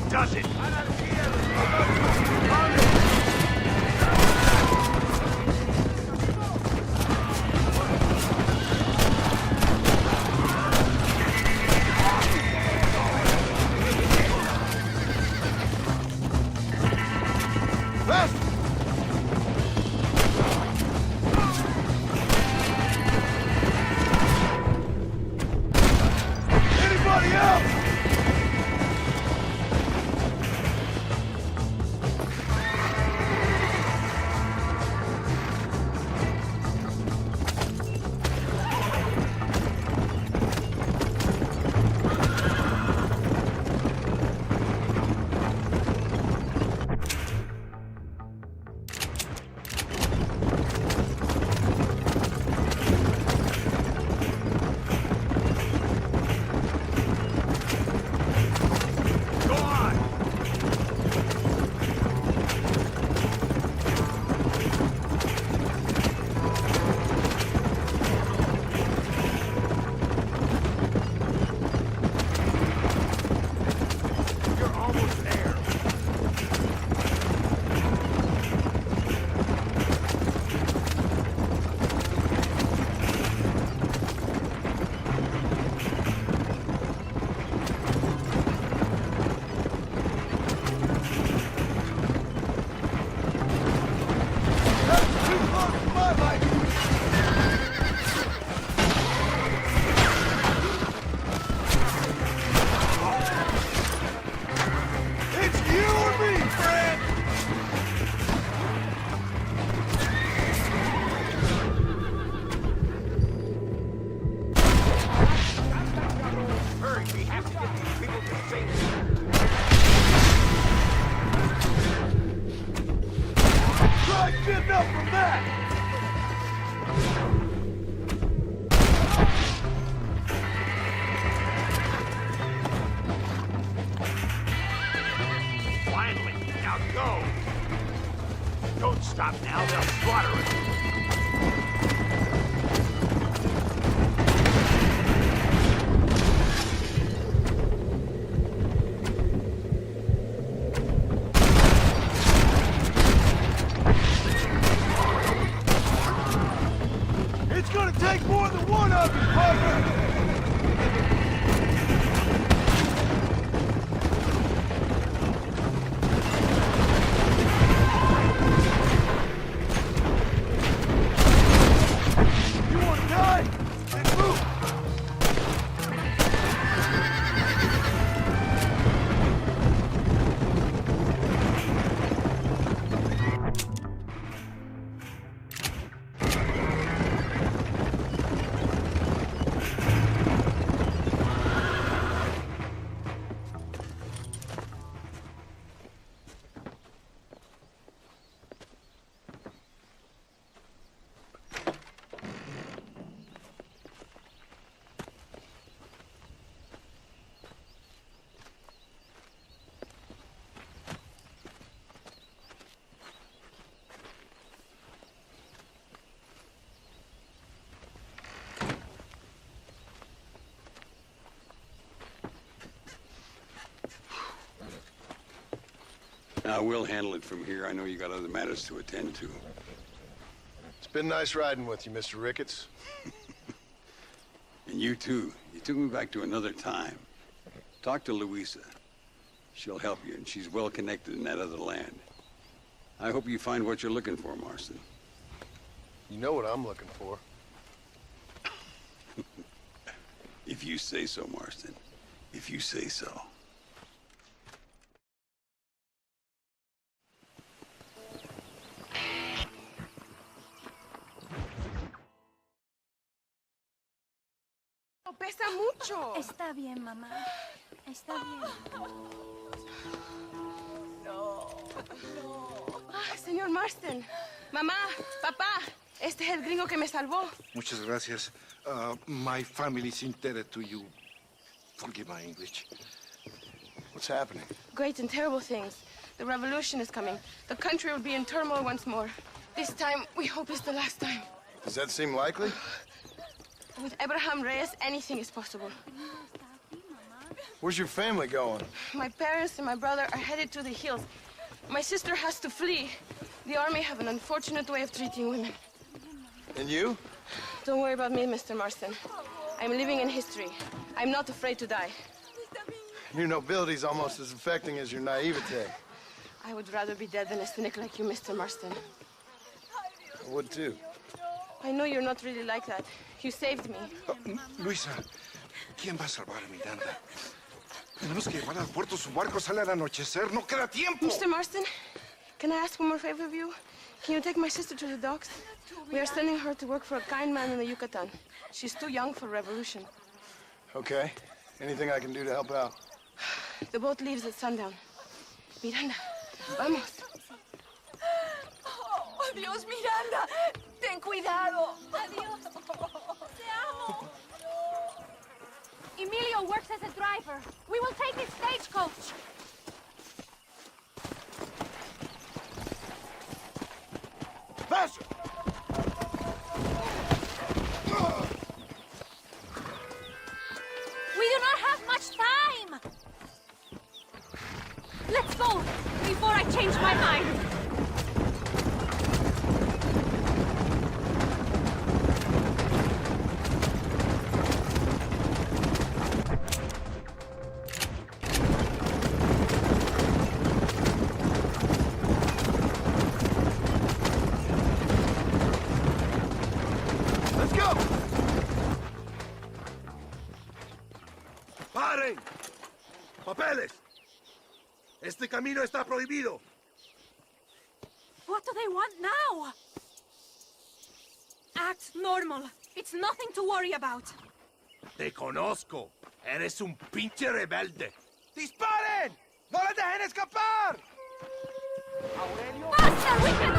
Does it? Anybody else? stop now, they'll slaughter us. I will handle it from here. I know you got other matters to attend to. It's been nice riding with you, Mr. Ricketts. And you too. You took me back to another time. Talk to Louisa. She'll help you, and she's well connected in that other land. I hope you find what you're looking for, Marston. You know what I'm looking for. If you say so, Marston. If you say so. Pesa mucho. Está bien, mamá. Está bien. No. Señor Marston. Mamá, papá. Este es el gringo que me salvó. Muchas gracias. My family's indebted to you. Forgive my English. What's happening? Great and terrible things. The revolution is coming. The country will be in turmoil once more. This time, we hope is the last time. Does that seem likely? With Abraham Reyes, anything is possible. Where's your family going? My parents and my brother are headed to the hills. My sister has to flee. The army have an unfortunate way of treating women. And you? Don't worry about me, Mr. Marston. I'm living in history. I'm not afraid to die. Your nobility's almost as affecting as your naivete. I would rather be dead than a cynic like you, Mr. Marston. I would too. I know you're not really like that. You saved me. Luisa, ¿quién va a salvar a Miranda? Tenemos que llevar al puerto. Su barco sale al anochecer. No queda tiempo. Mr. Marston, can I ask one more favor of you? Can you take my sister to the docks? We are sending her to work for a kind man in the Yucatan. She's too young for revolution. Okay. Anything I can do to help out? The boat leaves at sundown. Miranda, vamos. Oh, Dios, Miranda. Ten cuidado. Adiós. Te amo. Emilio works as a driver. We will take his stagecoach. Faster! We do not have much time. Let's go before I change my mind. ¡Paren! ¡Papeles! Este camino está prohibido. What do they want now? Act normal. It's nothing to worry about. Te conozco. Eres un pinche rebelde. ¡Disparen! ¡No les dejen escapar! ¡Basta, Wicked!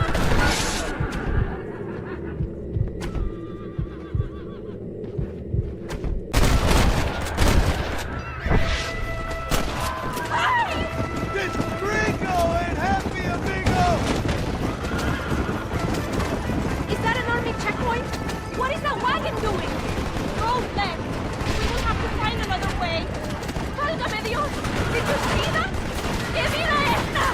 What is that wagon doing? Go left. We will have to find another way. Válgame Dios! Did you see that? ¡Que mira esta!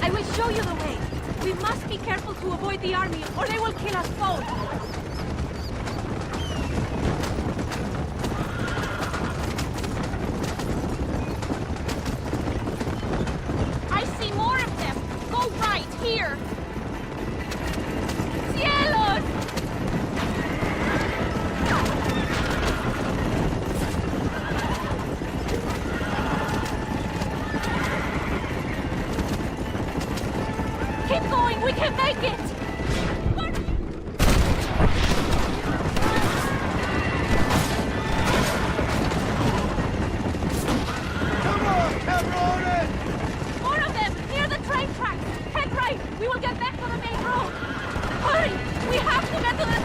I will show you the way. We must be careful to avoid the army, or they will kill us both. Here! ¡Cielos! Keep going, we can make it! Come on, cabrones! More of them, near the train tracks! Head right! We will get back to the main road! Hurry! We have to get to the...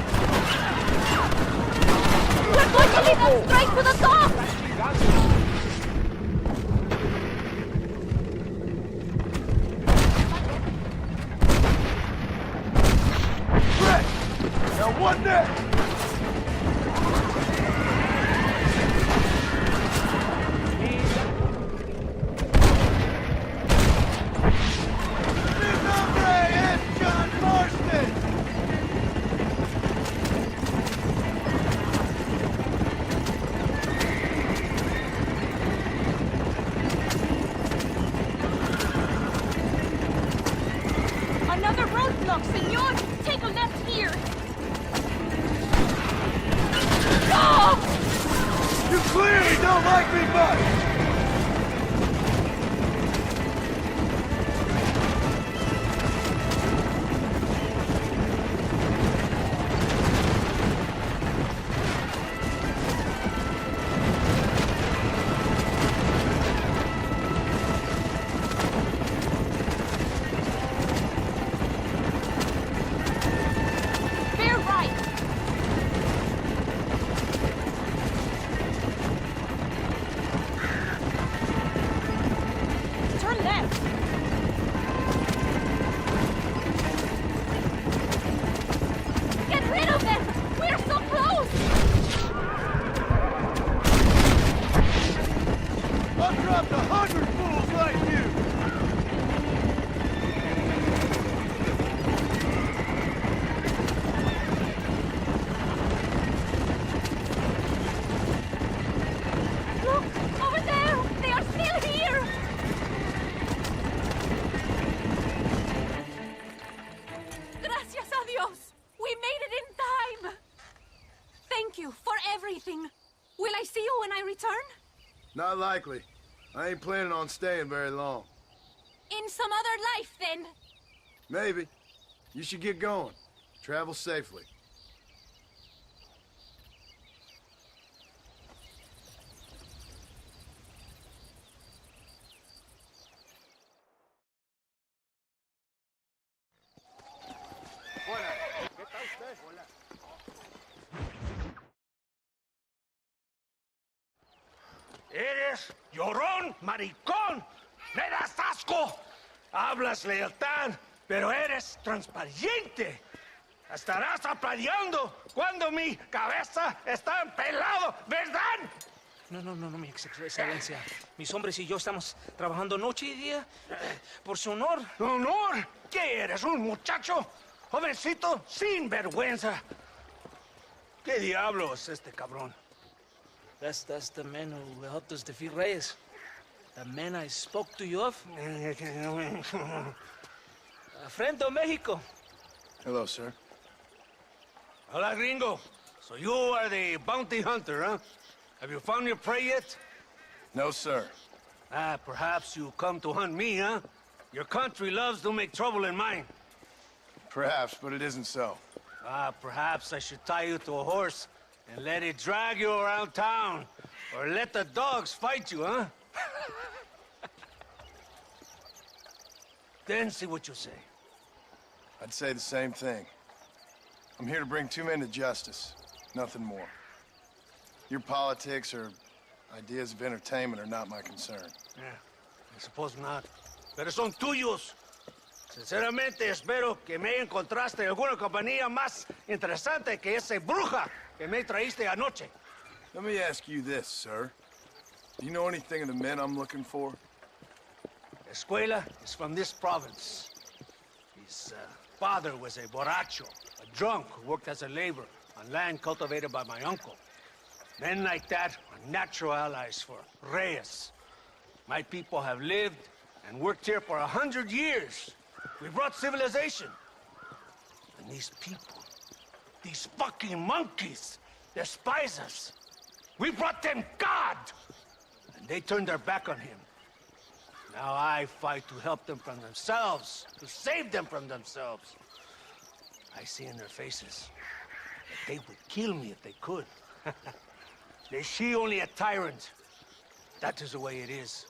We're going to lead them straight to the docks! left here! Go! You clearly don't like me much! Will I see you when I return? Not likely. I ain't planning on staying very long. In some other life, then? Maybe. You should get going. Travel safely. Eres llorón, maricón. Me das asco. Hablas lealtad, pero eres transparente. Estarás aplaudiendo cuando mi cabeza está pelado, ¿verdad? No, mi excelencia. Mis hombres y yo estamos trabajando noche y día por su honor. ¿Honor? ¿Qué eres, un muchacho? Jovencito, sin vergüenza. ¿Qué diablo es este cabrón? That's the man who helped us defeat Reyes. The man I spoke to you of. Friend of Mexico. Hello, sir. Hola, gringo. So you are the bounty hunter, huh? Have you found your prey yet? No, sir. Perhaps you come to hunt me, huh? Your country loves to make trouble in mine. Perhaps, but it isn't so. Perhaps I should tie you to a horse and let it drag you around town. Or let the dogs fight you, huh? Then see what you say. I'd say the same thing. I'm here to bring two men to justice. Nothing more. Your politics or ideas of entertainment are not my concern. Yeah, I suppose not. Pero son tuyos. Sinceramente, espero que me encontraste alguna compañía más interesante que esa bruja que me traíste anoche. Let me ask you this, sir. Do you know anything of the men I'm looking for? Escuela is from this province. His father was a borracho, a drunk who worked as a laborer on land cultivated by my uncle. Men like that are natural allies for Reyes. My people have lived and worked here for 100 years. We brought civilization. And these people, these fucking monkeys, despise us. We brought them God! And they turned their back on him. Now I fight to help them from themselves, to save them from themselves. I see in their faces that they would kill me if they could. They see only a tyrant. That is the way it is.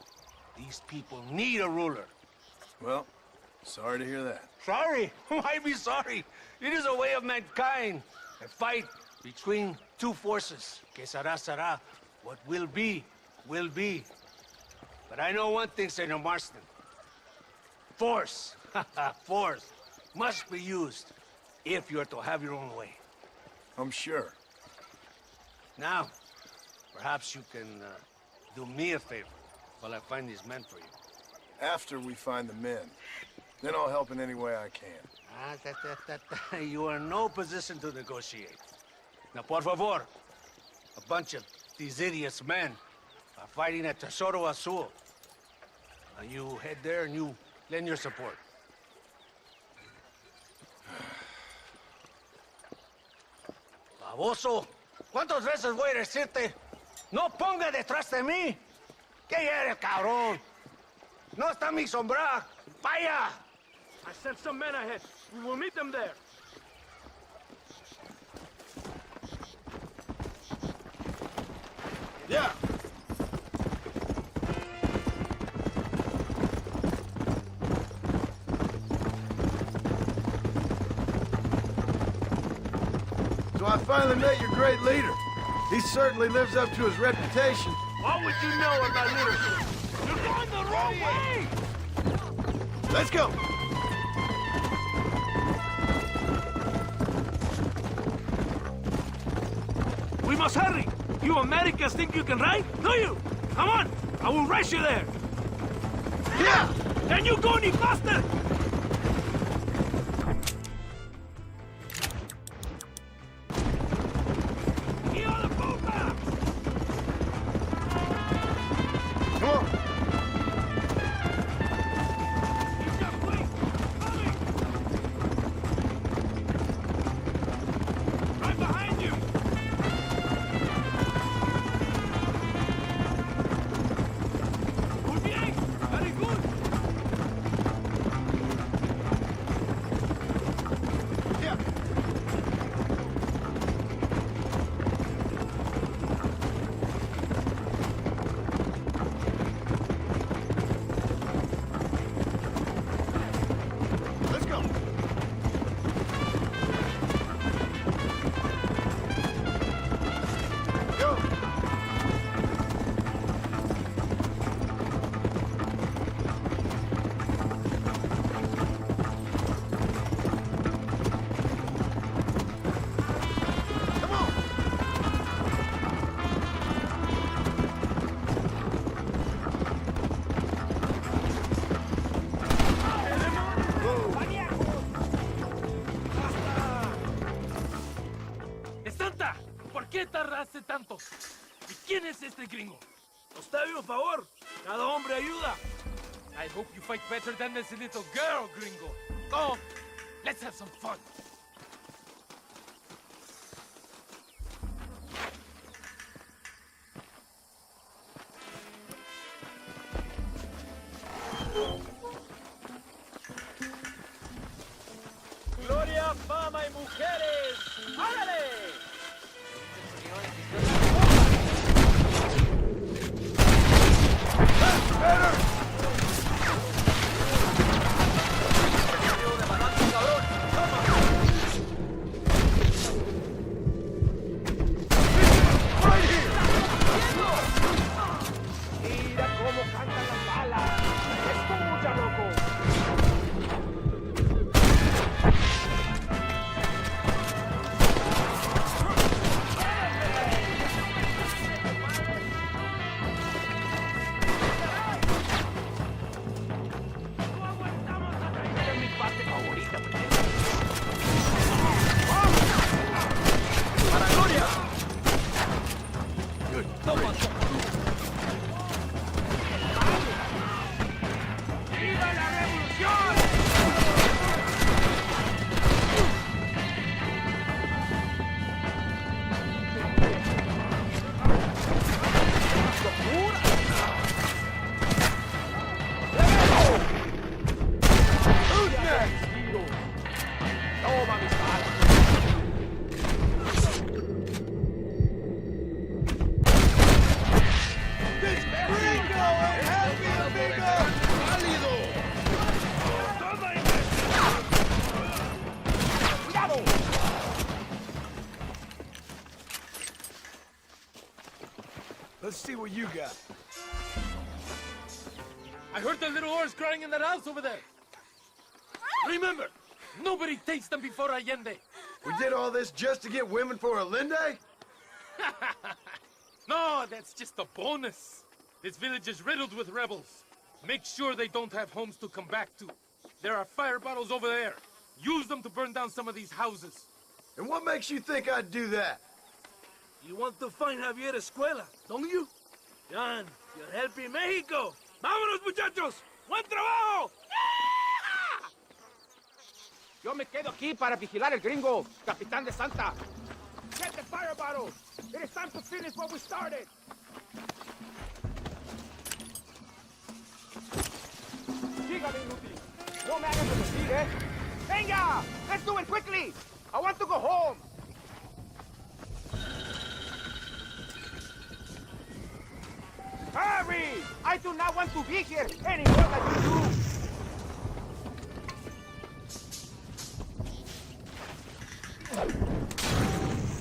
These people need a ruler. Well, sorry to hear that. Sorry? Why be sorry? It is a way of mankind. A fight between two forces. Que será, será. What will be, will be. But I know one thing, Senor Marston. Force, force, must be used if you are to have your own way. I'm sure. Now, perhaps you can do me a favor while I find these men for you. After we find the men, then I'll help in any way I can. You are in no position to negotiate. Now, por favor, a bunch of these idiots men are fighting at Tesoro Azul. Now you head there and you lend your support. Baboso, ¿cuántas veces voy a decirte? ¡No ponga detrás de mí! ¿Qué eres, cabrón? ¡No está mi sombra! ¡Vaya! I sent some men ahead. We will meet them there. Yeah. So I finally met your great leader. He certainly lives up to his reputation. What would you know about leadership? You're going the wrong way! Let's go! We must hurry! You Americans think you can ride? Do you? Come on! I will race you there! Yeah! Can you go any faster? tardaste tanto? ¿Y quién es este gringo? Octavio, favor. Cada hombre ayuda. I hope you fight better than this little girl, gringo. Come, let's have some fun. Gloria, fama y mujeres. ¡Árale! Mira cómo cantan las balas. Escucha, loco. Let's see what you got. I heard the little horse crying in that house over there. Remember, nobody takes them before Allende. We did all this just to get women for Allende? No, that's just a bonus. This village is riddled with rebels. Make sure they don't have homes to come back to. There are fire bottles over there. Use them to burn down some of these houses. And what makes you think I'd do that? You want to find Javier Escuela, don't you? John, you're helping Mexico. ¡Vámonos, muchachos! ¡Buen trabajo! Yo me quedo aquí para vigilar el gringo, capitán de Santa. ¡Get the fire battle! It is time to finish what we started! Sígame, inútil. No me hagas repetir, eh? Venga! Let's do it quickly! I want to go home! Hurry! I do not want to be here any more than you do!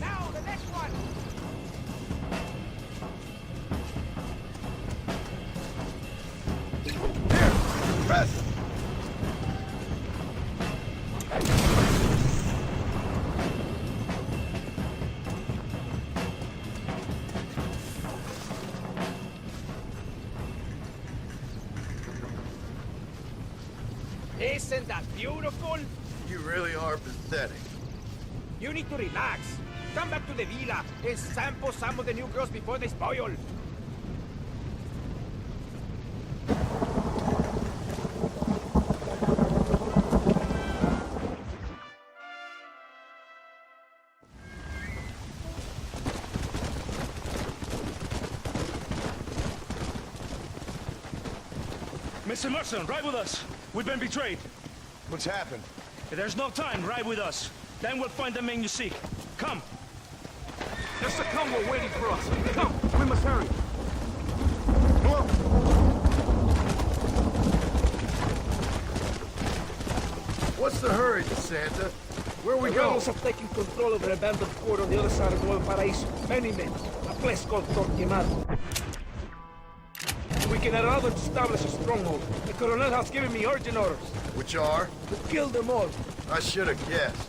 Now, the next one! Here! Press! Isn't that beautiful? You really are pathetic. You need to relax. Come back to the villa and sample some of the new girls before they spoil. Mr. Mercer, ride with us. We've been betrayed. What's happened? There's no time. Ride with us. Then we'll find the man you seek. Come. There's a combo waiting for us. Come, we must hurry. What's the hurry, Santa? Where we The go? rebels have taken control of an abandoned fort on the other side of Nuevo Paraíso. Many men. A place called Torquemado. We can at all establish a stronghold. The Colonel has given me urgent orders. Which are? To kill them all. I should have guessed.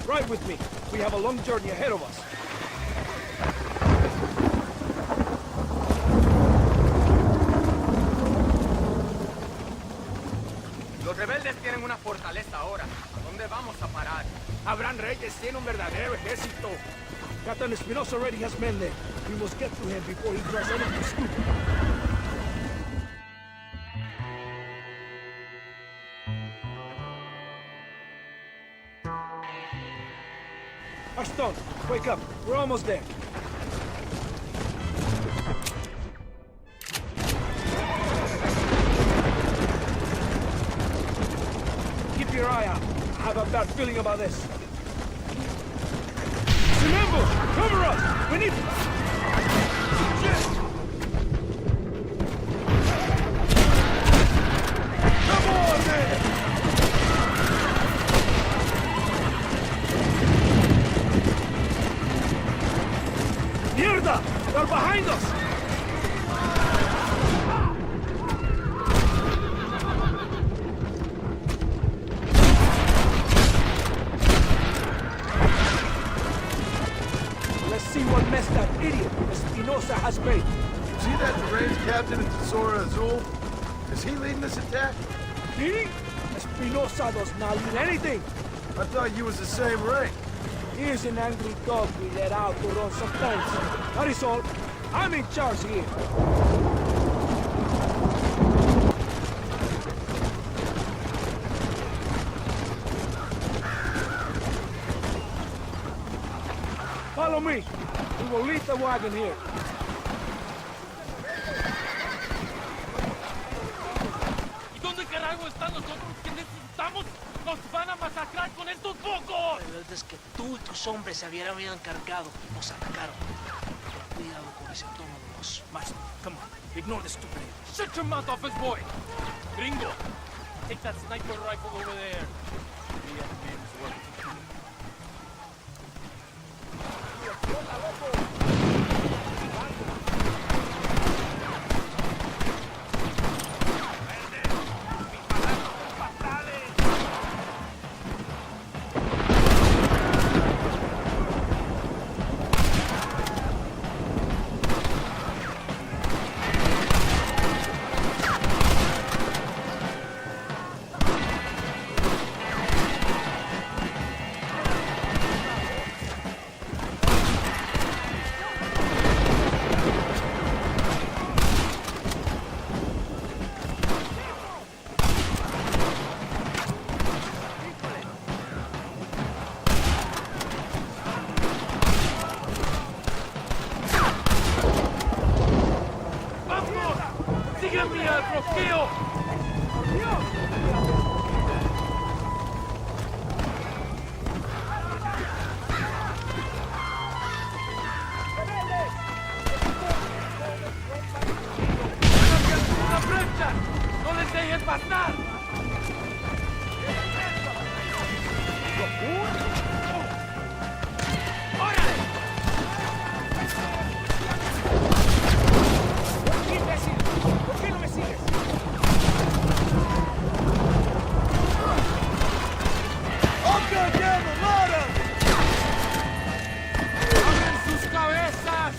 Ride with me. We have a long journey ahead of us. Los rebeldes tienen una fortaleza ahora. ¿A dónde vamos a parar? Abraham Reyes tiene un verdadero ejército. Captain Espinosa already has men there. We must get to him before he tries anything stupid. Ashton, wake up. We're almost there. Keep your eye out. I have a bad feeling about this. Remember, cover us! We need... Come on, man! Mierda! They're behind us! Let's see what mess that idiot Espinosa has made. See that deranged captain in Tesoro Azul? Is he leading this attack? He? Espinosa does not lead anything. I thought you was the same rank. Here's an angry dog we let out to run sometimes. That is all. I'm in charge here. Follow me. We will leave the wagon here. ¿Y dónde carajo están los otros que necesitamos? ¡Nos van a masacrar con estos pocos! Rebeldes que tú y tus hombres se habían encargado nos atacaron. Cuidado con ese tono de voz. Master, come on. Ignore the stupid. Shut your mouth off his boy! Gringo, take that sniper rifle over there. We have men's work to do. give me a trofeo! ¡Una brecha! ¡No les dejen pasar! ¿Por qué no me sigues? ¡I'll go down the ladder! ¡Abren sus cabezas!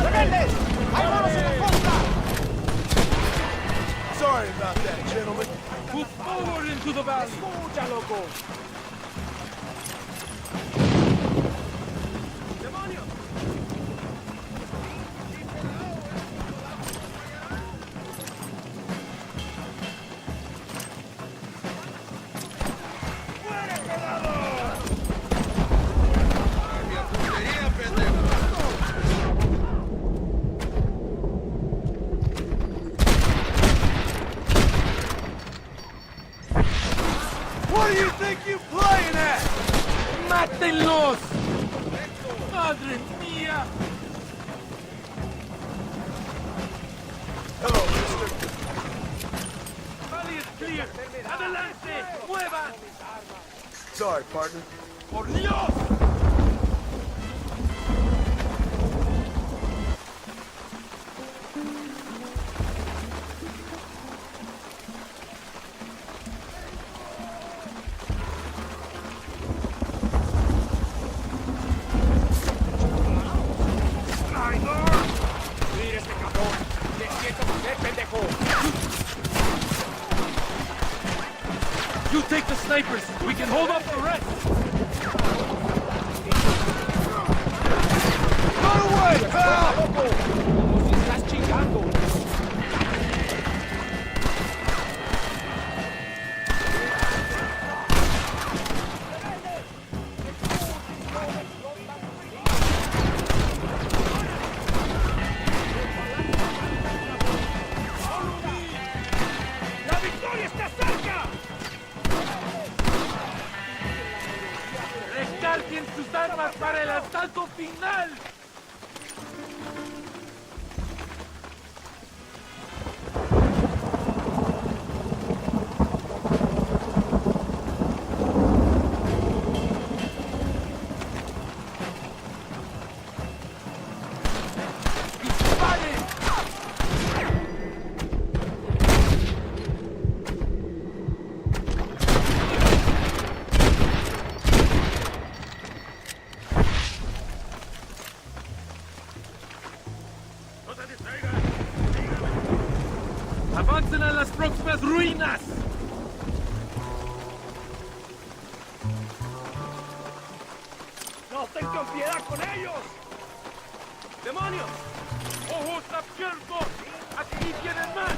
¡Rebeldes! ¡Hay manos en la costa! Sorry about that, gentlemen. Move forward into the valley! ¡Escucha, loco! What do you think you're playing at? ¡Mátenlos! ¡Madre mía! Hello, mister. Valley is clear. ¡Adelante! ¡Muevan! Sorry, partner. ¡Por Dios! ¡Mira este cabrón! ¡Despierta, pendejo! You take the snipers. We can hold up the rest. Run away, pal! ¡Loco! ¡Como si estás chingando! ¡La victoria está cerca! ¡Recarguen sus armas para el asalto final! ¡Disparen! ¡Avancen a las próximas ruinas! ¡No tengan piedad con ellos! ¡Demonios! ¡Ojos abiertos! ¡Aquí vienen más!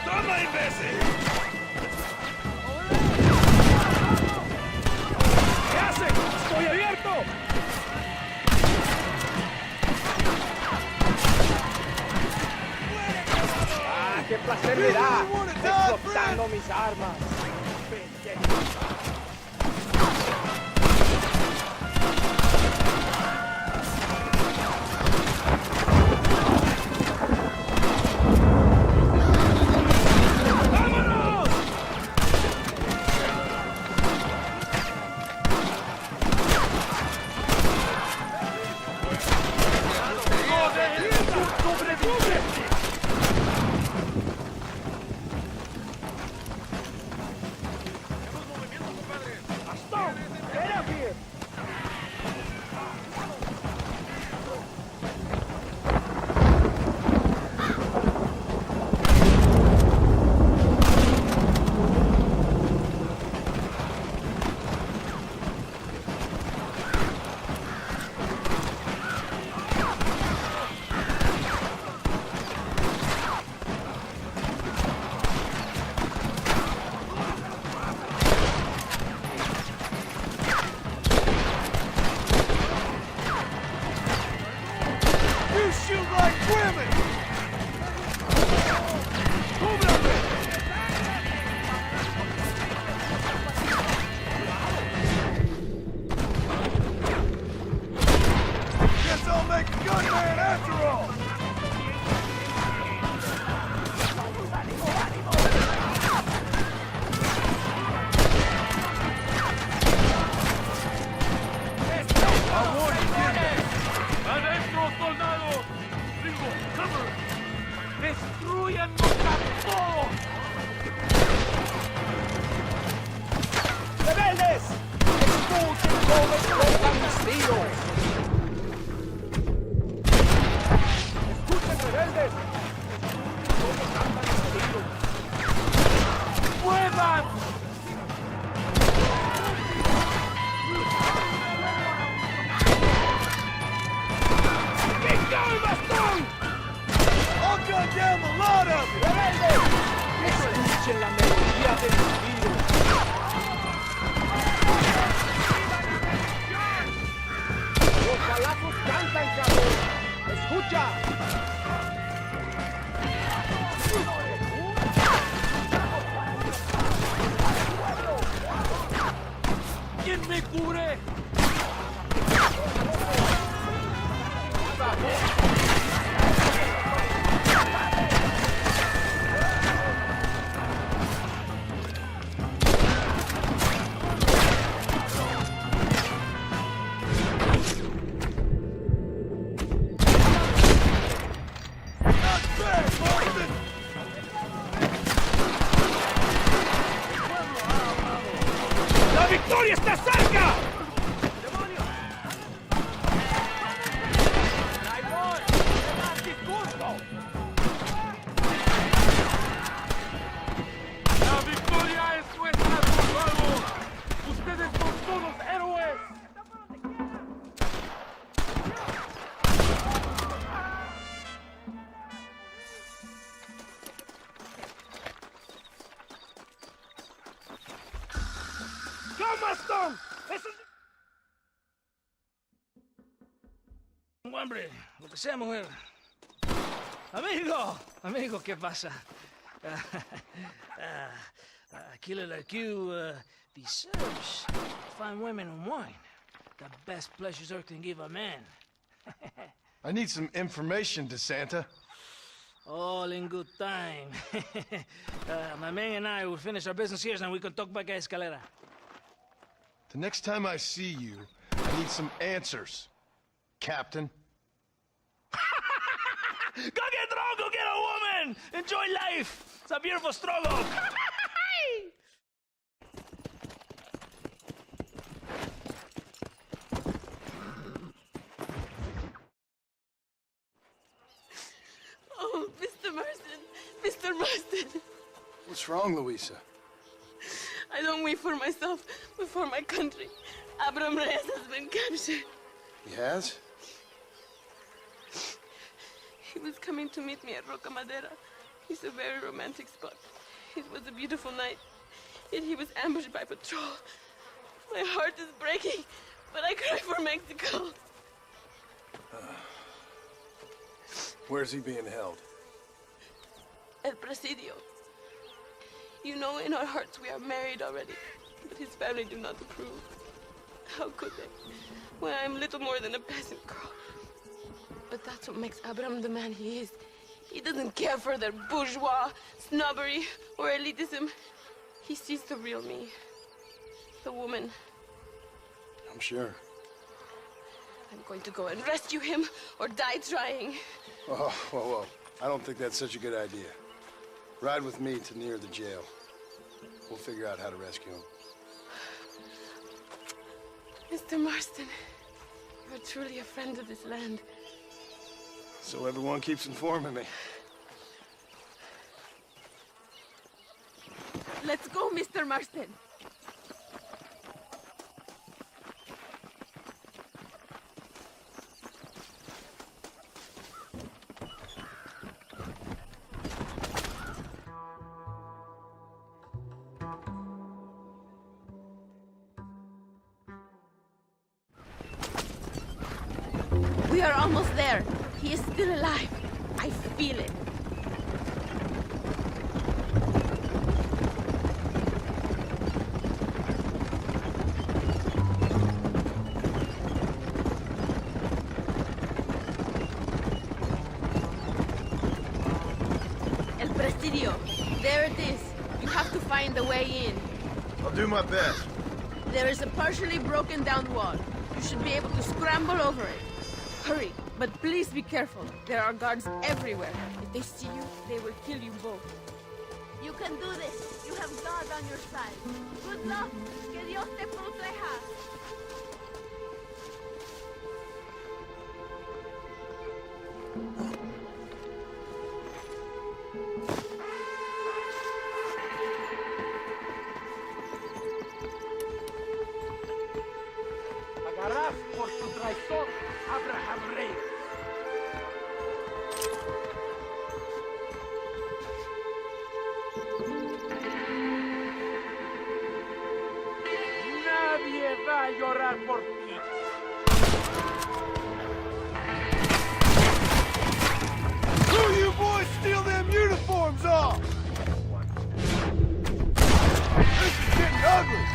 ¡Toma, imbécil! ¿Qué hace? ¡Estoy abierto! ¡Ah, qué placer me da! ¡Explotando mis armas! ¡Vámonos! ¡Sobrevive! shoot like women! Cúbrame! Guess I'll make a good man after all! ¡Adentro, soldados! ¡Ringo, cover! ¡Destruyannos a todos! ¡Rebeldes! ¡Expulsen todos los clandestinos! ¡Escuchen, rebeldes! Todos andan clandestinos. ¡Muevan! Keep going, bastón! I'll gun down the lot of it! ¡Rebeldes! Escuchen la melodía del tiro. ¡Los balazos cantan, cabrón! ¡Escucha! ¿Quién me cubre? ¡La victoria está cerca! ¡La victoria es nuestra, soldados! ¡Ustedes son todos héroes! ¡Come, Stone! Hombre, lo que sea, mujer. Amigo, ¿qué pasa? A killer like you deserves fine women and wine. The best pleasures Earth can give a man. I need some information, DeSanta. All in good time. My man and I will finish our business here, and we can talk back at Escalera. The next time I see you, I need some answers, Captain. Go get drunk, go get a woman! Enjoy life! It's a beautiful struggle! Oh, Mr. Marston. Mr. Marston. What's wrong, Louisa? I don't wait for myself, but for my country. Abraham Reyes has been captured. He has? He was coming to meet me at Roca Madera. It's a very romantic spot. It was a beautiful night, yet he was ambushed by patrol. My heart is breaking, but I cry for Mexico. Where's he being held? El Presidio. You know, in our hearts we are married already, but his family do not approve. How could they, when I am little more than a peasant girl? But that's what makes Abraham the man he is. He doesn't care for their bourgeois, snobbery, or elitism. He sees the real me. The woman. I'm sure. I'm going to go and rescue him, or die trying. Oh, whoa. I don't think that's such a good idea. Ride with me to near the jail. We'll figure out how to rescue him. Mr. Marston, you're truly a friend of this land. So everyone keeps informing me. Let's go, Mr. Marston. We are almost there. He is still alive. I feel it. El Presidio. There it is. You have to find a way in. I'll do my best. There is a partially broken down wall. You should be able to scramble over it. Hurry, but please be careful. There are guards everywhere. If they see you, they will kill you both. You can do this. You have God on your side. Good luck. Que Dios te proteja. Pagarás por tu traición, Abraham Reyes. Nadie va a llorar por ti. Who you boys steal them uniforms off? This is getting ugly.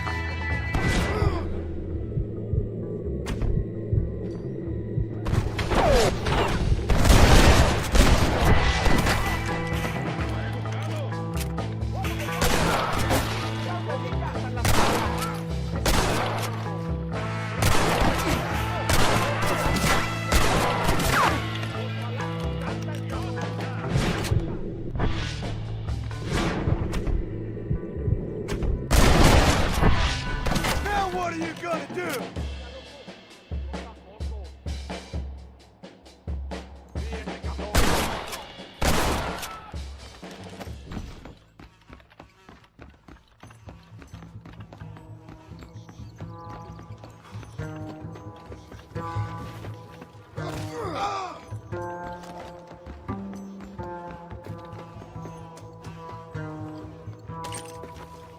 What are you gonna do?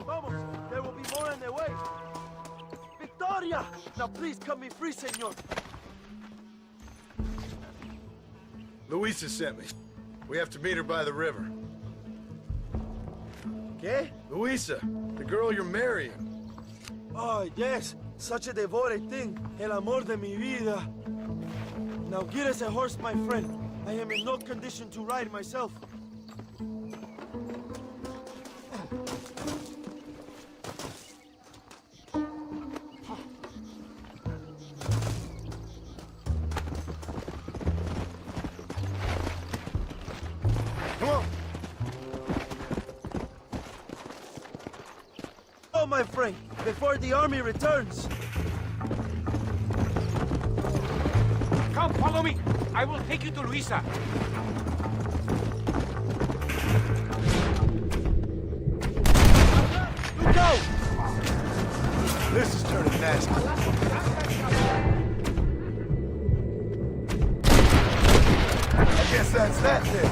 Vamos, there will be more on their way. Victoria! Now please cut me free, senor. Luisa sent me. We have to meet her by the river. ¿Qué? Luisa, the girl you're marrying. Oh, yes. Such a devoted thing. El amor de mi vida. Now get us a horse, my friend. I am in no condition to ride myself. Come on. Oh, my friend, before the army returns. Come, follow me. I will take you to Luisa. Look out! This is turning nasty. I guess that's that then.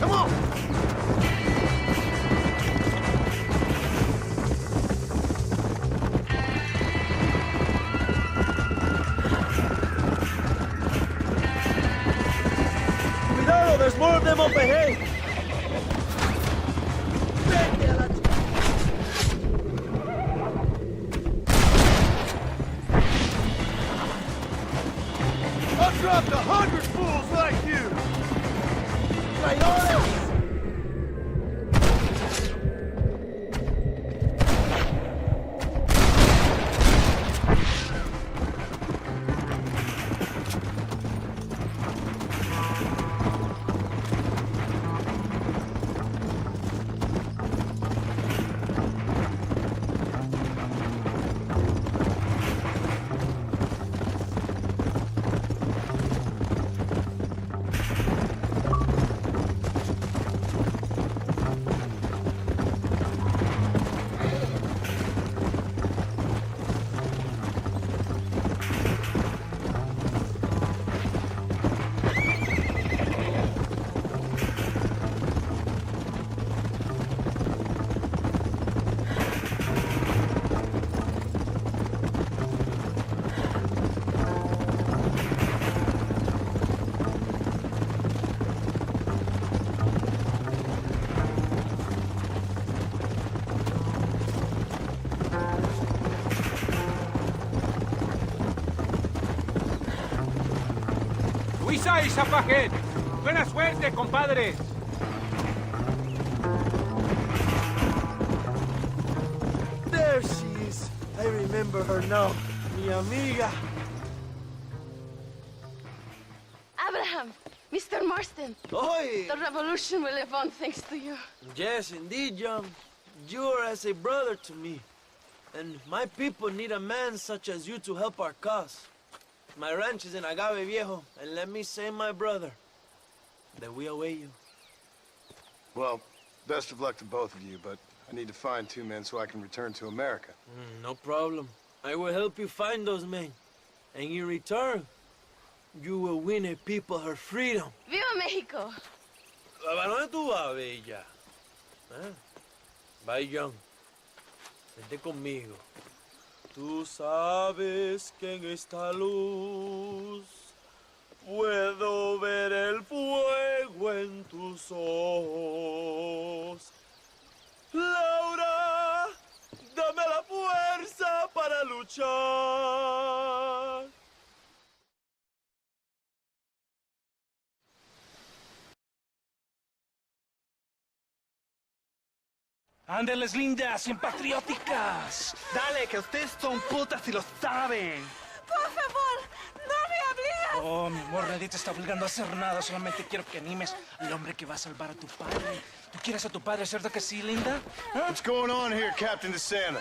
Come on! Cuidado, there's more of them up ahead. I've dropped 100 fools like you! Traidores! Kisah y Zapajet. Buena suerte, compadres. There she is. I remember her now. Mi amiga. Abraham, Mr. Marston. Oi! The revolution will live on thanks to you. Yes, indeed, John. You are as a brother to me. And my people need a man such as you to help our cause. My ranch is in Agave Viejo, and let me say, my brother, that we await you. Well, best of luck to both of you, but I need to find 2 men so I can return to America. No problem. I will help you find those men. And in return, you will win a people her freedom. Viva Mexico! ¿A dónde tú vas, bella? ¿Eh? Bye, John. Vente conmigo. Tú sabes que en esta luz puedo ver el fuego en tus ojos. Laura, dame la fuerza para luchar. Ándeles, lindas, bien patrióticas. Dale, que ustedes son putas y lo saben. Por favor, no me obligues. Oh, mi amor, nadie te está obligando a hacer nada. Solamente quiero que animes al hombre que va a salvar a tu padre. ¿Tú quieres a tu padre, cierto que sí, linda? ¿Ah? What's going on here, Captain DeSanta?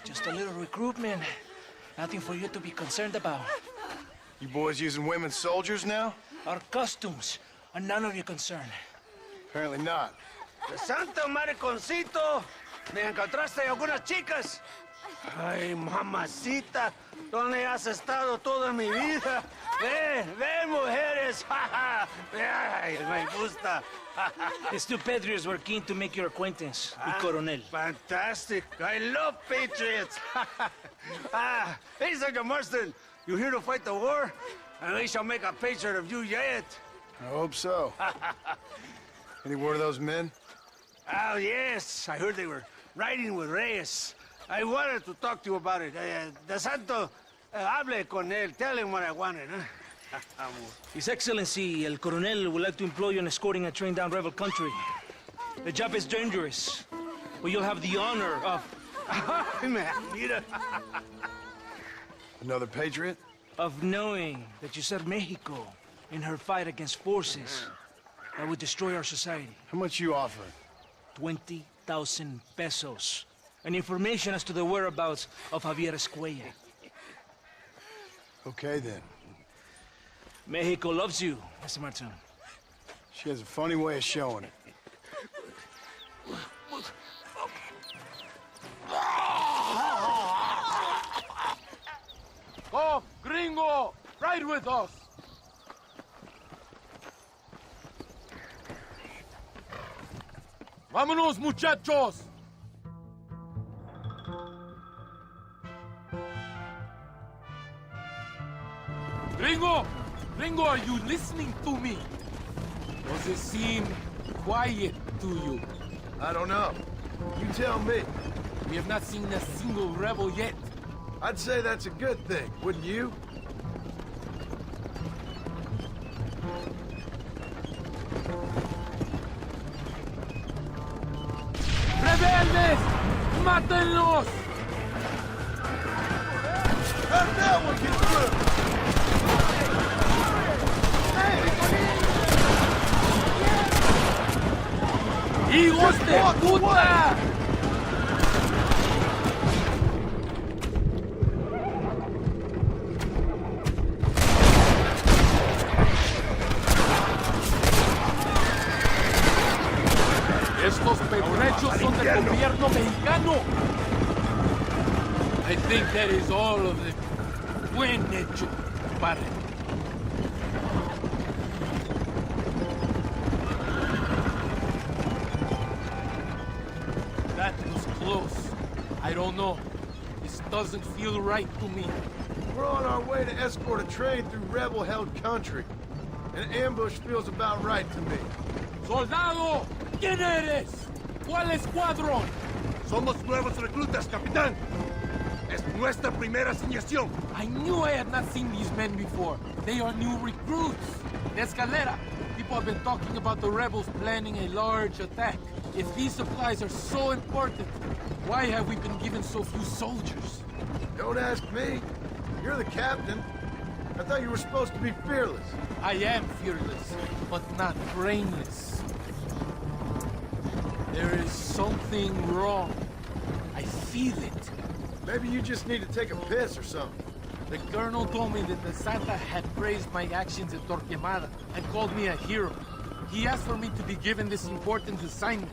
Just a little recruitment. Nothing for you to be concerned about. You boys using women soldiers now? Our costumes are none of your concern. Apparently not. ¡De santo mariconcito! ¿Me encontraste algunas chicas? Ay, mamacita, ¿dónde has estado toda mi vida? Ve, mujeres. Ay, me gusta. These two patriots were keen to make your acquaintance with Coronel. Fantastic. I love patriots. Hey, Sergeant Marston, you here to fight the war? And we shall make a patriot of you yet. I hope so. Any word of those men? Oh, yes. I heard they were riding with Reyes. I wanted to talk to you about it. De Santo, hable con él. Tell him what I wanted, huh? His Excellency, El Coronel, would like to employ you in escorting a train down rebel country. The job is dangerous, but you'll have the honor of... Mira. Another patriot? Of knowing that you served Mexico in her fight against forces that would destroy our society. How much you offer? 20,000 pesos. And information as to the whereabouts of Javier Escuella. Okay, then. Mexico loves you, Mr. Martin. She has a funny way of showing it. Oh, gringo! Ride with us! Vámonos, muchachos! Gringo! Gringo, are you listening to me? Does it seem quiet to you? I don't know. You tell me. We have not seen a single rebel yet. I'd say that's a good thing, wouldn't you? ¡Rebeldes! ¡Mátenlos! How'd that one get through? ¡Hijos de puta! Estos pertrechos son del gobierno mexicano. I think that is all of them. Buen hecho, padre. That was close. I don't know. This doesn't feel right to me. We're on our way to escort a train through rebel-held country. An ambush feels about right to me. ¡Soldado! ¿Quién eres? ¿Cuál escuadrón? Somos nuevos reclutas, capitán. Es nuestra primera asignación. I knew I had not seen these men before. They are new recruits. The Escalera. People have been talking about the rebels planning a large attack. If these supplies are so important, why have we been given so few soldiers? Don't ask me. You're the captain. I thought you were supposed to be fearless. I am fearless, but not brainless. There is something wrong. I feel it. Maybe you just need to take a piss or something. The colonel told me that the Santa had praised my actions at Torquemada and called me a hero. He asked for me to be given this important assignment.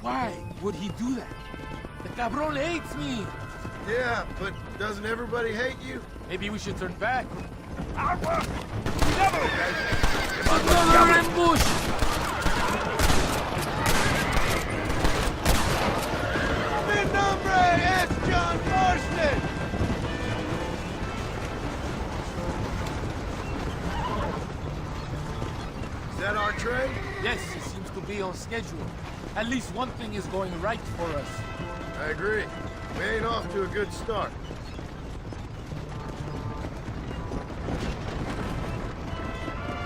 Why would he do that? The cabron hates me! Yeah, but doesn't everybody hate you? Maybe we should turn back. Another ambush! Mi nombre es John Marston! Is that our train? Yes, it seems to be on schedule. At least one thing is going right for us. I agree. We ain't off to a good start.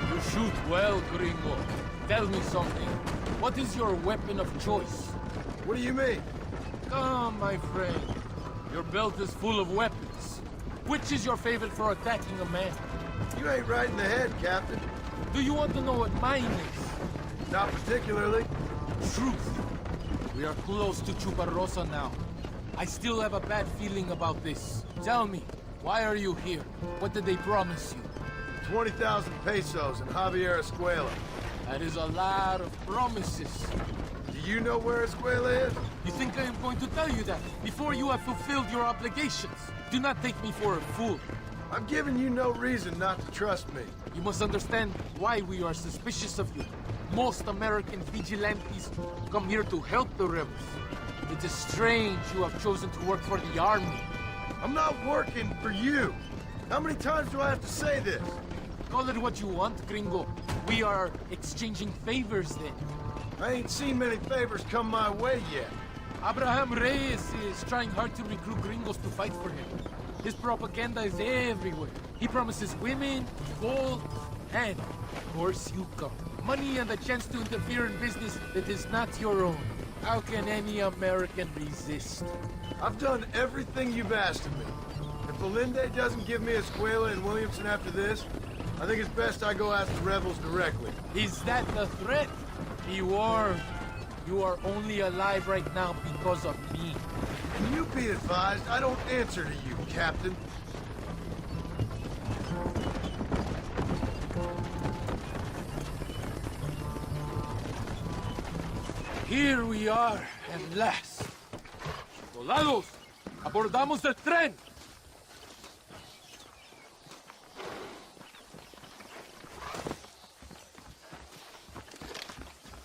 You shoot well, gringo. Tell me something. What is your weapon of choice? What do you mean? Come, my friend. Your belt is full of weapons. Which is your favorite for attacking a man? You ain't right in the head, Captain. Do you want to know what mine is? Not particularly. Truth. We are close to Chuparrosa now. I still have a bad feeling about this. Tell me, why are you here? What did they promise you? 20,000 pesos in Javier Escuela. That is a lot of promises. Do you know where Escuela is? You think I am going to tell you that before you have fulfilled your obligations? Do not take me for a fool. I'm giving you no reason not to trust me. You must understand why we are suspicious of you. Most American vigilantes come here to help the rebels. It is strange you have chosen to work for the army. I'm not working for you. How many times do I have to say this? Call it what you want, gringo. We are exchanging favors then. I ain't seen many favors come my way yet. Abraham Reyes is trying hard to recruit gringos to fight for him. His propaganda is everywhere. He promises women, gold, and, of course, you come. Money and the chance to interfere in business that is not your own. How can any American resist? I've done everything you've asked of me. If Belinde doesn't give me Escuela and Williamson after this, I think it's best I go ask the rebels directly. Is that the threat? Be warned. You are only alive right now because of me. And you be advised, I don't answer to you, Captain. Here we are, at last. Soldados, abordamos el tren.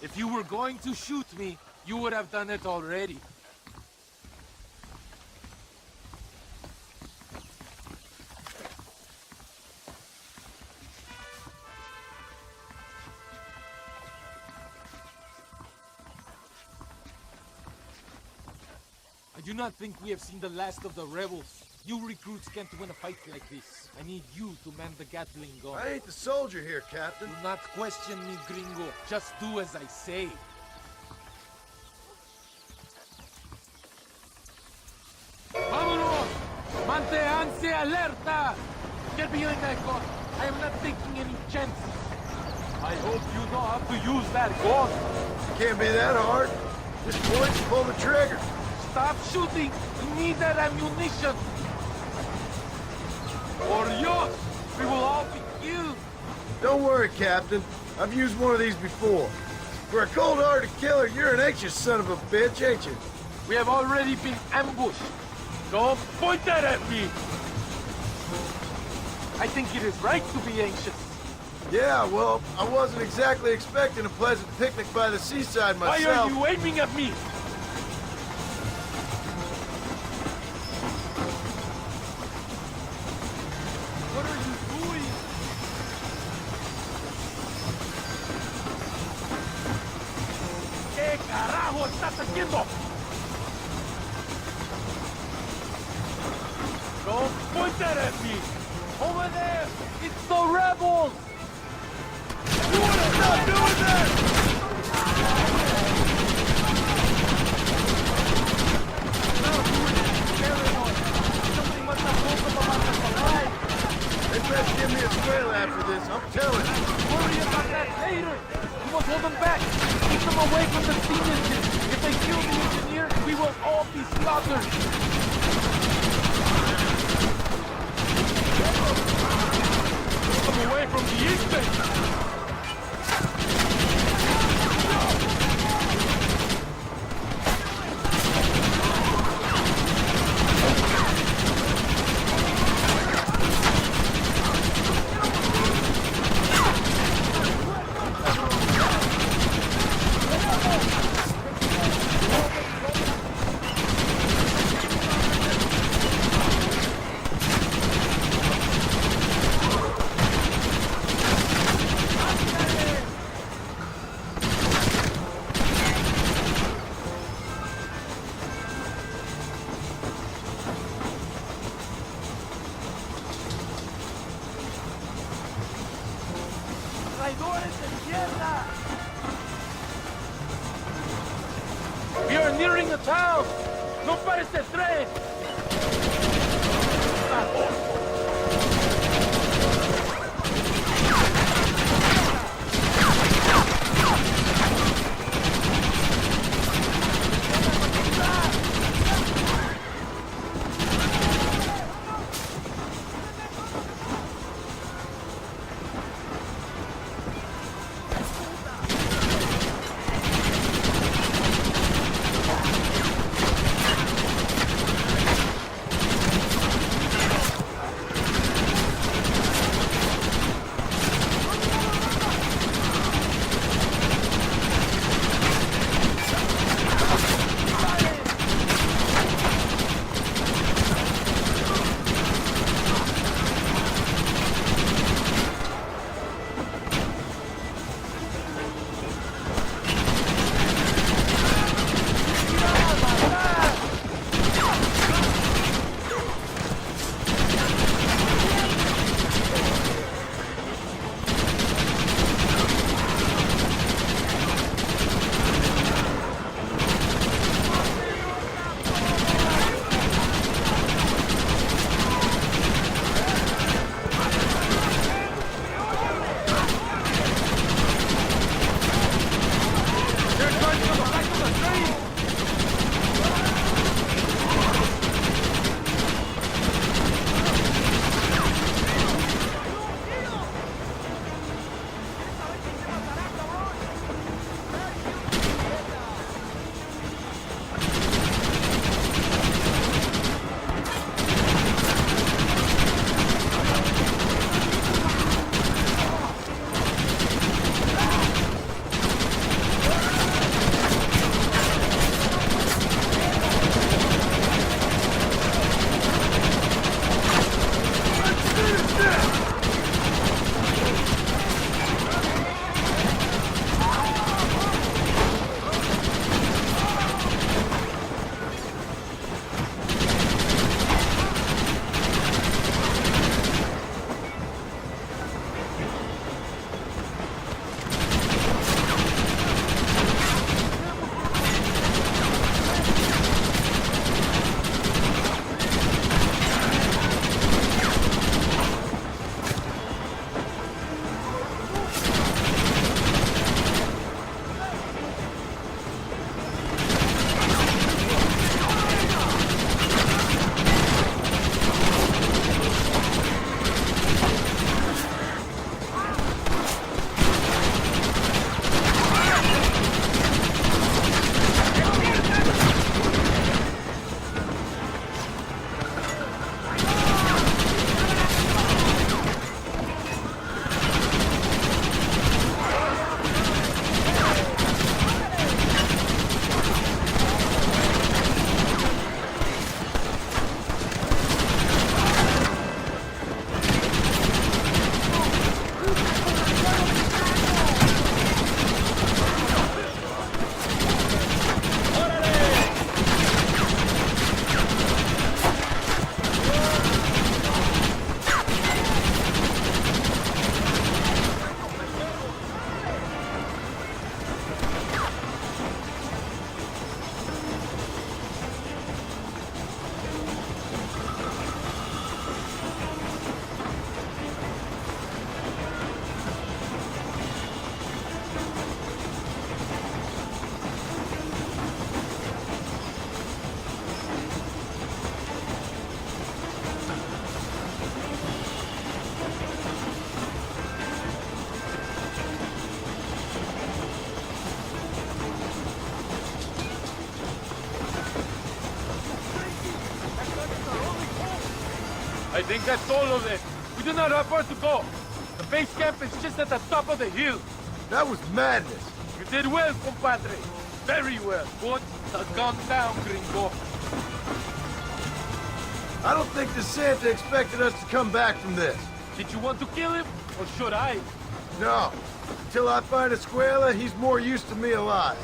If you were going to shoot me, you would have done it already. I do not think we have seen the last of the rebels. You recruits can't win a fight like this. I need you to man the Gatling gun. I ain't the soldier here, Captain. Do not question me, gringo. Just do as I say. Vámonos! Manténganse alerta! Get behind that gun. I am not taking any chances. I hope you know how to use that gun. It can't be that hard. Just point and pull the trigger. Stop shooting! We need that ammunition! Por Dios! We will all be killed! Don't worry, Captain. I've used one of these before. For a cold-hearted killer, you're an anxious son of a bitch, ain't you? We have already been ambushed. Don't point that at me! I think it is right to be anxious. Yeah, well, I wasn't exactly expecting a pleasant picnic by the seaside myself. Why are you aiming at me? What are you doing? ¿Qué carajo estás haciendo? that at me? Over there! It's the rebels! You wanna stop doing that? Somebody must have told them about the supply. They best give me a trail after this, I'm telling you. Worry about that later. We must hold them back. Keep them away from the steam engine. If they kill the engineer, we will all be slaughtered. Keep them away from the east. We are nearing the town. No pares el tren. I think that's all of it. We do not have far to go. The base camp is just at the top of the hill. That was madness. You did well, compadre. Very well. Put the gun down, gringo. I don't think the Santa expected us to come back from this. Did you want to kill him, or should I? No. Until I find Escuela, he's more used to me alive.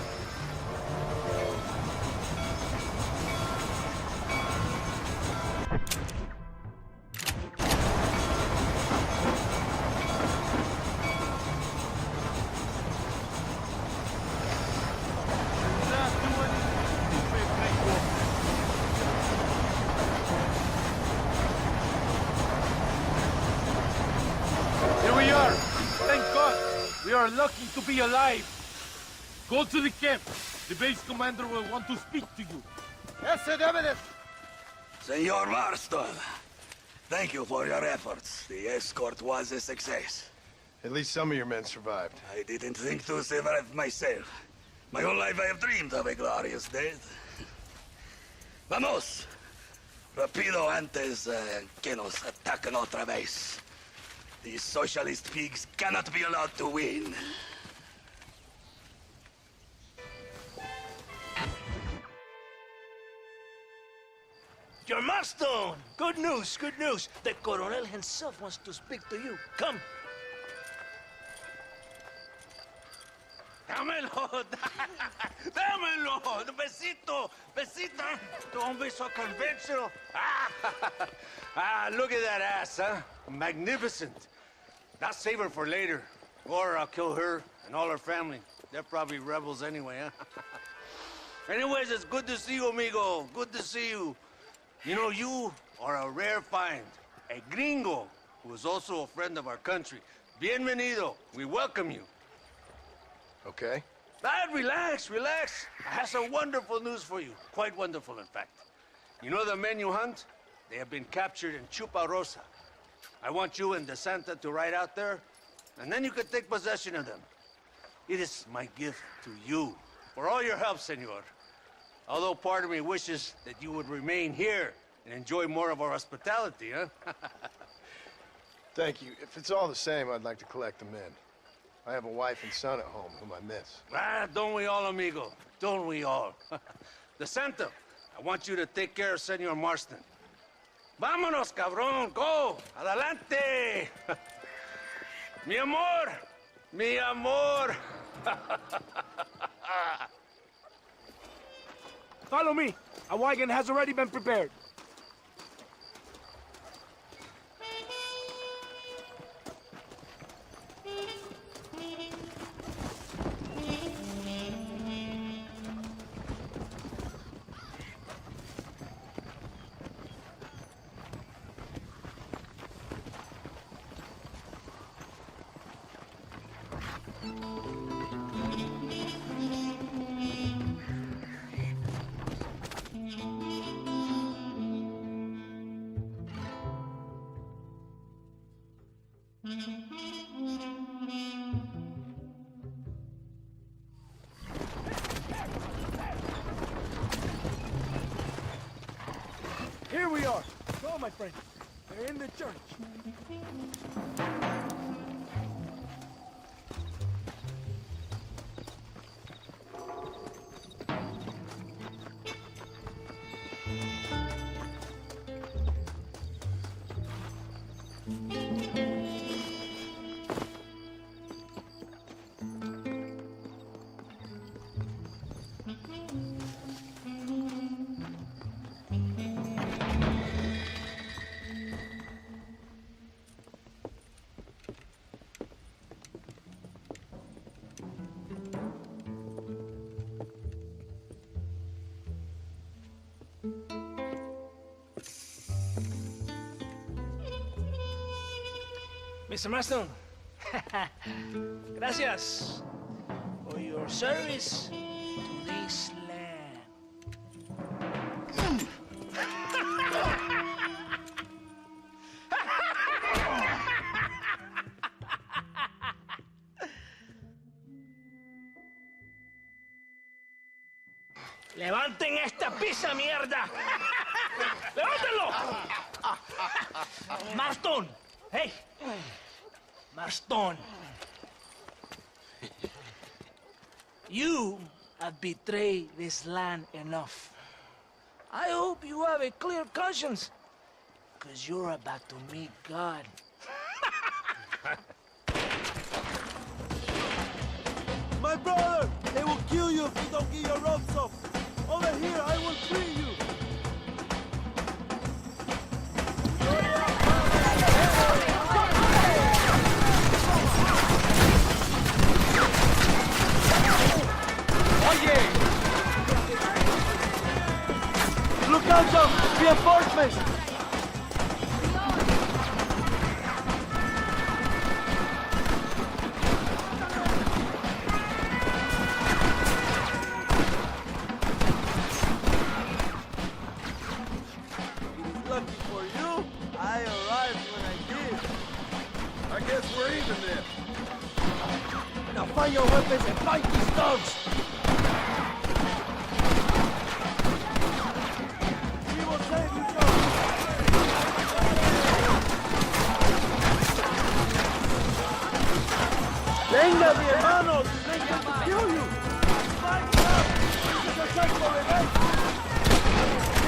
Lucky to be alive. Go to the camp. The base commander will want to speak to you. Yes, Sir. Senor Marston, thank you for your efforts. The escort was a success. At least some of your men survived. I didn't think to survive myself. My whole life I have dreamed of a glorious death. Vamos. Rapido antes que nos ataquen otra vez. These socialist pigs cannot be allowed to win. Your Marston! Good news, good news. The Colonel himself wants to speak to you. Come. Dámelo, dámelo, besito, besito. Don't be so conventional. Look at that ass, huh? Magnificent. I'll save her for later. Or I'll kill her and all her family. They're probably rebels anyway, huh? Anyways, it's good to see you, amigo. Good to see you. You know, you are a rare find. A gringo who is also a friend of our country. Bienvenido. We welcome you. Okay. Relax, relax. I have some wonderful news for you. Quite wonderful, in fact. You know the men you hunt? They have been captured in Chuparosa. I want you and the Santa to ride out there, and then you can take possession of them. It is my gift to you for all your help, senor. Although part of me wishes that you would remain here and enjoy more of our hospitality, huh? Thank you. If it's all the same, I'd like to collect the men. I have a wife and son at home whom I miss. Don't we all, amigo? Don't we all? The Santa, I want you to take care of Senor Marston. Vámonos, cabrón, go! Adelante! Mi amor! Mi amor! Follow me. A wagon has already been prepared. Here we are. Go, my friend. They're in the church. Mr. Marston, gracias for your service to this land. ¡Levanten esta pizza, mierda! ¡Levántalo! Marston! Hey! Marston! You have betrayed this land enough. I hope you have a clear conscience, because you're about to meet God. My brother! They will kill you if you don't get your ropes off. Over here, I will free you. Oye! Look out, John! Reinforcements! Lucky for you, I arrived when I did. I guess we're even then. Now find your weapons and fight these dogs! We will save you, John! ¡Venga, mi hermano! ¡They can kill you! Fight it up! This is a test for revenge!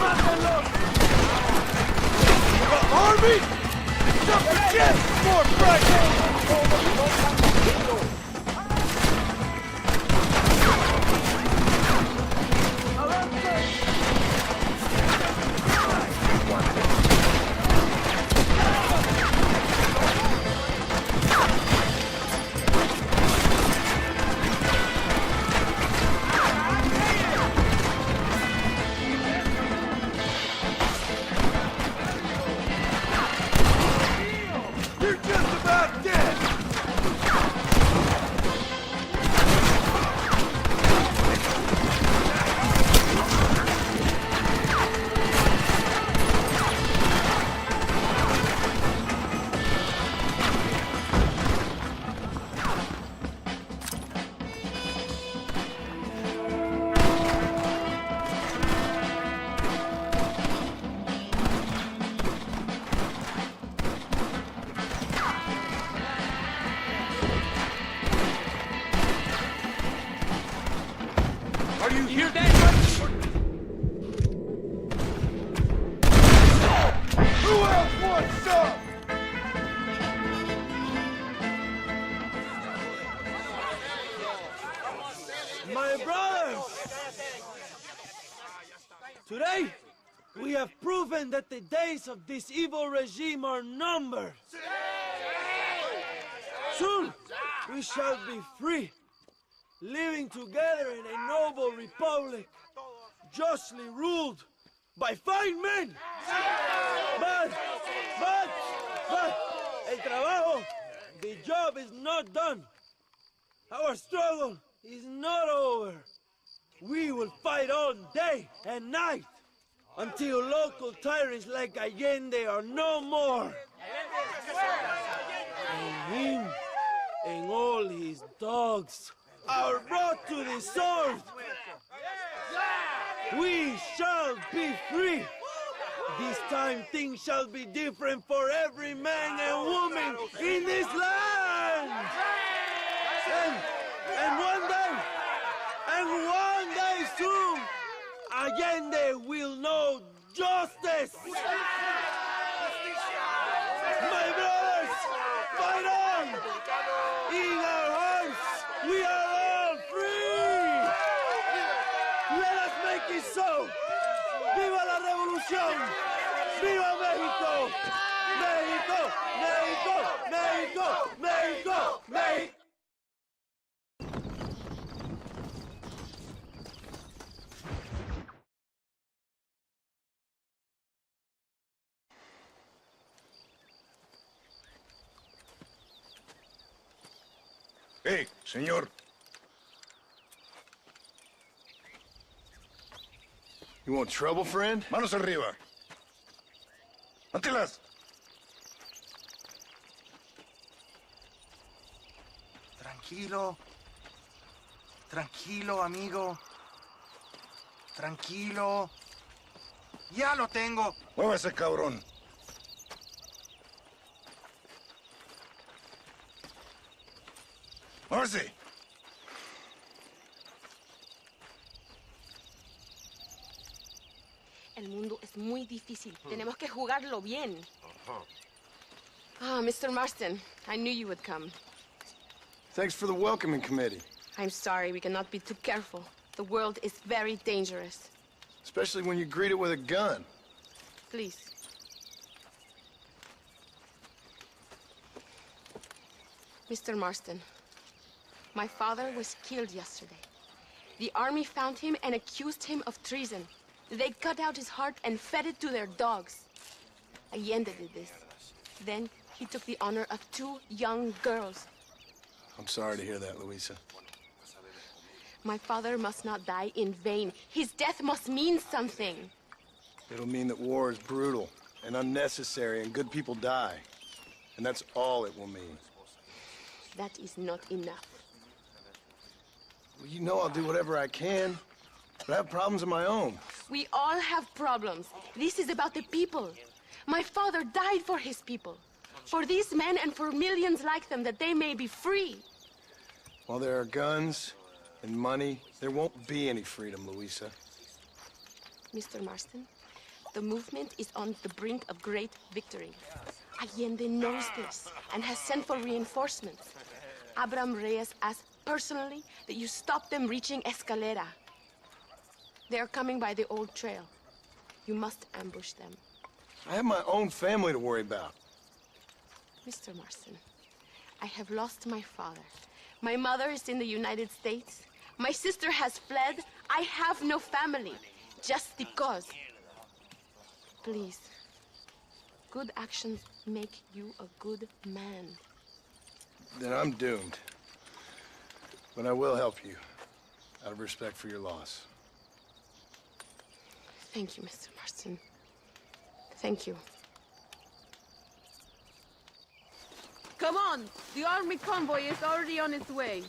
¡Mátenlos! Army! Jump again! More fragments! You're just about dead! Are you hear that? Who else wants some? My brothers! Today, we have proven that the days of this evil regime are numbered. Soon, we shall be free, living together in a noble republic, justly ruled by fine men. But, el trabajo, the job is not done. Our struggle is not over. We will fight all day and night until local tyrants like Allende are no more. And him and all his dogs are brought to the sword. We shall be free. This time things shall be different for every man and woman in this land. And one day soon, Allende will know justice. My brothers, fight on! In our hearts, we are all free! Let us make it so! ¡Viva la revolución! ¡Viva México! ¡México! ¡México! ¡México! ¡México! ¡México! Hey, señor. You want trouble, friend? Manos arriba. Antelas. Tranquilo. Tranquilo, amigo. Tranquilo. Ya lo tengo. Muévase, cabrón. Horsey! El mundo es muy difícil. Tenemos que jugarlo bien. Ah, Mr. Marston, I knew you would come. Thanks for the welcoming committee. I'm sorry, we cannot be too careful. The world is very dangerous. Especially when you greet it with a gun. Please. Mr. Marston, my father was killed yesterday. The army found him and accused him of treason. They cut out his heart and fed it to their dogs. Allende did this. Then he took the honor of 2 young girls. I'm sorry to hear that, Luisa. My father must not die in vain. His death must mean something. It'll mean that war is brutal and unnecessary and good people die. And that's all it will mean. That is not enough. Well, you know I'll do whatever I can, but I have problems of my own. We all have problems. This is about the people. My father died for his people. For these men and for millions like them, that they may be free. While there are guns and money, there won't be any freedom, Luisa. Mr. Marston, the movement is on the brink of great victory. Allende knows this and has sent for reinforcements. Abraham Reyes asked personally that you stop them reaching Escalera. They are coming by the old trail. You must ambush them. I have my own family to worry about. Mr. Marston, I have lost my father. My mother is in the United States. My sister has fled. I have no family. Just because. Please. Good actions make you a good man. Then I'm doomed. But I will help you, out of respect for your loss. Thank you, Mr. Marston. Thank you. Come on! The army convoy is already on its way.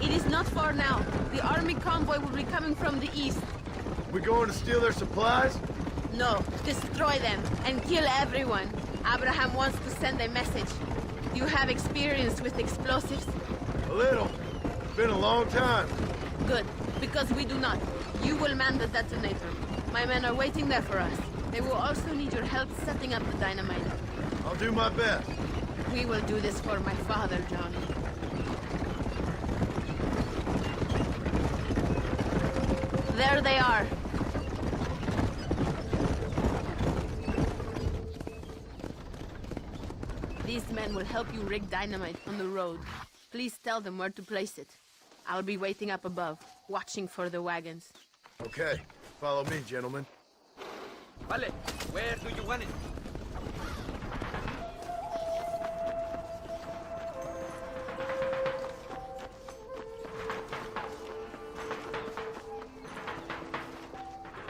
It is not far now. The army convoy will be coming from the east. We going to steal their supplies? No, destroy them and kill everyone. Abraham wants to send a message. You have experience with explosives? A little. Been a long time. Good, because we do not. You will man the detonator. My men are waiting there for us. They will also need your help setting up the dynamite. I'll do my best. We will do this for my father, Johnny. There they are. These men will help you rig dynamite on the road. Please tell them where to place it. I'll be waiting up above, watching for the wagons. Okay, follow me, gentlemen. Vale, where do you want it?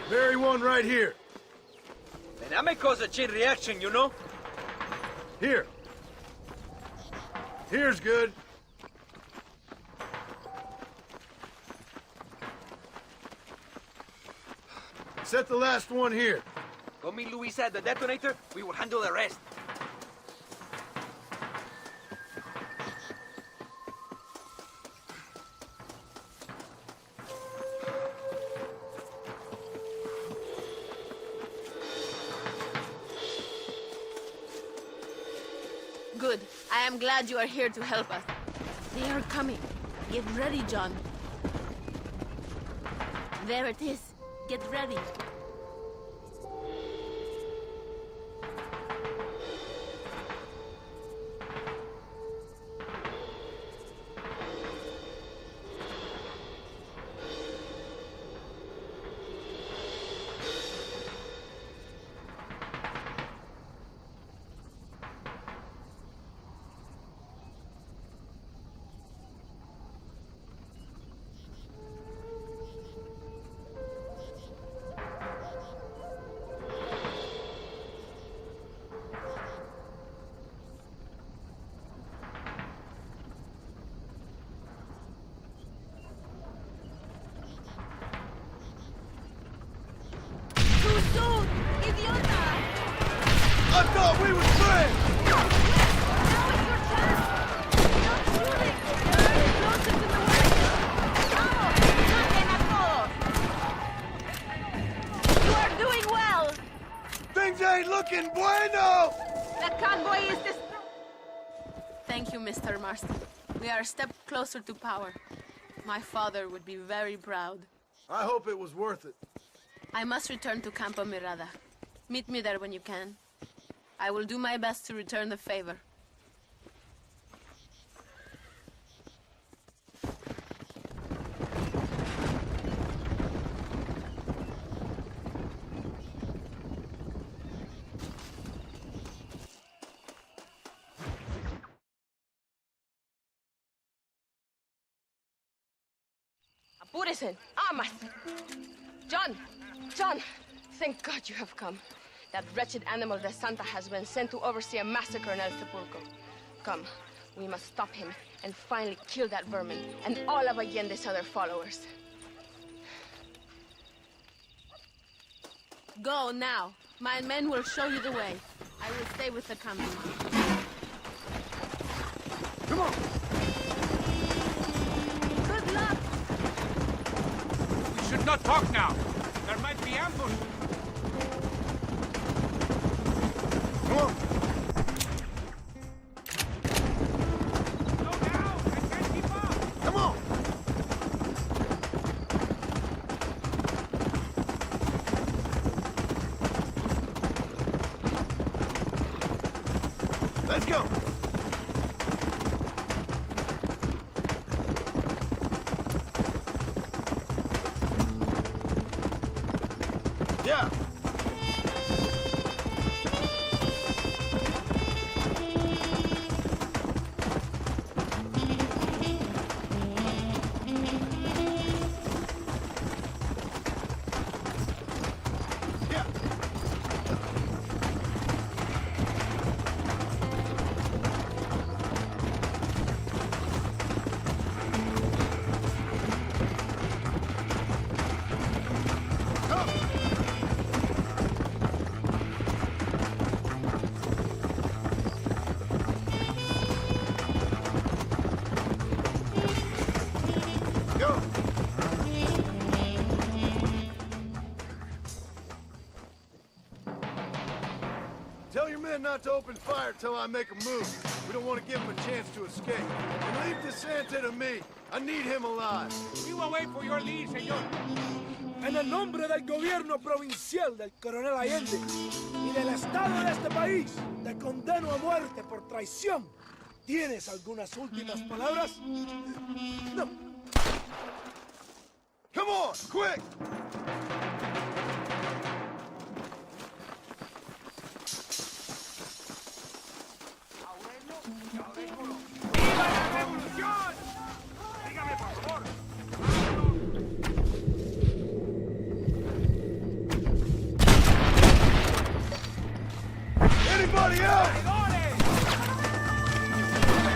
Bury one right here. And that may cause a chain reaction, you know? Here. Here's good. Set the last one here. Go meet Luisa at the detonator. We will handle the rest. Good. I am glad you are here to help us. They are coming. Get ready, John. There it is. Get ready. fucking bueno! The convoy is destroyed! Thank you, Mr. Marston. We are a step closer to power. My father would be very proud. I hope it was worth it. I must return to Campo Mirada. Meet me there when you can. I will do my best to return the favor. Apúrese. Armas. John, thank God you have come. That wretched animal de Santa has been sent to oversee a massacre in El Sepulcro. Come, we must stop him and finally kill that vermin and all of Allende's other followers. Go now. My men will show you the way. I will stay with the company. Come on! Good luck! We should not talk now. There might be ambush. Come on! Slow down! I can't keep up! Come on! Let's go! Yeah! Tell your men not to open fire till I make a move. We don't want to give them a chance to escape. And leave DeSanta to me. I need him alive. We will wait for your lead, señor. En el nombre del gobierno provincial del coronel Allende y del Estado de este país, te condeno a muerte por traición. ¿Tienes algunas últimas palabras? No. Come on, quick! ¡Viva la revolución! Dígame, por favor. Anybody else?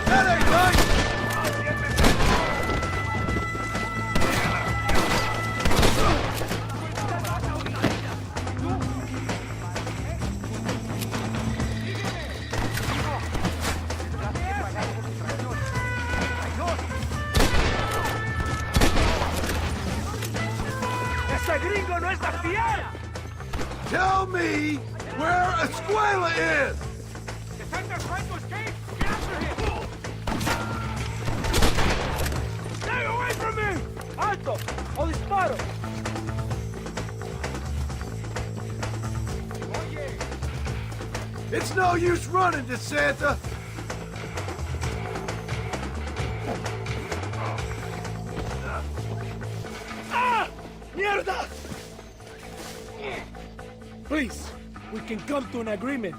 That ain't right! ¡Ese gringo no es la fiel! Tell me where Escuela is! Defenders trying to escape! Get after him! Stay away from me! ¡Alto! ¡O disparo! It's no use running, DeSanta! ¡Ah! ¡Mierda! Please, we can come to an agreement.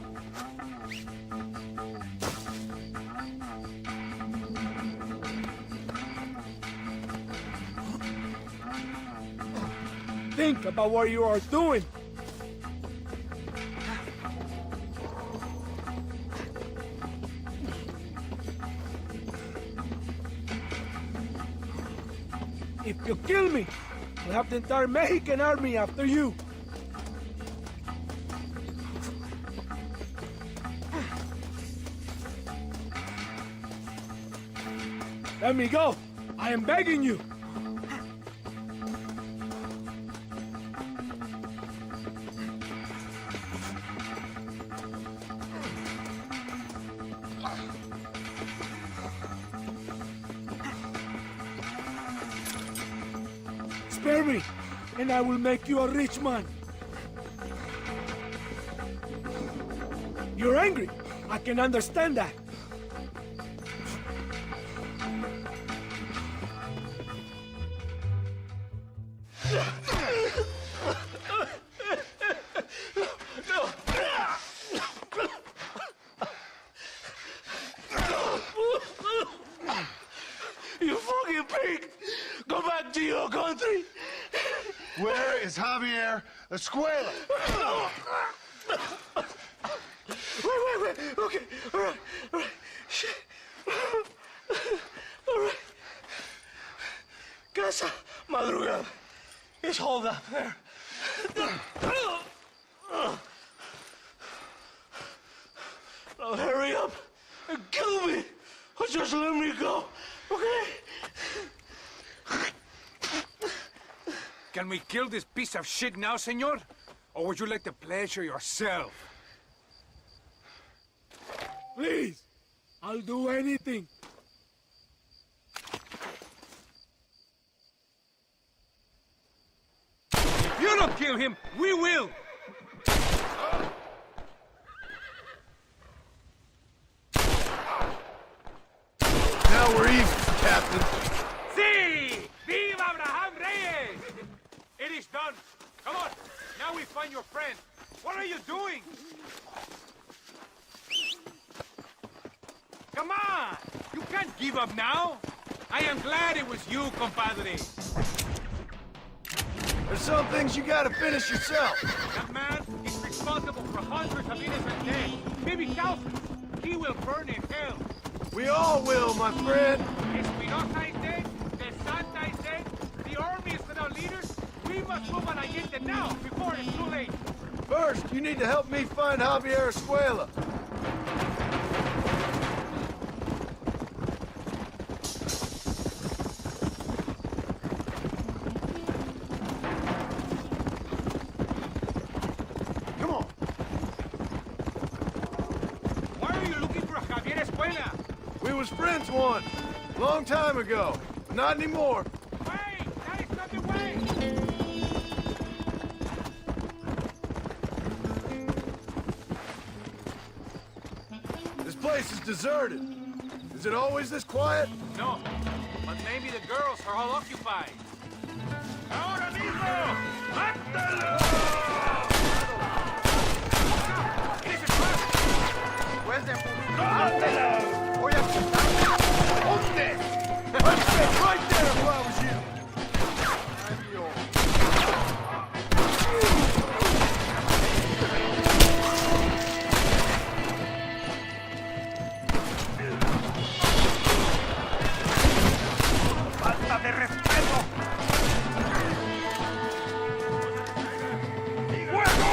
Think about what you are doing. If you kill me, we'll have the entire Mexican army after you. Let me go. I am begging you. Spare me, and I will make you a rich man. You're angry. I can understand that. You fucking pig! Go back to your country! Where is Javier Escuela? Wait. Okay, all right. Shit. All right. Casa Madrugada is hold up there. Now hurry up and kill me, or just let me go, okay? Can we kill this piece of shit now, senor? Or would you like the pleasure yourself? Please, I'll do anything. If you don't kill him, we will! Now we're even, Captain. Sí! Viva Abraham Reyes! It is done. Come on. Now we find your friend. What are you doing? Come on! You can't give up now. I am glad it was you, compadre. There's some things you gotta finish yourself. That man is responsible for hundreds of innocent dead. Maybe thousands. He will burn in hell. We all will, my friend. Espinosa is dead. The Santa is dead. The army is without leaders. We must move on Allende now, before it's too late. First, you need to help me find Javier Escuela. Come on. Why are you looking for Javier Escuela? We was friends once, long time ago. Not anymore. Wait! That is not the way! This place is deserted. Is it always this quiet? No, but maybe the girls are all occupied. Ahora mismo! ¡Mátalo! ¡Eres el más! Después de ¡Mátalo! Voy a quitarme. ¿Dónde? I'd stay right there if I was you. ¡Falta de respeto! ¡Fuego!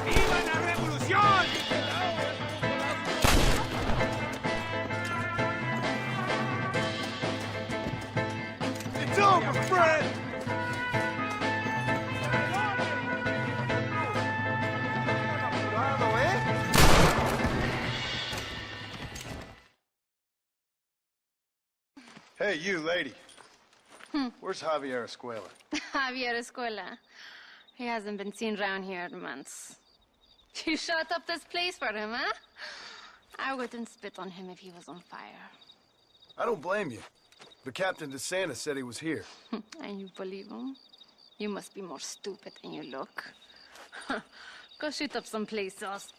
¡Viva la revolución! It's over, friend. Hey, you, lady. Where's Javier Escuela? Javier Escuela. He hasn't been seen around here in months. You shut up this place for him, huh? I wouldn't spit on him if he was on fire. I don't blame you. But Captain DeSantis said he was here. And you believe him? You must be more stupid than you look. Go shoot up someplace else.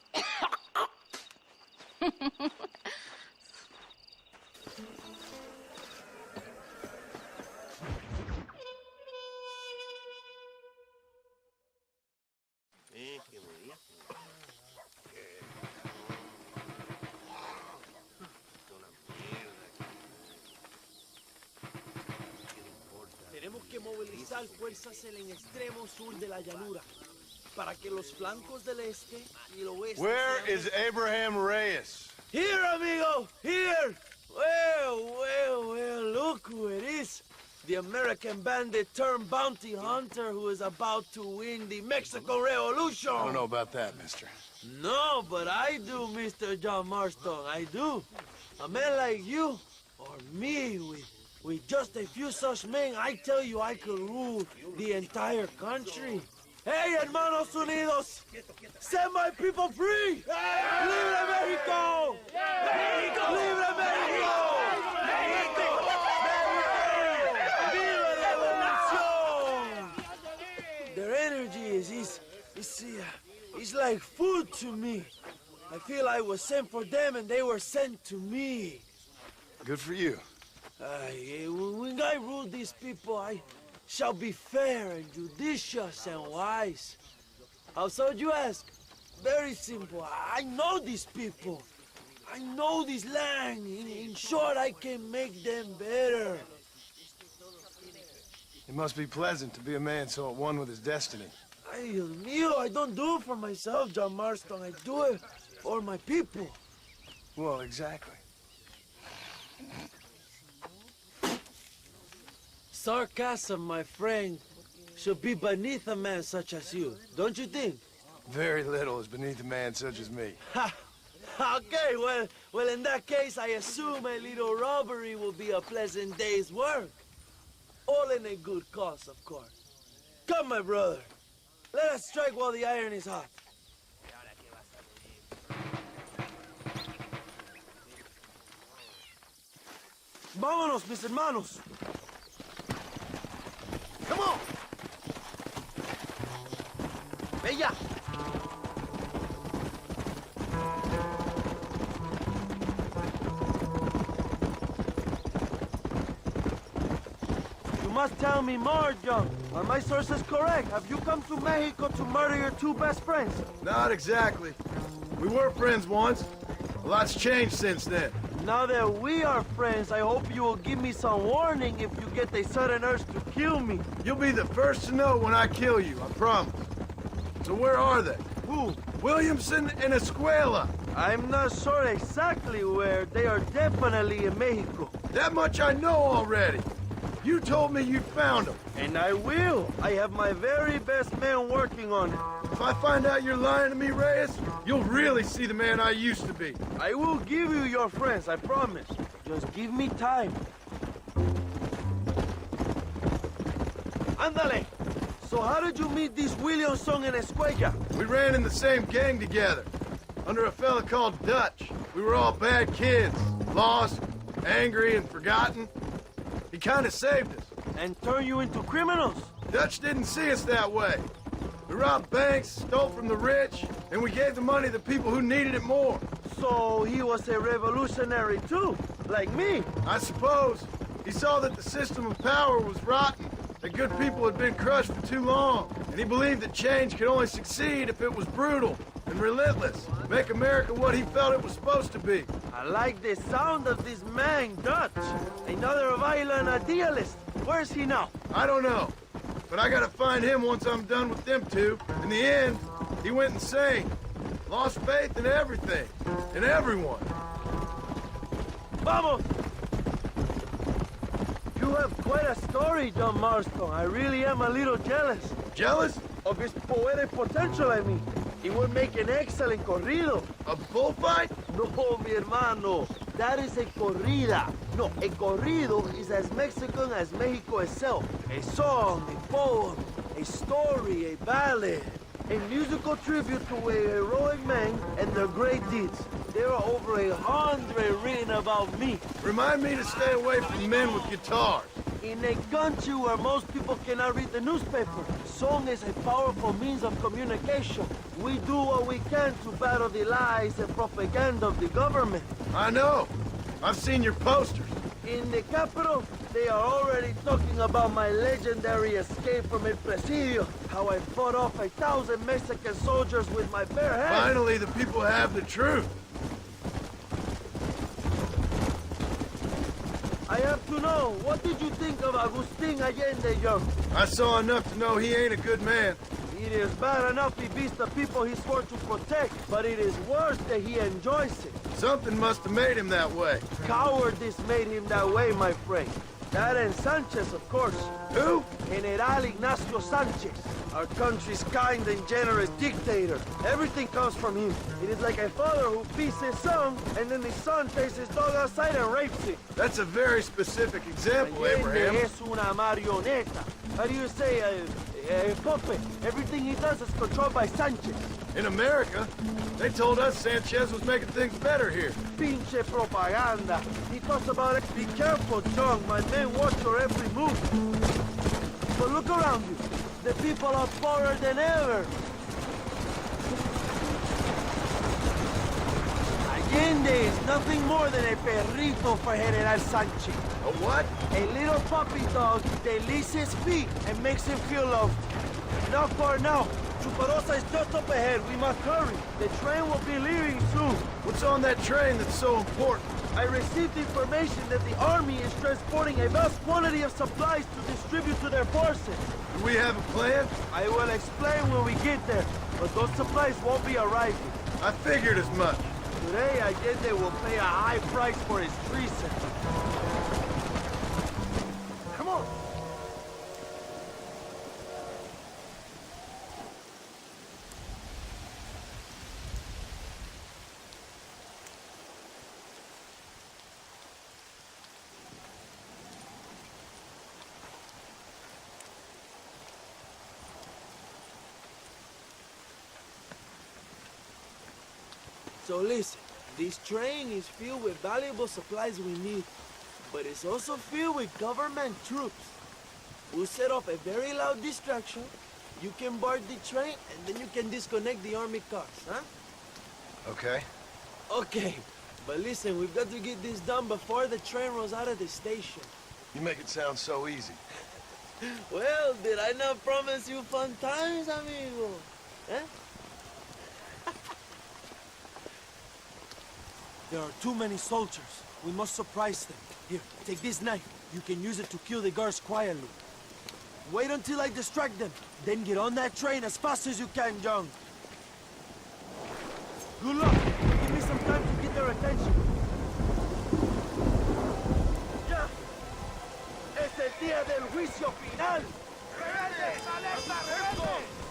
Tenemos que movilizar fuerzas en el extremo sur de la llanura para que los flancos del este y el oeste. Where is Abraham Reyes? Here, amigo, here. Well, look who it is. The American bandit turned bounty hunter who is about to win the Mexican Revolution. I don't know about that, mister. No, but I do, Mr. John Marston, I do. A man like you, or me with With just a few such men, I tell you I could rule the entire country. Hey, hermanos unidos! Set my people free! Libre Mexico! Mexico! Libre Mexico! Mexico! Viva Revolución! Their energy is like food to me. I feel I was sent for them and they were sent to me. Good for you. When I rule these people, I shall be fair and judicious and wise. How so, you ask? Very simple. I know these people. I know this land. In short, I can make them better. It must be pleasant to be a man so at one with his destiny. Ay, Dios mío, I don't do it for myself, John Marston. I do it for my people. Well, exactly. Sarcasm, my friend, should be beneath a man such as you, don't you think? Very little is beneath a man such as me. Ha! Okay, well, in that case, I assume a little robbery will be a pleasant day's work. All in a good cause, of course. Come, my brother. Let us strike while the iron is hot. Vámonos, mis hermanos. Come on! Bella! You must tell me more, John. Are my sources correct? Have you come to Mexico to murder your two best friends? Not exactly. We were friends once. A lot's changed since then. Now that we are friends, I hope you will give me some warning if you get a sudden urge to kill me. You'll be the first to know when I kill you, I promise. So where are they? Who? Williamson and Escuela. I'm not sure exactly where. They are definitely in Mexico. That much I know already. You told me you found them. And I will. I have my very best men working on it. If I find out you're lying to me, Reyes, you'll really see the man I used to be. I will give you your friends, I promise. Just give me time. Ándale! So how did you meet these Williamson and Escuella? We ran in the same gang together, under a fella called Dutch. We were all bad kids, lost, angry, and forgotten. He kind of saved us. And turned you into criminals? Dutch didn't see us that way. We robbed banks, stole from the rich, and we gave the money to people who needed it more. So he was a revolutionary too, like me? I suppose. He saw that the system of power was rotten, that good people had been crushed for too long, and he believed that change could only succeed if it was brutal and relentless, make America what he felt it was supposed to be. I like the sound of this man, Dutch. Another violent idealist. Where's he now? I don't know. But I gotta find him once I'm done with them two. In the end, he went insane. Lost faith in everything. In everyone. Vamos! You have quite a story, John Marston. I really am a little jealous. Jealous? Of his poetic potential, I mean. He would make an excellent corrido. A bullfight? No, mi hermano. That is a corrida. No, a corrido is as Mexican as Mexico itself. A song, a poem, a story, a ballad. A musical tribute to a heroic man and their great deeds. There are over 100 written about me. Remind me to stay away from men with guitars. In a country where most people cannot read the newspaper, song is a powerful means of communication. We do what we can to battle the lies and propaganda of the government. I know. I've seen your posters. In the capital, they are already talking about my legendary escape from El Presidio, how I fought off 1,000 Mexican soldiers with my bare hands. Finally, the people have the truth. I have to know, what did you think of Agustin Allende, young? I saw enough to know he ain't a good man. It is bad enough he beats the people he swore to protect, but it is worse that he enjoys it. Something must have made him that way. Cowardice made him that way, my friend. That and Sanchez, of course. Who? General Ignacio Sanchez. Our country's kind and generous dictator. Everything comes from him. It is like a father who feeds his son, and then the son takes his dog outside and rapes it. That's a very specific example, Allende Abraham. es una marioneta. How do you say, a puppet? Everything he does is controlled by Sanchez. In America, they told us Sanchez was making things better here. Pinche propaganda. He talks about it. Be careful, John. My men watch your every move. But look around you. The people are poorer than ever. Allende is nothing more than a perrito for General Sanchez. A what? A little puppy dog that licks his feet and makes him feel loved. Not far now. Chuparosa is just up ahead. We must hurry. The train will be leaving soon. What's on that train that's so important? I received information that the army is transporting a vast quantity of supplies to distribute to their forces. Do we have a plan? I will explain when we get there, but those supplies won't be arriving. I figured as much. Today, Allende will pay a high price for his treason. Come on! So listen, this train is filled with valuable supplies we need, but it's also filled with government troops. We'll set off a very loud distraction. You can board the train, and then you can disconnect the army cars, huh? Okay. Okay, but listen, we've got to get this done before the train rolls out of the station. You make it sound so easy. Well, did I not promise you fun times, amigo? Eh? There are too many soldiers. We must surprise them. Here, take this knife. You can use it to kill the guards quietly. Wait until I distract them. Then get on that train as fast as you can, John. Good luck. Give me some time to get their attention. Ya. Es el día del juicio final. ¡Rebeldes! ¡Alerta! ¡Rebeldes!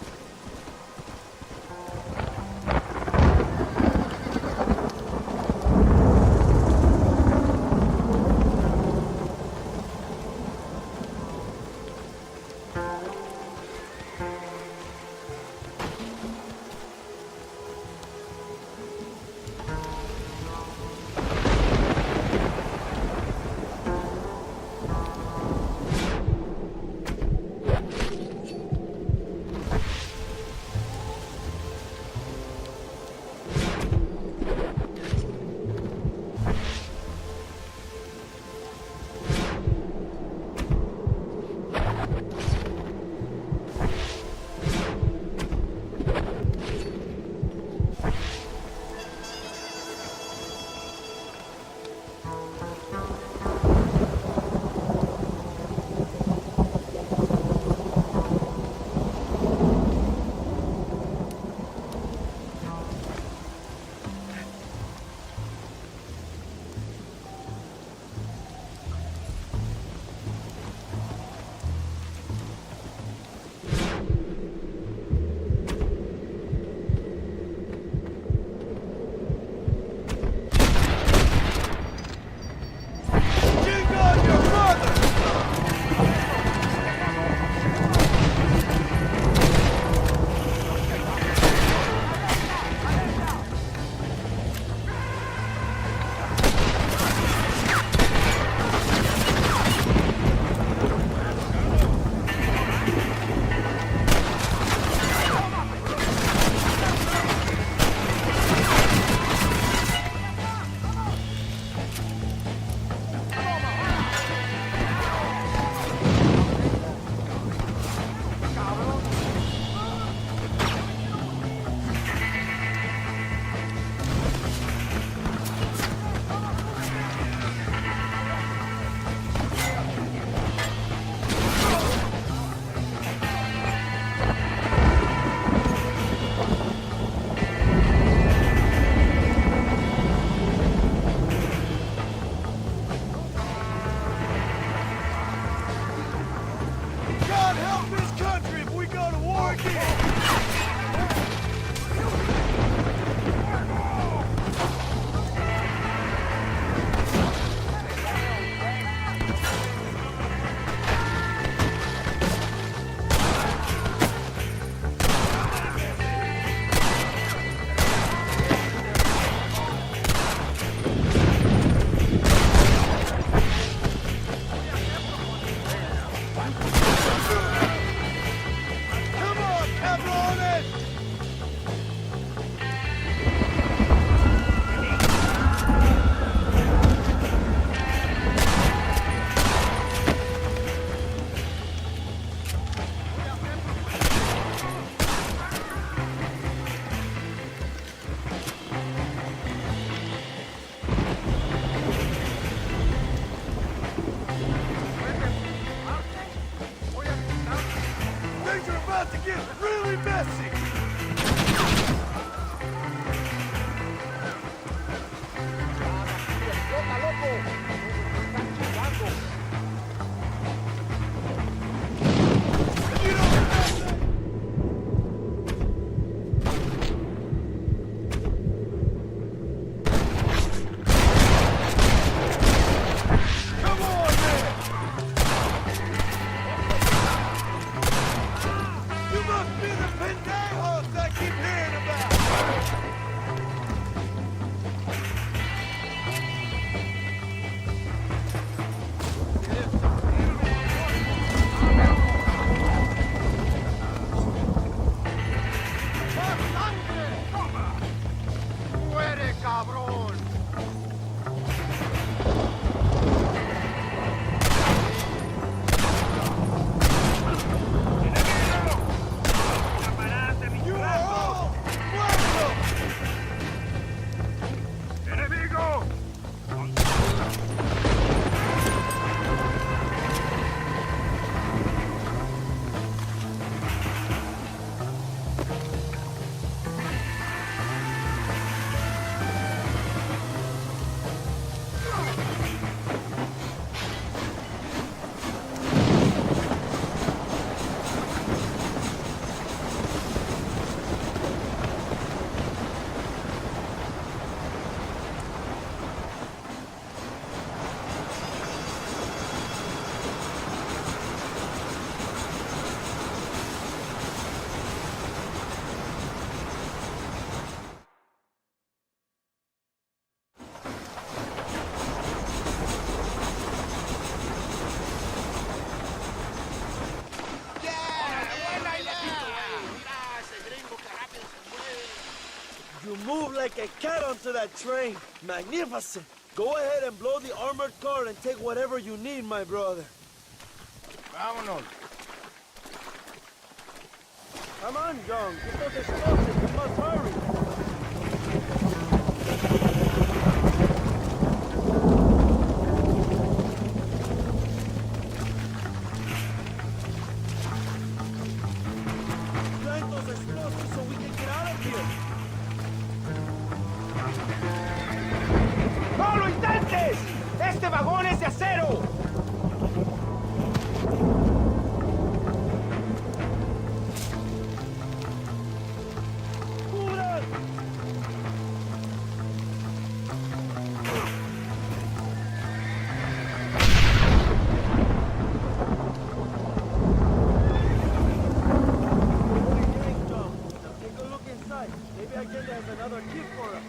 God help this country if we go to war again! You move like a cat onto that train. Magnificent. Go ahead and blow the armored car and take whatever you need, my brother. Vámonos. Come on, John. Get those explosives. You must hurry. Plant those explosives so we can get out of here. ¡No lo intentes! ¡Este vagón es de acero! Take a look inside. Maybe Agenda has another tip for us.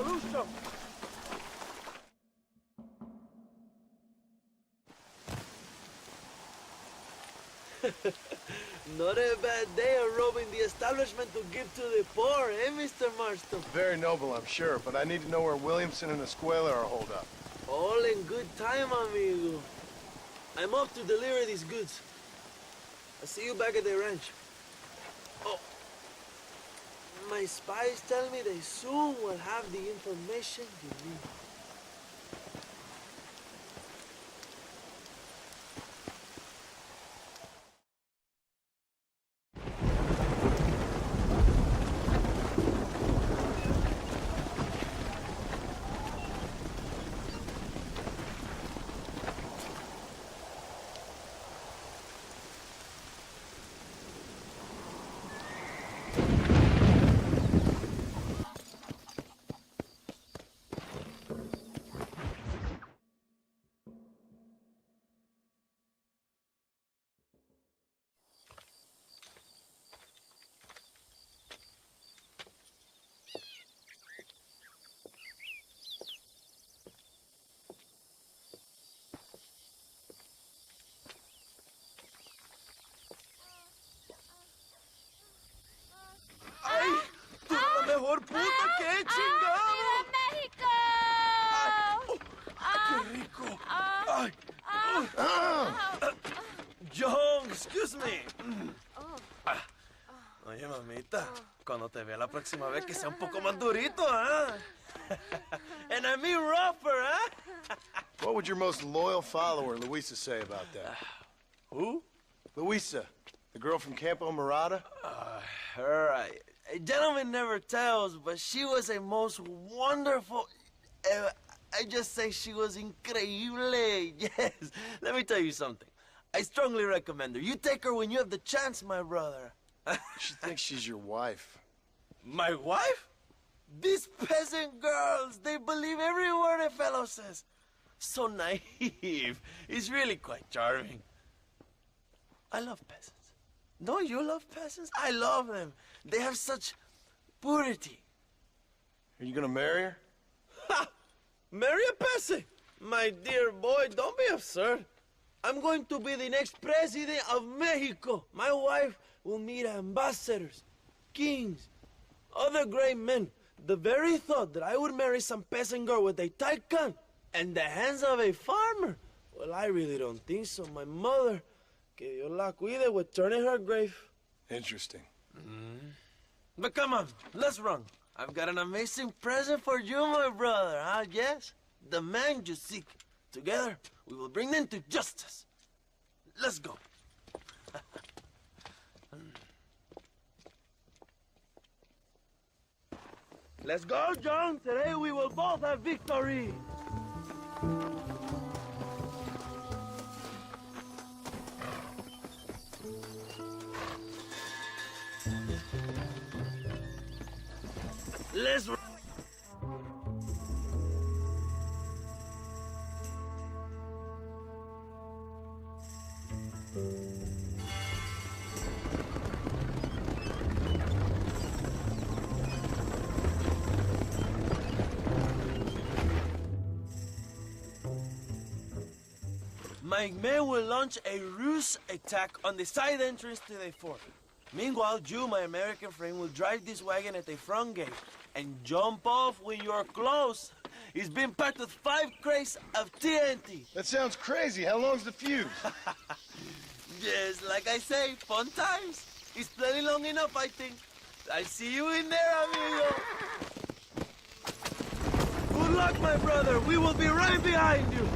revolution. Not a bad day of robbing the establishment to give to the poor, eh, Mr. Marston? Very noble, I'm sure, but I need to know where Williamson and Escuela are holed up. All in good time, amigo. I'm off to deliver these goods. I'll see you back at the ranch. Oh, my spies tell me they soon will have the information you need. Mejor puta que chingado. México! ¡Qué rico! Ay. John, excuse me. Oye, mamita, cuando te vea la próxima vez que sea un poco más durito, ¿ah? And I mean rougher, ¿ah? What would your most loyal follower, Luisa, say about that? Who? Luisa, the girl from Campo Morada? Her, a gentleman never tells, but she was a most wonderful... I just say she was increíble. Yes. Let me tell you something. I strongly recommend her. You take her when you have the chance, my brother. She thinks she's your wife. My wife? These peasant girls, they believe every word a fellow says. So naive. It's really quite charming. I love peasants. Don't you love peasants? I love them. They have such purity. Are you gonna marry her? Ha! Marry a peasant? My dear boy, don't be absurd. I'm going to be the next president of Mexico. My wife will meet ambassadors, kings, other great men. The very thought that I would marry some peasant girl with a tight gun and the hands of a farmer, well, I really don't think so. My mother, que Dios la cuide, would turn in her grave. Interesting. But come on, let's run. I've got an amazing present for you, my brother, huh? Yes? The man you seek. Together, we will bring them to justice. Let's go. Let's go, John. Today we will both have victory. Let's... My men will launch a ruse attack on the side entrance to the fort. Meanwhile, you, my American friend, will drive this wagon at the front gate and jump off when you're close. It's been packed with 5 crates of TNT. That sounds crazy. How long's the fuse? Yes, like I say, fun times. It's plenty long enough, I think. I'll see you in there, amigo. Good luck, my brother. We will be right behind you.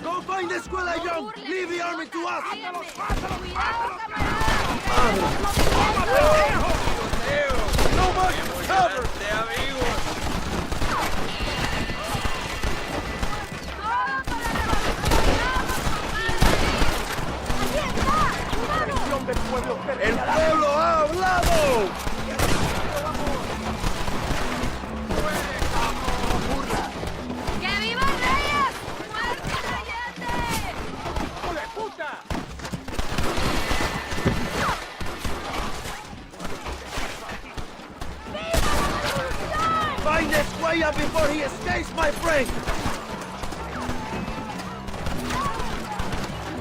Go find the escuela, John! Leave the army to us! ¡Cuidado, camarada! No much cover! ¡El pueblo ha hablado! ¡Que viva Reyes! ¡Muerte a Allende! ¡Hijo de puta! Find this way up before he escapes, my friend!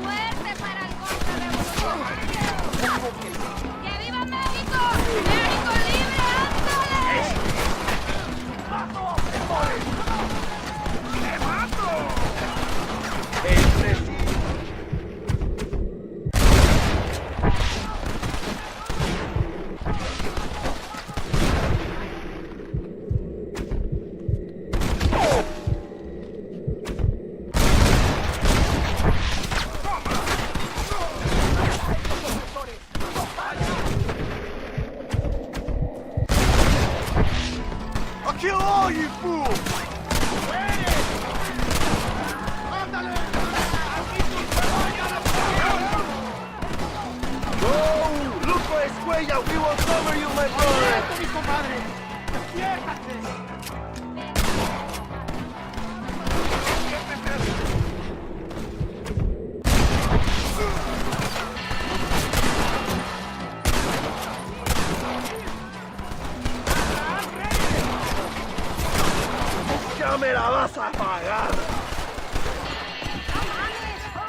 ¡Muerte para el contrarrevolucionario! ¡Que viva México! ¡México libre! ¡Ándale! ¡Me mato! I'll kill all you fools! Go! Look for Escuella! We will cover you, my brother! ¡Ya me la vas a pagar!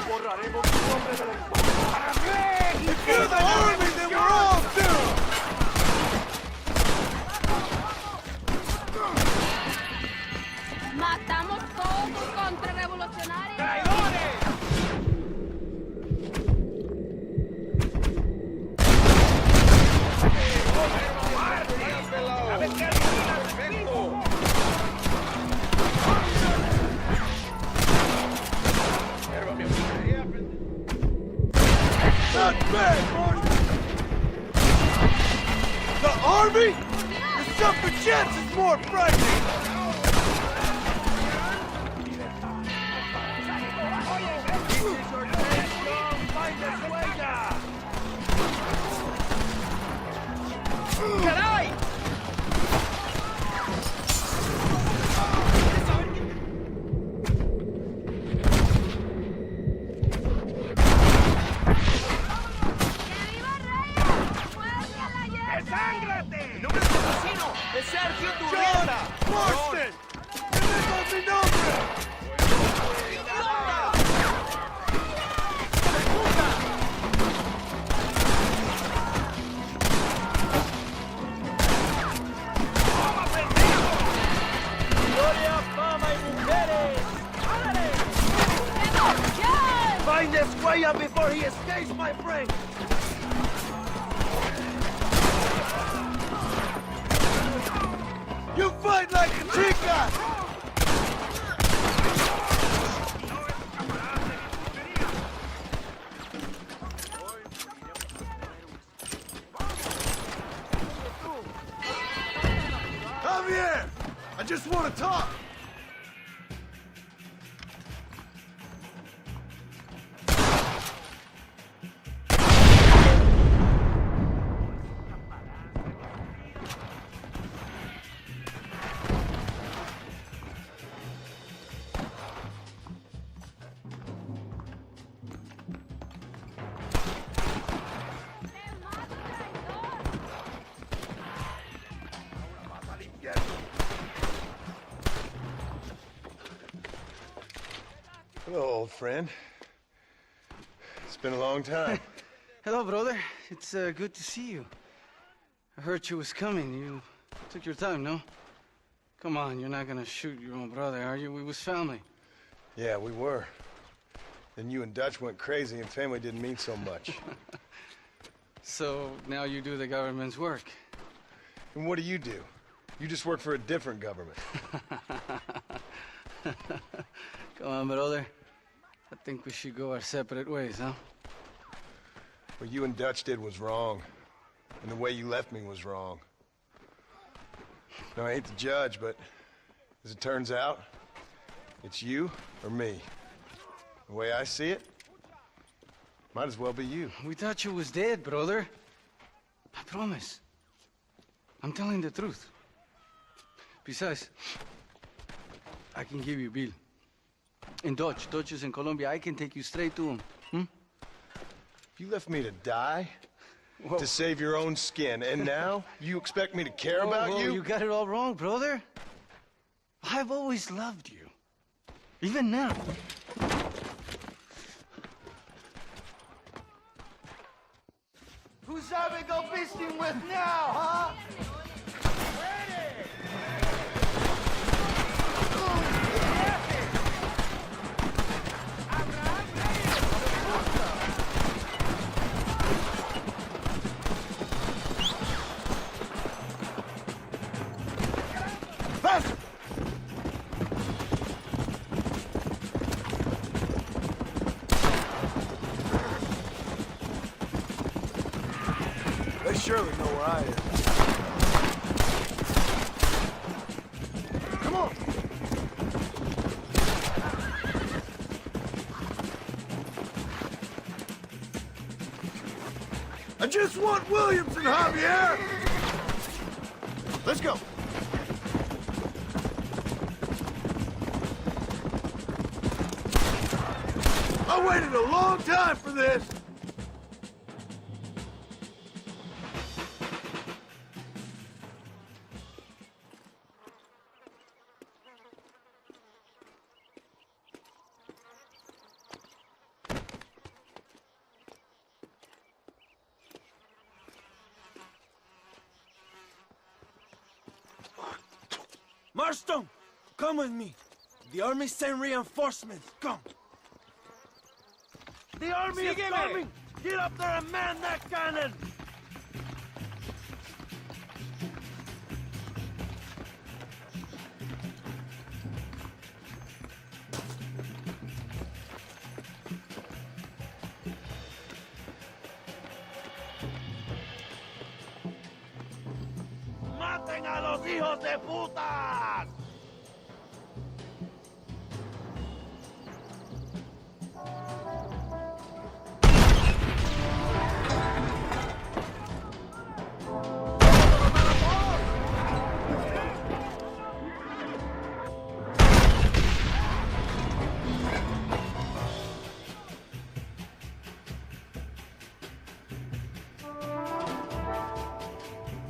¡Borraremos tu nombre de la historia! ¡Para México! If you're the army, then we're all doomed! ¡Matamos todos los contrarrevolucionarios! ¡Traidores! ¡A ver qué alguien al respecto! Not bad, boys! The army? The self-defense is more frightening! ¡Caray! ¡Desángrate! ¡El nombre de tu asesino! ¡De Sergio John Turrieta! Marston! ¡Tenemos mi nombre! ¡Gloria, fama y mujeres! ¡Árale! Find Escuella before he escapes, my friend! You fight like a chica! Javier! I just want to talk! Hello, old friend. It's been a long time. Hello, brother. It's good to see you. I heard you was coming. You took your time, no? Come on, you're not gonna shoot your own brother, are you? We was family. Yeah, we were. Then you and Dutch went crazy and family didn't mean so much. So now you do the government's work. And what do? You just work for a different government. Come on, brother. I think we should go our separate ways, huh? What you and Dutch did was wrong. And the way you left me was wrong. Now, I ain't the judge, but as it turns out, it's you or me. The way I see it, might as well be you. We thought you was dead, brother. I promise. I'm telling the truth. Besides, I can give you Bill. And Dutch is in Colombia. I can take you straight to him. You left me to die? Whoa. To save your own skin, and now you expect me to care about you? You got it all wrong, brother. I've always loved you. Even now. Who's are we go feasting with now, huh? Faster! They surely know where I am. Come on! I just want Williamson, Javier! Let's go! I waited a long time for this! Marston, come with me. The army sent reinforcements. Come. The army is coming! Get up there and man that cannon! ¡Maten a los hijos de putas!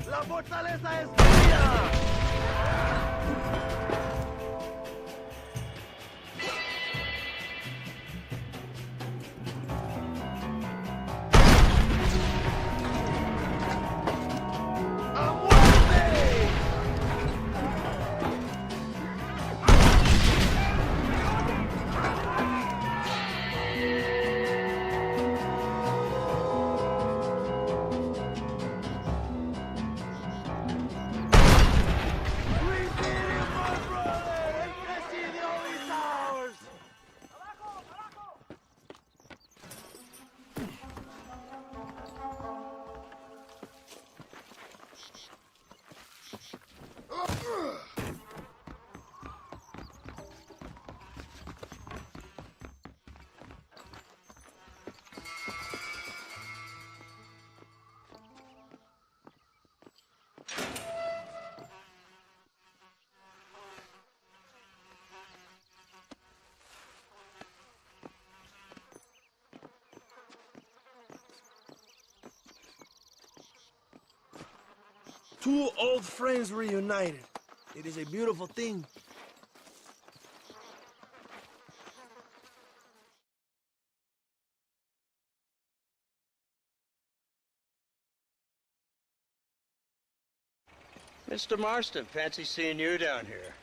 ¡La fortaleza es mía! Two old friends reunited. It is a beautiful thing. Mr. Marston, fancy seeing you down here.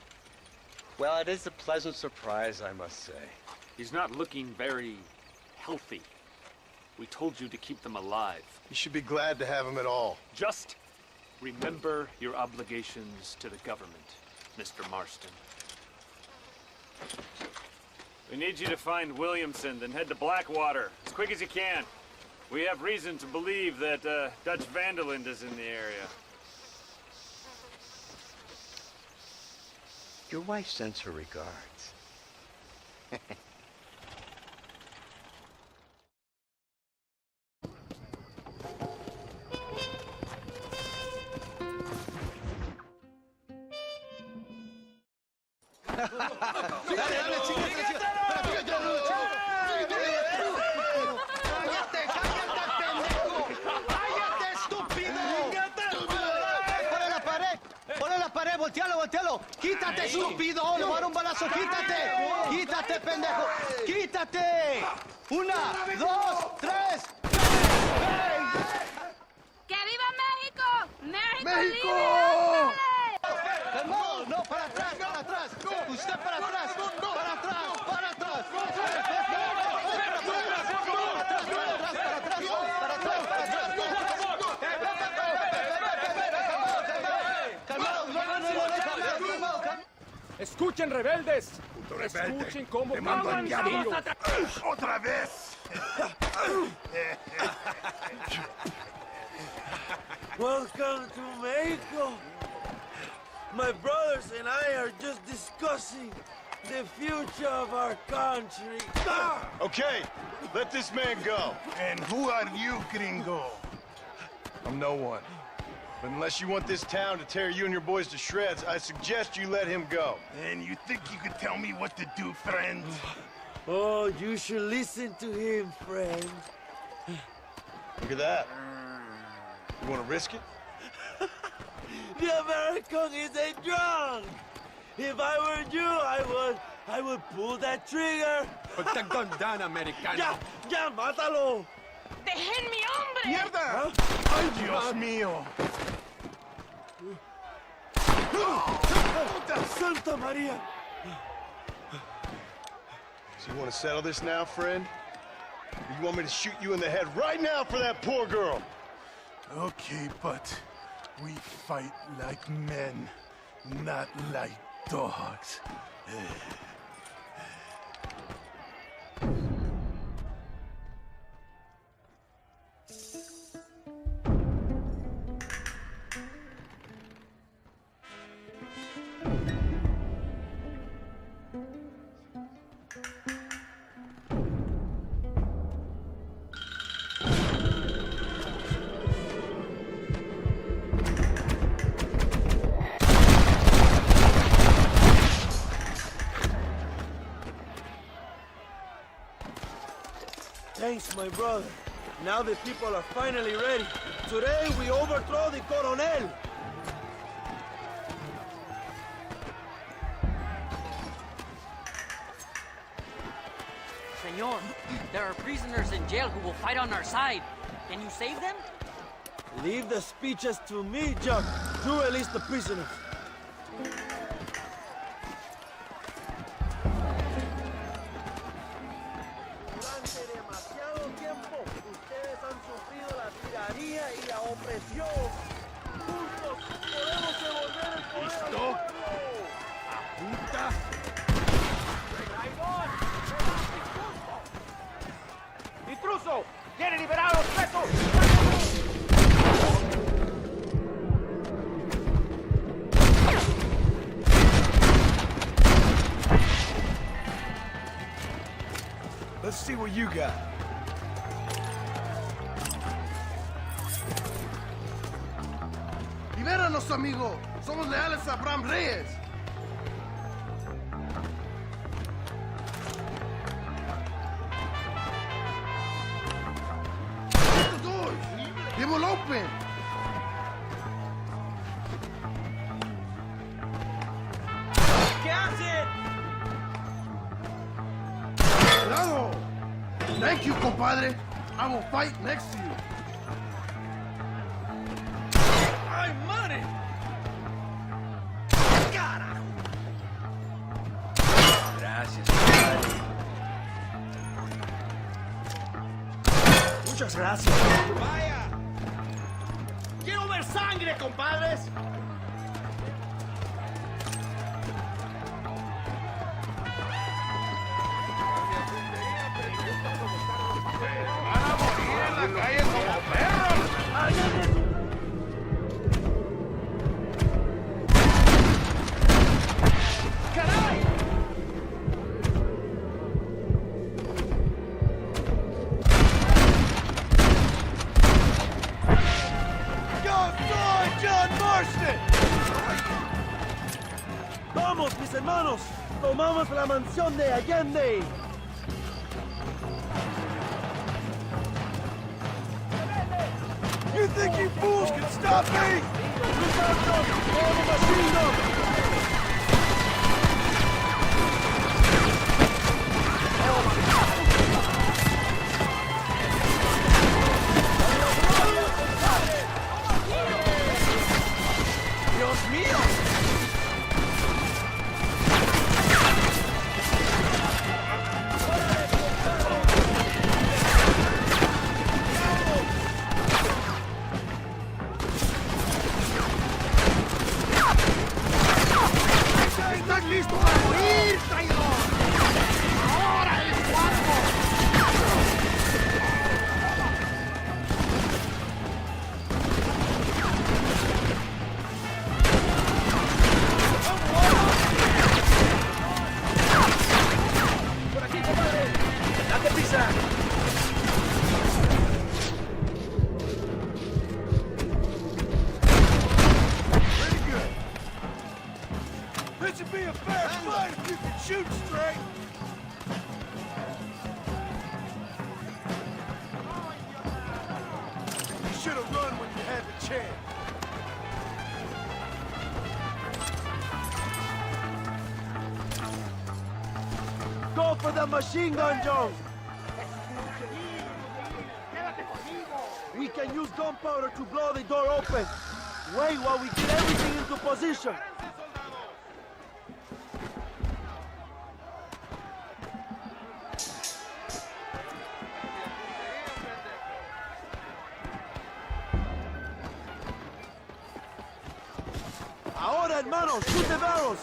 Well, it is a pleasant surprise, I must say. He's not looking very healthy. We told you to keep them alive. You should be glad to have him at all. Just remember your obligations to the government, Mr. Marston. We need you to find Williamson, then head to Blackwater as quick as you can. We have reason to believe that Dutch Vanderland is in the area. Your wife sends her regards. ¡Voltealo! ¡Quítate, estúpido! ¡Le voy a dar un balazo! ¡Quítate! ¡Quítate, pendejo! ¡Quítate! ¡Una, dos, tres! ¡Que viva México! ¡México! ¡México! ¡Libre! No, para atrás! ¡Usted para atrás! ¡Para atrás! ¡Escuchen, rebeldes! ¡Escuchen cómo cavan ríos! ¡Otra vez! Welcome to Mexico. My brothers and I are just discussing the future of our country. Okay, let this man go. And who are you, gringo? I'm no one. But unless you want this town to tear you and your boys to shreds, I suggest you let him go. And you think you could tell me what to do, friend? Oh, you should listen to him, friend. Look at that. You want to risk it? The American is a drunk. If I were you, I would pull that trigger. Put the gun down, Americano. Ya, mátalo. ¡Dejen mi hombre! ¡Mierda! ¡Ay, Dios mío! Santa Maria! So you want to settle this now, friend? Or you want me to shoot you in the head right now for that poor girl? Okay, but we fight like men, not like dogs. Thanks, my brother. Now the people are finally ready. Today we overthrow the Coronel. Senor, there are prisoners in jail who will fight on our side. Can you save them? Leave the speeches to me, Jack. You release the prisoners. Durante demasiado tiempo, ustedes han sufrido la tiranía y la opresión. Juntos podemos devolver el poder al pueblo. Apunta. ¡Intruso! ¡Quiere liberar a los presos! Let's see what you got. ¡Libéranos, amigo! ¡Somos leales a Abraham Reyes! ¡The doors! ¡They will open! ¿Qué hace? ¡Cuidado! Thank you, compadre. I will fight next to you. ¡Ay, madre! ¡Carajo! Gracias, compadre. Muchas gracias. ¡Vaya! ¡Quiero ver sangre, compadres! ¡Van a morir en la calle! ¡Vamos, mis hermanos! ¡Tomamos la mansión de Allende! You think you fools can stop me? ¡Look out, John! All the machine guns! Dios mío! ¿Estás listo para morir, traidor? ¡Ahora es cuando! ¡Por aquí, compadre! ¡Date prisa! Pretty good. This should be a fair fight if you can shoot straight. You should have run when you had the chance. Go for the machine gun, John! We can use gunpowder to blow the door open. Wait while we get everything into position. Ahora, hermanos, shoot the barrels.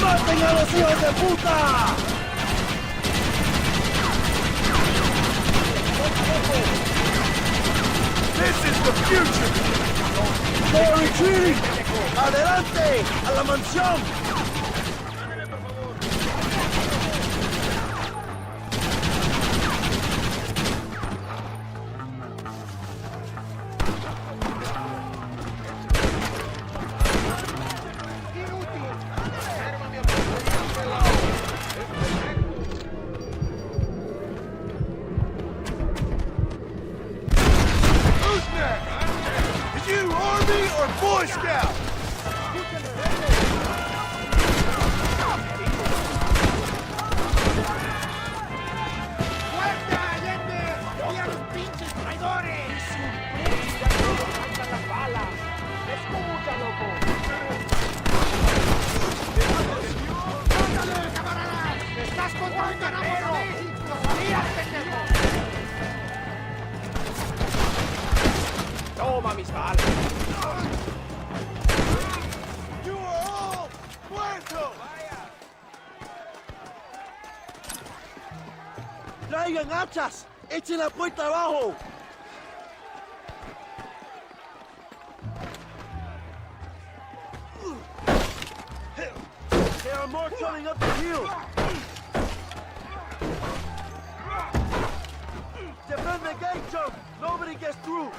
¡Maten a los hijos de puta! This is the future! They are retreating! ¡Adelante! ¡A la mansión! Who's next? Is you Army or Boy Scout? ¡Fuerte, Allende! ¡Y a los pinches traidores! las balas! ¡Escucha, loco! ¡Ándale, camarada! ¡Estás contra un ganadero! ¡Lo sabías, pendejo! ¡Toma mis balas! You are all muertos! ¡Traigan hachas! ¡Echen la puerta abajo! There are more coming up the hill! Defend the gate, Joe! Nobody gets through!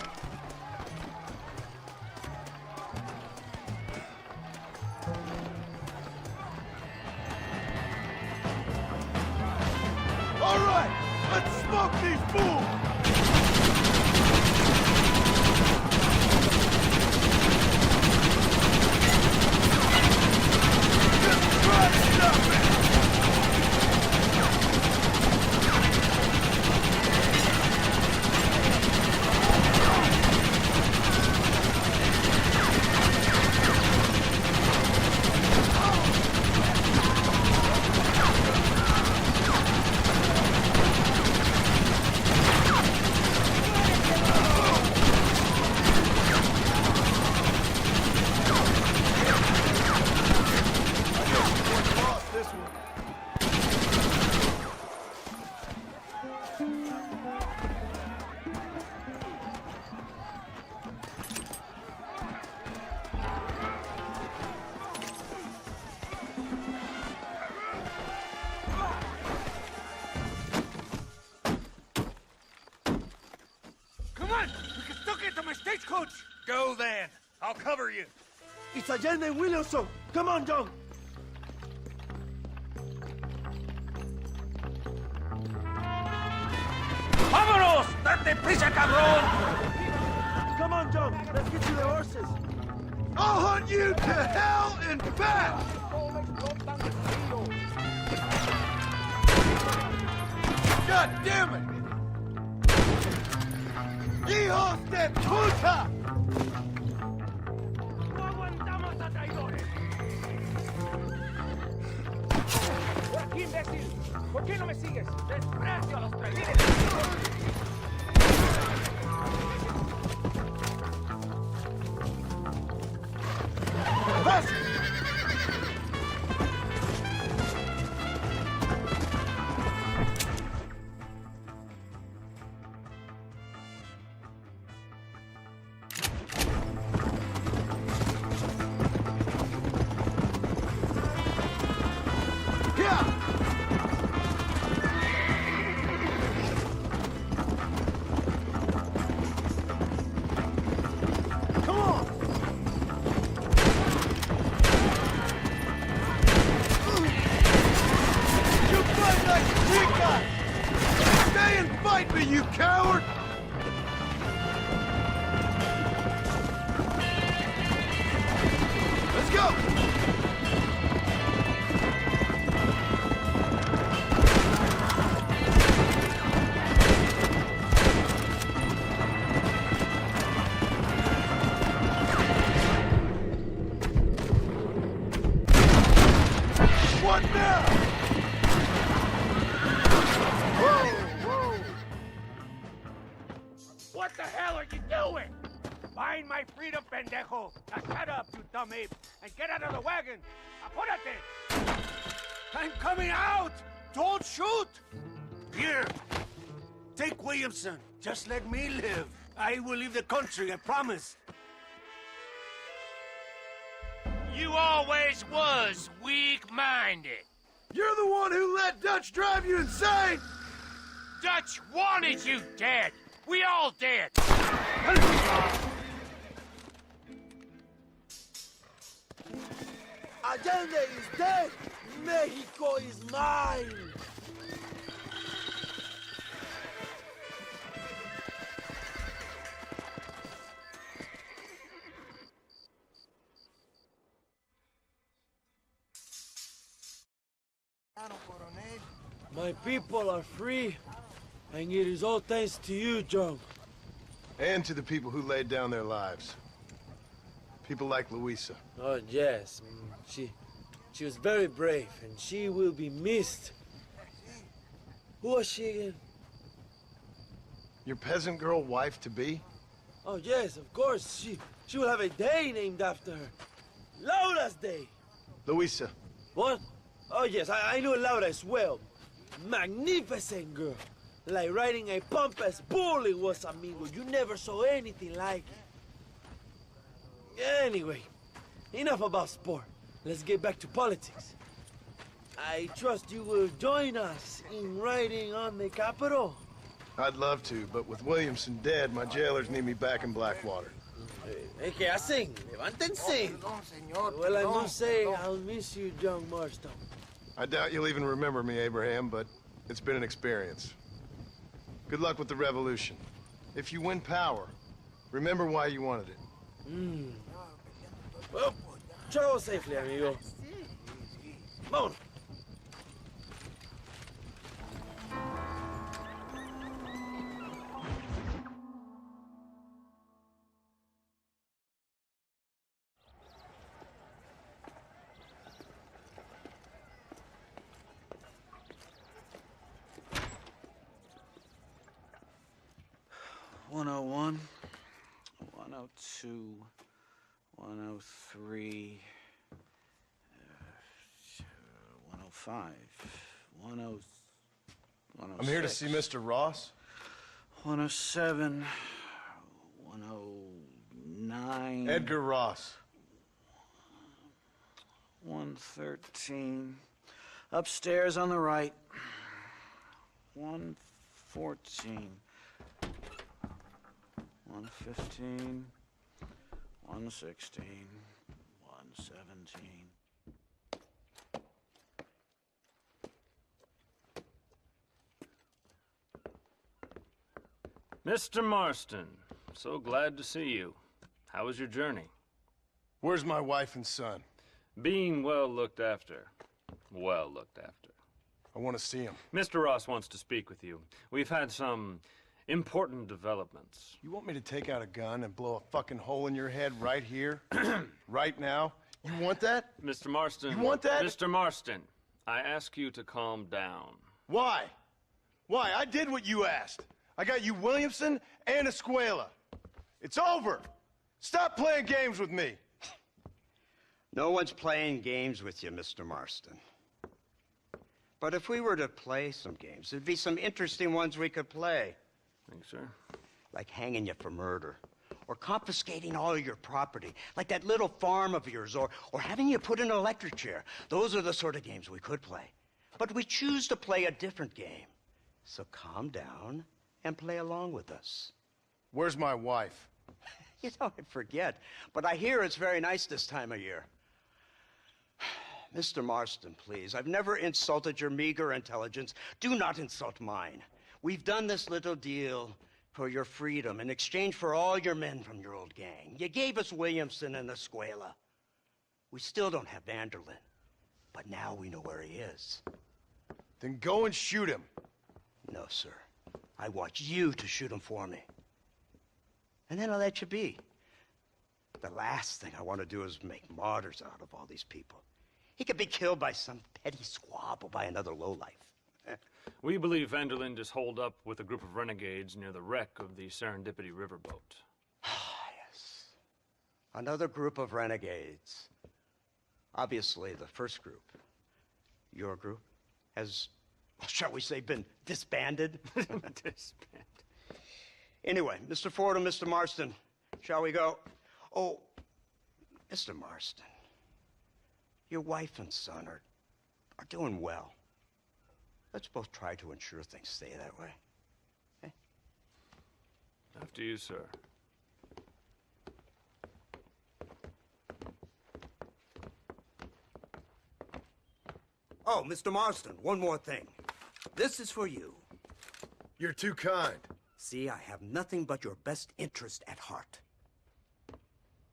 All right, let's smoke these fools! Just try to stop it! Come on! We can still get to my stagecoach! Go then. I'll cover you. It's Allende and Williamson. Come on, John. ¡Vámonos! ¡Date prisa, cabrón! Come on, John. Let's get to the horses. I'll hunt you to hell and back! God damn it! ¡Hijos de puta! ¡No aguantamos a traidores! ¡Por aquí, imbécil! ¿Por qué no me sigues? ¡Desprecio a los traidores! You coward! Let's go! What now? What the hell are you doing? Find my freedom, pendejo. Now shut up, you dumb ape, and get out of the wagon. Apúrate! I'm coming out! Don't shoot! Here, take Williamson. Just let me live. I will leave the country, I promise. You always was weak-minded. You're the one who let Dutch drive you insane! Dutch wanted you dead. We all did. Allende is dead. Mexico is mine. My people are free, and it is all thanks to you, John. And to the people who laid down their lives. People like Luisa. Oh, yes. She was very brave, and she will be missed. Who was she again? Your peasant girl wife-to-be? Oh, yes, of course. She will have a day named after her. Laura's Day. Luisa. What? Oh, yes, I know Laura as well. Magnificent girl. Like riding a pompous bull it was, amigo. You never saw anything like it. Anyway, enough about sport. Let's get back to politics. I trust you will join us in riding on the Capitol. I'd love to, but with Williamson dead, my jailers need me back in Blackwater. ¿Qué hacen? Levántense. Well, I must say, I'll miss you, John Marston. I doubt you'll even remember me, Abraham, but it's been an experience. Good luck with the revolution. If you win power, remember why you wanted it. Well, travel safely, amigo. Vámonos. $101, $102, $103, $105, $106. I'm here to see Mr. Ross. $107, $109. Edgar Ross. $113. Upstairs on the right. $114. $115. 116, 117. Mr. Marston, so glad to see you. How was your journey? Where's my wife and son? Being well looked after. Well looked after. I want to see him. Mr. Ross wants to speak with you. We've had some important developments. You want me to take out a gun and blow a fucking hole in your head right here? Right now? You want that? Mr. Marston. You want that? Mr. Marston, I ask you to calm down. Why? Why? I did what you asked. I got you Williamson and Escuela. It's over. Stop playing games with me. No one's playing games with you, Mr. Marston. But if we were to play some games, there'd be some interesting ones we could play. Thanks, sir. Like hanging you for murder, or confiscating all of your property, like that little farm of yours, or having you put in an electric chair. Those are the sort of games we could play. But we choose to play a different game. So calm down and play along with us. Where's my wife? You know, I forget, but I hear it's very nice this time of year. Mr. Marston, please, I've never insulted your meager intelligence. Do not insult mine. We've done this little deal for your freedom in exchange for all your men from your old gang. You gave us Williamson and Escuela. We still don't have Vanderlyn, but now we know where he is. Then go and shoot him. No, sir. I want you to shoot him for me. And then I'll let you be. The last thing I want to do is make martyrs out of all these people. He could be killed by some petty squabble by another lowlife. We believe Vanderlyn is holed up with a group of renegades near the wreck of the Serendipity riverboat. Yes. Another group of renegades. Obviously, the first group, your group, has, shall we say, been disbanded? Disbanded. Anyway, Mr. Ford and Mr. Marston, shall we go? Oh, Mr. Marston, your wife and son are doing well. Let's both try to ensure things stay that way. Okay? After you, sir. Oh, Mr. Marston, one more thing. This is for you. You're too kind. See, I have nothing but your best interest at heart.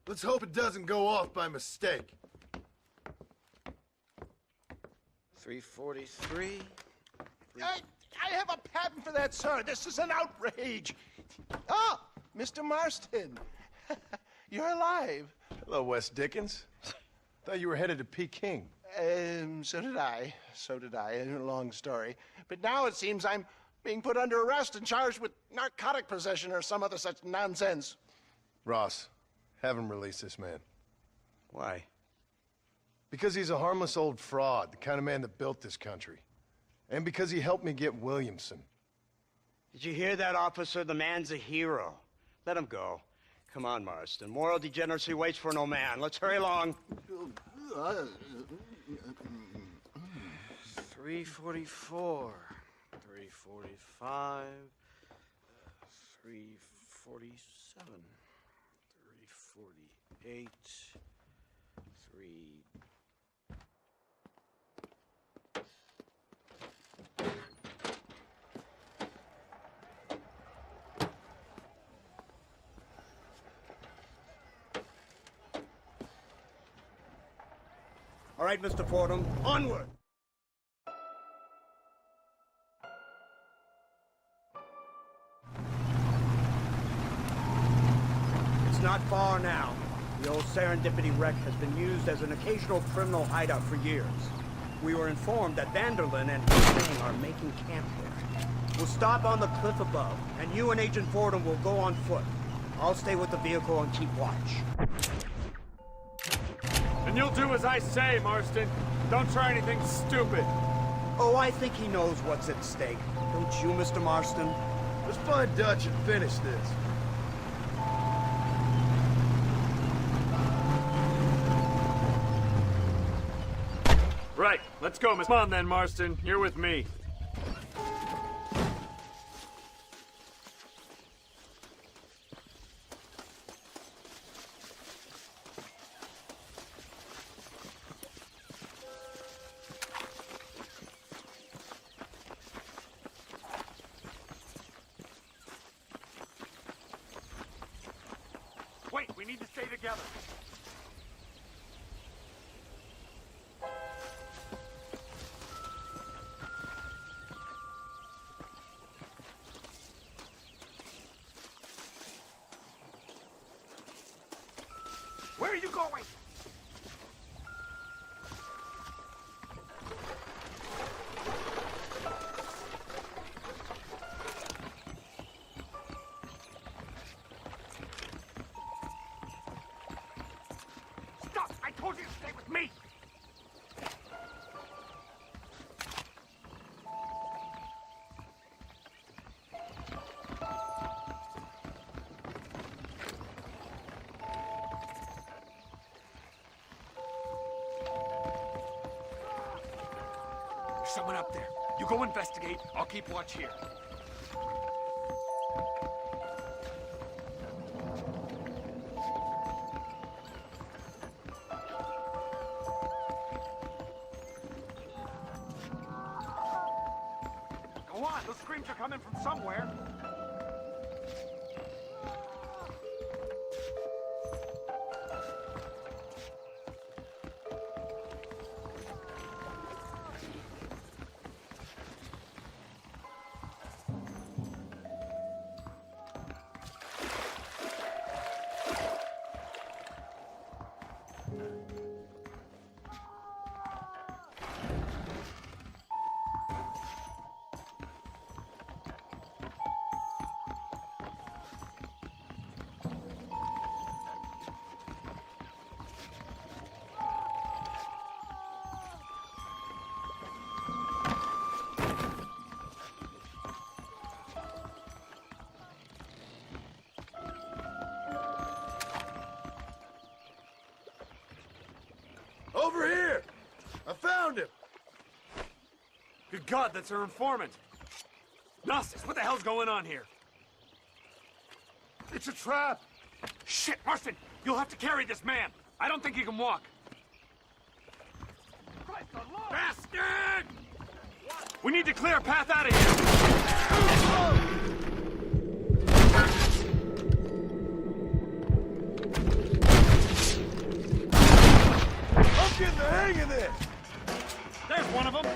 Let's hope it doesn't go off by mistake. 343. I have a patent for that, sir. This is an outrage. Ah, Mr. Marston. You're alive. Hello, Wes Dickens. Thought you were headed to Peking. So did I. So did I. A long story. But now it seems I'm being put under arrest and charged with narcotic possession or some other such nonsense. Ross, have him release this man. Why? Because he's a harmless old fraud, the kind of man that built this country. And because he helped me get Williamson. Did you hear that, officer? The man's a hero. Let him go. Come on, Marston. Moral degeneracy waits for no man. Let's hurry along. 344. 345. 347. 348. 3... All right, Mr. Fordham, onward! It's not far now. The old Serendipity wreck has been used as an occasional criminal hideout for years. We were informed that Vanderlyn and his gang are making camp there. We'll stop on the cliff above, and you and Agent Fordham will go on foot. I'll stay with the vehicle and keep watch. And you'll do as I say, Marston. Don't try anything stupid. Oh, I think he knows what's at stake. Don't you, Mr. Marston? Let's find Dutch and finish this. Right, let's go, Miss. Come on then, Marston. You're with me. We need to stay together. Where are you going? Stop! I told you to stay with me! There's someone up there. You go investigate. I'll keep watch here. Go on. Those screams are coming from somewhere. Over here! I found him! Good God, that's our informant. Gnostics, what the hell's going on here? It's a trap! Shit, Marston! You'll have to carry this man! I don't think he can walk! Bastard! We need to clear a path out of here! I'm getting the hang of this! There's one of them!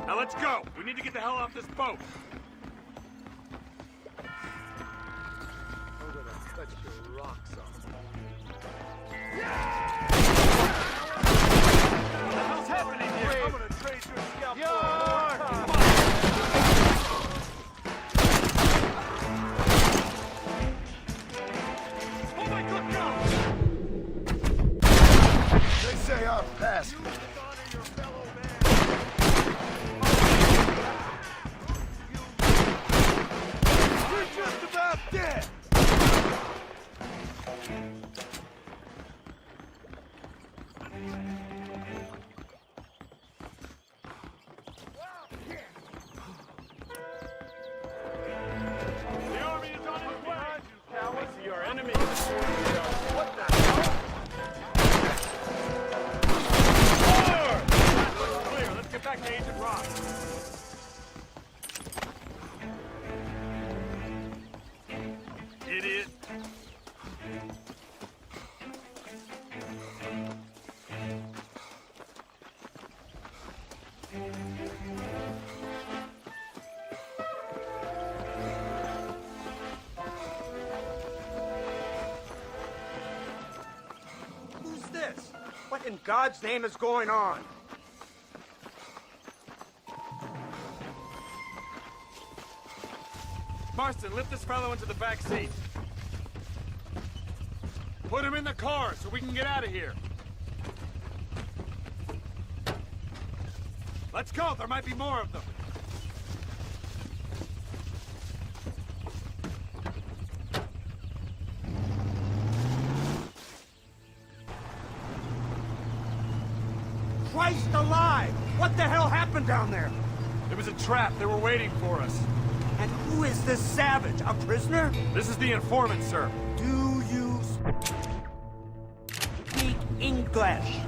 Now let's go! We need to get the hell off this boat! I'm gonna touch your rocks off. What the hell's happening here? I'm gonna trade your scalp Oh my good God! They say I'm past. You're just about dead! The army is on its way! I see your enemy. What the hell? Clear, let's get back to Agent Rock. Idiot. Who's this? What in God's name is going on? Marston, lift this fellow into the back seat. Put him in the car so we can get out of here. Let's go, there might be more of them. Christ alive! What the hell happened down there? It was a trap. They were waiting for us. And who is this savage? A prisoner? This is the informant, sir. Do you speak English?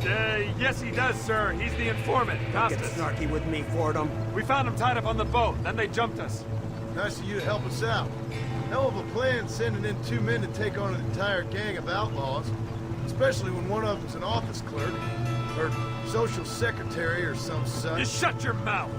Yes he does, sir. He's the informant. Don't get Costas. snarky with me, Fordham. We found him tied up on the boat. Then they jumped us. Nice of you to help us out. Hell of a plan sending in 2 men to take on an entire gang of outlaws. Especially when one of them's an office clerk, or social secretary, or some such. Just shut your mouth!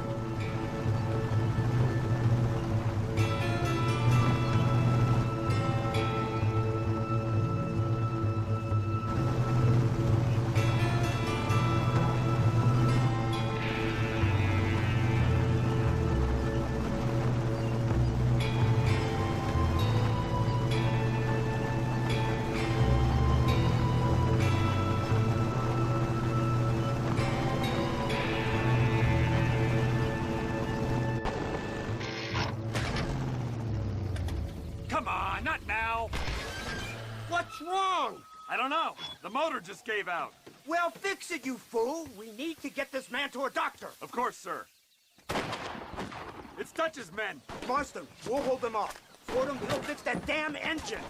Come on, not now! What's wrong? I don't know. The motor just gave out. Well, fix it, you fool! We need to get this man to a doctor! Of course, sir. It's Dutch's men. Marston, we'll hold them off. Fordham, we'll fix that damn engine!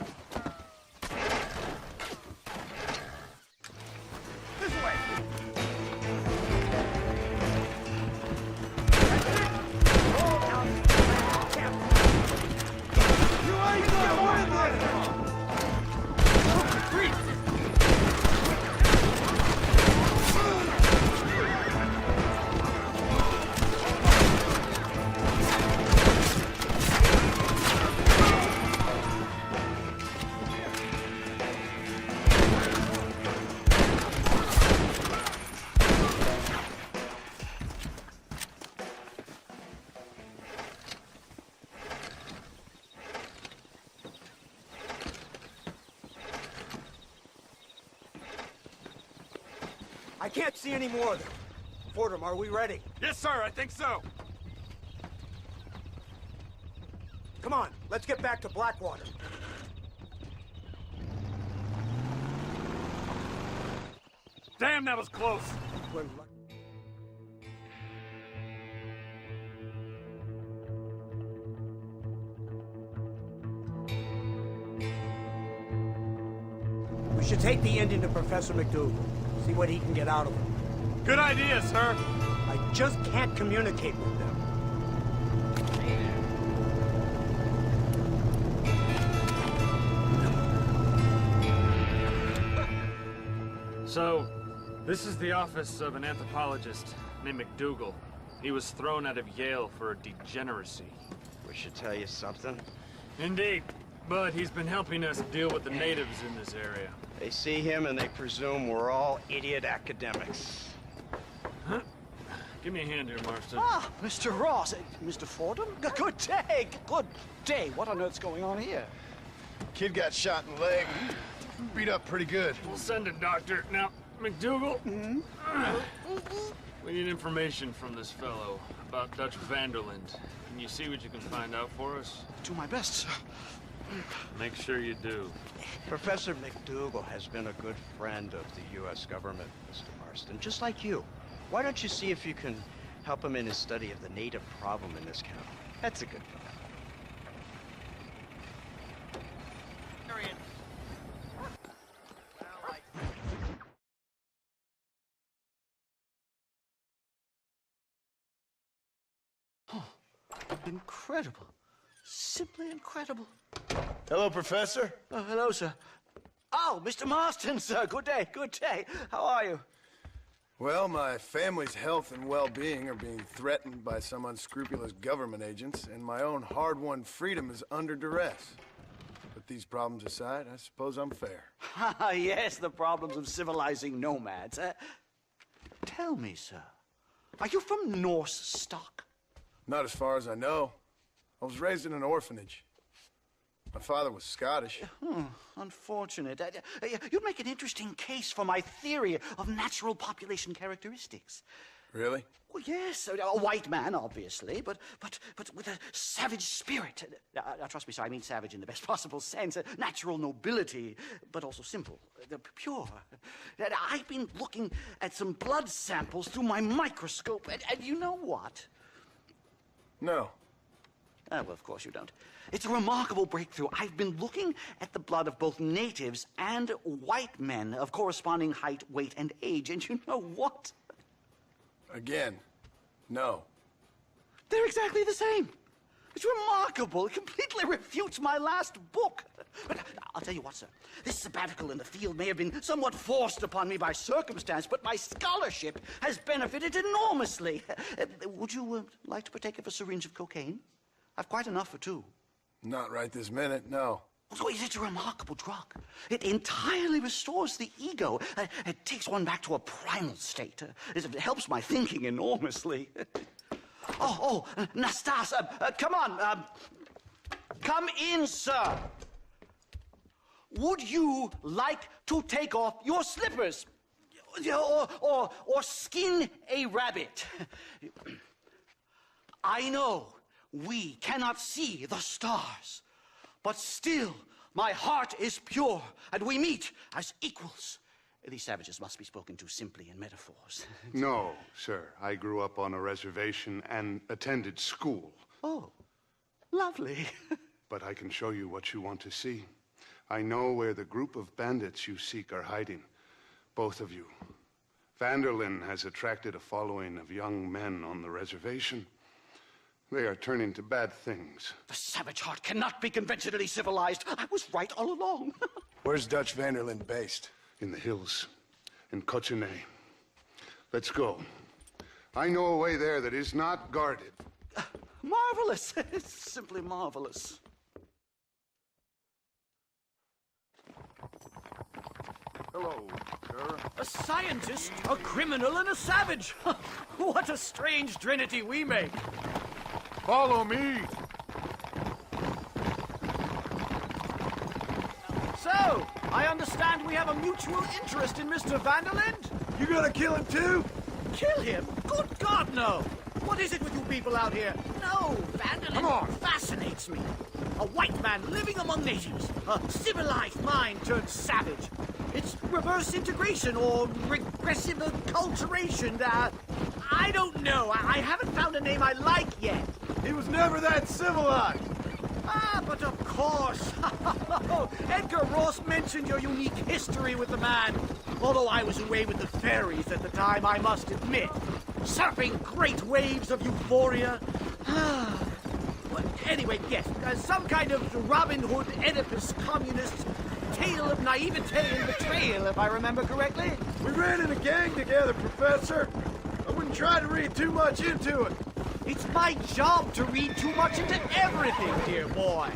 This way! I can't see any more of them. Fordham, are we ready? Yes, sir, I think so. Come on, let's get back to Blackwater. Damn, that was close. We're We should take the Indian to Professor McDougal. See what he can get out of him. Good idea, sir. I just can't communicate with them. So, this is the office of an anthropologist named McDougal. He was thrown out of Yale for degeneracy. We should tell you something. Indeed, but he's been helping us deal with the natives in this area. They see him and they presume we're all idiot academics. Huh? Give me a hand here, Marston. Ah, Mr. Ross. Mr. Fordham? Good day. Good day. What on earth's going on here? Kid got shot in the leg. Beat up pretty good. We'll send a doctor. Now, McDougal, we need information from this fellow about Dutch Vanderland. Can you see what you can find out for us? Do my best, sir. Make sure you do. Professor McDougal has been a good friend of the U.S. government, Mr. Marston, just like you. Why don't you see if you can help him in his study of the native problem in this county? That's a good fellow. Incredible. Simply incredible. Hello, Professor. Oh, hello, sir. Oh, Mr. Marston, sir. Good day, good day. How are you? Well, my family's health and well-being are being threatened by some unscrupulous government agents, and my own hard-won freedom is under duress. But these problems aside, I suppose I'm fair. Yes, the problems of civilizing nomads. Tell me, sir, are you from Norse stock? Not as far as I know. I was raised in an orphanage. My father was Scottish. Unfortunate. You'd make an interesting case for my theory of natural population characteristics. Really? Well, yes, a white man, obviously, but with a savage spirit. Trust me, sir, I mean savage in the best possible sense. Natural nobility, but also simple, pure. I've been looking at some blood samples through my microscope, and you know what? No. Well, of course you don't. It's a remarkable breakthrough. I've been looking at the blood of both natives and white men of corresponding height, weight, and age, and you know what? Again, no. They're exactly the same. It's remarkable. It completely refutes my last book. But I'll tell you what, sir. This sabbatical in the field may have been somewhat forced upon me by circumstance, but my scholarship has benefited enormously. Would you like to partake of a syringe of cocaine? I've quite enough for two. Not right this minute, no. So it's a remarkable drug. It entirely restores the ego. It takes one back to a primal state. It helps my thinking enormously. Nastas, come on. Come in, sir. Would you like to take off your slippers? Or skin a rabbit? I know we cannot see the stars, but still my heart is pure, and we meet as equals. These savages must be spoken to simply in metaphors. No, sir. I grew up on a reservation and attended school. Oh, lovely. But I can show you what you want to see. I know where the group of bandits you seek are hiding. Both of you. Vanderlyn has attracted a following of young men on the reservation. They are turning to bad things. The savage heart cannot be conventionally civilized. I was right all along. Where's Dutch Vanderlyn based? In the hills, in Cochine. Let's go. I know a way there that is not guarded. Marvelous. It's simply marvelous. Hello, sir. A scientist, a criminal, and a savage. What a strange trinity we make. Follow me. So, I understand we have a mutual interest in Mr. Vanderlyn? You gonna kill him too? Kill him? Good God, no! What is it with you people out here? No, Vanderlyn fascinates me. A white man living among natives. A civilized mind turned savage. It's reverse integration or regressive acculturation. I don't know. I haven't found a name I like yet. He was never that civilized. But of course. Edgar Ross mentioned your unique history with the man. Although I was away with the fairies at the time, I must admit. Surfing great waves of euphoria. Well, anyway, yes. Some kind of Robin Hood, Oedipus, communist tale of naivete and betrayal, if I remember correctly. We ran in a gang together, Professor. I wouldn't try to read too much into it. It's my job to read too much into everything, dear boy.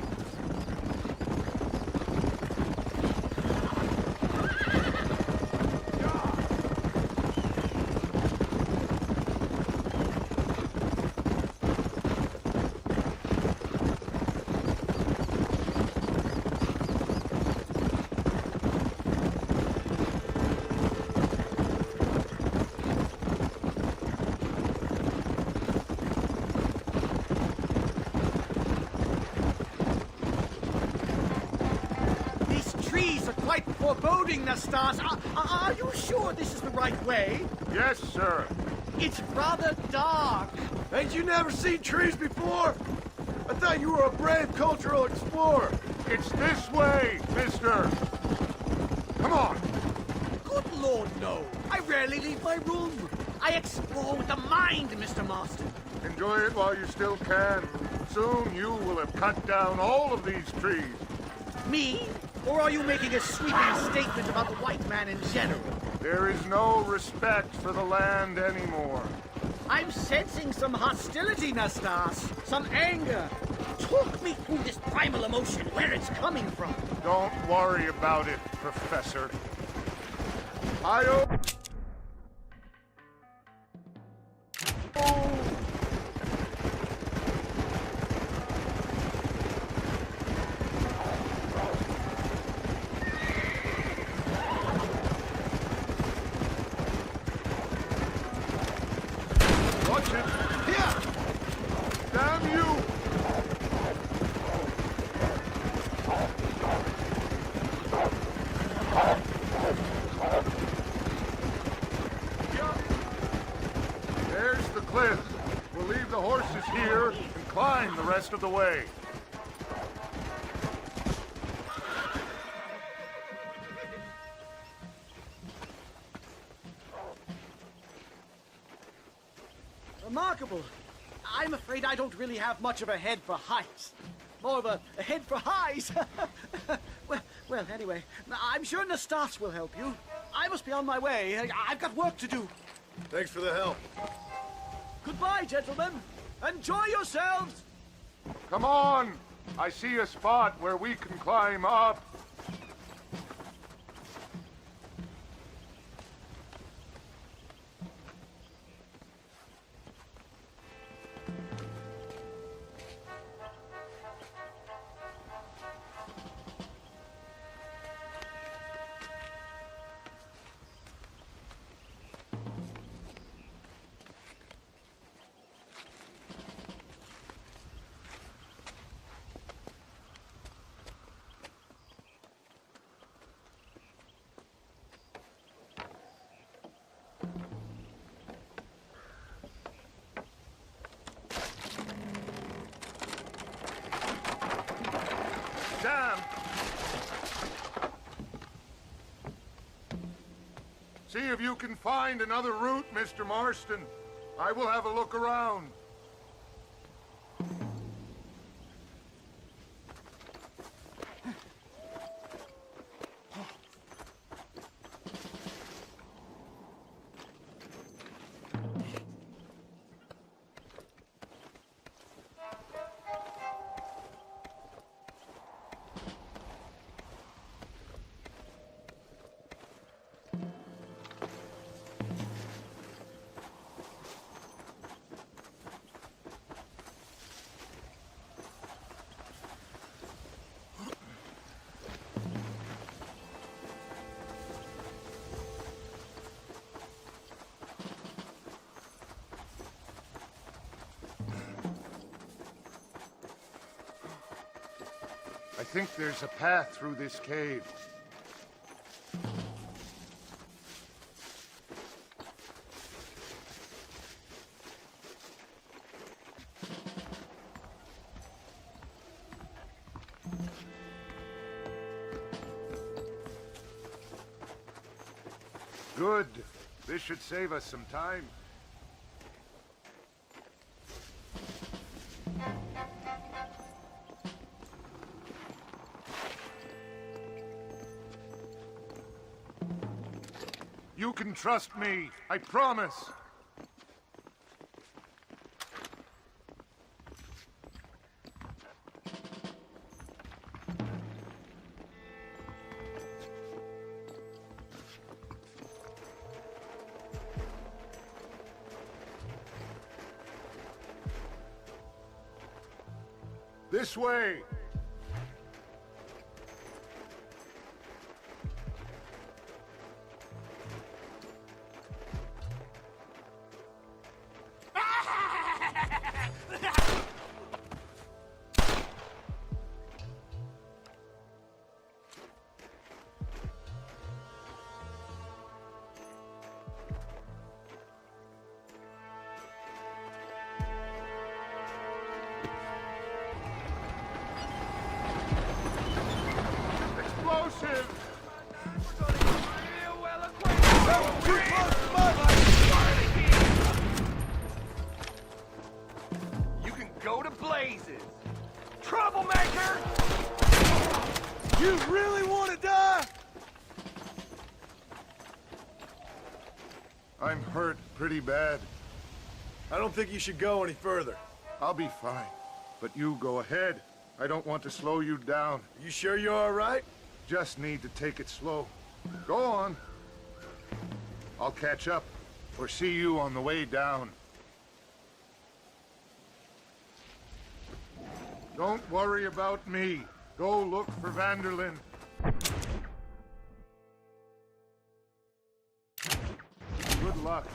Foreboding, Nastas. Are you sure this is the right way? Yes, sir. It's rather dark. Ain't you never seen trees before? I thought you were a brave cultural explorer. It's this way, mister. Come on. Good Lord, no. I rarely leave my room. I explore with the mind, Mr. Marston. Enjoy it while you still can. Soon you will have cut down all of these trees. Me? Or are you making a sweeping statement about the white man in general? There is no respect for the land anymore. I'm sensing some hostility, Nastas. Some anger. Talk me through this primal emotion, where it's coming from. Don't worry about it, Professor. horses here and climb the rest of the way. Remarkable. I'm afraid I don't really have much of a head for heights. More of a head for highs. well, anyway, I'm sure Nastas will help you. I must be on my way. I've got work to do. Thanks for the help. Goodbye, gentlemen. Enjoy yourselves. Come on! I see a spot where we can climb up. Sam! See if you can find another route, Mr. Marston. I will have a look around. I think there's a path through this cave. Good. This should save us some time. You can trust me, I promise. This way. You can go to blazes. Troublemaker! You really want to die? I'm hurt pretty bad. I don't think you should go any further. I'll be fine. But you go ahead. I don't want to slow you down. You sure you're all right? Just need to take it slow. Go on. I'll catch up, or see you on the way down. Don't worry about me. Go look for Vanderlyn. Good luck.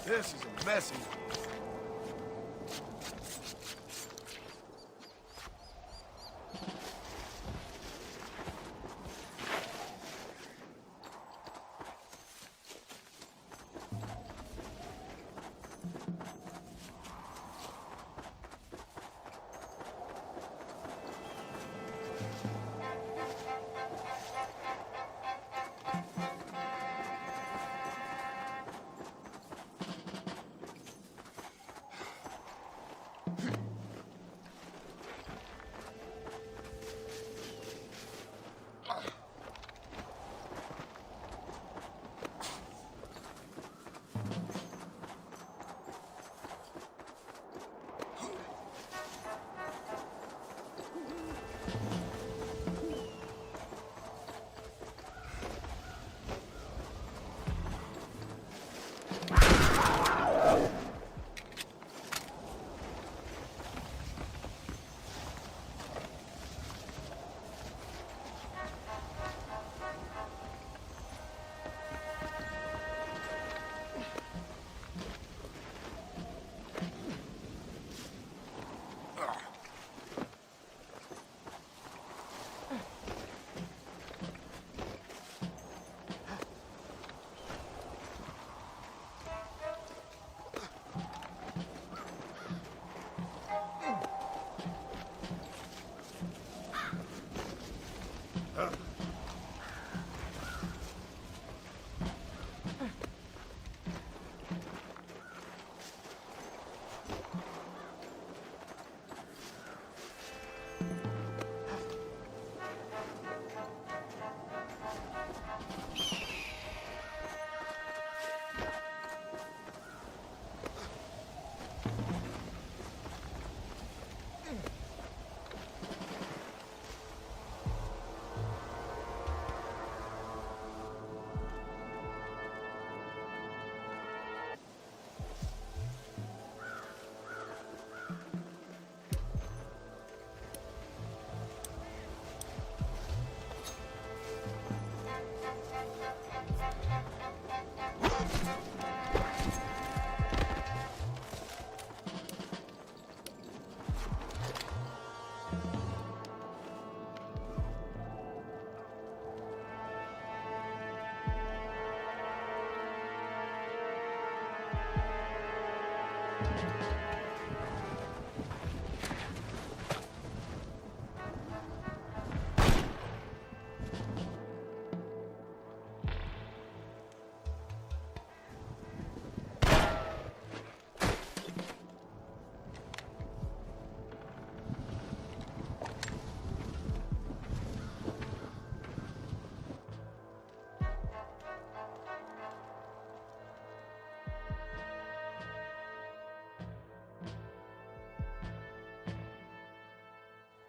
This is a messy one.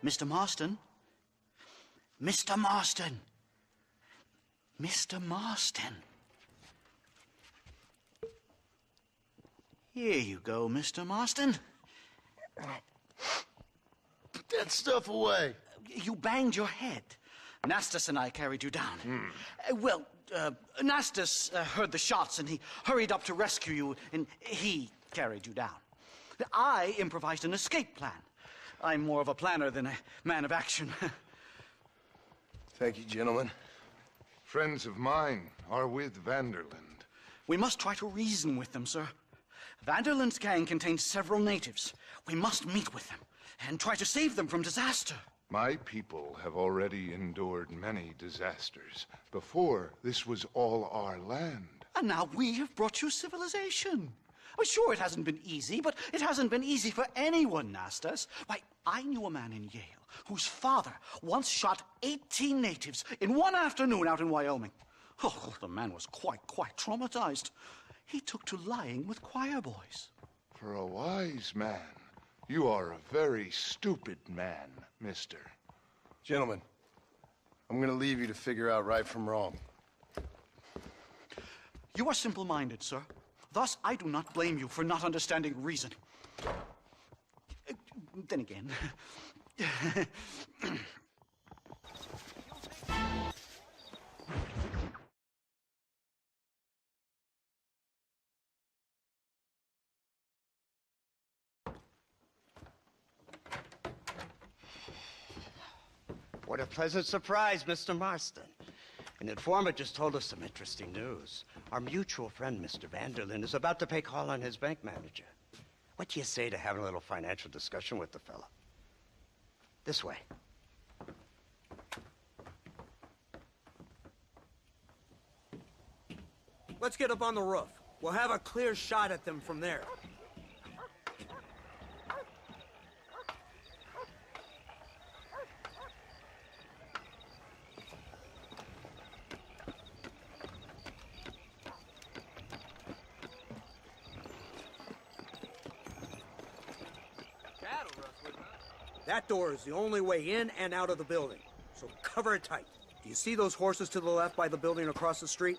Mr. Marston? Mr. Marston! Mr. Marston! Here you go, Mr. Marston. Put that stuff away. You banged your head. Nastas and I carried you down. Nastas heard the shots and he hurried up to rescue you and he carried you down. I improvised an escape plan. I'm more of a planner than a man of action. Thank you, gentlemen. Friends of mine are with Vanderland. We must try to reason with them, sir. Vanderland's gang contains several natives. We must meet with them and try to save them from disaster. My people have already endured many disasters. Before, this was all our land. And now we have brought you civilization. Well, sure, it hasn't been easy, but it hasn't been easy for anyone, Nastas. Why, I knew a man in Yale whose father once shot 18 natives in one afternoon out in Wyoming. Oh, the man was quite traumatized. He took to lying with choir boys. For a wise man, you are a very stupid man, mister. Gentlemen, I'm gonna leave you to figure out right from wrong. You are simple-minded, sir. Thus, I do not blame you for not understanding reason. Then again... What a pleasant surprise, Mr. Marston. An informant just told us some interesting news. Our mutual friend, Mr. Vanderlyn, is about to pay call on his bank manager. What do you say to having a little financial discussion with the fella? This way. Let's get up on the roof. We'll have a clear shot at them from there. That door is the only way in and out of the building, so cover it tight. Do you see those horses to the left by the building across the street?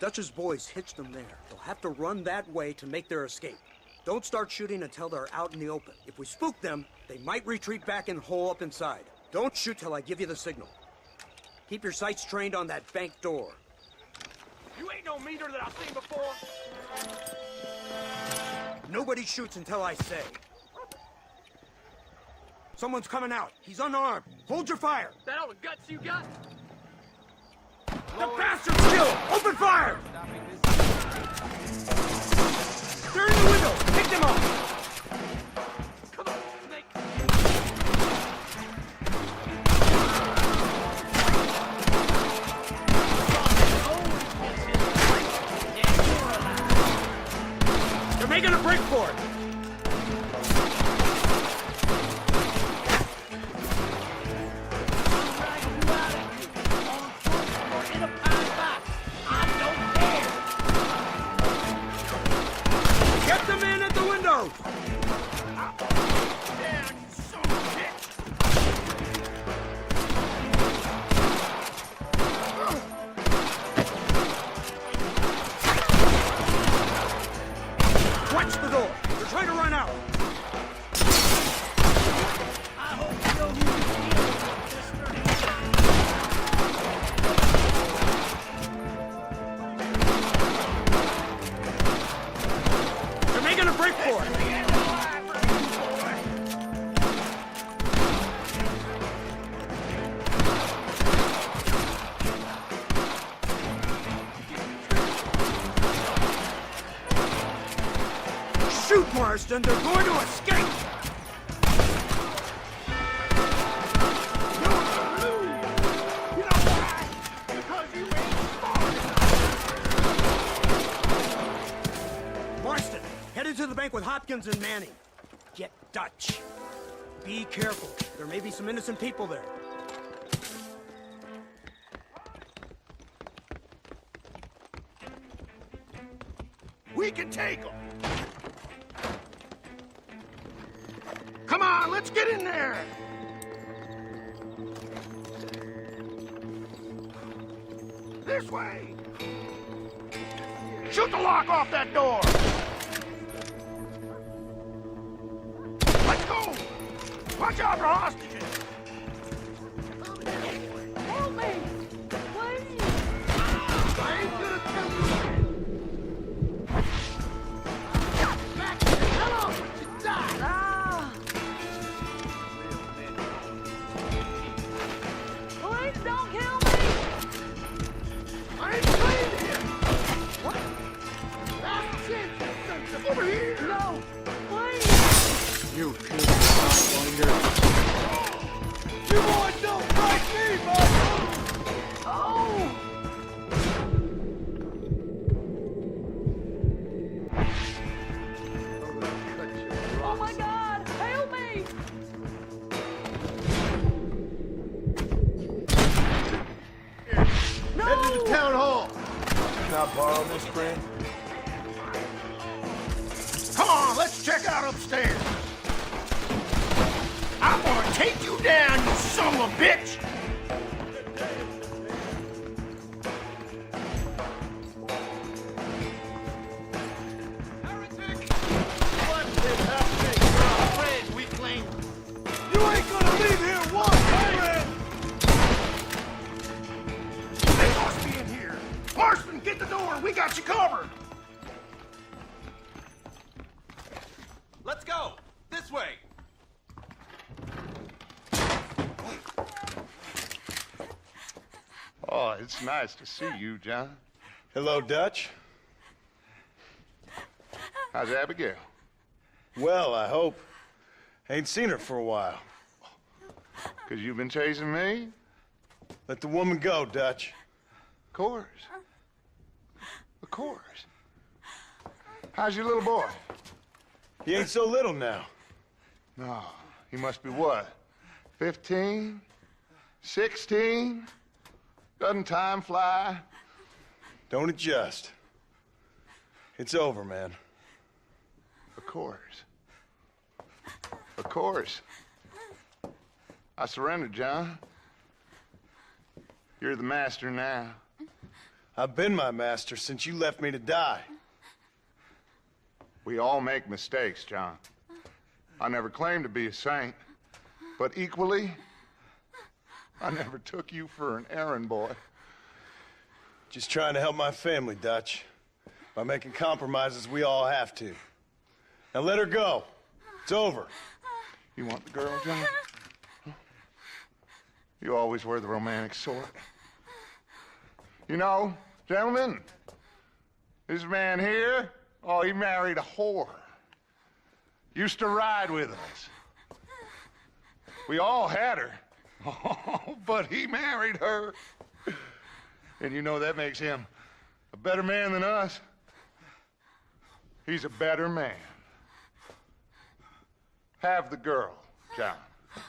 Dutch's boys hitched them there. They'll have to run that way to make their escape. Don't start shooting until they're out in the open. If we spook them, they might retreat back and hole up inside. Don't shoot till I give you the signal. Keep your sights trained on that bank door. You ain't no meter that I've seen before. Nobody shoots until I say. Someone's coming out. He's unarmed. Hold your fire. That all the guts you got? The bastard's killed! Open fire! They're in the window! Pick them up! Come on, Snake! They're making a break for it! Watch the door! They're trying to run out! They're making a break for it! Shoot, Marston! They're going to escape! Marston, headed to the bank with Hopkins and Manning. Get Dutch. Be careful. There may be some innocent people there. We can take them! Come on, let's get in there! This way! Shoot the lock off that door! Let's go! Watch out for hostages! Help me! Please! I ain't gonna tell you that! Back to the hello! You died! Please don't kill me! I ain't playing here! What? Last chance, you sons of- over here! No! Please! You pathfinder! You boys don't fight me, bud! Oh! Oh my God! Help me! No! Head to the town hall! Can I borrow this, friend? Come on, let's check out upstairs! I'm gonna take you down, you son of a bitch! You ain't gonna leave here one minute! They must be in here! Marston, get the door! We got you covered! Let's go! This way! Oh, it's nice to see you, John. Hello, Dutch. How's Abigail? Well, I hope. Ain't seen her for a while. 'Cause you've been chasing me? Let the woman go, Dutch. Of course. Of course. How's your little boy? He ain't so little now. No, he must be what? 15? 16? Doesn't time fly? Don't adjust. It's over, man. Of course. Of course. I surrendered, John. You're the master now. I've been my master since you left me to die. We all make mistakes, John. I never claimed to be a saint, but equally, I never took you for an errand boy. Just trying to help my family, Dutch. By making compromises we all have to. Now let her go. It's over. You want the girl, John? You always were the romantic sort. You know, gentlemen, this man here, oh, he married a whore. Used to ride with us. We all had her. Oh, but he married her. And you know that makes him a better man than us. He's a better man. Have the girl, John.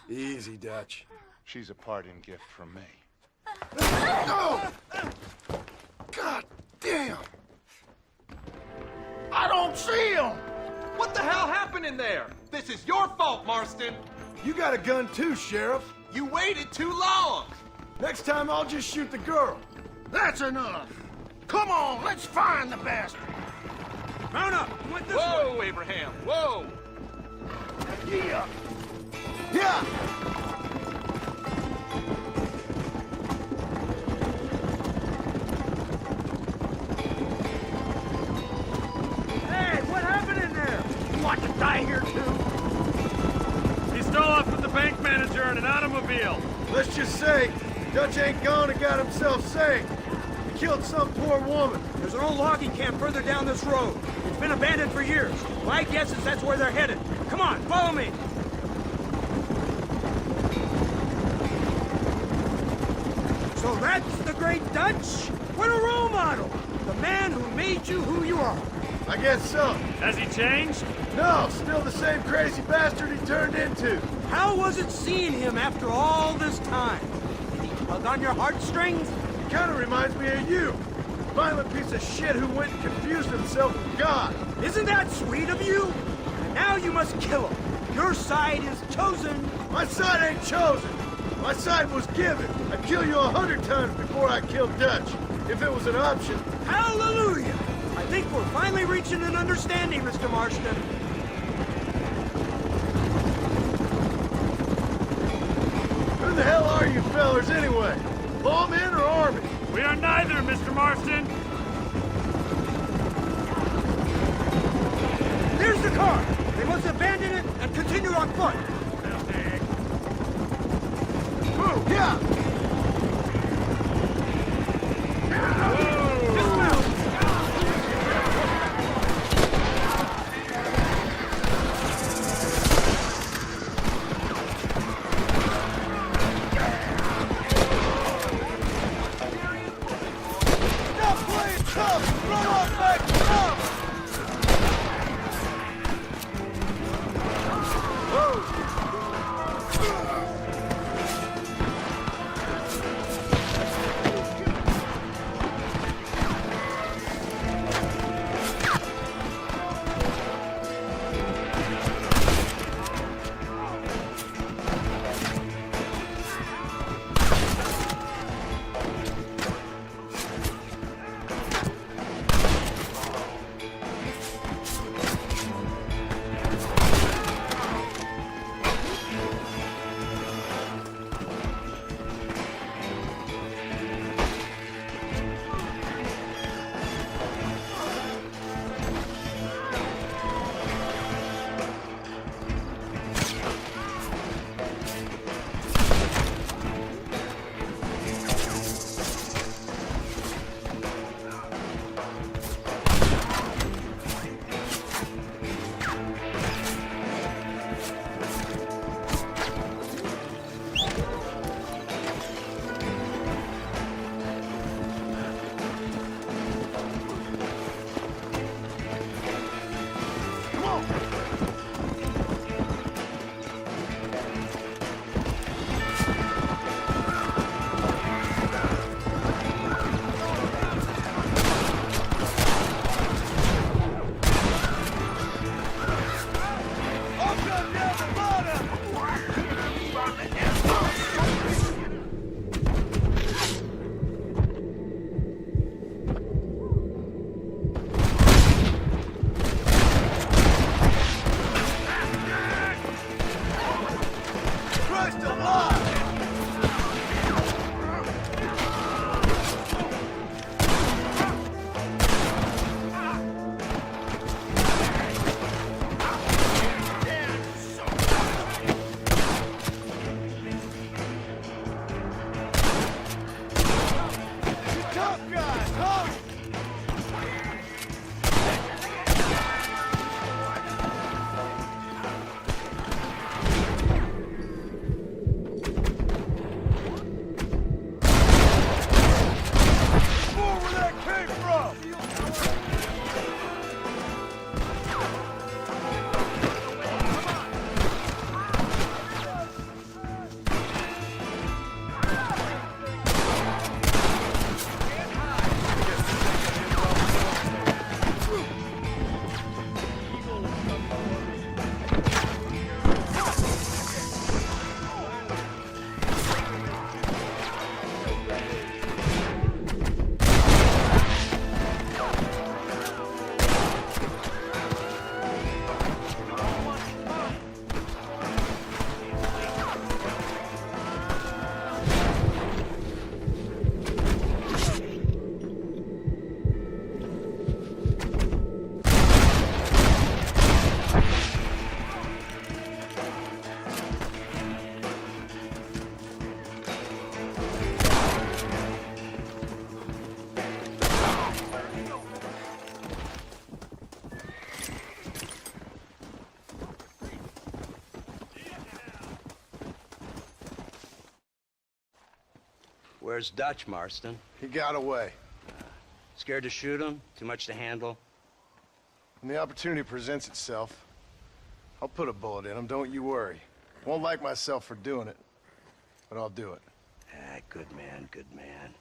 Easy, Dutch. She's a parting gift from me. No! God damn! I don't see him! What the hell happened in there? This is your fault, Marston. You got a gun too, Sheriff. You waited too long. Next time I'll just shoot the girl. That's enough. Come on, let's find the bastard. Mount up. You went this way. Whoa, Abraham. Whoa. Yeah. Yeah. Hey, what happened in there? You want to die here too? He stole off with the bank manager in an automobile. Let's just say, Dutch ain't gone and got himself saved. He killed some poor woman. There's an old logging camp further down this road. It's been abandoned for years. My guess is that's where they're headed. Come on, follow me. So that's the great Dutch? What a role model! The man who made you who you are. I guess so. Has he changed? No, still the same crazy bastard he turned into. How was it seeing him after all this time? Did he tug on your heartstrings? He kind of reminds me of you. Violent piece of shit who went and confused himself with God. Isn't that sweet of you? And now you must kill him. Your side is chosen. My side ain't chosen. My side was given. I'd kill you 100 times before I killed Dutch, if it was an option. Hallelujah! I think we're finally reaching an understanding, Mr. Marston. Who the hell are you fellers anyway? Lawmen or army? We are neither, Mr. Marston. There's the car. They must abandon it and continue on foot. Move, yeah! Dismount! Stop playing tough! Throw off back! Stop! Where's Dutch, Marston? He got away. Scared to shoot him? Too much to handle? When the opportunity presents itself, I'll put a bullet in him, don't you worry. Won't like myself for doing it, but I'll do it. Ah, good man, good man.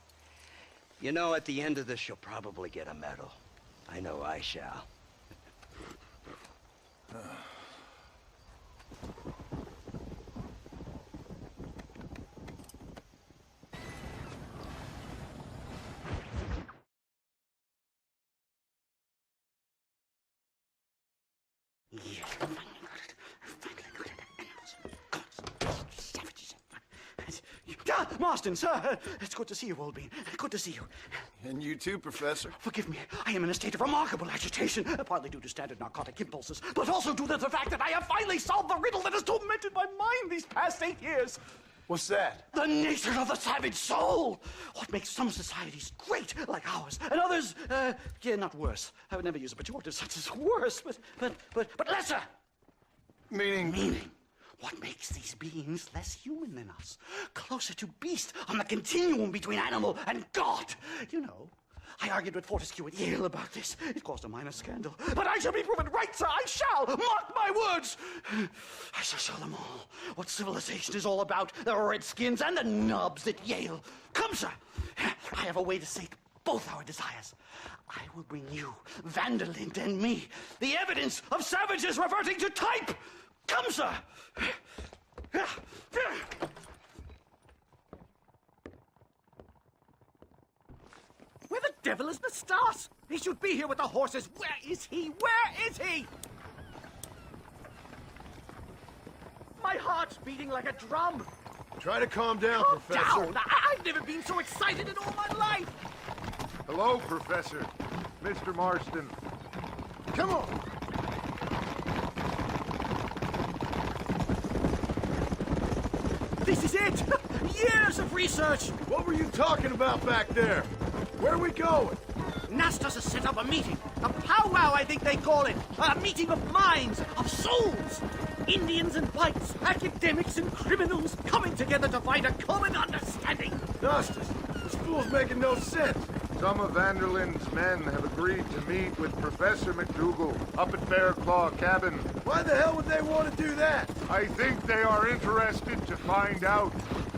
You know, at the end of this, you'll probably get a medal. I know I shall. Marston, sir, it's good to see you, old bean. Good to see you. And you too, Professor. Forgive me, I am in a state of remarkable agitation, partly due to standard narcotic impulses, but also due to the fact that I have finally solved the riddle that has tormented my mind these past 8 years. What's that? The nature of the savage soul. What makes some societies great, like ours, and others, yeah, not worse. I would never use a pejorative such as worse, but lesser. Meaning? What makes these beings less human than us? Closer to beast on the continuum between animal and God. You know, I argued with Fortescue at Yale about this. It caused a minor scandal. But I shall be proven right, sir. I shall. Mark my words. I shall show them all what civilization is all about. The redskins and the nubs at Yale. Come, sir. I have a way to sate both our desires. I will bring you, Vanderlint, and me, the evidence of savages reverting to type. Come, sir! Where the devil is Nastas? He should be here with the horses. Where is he? Where is he? My heart's beating like a drum. Try to calm down, Calm Professor. down. I've never been so excited in all my life. Hello, Professor. Mr. Marston. Come on. This is it! Years of research! What were you talking about back there? Where are we going? Nastas has set up a meeting. A powwow, I think they call it. A meeting of minds, of souls. Indians and whites, academics and criminals coming together to find a common understanding. Nastas, this fool's making no sense. Some of Vanderlin's men have agreed to meet with Professor McDougal up at Bear Claw Cabin. Why the hell would they want to do that? I think they are interested to find out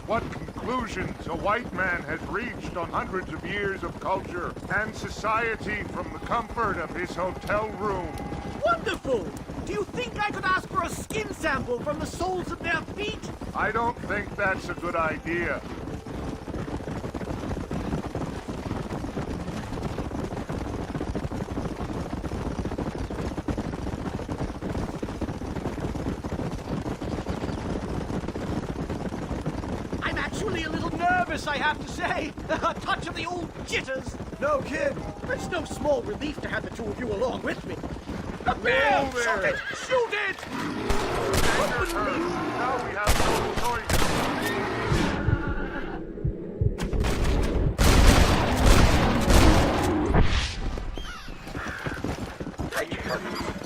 what conclusions a white man has reached on hundreds of years of culture and society from the comfort of his hotel room. Wonderful! Do you think I could ask for a skin sample from the soles of their feet? I don't think that's a good idea. I have to say. A touch of the old jitters. No kid. It's no small relief to have the two of you along with me. A bear! Shoot it! Shoot it! Now we have no choice.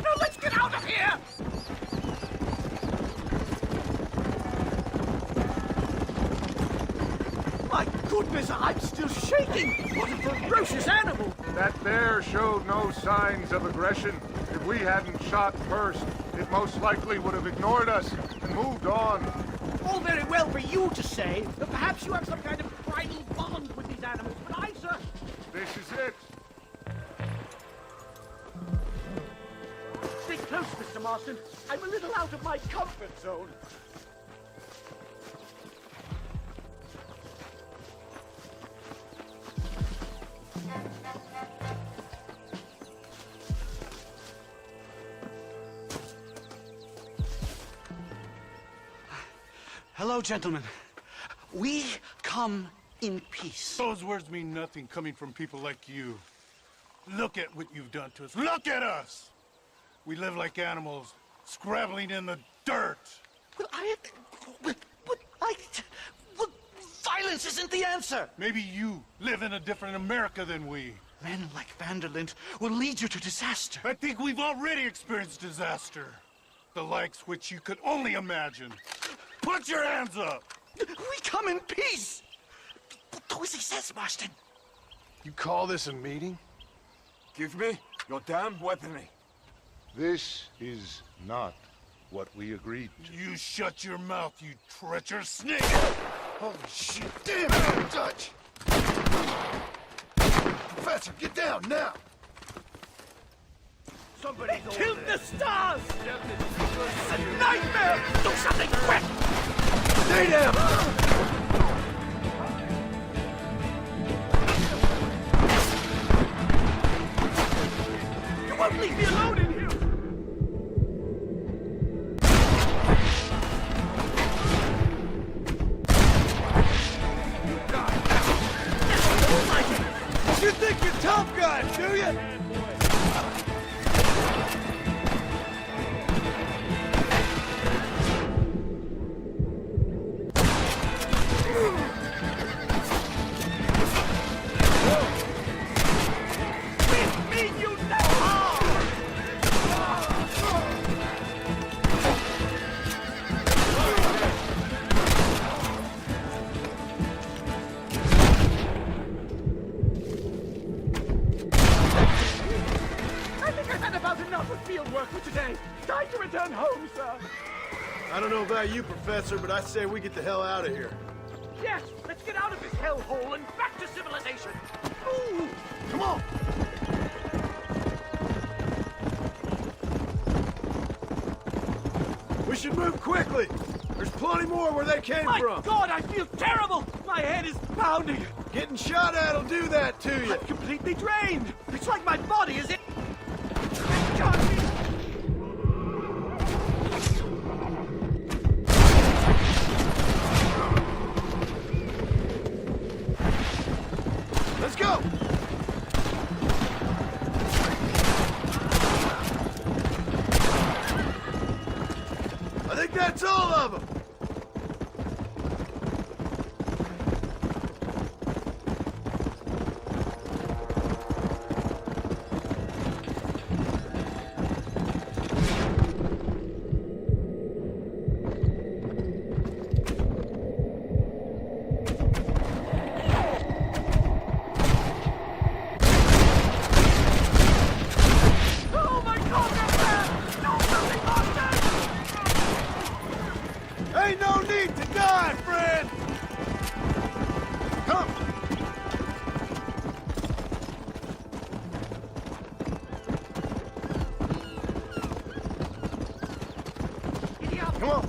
Now let's get out of here! Goodness, I'm still shaking! What a ferocious animal! That bear showed no signs of aggression. If we hadn't shot first, it most likely would have ignored us and moved on. All very well for you to say, but perhaps you have some kind of primal bond with these animals, but I, sir... This is it. Stay close, Mr. Marston. I'm a little out of my comfort zone. Hello, gentlemen. We come in peace. Those words mean nothing coming from people like you. Look at what you've done to us. Look at us! We live like animals, scrabbling in the dirt. Violence isn't the answer. Maybe you live in a different America than we. Men like Vanderlint will lead you to disaster. I think we've already experienced disaster. The likes which you could only imagine. Put your hands up! We come in peace! Do as he says, Marston. You call this a meeting? Give me your damn weaponry. This is not what we agreed to. You shut your mouth, you treacherous snake! Holy shit, damn it, Dutch! Professor, get down, now! Somebody killed the stars! It's a nightmare! Do something quick! Stay down! You won't leave me alone in here! You think you're tough guys, do you? I don't know about you, Professor, but I say we get the hell out of here. Yes, let's get out of this hellhole and back to civilization. Ooh, come on! We should move quickly. There's plenty more where they came from. My God, I feel terrible! My head is pounding. Getting shot at'll do that to you. I'm completely drained. It's like my body is in... Let's go! I think that's all of them. Ain't no need to die, friend! Come! Come on!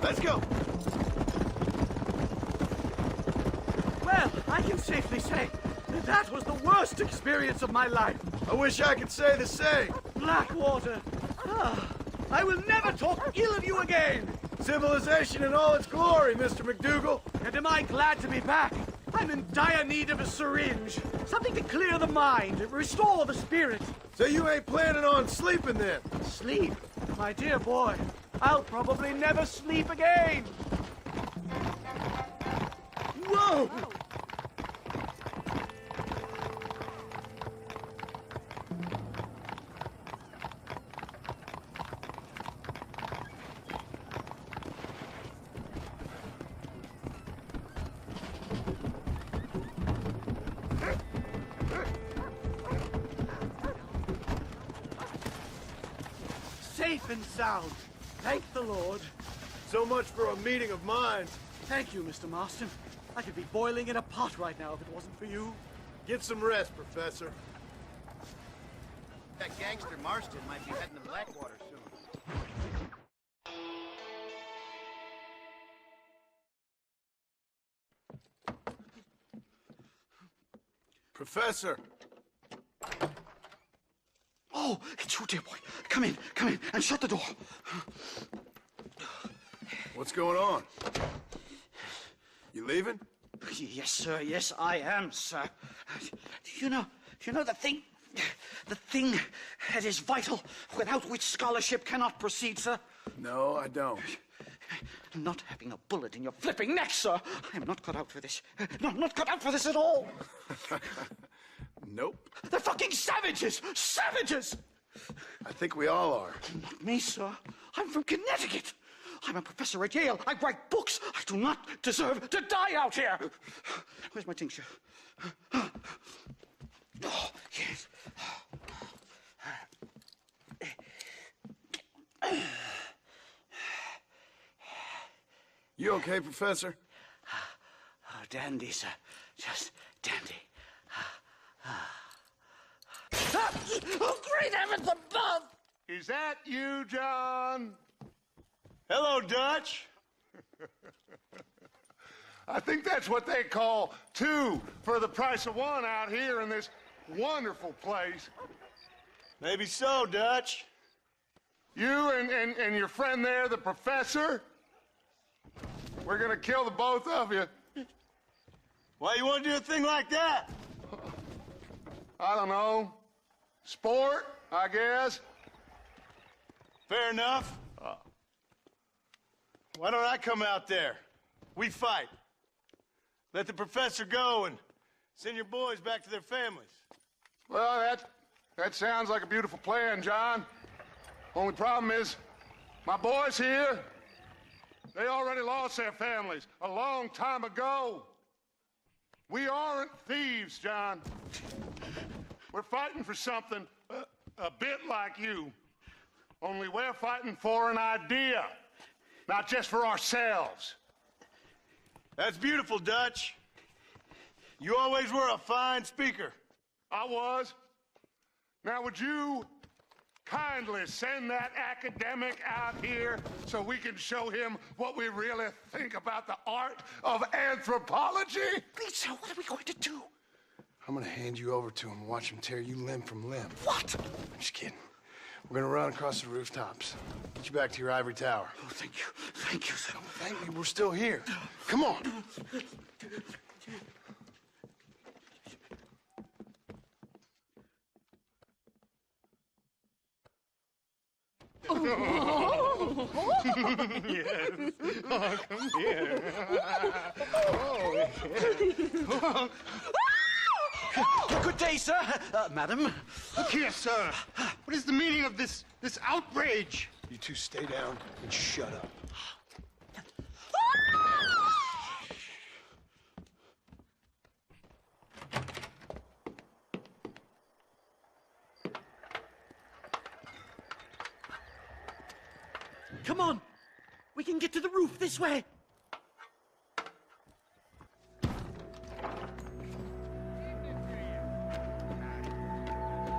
Let's go! Well, I can safely say that was the worst experience of my life. I wish I could say the same. Blackwater. I will never talk ill of you again! Civilization in all its glory, Mr. McDougal. And am I glad to be back? I'm in dire need of a syringe. Something to clear the mind, restore the spirit. So you ain't planning on sleeping then? Sleep? My dear boy, I'll probably never sleep again. Whoa! Safe and sound. Thank the Lord. So much for a meeting of minds. Thank you, Mr. Marston. I could be boiling in a pot right now if it wasn't for you. Get some rest, Professor. That gangster Marston might be heading to Blackwater soon. Professor! Oh, it's you, dear boy. Come in, and shut the door. What's going on? You leaving? Yes, sir. Yes, I am, sir. You know the thing that is vital, without which scholarship cannot proceed, sir? No, I don't. Not having a bullet in your flipping neck, sir. I am not cut out for this. No, not cut out for this at all. Nope. They're fucking savages! Savages! I think we all are. Not me, sir. I'm from Connecticut. I'm a professor at Yale. I write books. I do not deserve to die out here. Where's my tincture? Oh, yes. You okay, Professor? Oh, dandy, sir. Just dandy. Oh, great heavens above! Is that you, John? Hello, Dutch. I think that's what they call two for the price of one out here in this wonderful place. Maybe so, Dutch. You and your friend there, the professor, we're gonna kill the both of you. Why you want to do a thing like that? I don't know. Sport, I guess. Fair enough. Why don't I come out there? We fight. Let the professor go and send your boys back to their families. Well, that sounds like a beautiful plan, John. Only problem is, my boys here, they already lost their families a long time ago. We aren't thieves, John. We're fighting for something a bit like you. Only we're fighting for an idea, not just for ourselves. That's beautiful, Dutch. You always were a fine speaker. I was. Now, would you kindly send that academic out here so we can show him what we really think about the art of anthropology? Lisa, what are we going to do? I'm gonna hand you over to him and watch him tear you limb from limb. What? I'm just kidding. We're gonna run across the rooftops. Get you back to your ivory tower. Oh, thank you. Thank you, sir. Don't thank me, we're still here. Come on. Yes. Oh, come here. Oh. Good day, sir. Madam. Look here, sir. What is the meaning of this outrage? You two stay down and shut up. Come on. We can get to the roof this way.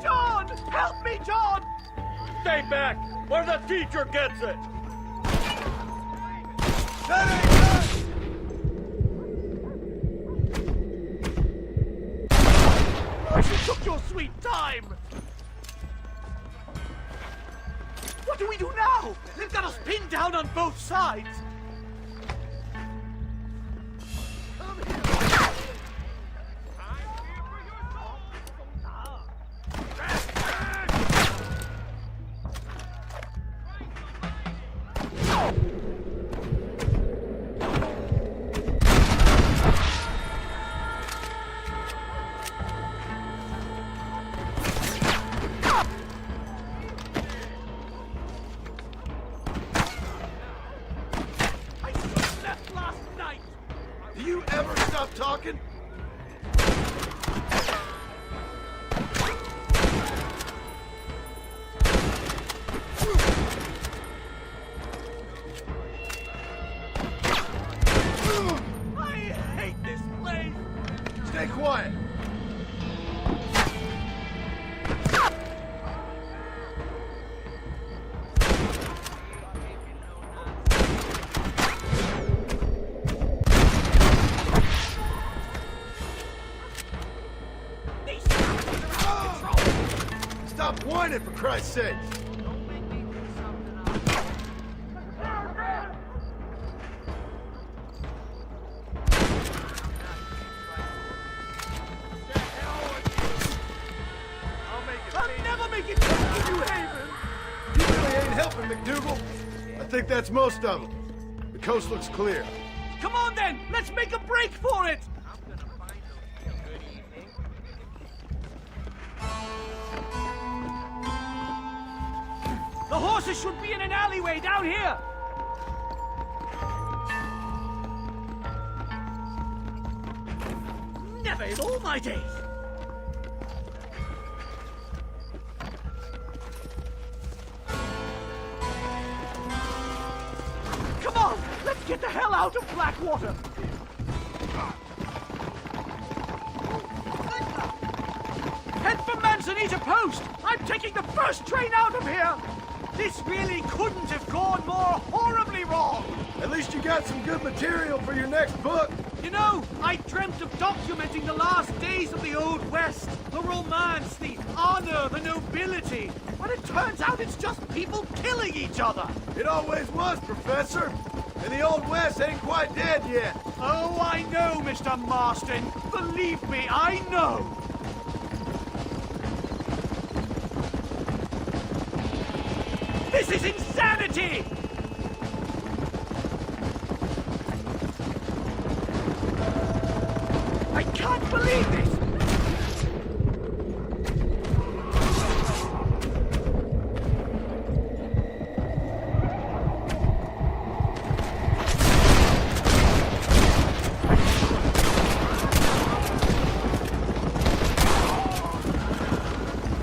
John! Help me, John! Stay back, or the teacher gets it! Oh, you took your sweet time! What do we do now? They've got us pinned down on both sides! Talking? I hate this place! Stay quiet. Stop whining, for Christ's sake! I'll never make it back to New Haven! You really ain't helping, McDougal. I think that's most of them. The coast looks clear. Come on then, let's make a break for it! The horses should be in an alleyway down here! in all my days. Come on, let's get the hell out of Blackwater. Head for Manzanita Post. I'm taking the first train out of here. This really couldn't have gone more horribly wrong. At least you got some good material for your next book. You know, I dreamt of documenting the last days of the Old West. The romance, the honor, the nobility. But it turns out it's just people killing each other. It always was, Professor. And the Old West ain't quite dead yet. Oh, I know, Mr. Marston. Believe me, I know. This is insanity! I can't believe this!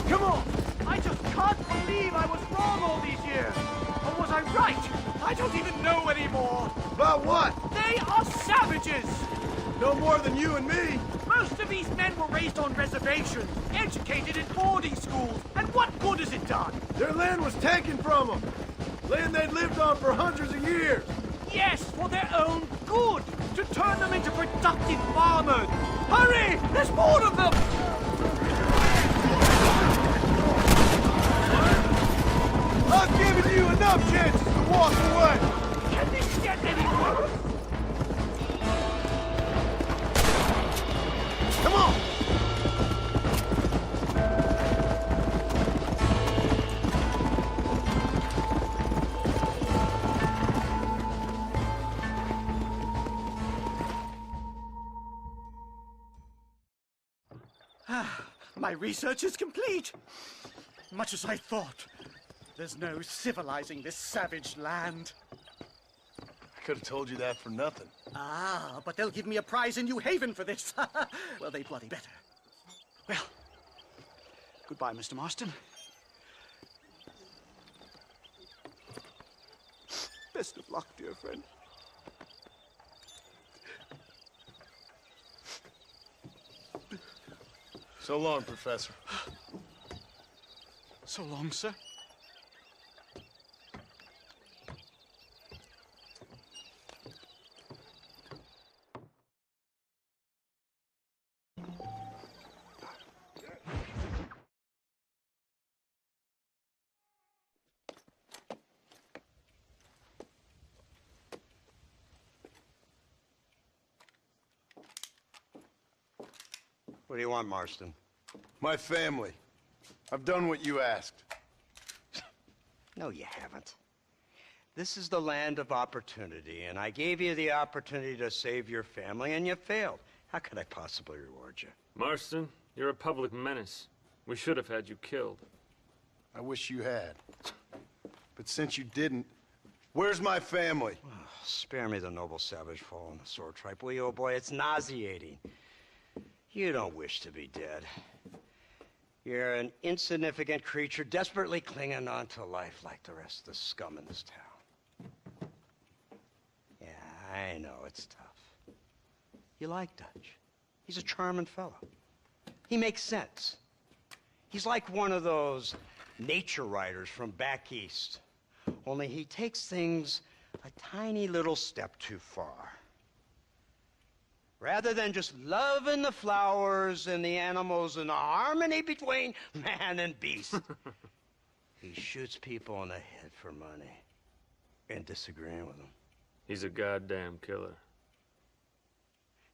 Come on! I just can't believe I was wrong all these years! Or was I right? I don't even know anymore! About what? They are savages! No more than you and me. Most of these men were raised on reservations, educated in boarding schools, and what good has it done? Their land was taken from them. Land they'd lived on for hundreds of years. Yes, for their own good, to turn them into productive farmers. Hurry! There's more of them! I've given you enough chances to walk away. Can this get any worse? Come on! My research is complete. Much as I thought. There's no civilizing this savage land. I could have told you that for nothing. Ah, but they'll give me a prize in New Haven for this. Well, they bloody better. Well, goodbye, Mr. Marston. Best of luck, dear friend. So long, Professor. So long, sir. What do you want, Marston? My family. I've done what you asked. No, you haven't. This is the land of opportunity, and I gave you the opportunity to save your family, and you failed. How could I possibly reward you? Marston, you're a public menace. We should have had you killed. I wish you had. But since you didn't, where's my family? Oh, spare me the noble savage fall on the sword tripe, will you, old boy? It's nauseating. You don't wish to be dead. You're an insignificant creature desperately clinging on to life like the rest of the scum in this town. Yeah, I know it's tough. You like Dutch. He's a charming fellow. He makes sense. He's like one of those nature writers from back east. Only he takes things a tiny little step too far. Rather than just loving the flowers and the animals and the harmony between man and beast, he shoots people in the head for money and disagreeing with them. He's a goddamn killer.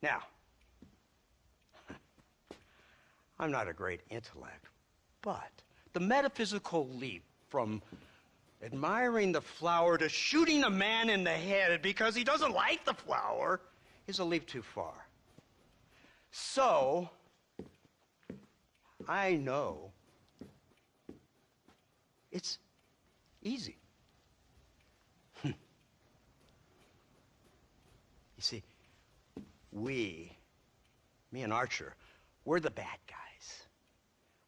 Now, I'm not a great intellect, but the metaphysical leap from admiring the flower to shooting a man in the head because he doesn't like the flower is a leap too far. So, I know it's easy. You see, me and Archer, We're the bad guys.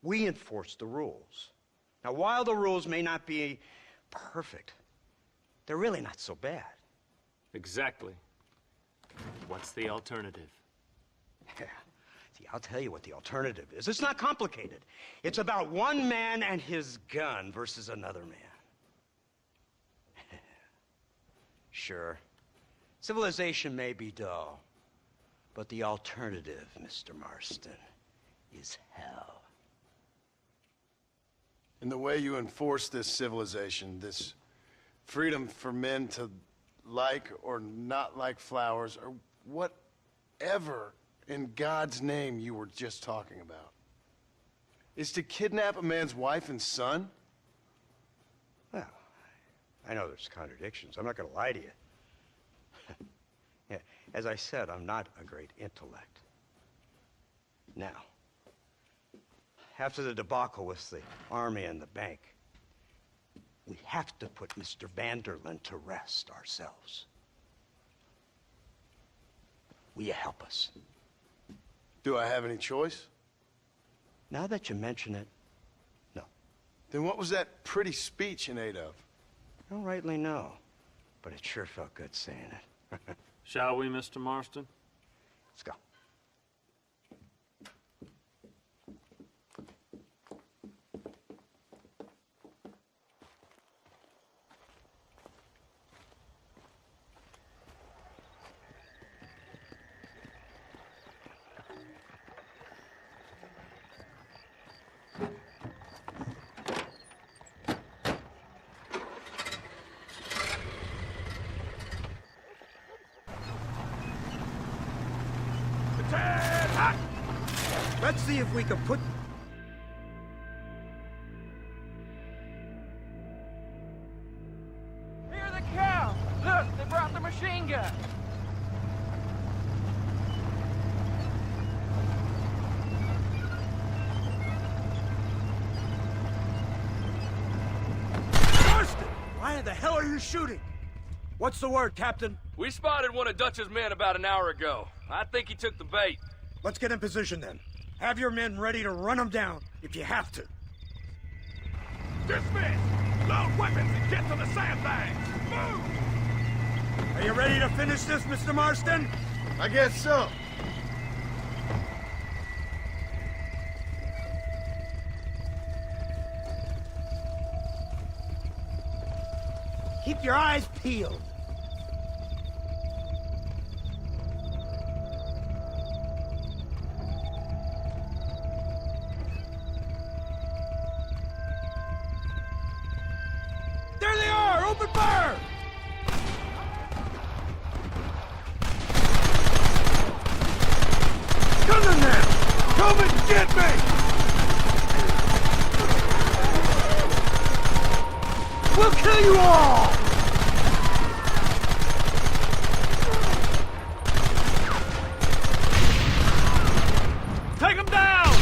We enforce the rules. Now, while the rules may not be perfect, they're really not so bad. Exactly. What's the alternative? Yeah. See, I'll tell you what the alternative is. It's not complicated. It's about one man and his gun versus another man. Sure, civilization may be dull, but the alternative, Mr. Marston, is hell. In the way you enforce this civilization, this freedom for men to like or not like flowers, or whatever in God's name you were just talking about, is to kidnap a man's wife and son? Well, I know there's contradictions. I'm not going to lie to you. Yeah, as I said, I'm not a great intellect. Now, after the debacle with the army and the bank, we have to put Mr. Vanderlyn to rest ourselves. Will you help us? Do I have any choice? Now that you mention it, no. Then what was that pretty speech in aid of? I don't rightly know, but it sure felt good saying it. Shall we, Mr. Marston? Let's go. Let's see if we can put... Here they come! Look, they brought the machine gun! Marston! Why in the hell are you shooting? What's the word, Captain? We spotted one of Dutch's men about an hour ago. I think he took the bait. Let's get in position then. Have your men ready to run them down if you have to. Dismiss! Load weapons and get to the sandbags! Move! Are you ready to finish this, Mr. Marston? I guess so. Keep your eyes peeled. There they are! Open fire! Gunman man! Come and get me! We'll kill you all! Take him down!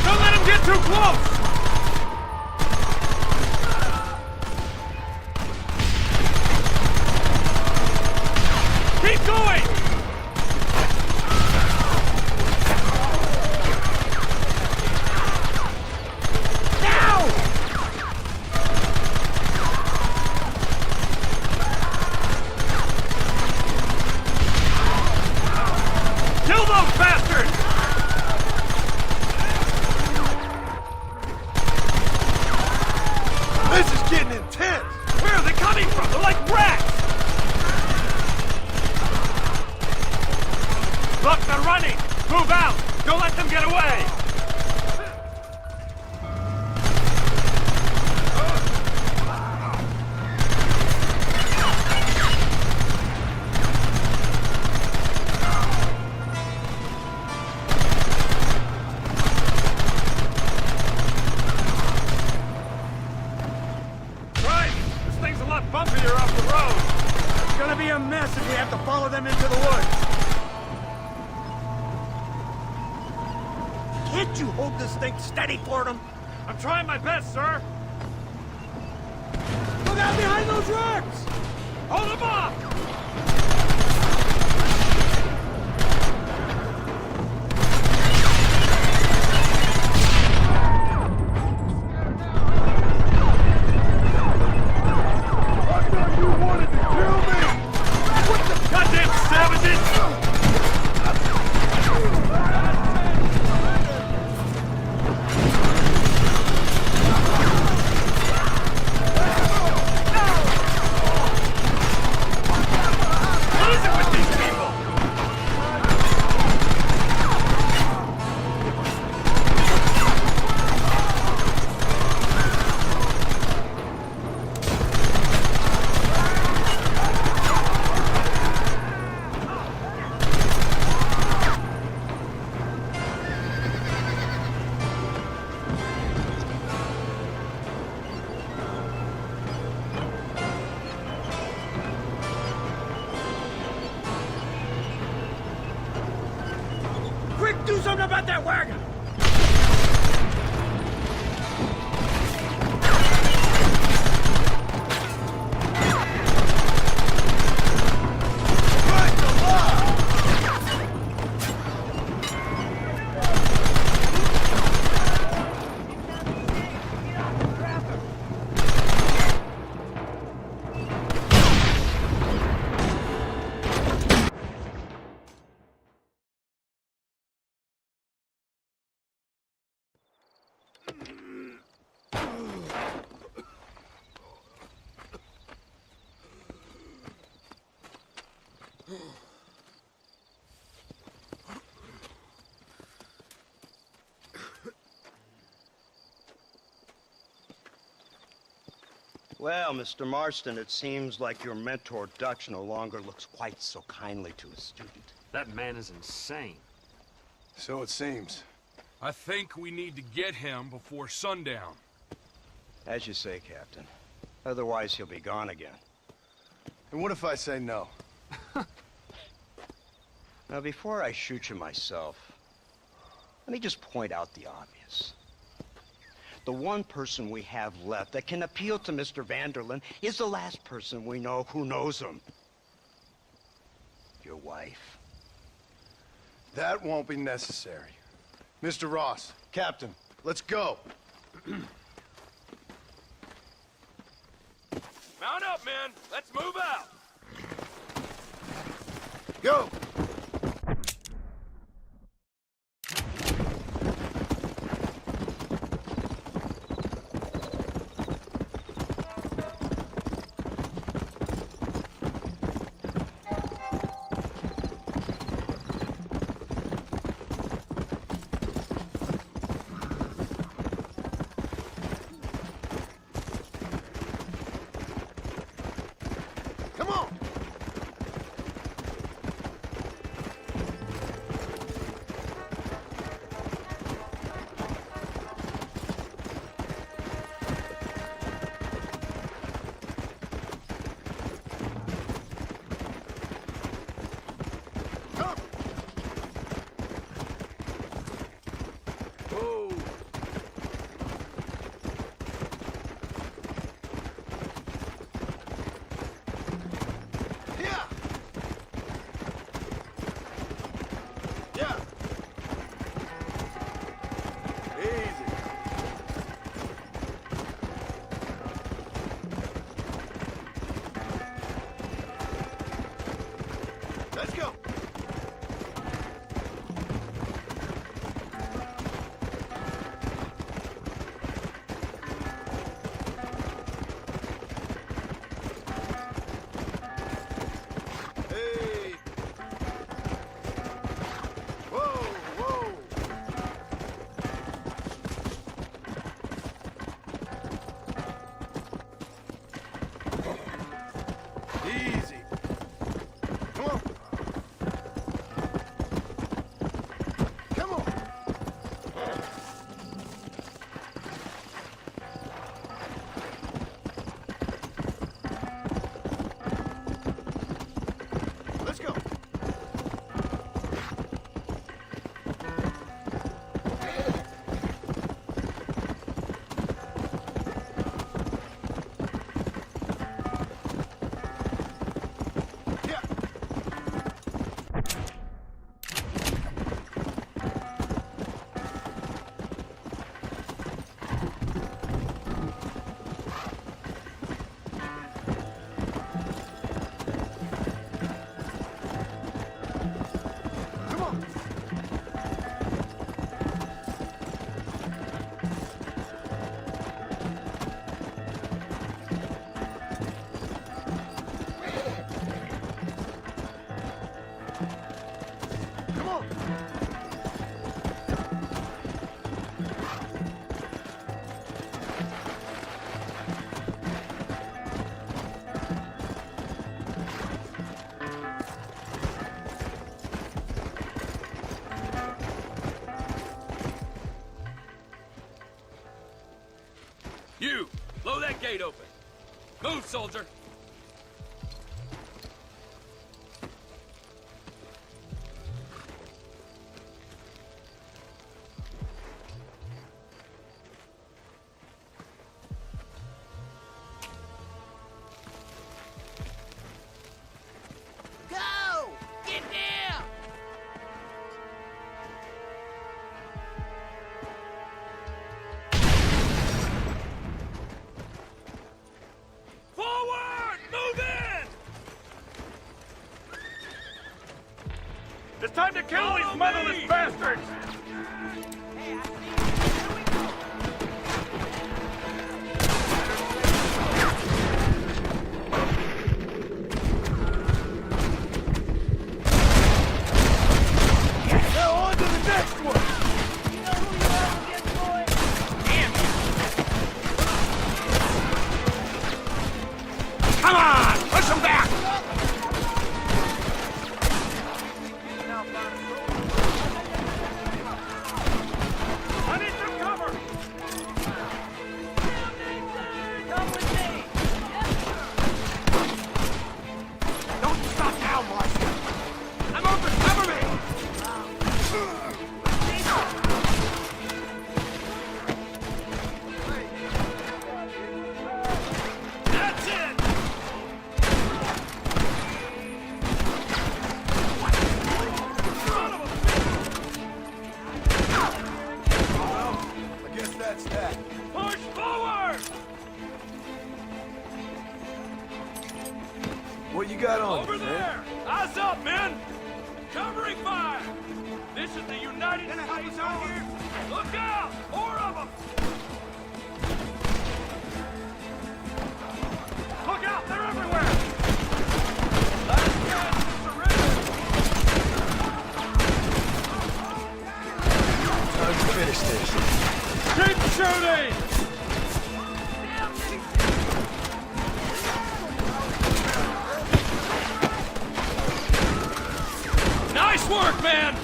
Don't let him get too close! Keep going! Kill those bastards! This is getting intense! Where are they coming from? They're like rats! Look, they're running! Move out! Don't let them get away! Right! This thing's a lot bumpier off the road! It's gonna be a mess if we have to follow them into the woods. Can't you hold this thing steady for them? I'm trying my best, sir! Look out behind those rocks! Hold them off! Do something about that wagon! Well, Mr. Marston, it seems like your mentor Dutch no longer looks quite so kindly to his student. That man is insane. So it seems. I think we need to get him before sundown. As you say, Captain. Otherwise, he'll be gone again. And what if I say no? Now, before I shoot you myself, let me just point out the obvious. The one person we have left that can appeal to Mr. Vanderlyn is the last person we know who knows him. Your wife. That won't be necessary. Mr. Ross, Captain, let's go. Mount up, men. Let's move out. Go! gate open. Move, soldier. Go! Get there! Forward! Move in! It's time to kill these motherless bastards! Now on to the next one! Come on! Push them back! I need some cover! Come with me! Don't stop now, Marshal! I'm open! Cover me! That's it! I guess that's that. Push forward! What you got on Over you, man? there! Eyes up, men! Covering fire! This is the United States Army! Look out! 4 of them! Look out! They're everywhere! Last chance to surrender! Time to finish this. Keep shooting! Nice work, man!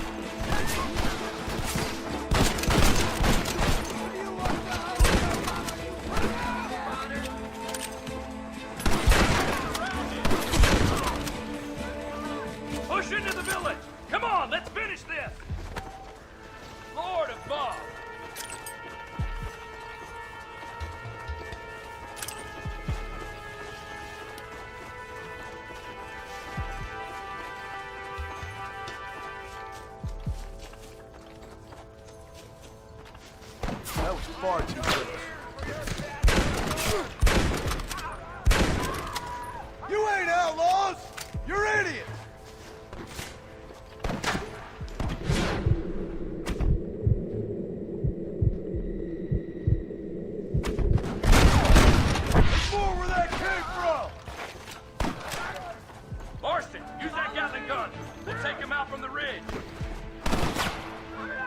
Push into the village! Come on, let's finish this! Lord above! That was far too close. You ain't outlaws! You're idiots! There's more where that came from! Marston, use that Gatling gun! We'll take him out from the ridge!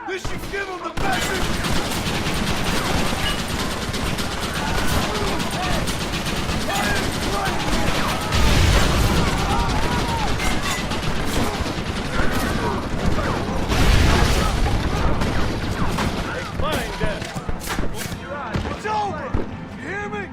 This should give them the message! Explain that. It's over! You hear me?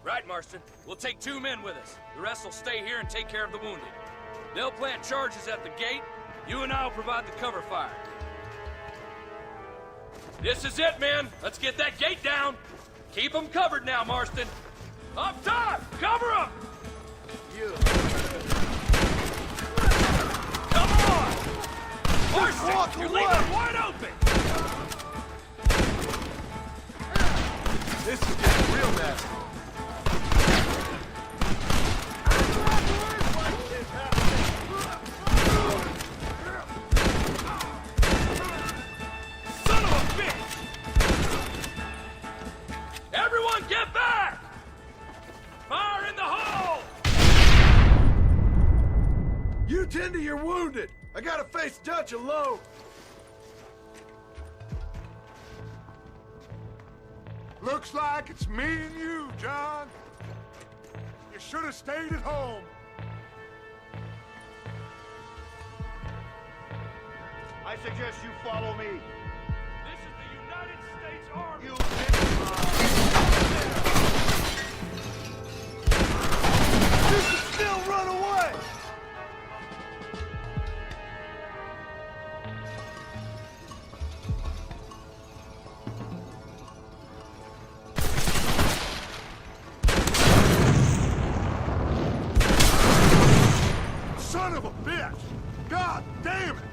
Right, Marston. We'll take 2 men with us. The rest will stay here and take care of the wounded. They'll plant charges at the gate. You and I will provide the cover fire. This is it, men. Let's get that gate down. Keep them covered now, Marston. Up top! Cover them! Come on! Marston, you leave it wide open! This is getting real nasty. You tend to your wounded. I gotta face Dutch alone. Looks like it's me and you, John. You should have stayed at home. I suggest you follow me. This is the United States Army. You can still run away. Son of a bitch! God damn it!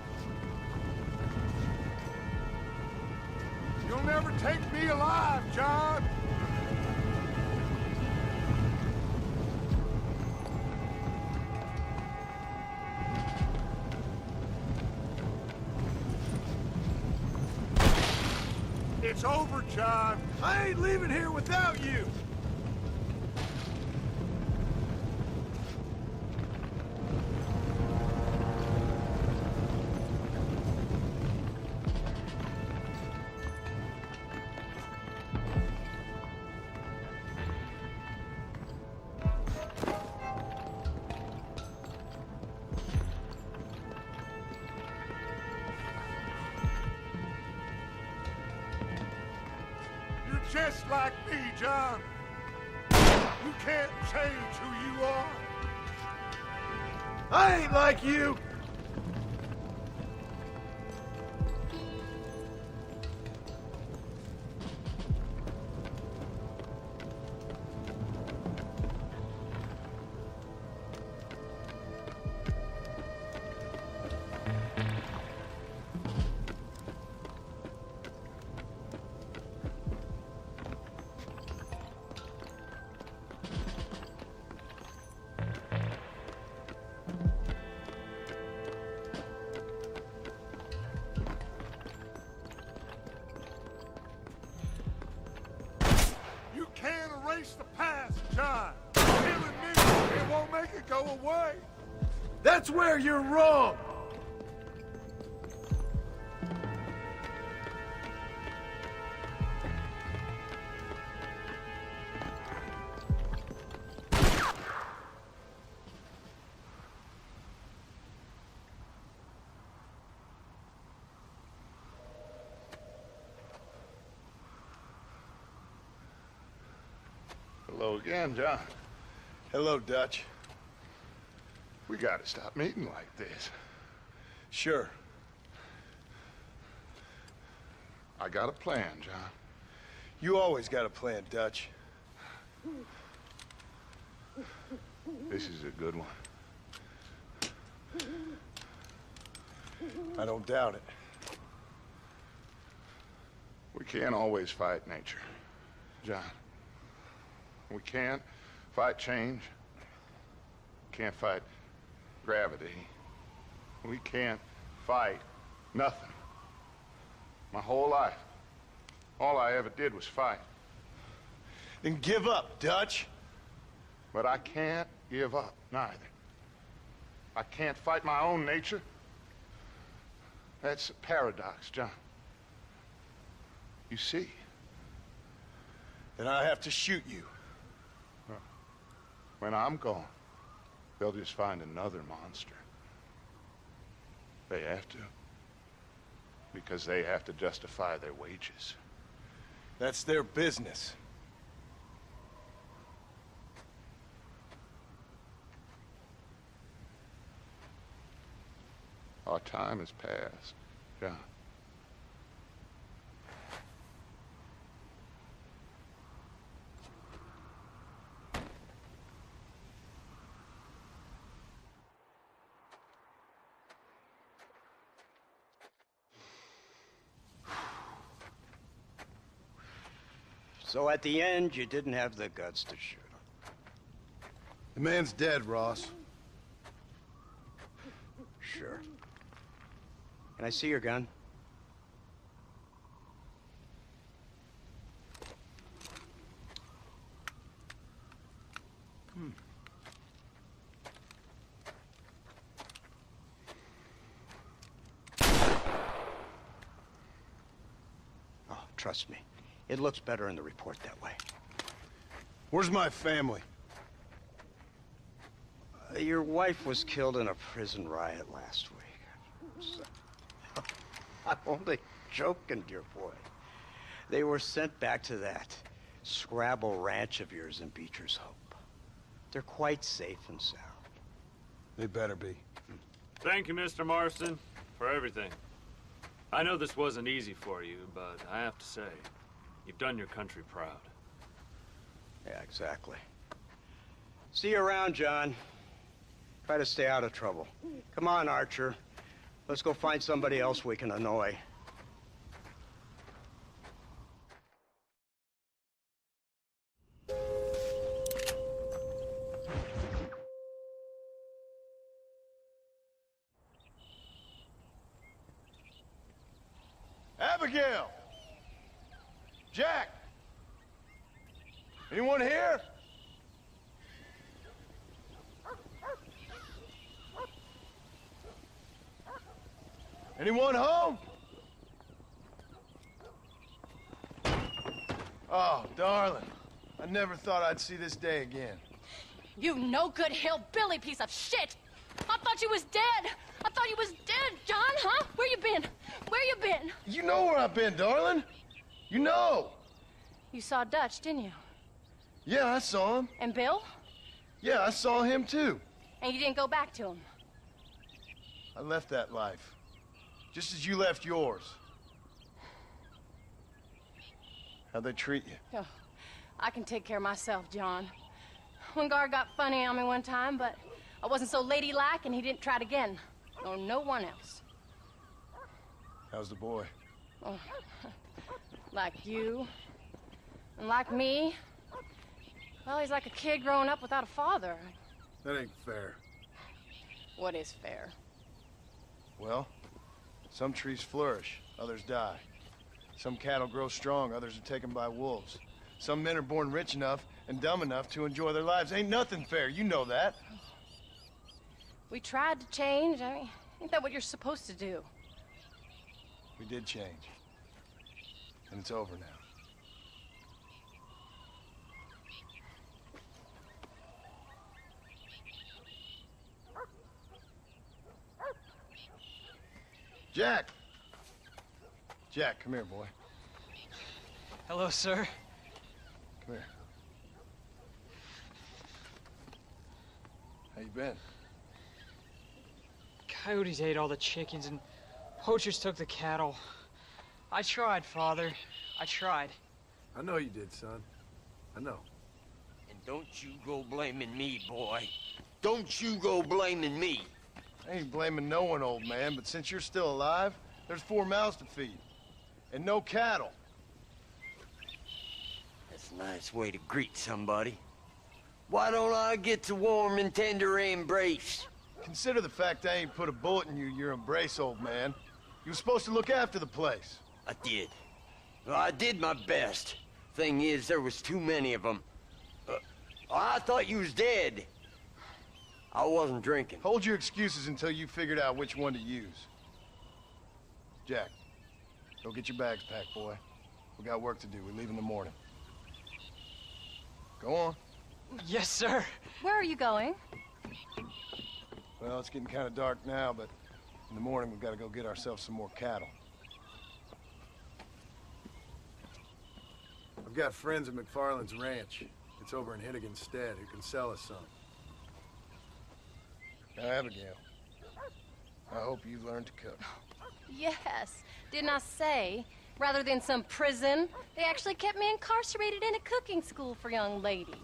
You'll never take me alive, John! It's over, John. I ain't leaving here without you. Just like me, John. You can't change who you are. I ain't like you. Erase the past, John. Killing me, it won't make it go away. That's where you're wrong. Hello again, John. Hello, Dutch. We gotta stop meeting like this. Sure. I got a plan, John. You always got a plan, Dutch. This is a good one. I don't doubt it. We can't always fight nature, John. We can't fight change. Can't fight gravity. We can't fight nothing. My whole life, all I ever did was fight. Then give up, Dutch. But I can't give up, neither. I can't fight my own nature. That's a paradox, John. You see? Then I have to shoot you. When I'm gone, they'll just find another monster. They have to. Because they have to justify their wages. That's their business. Our time has passed, John. So at the end, you didn't have the guts to shoot him. The man's dead, Ross. Sure. Can I see your gun? Trust me. It looks better in the report that way. Where's my family? Your wife was killed in a prison riot last week. I'm only joking, dear boy. They were sent back to that Scrabble ranch of yours in Beecher's Hope. They're quite safe and sound. They better be. Thank you, Mr. Marston, for everything. I know this wasn't easy for you, but I have to say, you've done your country proud. Yeah, exactly. See you around, John. Try to stay out of trouble. Come on, Archer. Let's go find somebody else we can annoy. Abigail! Jack! Anyone here? Anyone home? Oh, darling. I never thought I'd see this day again. You no-good hillbilly piece of shit! I thought you was dead! I thought you was dead, John, huh? Where you been? Where you been? You know where I've been, darling. You know. You saw Dutch, didn't you? Yeah, I saw him. And Bill? Yeah, I saw him too. And you didn't go back to him? I left that life. Just as you left yours. How'd they treat you? Oh, I can take care of myself, John. One guard got funny on me one time, but I wasn't so ladylike and he didn't try it again. Nor no one else. How's the boy? Oh, like you. And like me. Well, he's like a kid growing up without a father. That ain't fair. What is fair? Well, some trees flourish, others die. Some cattle grow strong, others are taken by wolves. Some men are born rich enough and dumb enough to enjoy their lives. Ain't nothing fair, you know that. We tried to change. I mean, ain't that what you're supposed to do? We did change. And it's over now. Jack! Jack, come here, boy. Hello, sir. Come here. How you been? Coyotes ate all the chickens and poachers took the cattle. I tried, Father. I tried. I know you did, son. I know. And don't you go blaming me, boy. Don't you go blaming me. I ain't blaming no one, old man, but since you're still alive, there's 4 mouths to feed. And no cattle. That's a nice way to greet somebody. Why don't I get the warm and tender embrace? Consider the fact I ain't put a bullet in your embrace, old man. You were supposed to look after the place. I did. Well, I did my best. Thing is, there was too many of them. I thought you was dead. I wasn't drinking. Hold your excuses until you figured out which one to use. Jack, go get your bags packed, boy. We got work to do. We leave in the morning. Go on. Yes, sir. Where are you going? Well, it's getting kind of dark now, but in the morning we've got to go get ourselves some more cattle. I've got friends at McFarland's ranch. It's over in Hittigan's stead who can sell us some. Now, Abigail, I hope you've learned to cook. Yes. Didn't I say, rather than some prison, they actually kept me incarcerated in a cooking school for young ladies.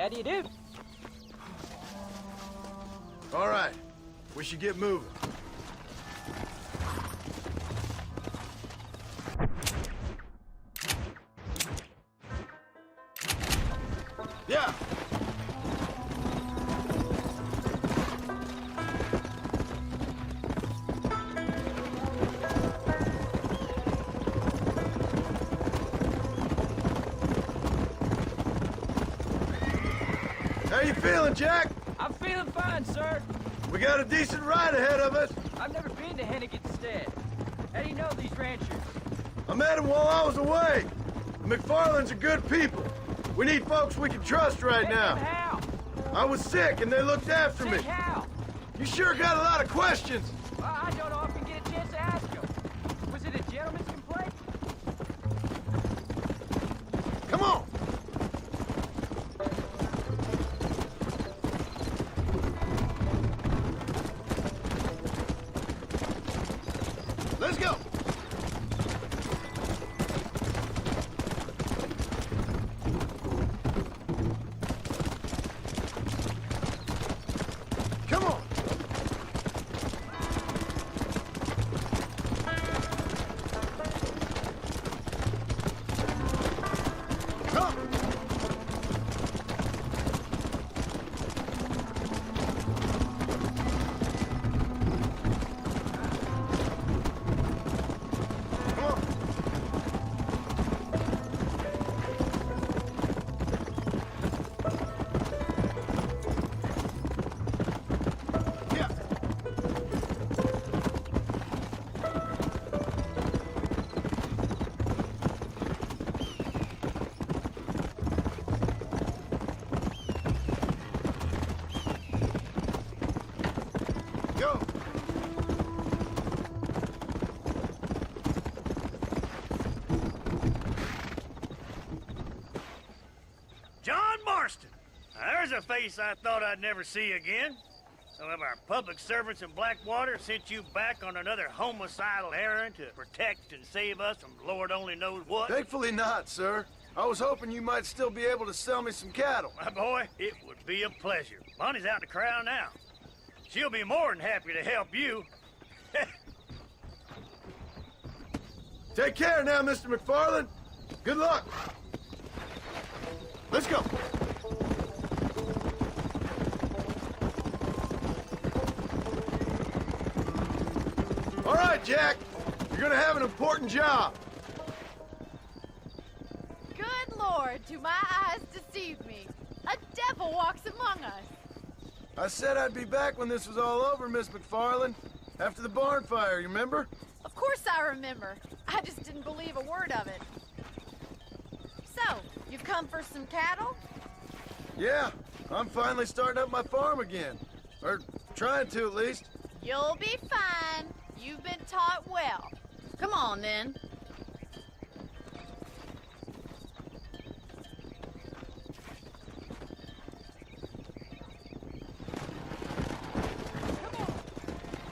How do you do? All right. We should get moving. Yeah. How you feeling, Jack? I'm feeling fine, sir. We got a decent ride ahead of us. I've never been to Hennigan's Stead. How do you know these ranchers? I met them while I was away. The McFarlands are good people. We need folks we can trust right now. How? I was sick and they looked after me. Sick how? You sure got a lot of questions. Well, I don't often get a chance to ask them. Was it a gentleman's complaint? Come on. Let's go. Come on. Come. Go. John Marston. Now, there's a face I thought I'd never see again. Some of our public servants in Blackwater sent you back on another homicidal errand to protect and save us from Lord only knows what. Thankfully not, sir. I was hoping you might still be able to sell me some cattle. My boy, it would be a pleasure. Bonnie's out in the crowd now. She'll be more than happy to help you. Take care now, Mr. McFarland. Good luck. Let's go. All right, Jack. You're gonna have an important job. Good Lord, do my eyes deceive me? A devil walks among us. I said I'd be back when this was all over, Miss McFarland. After the barn fire, you remember? Of course I remember. I just didn't believe a word of it. So, you've come for some cattle? Yeah, I'm finally starting up my farm again. Or trying to, at least. You'll be fine. You've been taught well. Come on, then.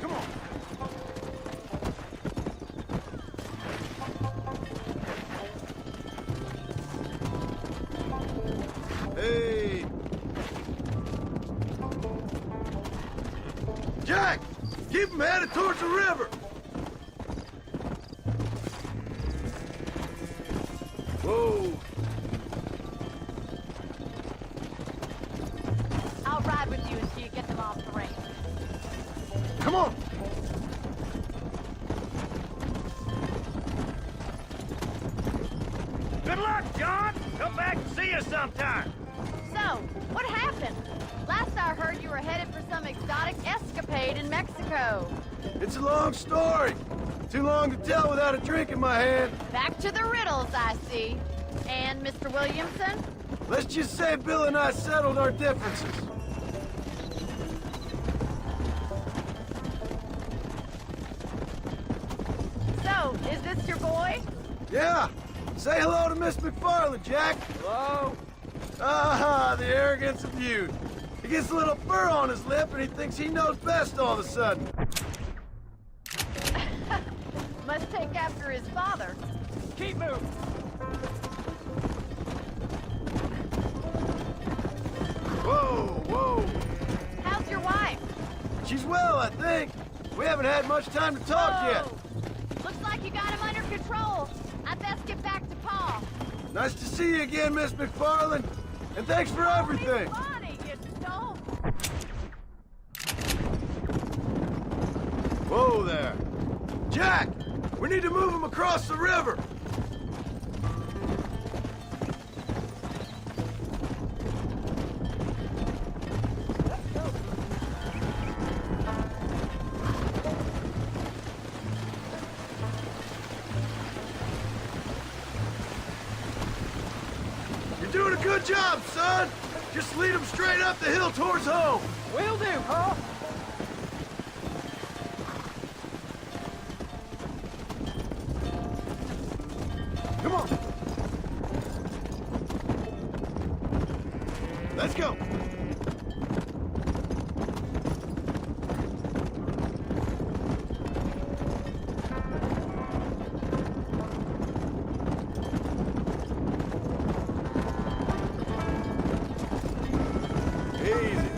Come on. Hey. Jack, keep them headed towards the river. Whoa. I'll ride with you until you get them off the range. Come on. Good luck, John. Come back and see us sometime. So, what happened? Last I heard, you were headed for some exotic escapade in Mexico. It's a long story. Too long to tell without a drink in my hand. Back to the riddles, I see. And Mr. Williamson? Let's just say Bill and I settled our differences. So, is this your boy? Yeah. Say hello to Miss McFarland, Jack. Hello. Ah, the arrogance of youth. He gets a little fur on his lip and he thinks he knows best all of a sudden. Must take after his father. Keep moving. She's well, I think. We haven't had much time to talk yet. Looks like you got him under control. I best get back to Pa. Nice to see you again, Miss McFarland. And thanks for everything. Funny, you dope. Whoa there. Jack, we need to move him across the river. You're doing a good job, son. Just lead him straight up the hill towards home. Will do, Pa. Come on. Let's go. Easy.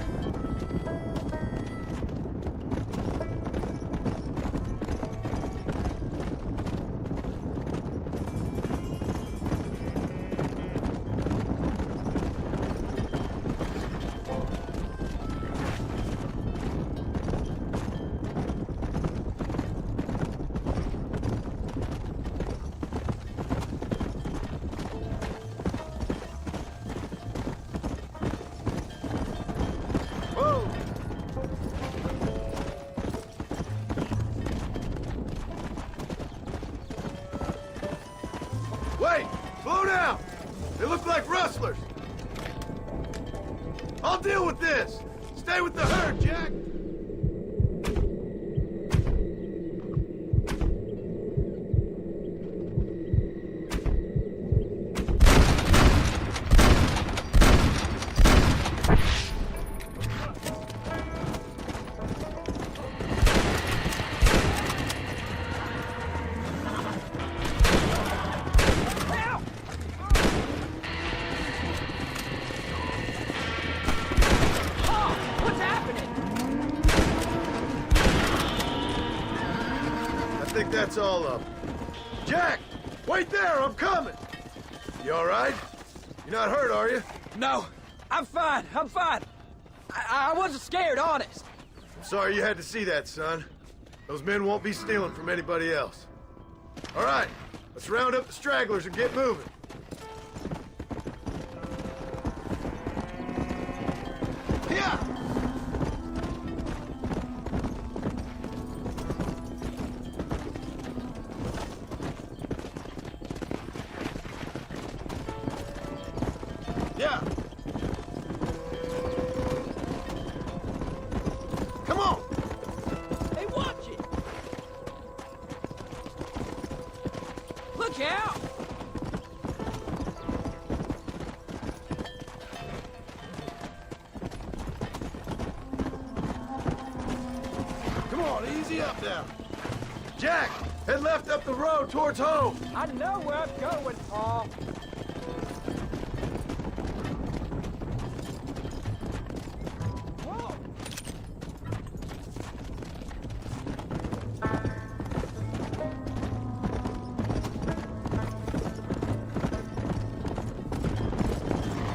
Wait! Slow down! They look like rustlers! I'll deal with this! Stay with the herd, Jack! I think that's all of them. Jack! Wait there, I'm coming! You all right? You're not hurt, are you? No, I'm fine, I'm fine. I wasn't scared, honest. I'm sorry you had to see that, son. Those men won't be stealing from anybody else. All right, let's round up the stragglers and get moving. Yeah! Yeah! Come on! Hey, watch it! Look out! Come on, easy up now. Jack, head left up the road towards home. I know where I'm going, Pa.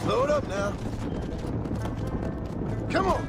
Slow it up now. Come on.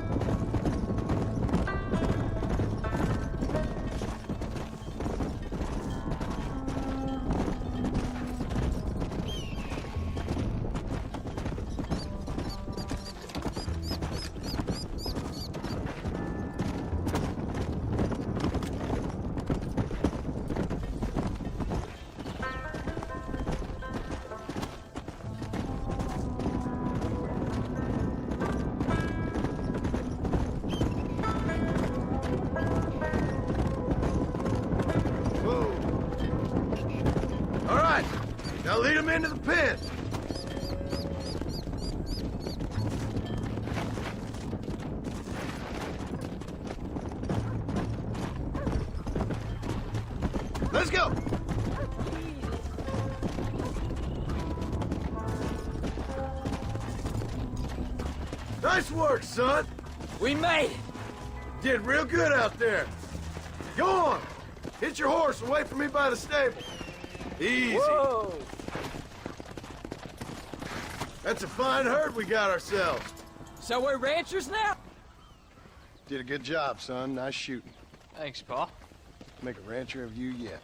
All right, now lead them into the pen. Let's go. Nice work, son. We made it. Did real good out there. Go on. Hit your horse and wait for me by the stable. Easy. Whoa! That's a fine herd we got ourselves. So we're ranchers now? Did a good job, son. Nice shooting. Thanks, Pa. Make a rancher of you yet.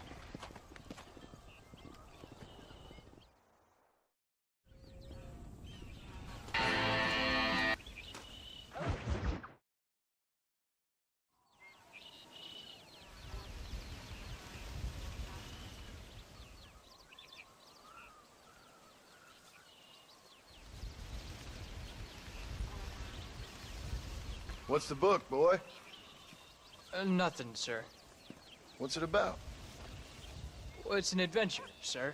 What's the book, boy? Nothing, sir. What's it about? Well, it's an adventure, sir.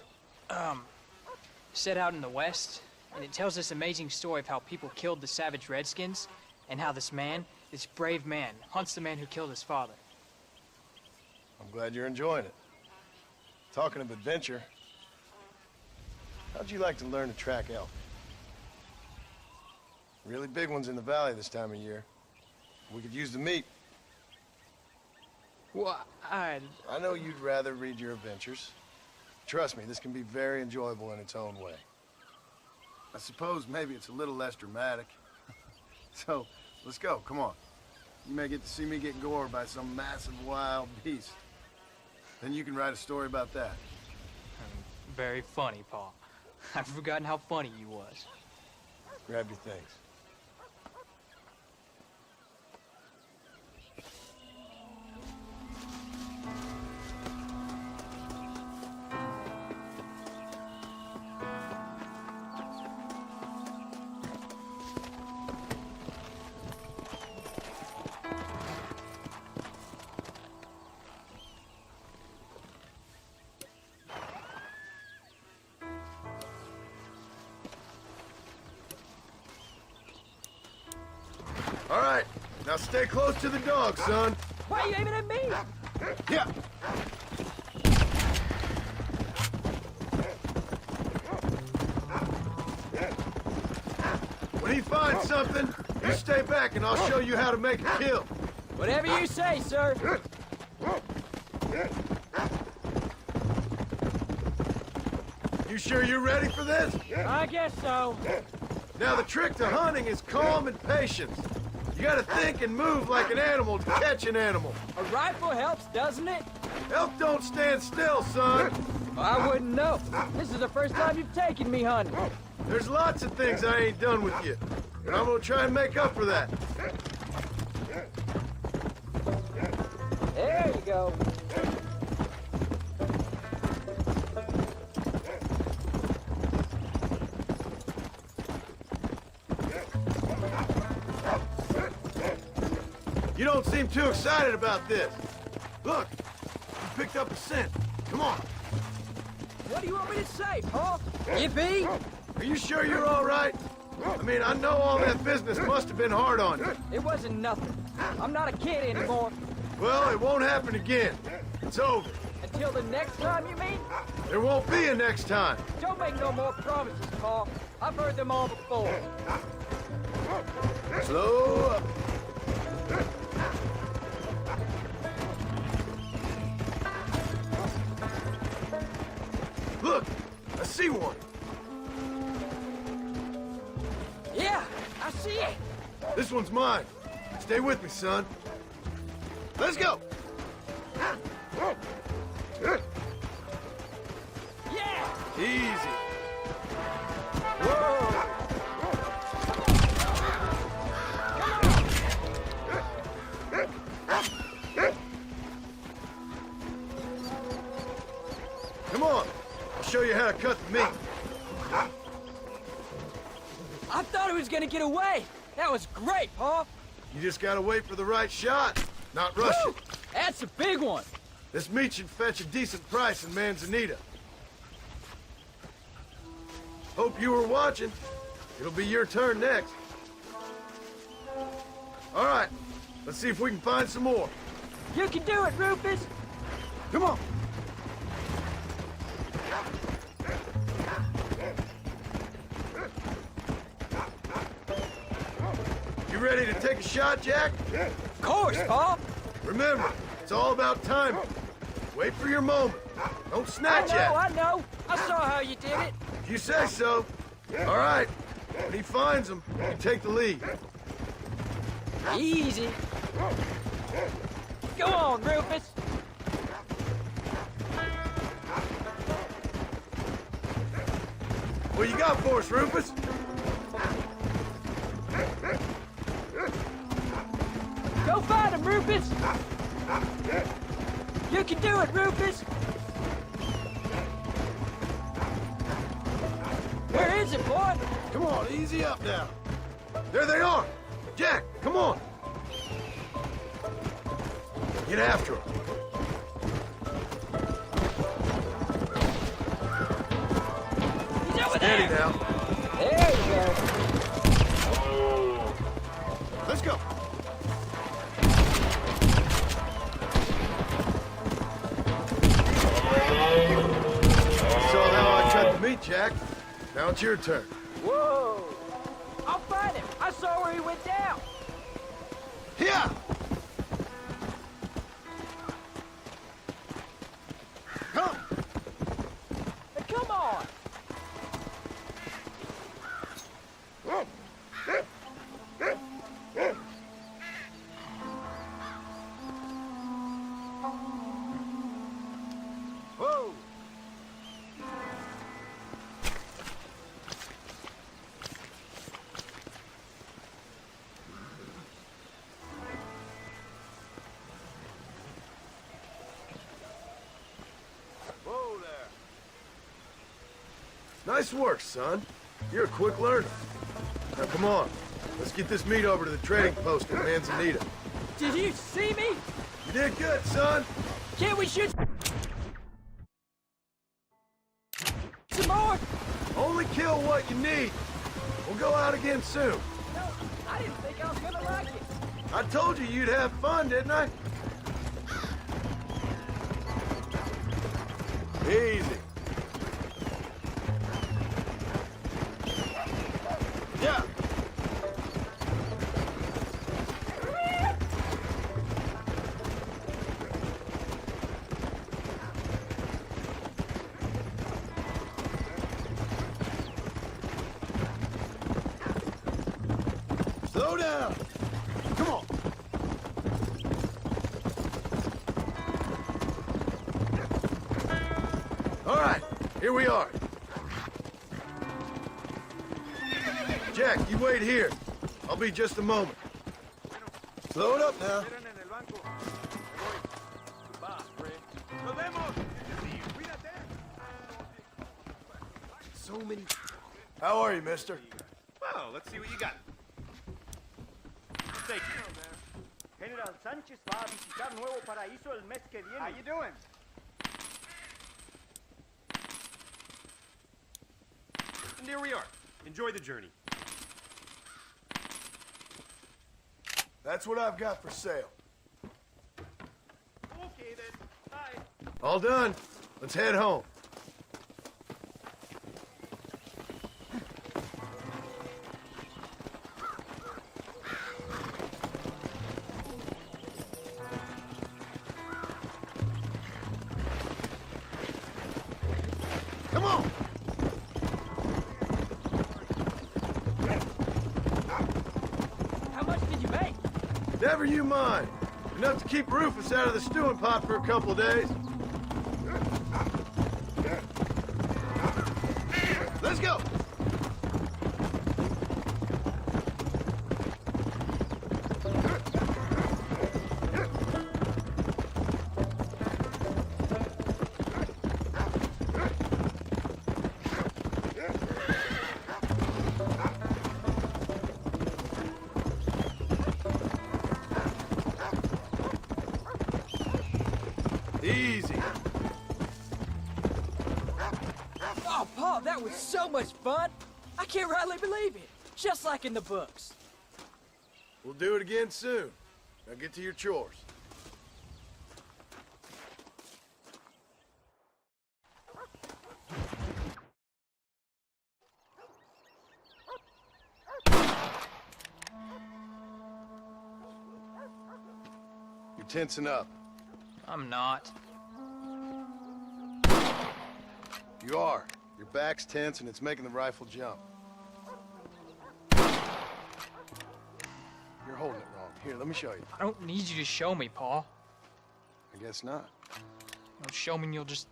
Set out in the West, and it tells this amazing story of how people killed the savage Redskins, and how this man, this brave man, hunts the man who killed his father. I'm glad you're enjoying it. Talking of adventure, how'd you like to learn to track elk? Really big ones in the valley this time of year. We could use the meat. Well, I know you'd rather read your adventures. Trust me, this can be very enjoyable in its own way. I suppose maybe it's a little less dramatic. So, let's go, come on. You may get to see me get gored by some massive wild beast. Then you can write a story about that. Very funny, Pa. I've forgotten how funny you was. Grab your things. All right, now stay close to the dog, son. Why are you aiming at me? Yeah. When he finds something, you stay back and I'll show you how to make a kill. Whatever you say, sir. You sure you're ready for this? I guess so. Now the trick to hunting is calm and patience. You gotta think and move like an animal to catch an animal. A rifle helps, doesn't it? Elk don't stand still, son. I wouldn't know. This is the first time you've taken me hunting. There's lots of things I ain't done with you, and I'm gonna try and make up for that. There you go. You don't seem too excited about this. Look, you picked up a scent. Come on. What do you want me to say, Pa? Yippee? Are you sure you're all right? I mean, I know all that business must have been hard on you. It wasn't nothing. I'm not a kid anymore. Well, it won't happen again. It's over. Until the next time, you mean? There won't be a next time. Don't make no more promises, Pa. I've heard them all before. Slow up. Look, I see one. Yeah, I see it. This one's mine. Stay with me, son. Let's go. Yeah. Easy. Whoa. Come on. I'll show you how to cut the meat. I thought he was gonna get away. That was great, Pa. You just gotta wait for the right shot, not rush it. That's a big one. This meat should fetch a decent price in Manzanita. Hope you were watching. It'll be your turn next. All right, let's see if we can find some more. You can do it, Rufus. Come on. You ready to take a shot, Jack? Of course, Pa. Remember, it's all about timing. Wait for your moment. Don't snatch at it. I know. I saw how you did it. If you say so. All right. When he finds them, you take the lead. Easy. Go on, Rufus. What you got for us, Rufus? Go find him, Rufus. You can do it, Rufus. Where is it, boy? Come on, easy up now. There they are. Jack, come on. Get after them. He's over Steady there. now. There you go. Let's go. Saw how I cut the meat, Jack. Now it's your turn. Whoa. I'll find him. I saw where he went down. Here! Come! Come on. Whoa. Whoa there. Nice work, son. You're a quick learner. Now, come on. Let's get this meat over to the trading post in Manzanita. Did you see me? You did good, son. Can't we shoot some more? Only kill what you need. We'll go out again soon. No, I didn't think I was gonna like it. I told you you'd have fun, didn't I? Easy. Yeah. Slow down. Come on. All right, here we are. Jack, you wait here. I'll be just a moment. Slow it up now. So many... How are you, mister? Well, let's see what you got. Thank you. General Sánchez va a visitar Nuevo Paraíso el mes que viene. How you doing? And here we are. Enjoy the journey. That's what I've got for sale. Okay then. Bye. All done. Let's head home. Come on! How much did you make? Never you mind. Enough to keep Rufus out of the stewing pot for a couple of days. Let's go! Easy. Oh, Paul, that was so much fun. I can't rightly believe it. Just like in the books. We'll do it again soon. Now get to your chores. tensing up. I'm not. You are. Your back's tense and it's making the rifle jump. You're holding it wrong. Here, let me show you. I don't need you to show me, Paul. I guess not. Don't show me and you'll just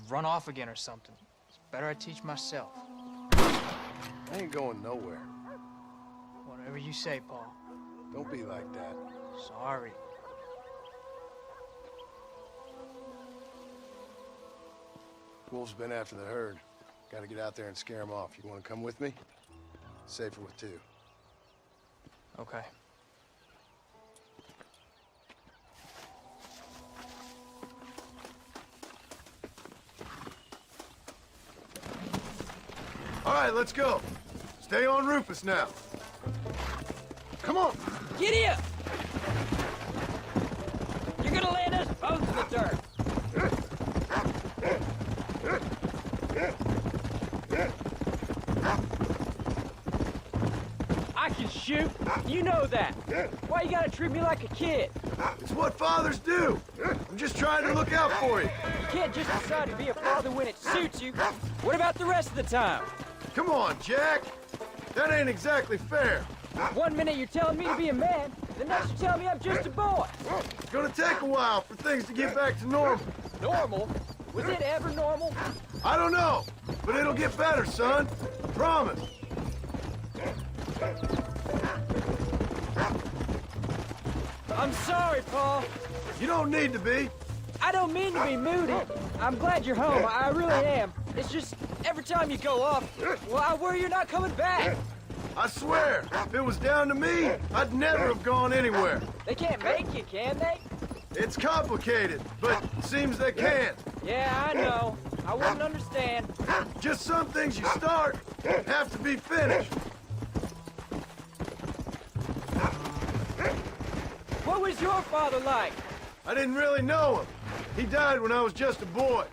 run off again or something. It's better I teach myself. I ain't going nowhere. Whatever you say, Paul. Don't be like that. Sorry. Wolf's been after the herd. Gotta get out there and scare him off. You wanna come with me? Safer with two. Okay. All right, let's go. Stay on Rufus now. Come on. Get here! You're gonna land us both in the dirt. I can shoot. You know that. Why you gotta treat me like a kid? It's what fathers do. I'm just trying to look out for you. You can't just decide to be a father when it suits you. What about the rest of the time? Come on, Jack. That ain't exactly fair. 1 minute you're telling me to be a man, the next you're telling me I'm just a boy. It's gonna take a while for things to get back to normal. Normal? Was it ever normal? I don't know, but it'll get better, son. Promise. I'm sorry, Paul. You don't need to be. I don't mean to be moody. I'm glad you're home. I really am. It's just every time you go off, well, I worry you're not coming back. I swear, if it was down to me, I'd never have gone anywhere. They can't make you, can they? It's complicated, but it seems they can. Yeah, I know. I wouldn't understand. Just some things you start have to be finished. What was your father like? I didn't really know him. He died when I was just a boy.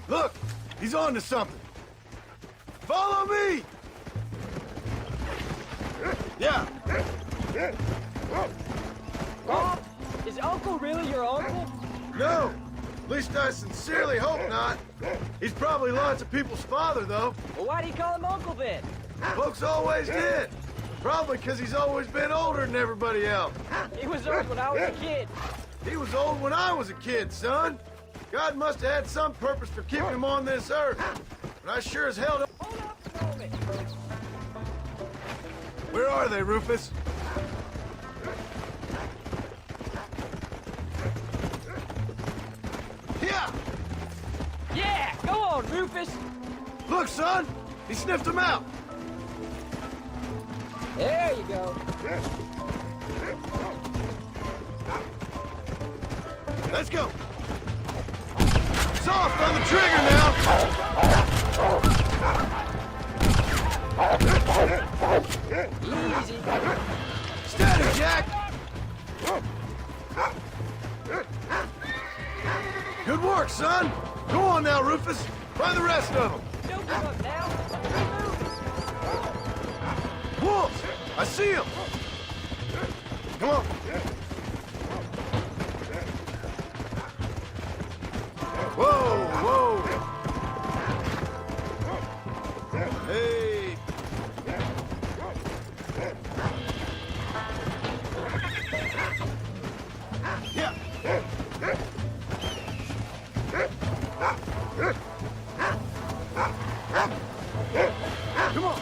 Look, he's on to something. Follow me! Yeah. Paul, is Uncle really your uncle? No. At least I sincerely hope not. He's probably lots of people's father, though. Well, why do you call him Uncle then? Folks always did. Probably because he's always been older than everybody else. He was old when I was a kid. He was old when I was a kid, son. God must have had some purpose for keeping him on this earth. But I sure as hell don't... Hold up a moment. Where are they, Rufus? Yeah! Yeah, go on, Rufus. Look, son! He sniffed them out. There you go. Let's go. Soft on the trigger now. Easy. Steady, Jack. Good work, son. Go on now, Rufus. Find the rest of them. Don't give up now. Wolves! I see him. Come on. Whoa, whoa. Hey. Yeah. Come on.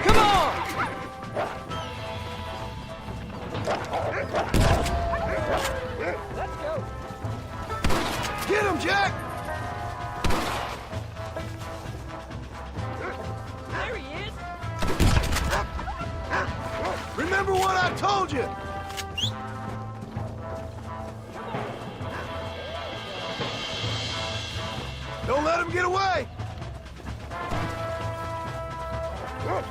Come on! Let's go. Get him, Jack! There he is. Remember what I told you! Don't let him get away! What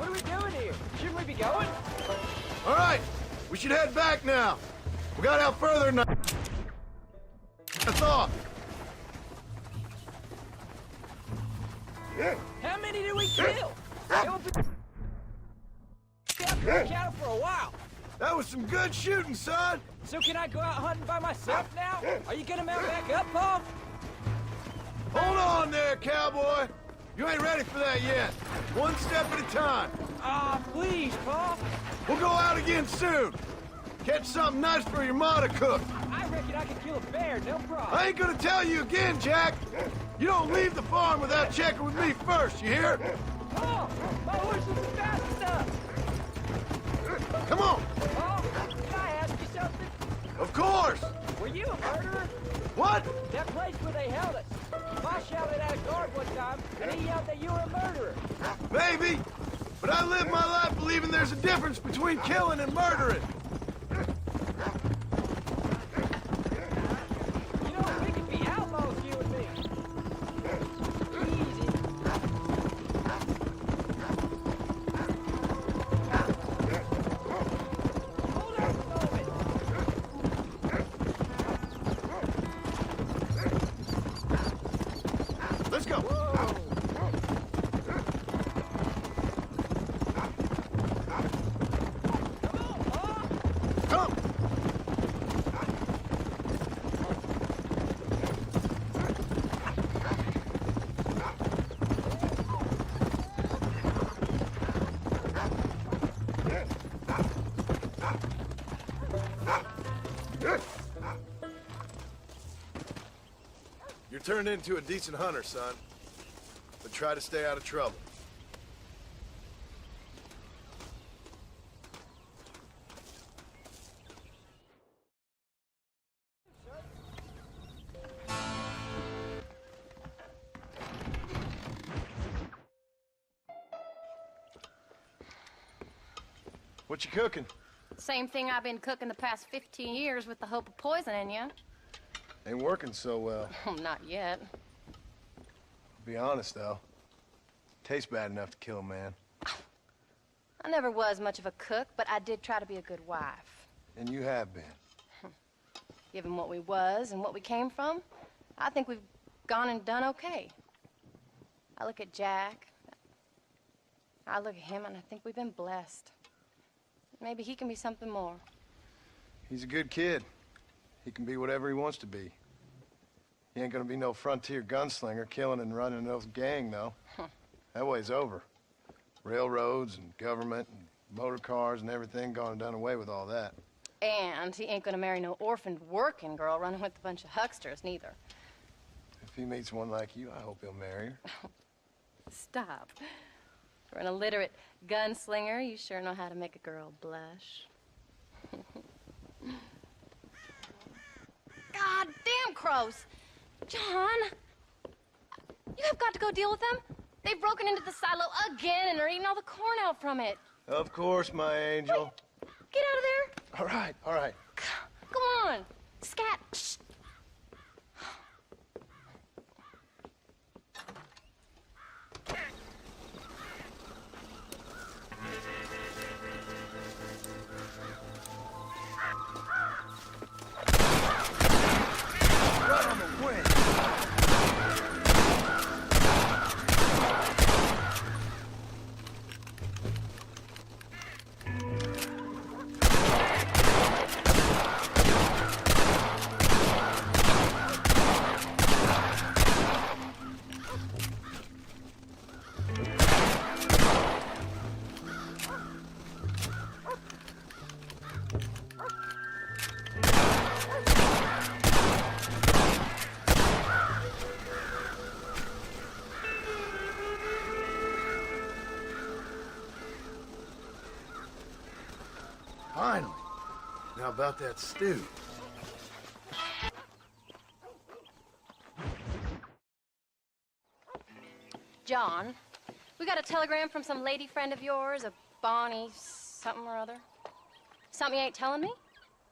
are we doing here? Shouldn't we be going? All right, we should head back now. We got out further than I thought. How many did we kill? It will be cattle for a while. That was some good shooting, son. So can I go out hunting by myself now? Are you gonna mount back up, Paul? Hold on there, cowboy. You ain't ready for that yet. One step at a time. Ah, please, Paul. We'll go out again soon. Catch something nice for your ma to cook. I reckon I could kill a bear, no problem. I ain't gonna tell you again, Jack. You don't leave the farm without checking with me first, you hear? Paul, my horse isn't fast enough. Come on. Paul, can I ask you something? Of course. Were you a murderer? What? That place where they held us. Ma shouted at a guard one time, and he yelled that you were a murderer. Maybe. But I live my life believing there's a difference between killing and murdering. You know, we could be outlaws, you and me. Easy. Hold on a moment. Let's go. Come. You're turned into a decent hunter, son. But try to stay out of trouble. What you cooking? Same thing I've been cooking the past 15 years with the hope of poisoning you. Ain't working so well. Not yet. Be honest, though. Tastes bad enough to kill a man. I never was much of a cook, but I did try to be a good wife. And you have been. Given what we was and what we came from, I think we've gone and done okay. I look at Jack. I look at him, and I think we've been blessed. Maybe he can be something more. He's a good kid. He can be whatever he wants to be. He ain't gonna be no frontier gunslinger killing and running no gang, though. That way's over. Railroads and government and motor cars and everything gone and done away with all that. And he ain't gonna marry no orphaned working girl running with a bunch of hucksters, neither. If he meets one like you, I hope he'll marry her. Stop. For an illiterate gunslinger, you sure know how to make a girl blush. God damn crows! John! You have got to go deal with them. They've broken into the silo again and are eating all the corn out from it. Of course, my angel. Wait, get out of there. All right, all right. Come on. Scat. Shh. Right on the wing. Finally. Now about that stew. John, we got a telegram from some lady friend of yours, a Bonnie something or other. Something you ain't telling me?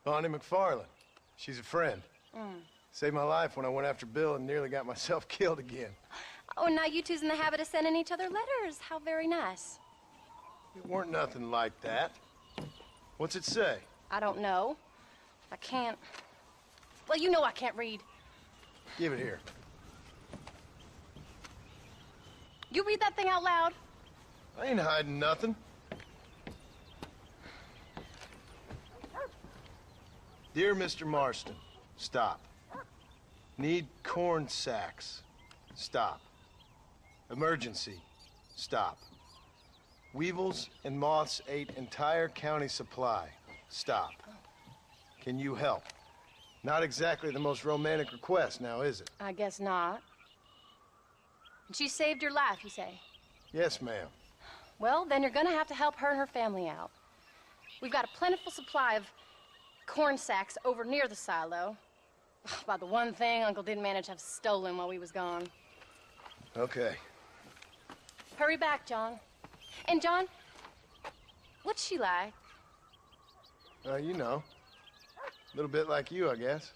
Bonnie McFarlane. She's a friend. Saved my life when I went after Bill and nearly got myself killed again. Oh, and now you two's in the habit of sending each other letters. How very nice. It weren't nothing like that. What's it say? I don't know. I can't... Well, you know I can't read. Give it here. You read that thing out loud? I ain't hiding nothing. Dear Mr. Marston, stop. Need corn sacks. Stop. Emergency. Stop. Weevils and moths ate entire county supply. Stop. Can you help? Not exactly the most romantic request, now is it? I guess not. She saved your life, you say? Yes, ma'am. Well, then you're gonna have to help her and her family out. We've got a plentiful supply of corn sacks over near the silo. About the one thing Uncle didn't manage to have stolen while we was gone. Okay. Hurry back, John. And John, what's she like? You know. A little bit like you, I guess.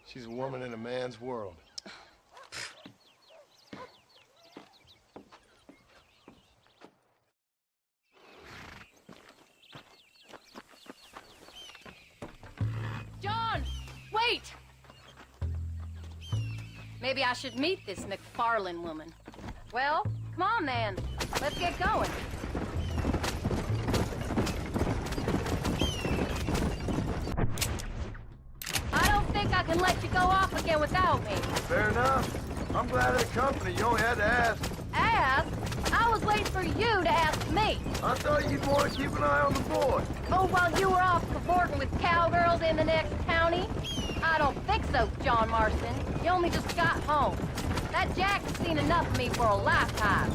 She's a woman in a man's world. John, wait! Maybe I should meet this McFarlane woman. Well, come on then. Let's get going. I don't think I can let you go off again without me. Fair enough. I'm glad of the company. You only had to ask. Ask? I was waiting for you to ask me. I thought you'd want to keep an eye on the boy. Oh, while you were off cavorting with cowgirls in the next county? I don't think so, John Marston. You only just got home. That Jack has seen enough of me for a lifetime.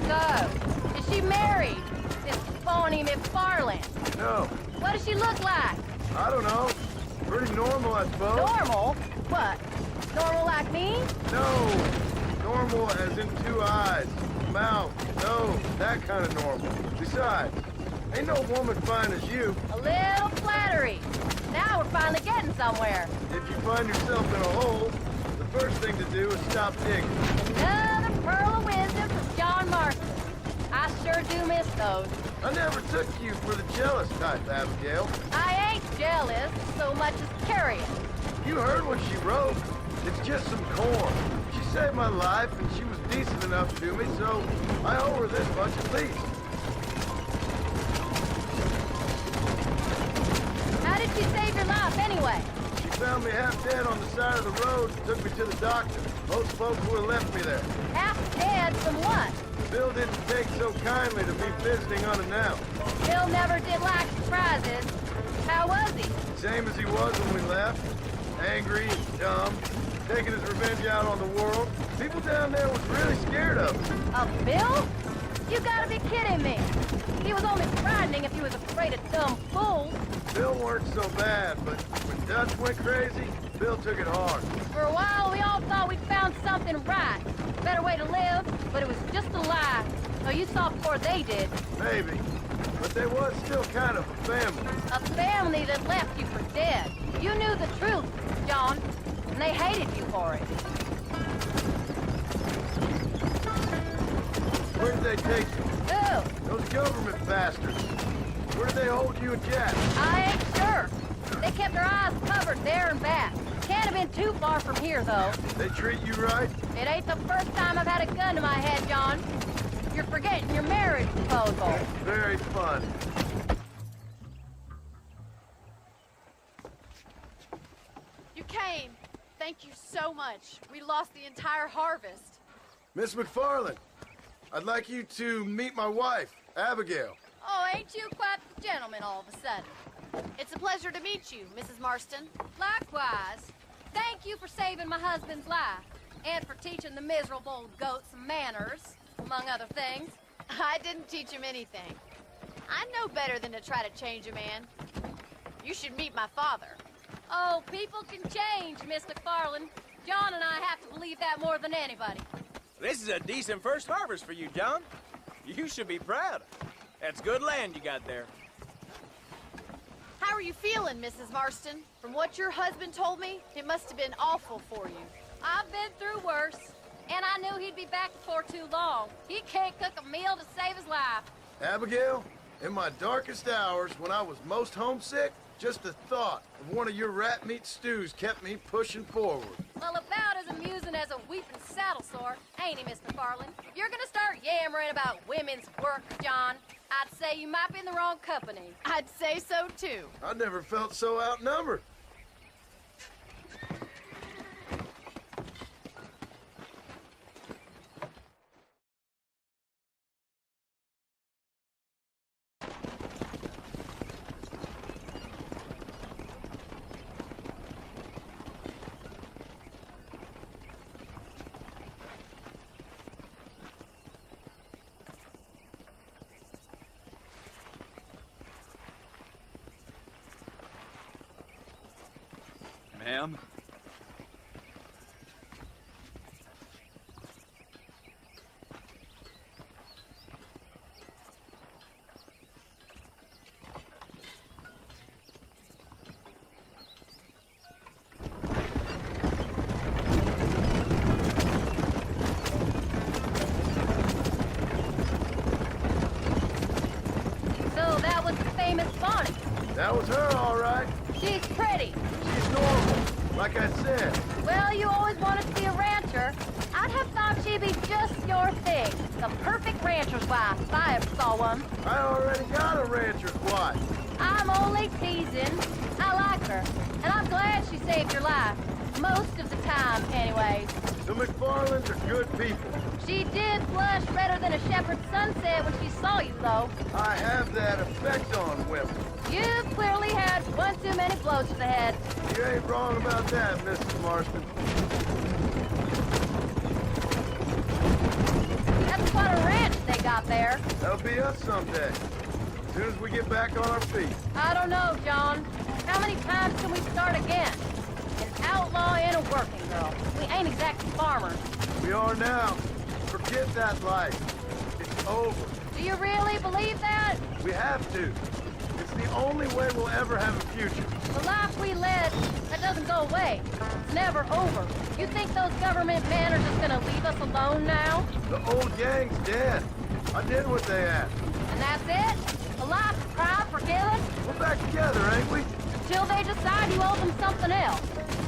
So, is she married? This phony McFarlane? No. What does she look like? I don't know. Pretty normal, I suppose. Normal? What? Normal like me? No. Normal as in 2 eyes, mouth, nose, that kind of normal. Besides, ain't no woman fine as you. A little flattery. Now we're finally getting somewhere. If you find yourself in a hole, the first thing to do is stop digging. Another pearl of wisdom from John Marston. I sure do miss those. I never took you for the jealous type, Abigail. I ain't jealous so much as curious. You heard what she wrote. It's just some corn. She saved my life, and she was decent enough to me, so I owe her this much at least. How did she save your life, anyway? She found me half dead on the side of the road and took me to the doctor. Most folks would have left me there. Half dead from what? Bill didn't take so kindly to me visiting unannounced. Bill never did like surprises. How was he? Same as he was when we left. Angry and dumb. Taking his revenge out on the world. People down there was really scared of him. Of Bill? You gotta be kidding me. He was only frightening if he was afraid of dumb fools. Bill weren't so bad, but when Dutch went crazy, Bill took it hard. For a while, we all thought we'd found something right. A better way to live, but it was just a lie. So you saw before they did. Maybe. But they was still kind of a family. A family that left you for dead. You knew the truth, John, and they hated you for it. Where did they take you? Who? Those government bastards. Where did they hold you and Jack? I ain't sure. They kept their eyes covered there and back. Can't have been too far from here, though. They treat you right? It ain't the first time I've had a gun to my head, John. You're forgetting your marriage proposal. Very fun. You came. Thank you so much. We lost the entire harvest. Miss McFarlane, I'd like you to meet my wife, Abigail. Oh, ain't you quite the gentleman all of a sudden? It's a pleasure to meet you, Mrs. Marston. Likewise. Thank you for saving my husband's life. And for teaching the miserable old goat some manners, among other things. I didn't teach him anything. I know better than to try to change a man. You should meet my father. Oh, people can change, Miss McFarlane. John and I have to believe that more than anybody. This is a decent first harvest for you, John. You should be proud. That's good land you got there. How are you feeling, Mrs. Marston? From what your husband told me, it must have been awful for you. I've been through worse, and I knew he'd be back before too long. He can't cook a meal to save his life. Abigail, in my darkest hours, when I was most homesick, just the thought of one of your rat meat stews kept me pushing forward. Well, about as amusing as a weeping saddle sore, ain't he, Mr. Farland? If you're gonna start yammering about women's work, John, I'd say you might be in the wrong company. I'd say so, too. I never felt so outnumbered. Ma'am? So that was the famous Bonnie. That was her, all right. She's pretty. She's normal, like I said. Well, you always wanted to be a rancher. I'd have thought she'd be just your thing. The perfect rancher's wife, if I ever saw one. I already got a rancher's wife. I'm only teasing. I like her, and I'm glad she saved your life. Most of the time, anyways. The McFarlands are good people. She did blush redder than a shepherd's sunset when she saw you, though. I have that effect on women. You've clearly had one too many blows to the head. You ain't wrong about that, Mrs. Marston. That's quite a ranch they got there. That'll be us someday. As soon as we get back on our feet. I don't know, John. How many times can we start again? An outlaw and a working girl. We ain't exactly farmers. We are now. Forget that life. It's over. Do you really believe that? We have to. It's the only way we'll ever have a future. The life we led, that doesn't go away. It's never over. You think those government men are just gonna leave us alone now? The old gang's dead. I did what they asked. And that's it? A life of crime forgiven? We're back together, ain't we? Until they decide you owe them something else.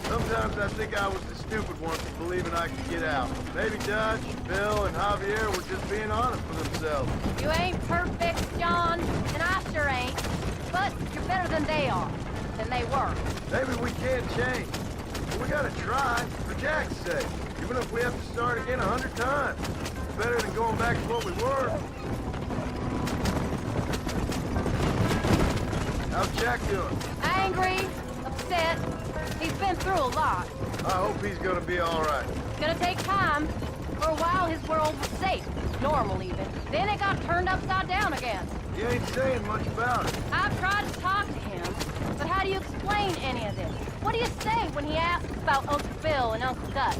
Sometimes I think I was the stupid one for believing I could get out. Maybe Dutch, Bill, and Javier were just being honest with themselves. You ain't perfect, John, and I sure ain't. But you're better than they are. Than they were. Maybe we can't change. But we gotta try, for Jack's sake. Even if we have to start again 100 times. It's better than going back to what we were. How's Jack doing? Angry, upset. He's been through a lot. I hope he's gonna be all right. It's gonna take time. For a while, his world was safe. Normal, even. Then it got turned upside down again. He ain't saying much about it. I've tried to talk to him, but how do you explain any of this? What do you say when he asks about Uncle Phil and Uncle Dutch?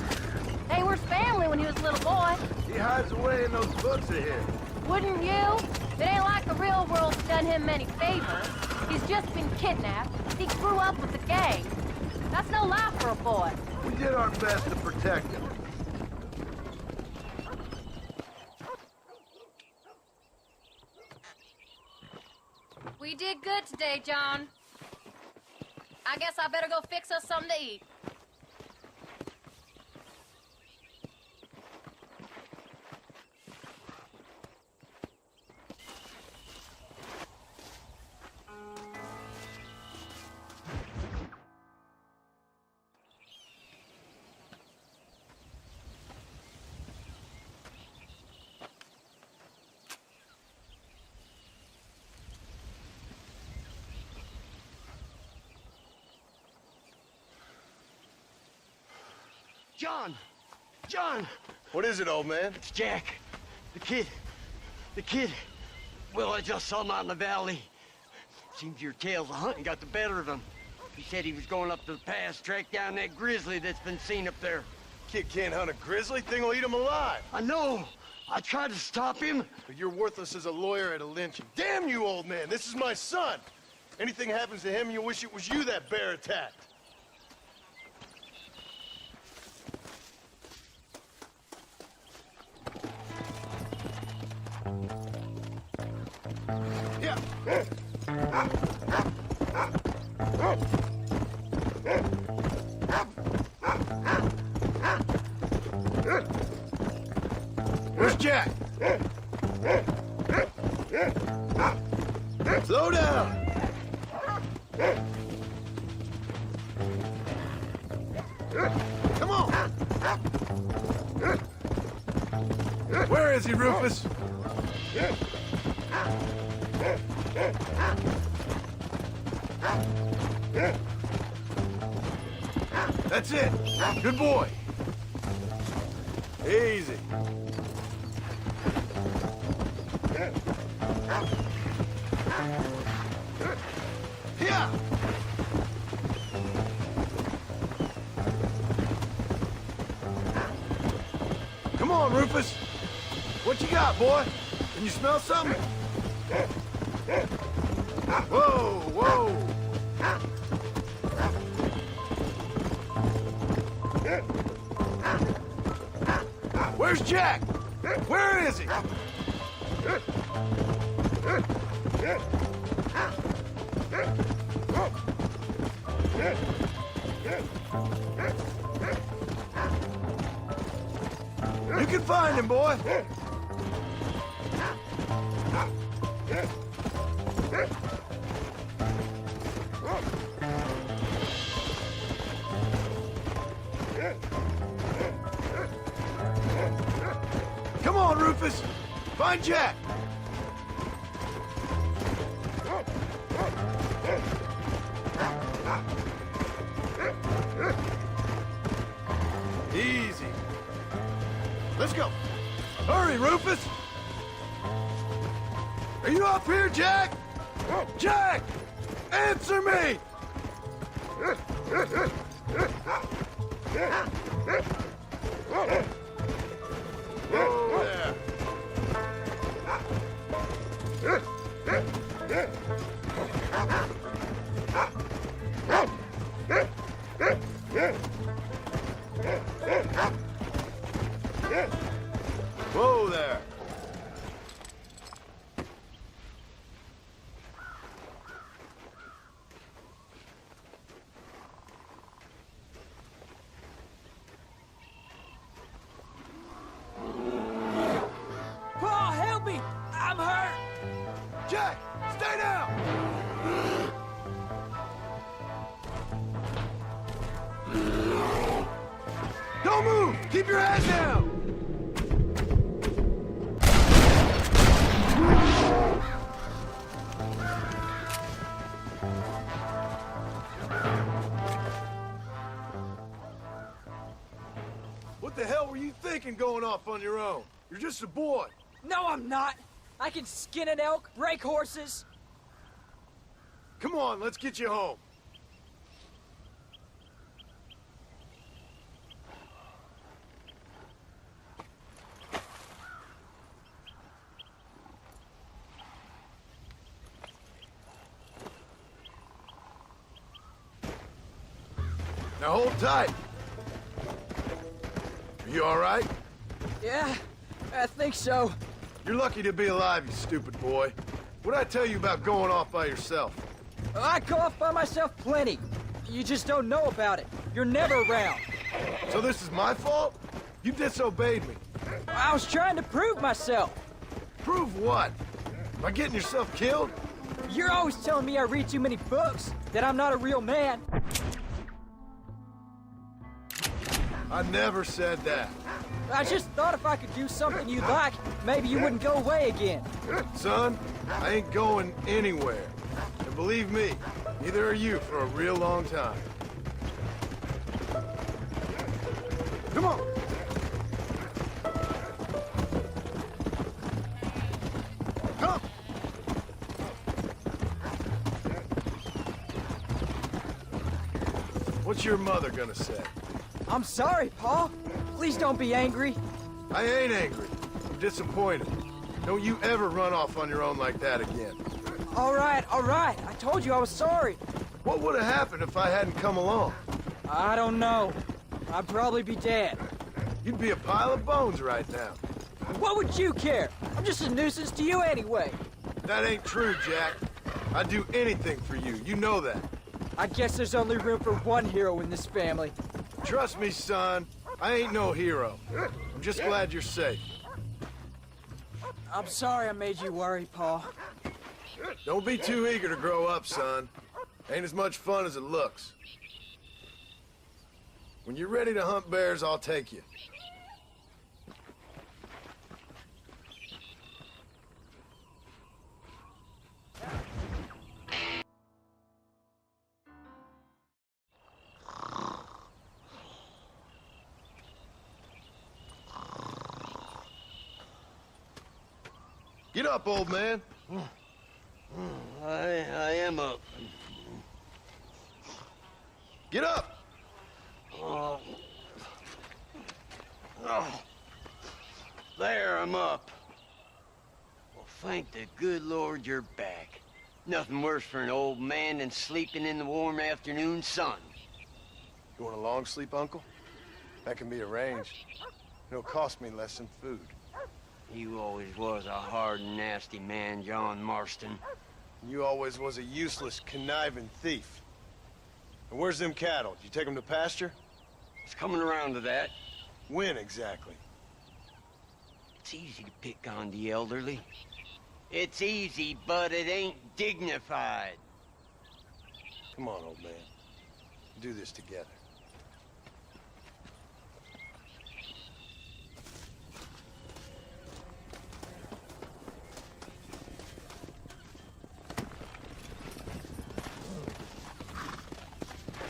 They were family when he was a little boy. He hides away in those books of his. Wouldn't you? It ain't like the real world's done him many favors. He's just been kidnapped. He grew up with the gang. That's no life for a boy. We did our best to protect him. We did good today, John. I guess I better go fix us something to eat. John! John! What is it, old man? It's Jack. The kid. The kid. Well, I just saw him out in the valley. Seems your tales of hunting got the better of him. He said he was going up to the pass, track down that grizzly that's been seen up there. Kid can't hunt a grizzly. Thing will eat him alive. I know. I tried to stop him. But you're worthless as a lawyer at a lynching. Damn you, old man. This is my son. Anything happens to him, you'll wish it was you that bear attacked. Yeah. Where's Jack? Slow down. Come on. Where is he, Rufus? That's it. Good boy. Easy. Yeah. Come on, Rufus. What you got, boy? Can you smell something? Whoa, whoa. Where's Jack? Where is he? You can find him, boy. Come on, Rufus. Find Jack. Easy. Let's go. Hurry, Rufus. Are you up here, Jack? Jack! Answer me! Whoa there. Whoa there. Paul, help me! I'm hurt! Jack, stay down! Don't move! Keep your head down! What the hell were you thinking going off on your own? You're just a boy. No, I'm not! I can skin an elk, rake horses. Come on, let's get you home. Now hold tight. Are you all right? Yeah, I think so. You're lucky to be alive, you stupid boy. What'd I tell you about going off by yourself? I go off by myself plenty. You just don't know about it. You're never around. So this is my fault? You disobeyed me. I was trying to prove myself. Prove what? By getting yourself killed? You're always telling me I read too many books, that I'm not a real man. I never said that. I just thought if I could do something you like, maybe you wouldn't go away again. Son, I ain't going anywhere. And believe me, neither are you for a real long time. Come on! Come! What's your mother gonna say? I'm sorry, Paul. Please don't be angry. I ain't angry. I'm disappointed. Don't you ever run off on your own like that again. All right. I told you I was sorry. What would have happened if I hadn't come along? I don't know. I'd probably be dead. You'd be a pile of bones right now. What would you care? I'm just a nuisance to you anyway. That ain't true, Jack. I'd do anything for you. You know that. I guess there's only room for one hero in this family. Trust me, son. I ain't no hero. I'm just glad you're safe. I'm sorry I made you worry, Paul. Don't be too eager to grow up, son. Ain't as much fun as it looks. When you're ready to hunt bears, I'll take you. Get up, old man. I am up. Get up! Oh. There, I'm up. Well, thank the good Lord you're back. Nothing worse for an old man than sleeping in the warm afternoon sun. You want a long sleep, Uncle? That can be arranged. It'll cost me less than food. You always was a hard and nasty man, John Marston. You always was a useless, conniving thief. And where's them cattle? Did you take them to pasture? It's coming around to that. When exactly? It's easy to pick on the elderly. It's easy, but it ain't dignified. Come on, old man. We'll do this together.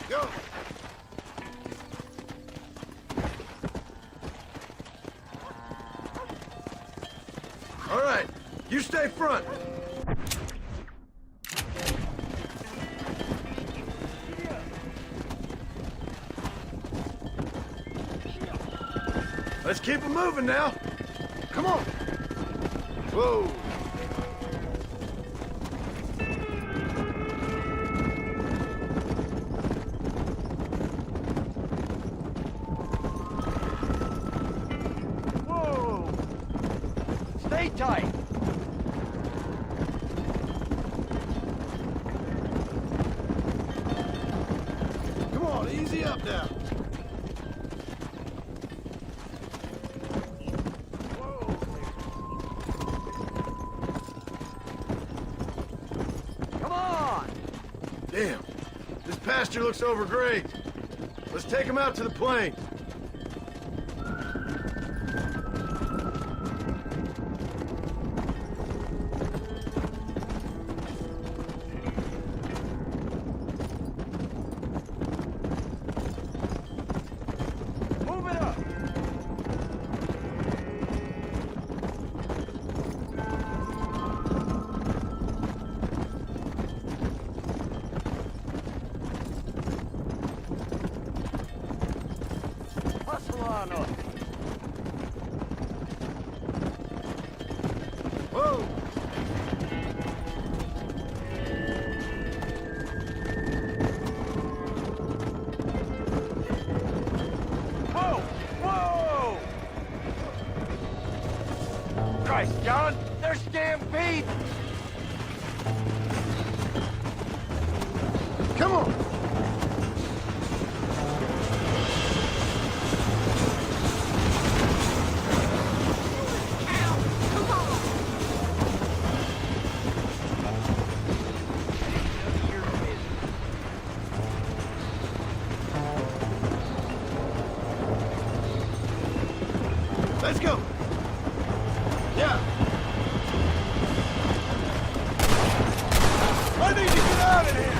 Go! All right, you stay front. Let's keep it moving now. Come on. Whoa. Stay tight. Come on, easy up now. Come on! Damn, this pasture looks overgrazed. Let's take him out to the plain. Whoa! Whoa! Whoa! Christ, John! They're stampede! Come on! Let's go! Yeah! I need to get out of here!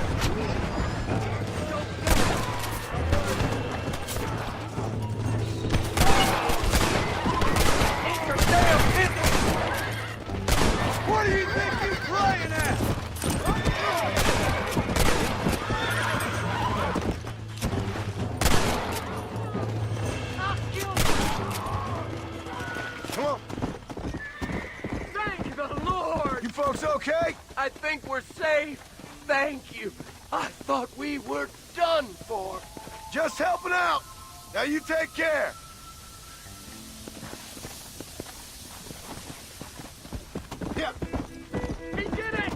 What do you think you're playing at? Come on, folks okay? I think we're safe. Thank you. I thought we were done for. Just helping out. Now you take care. Yeah. He did it!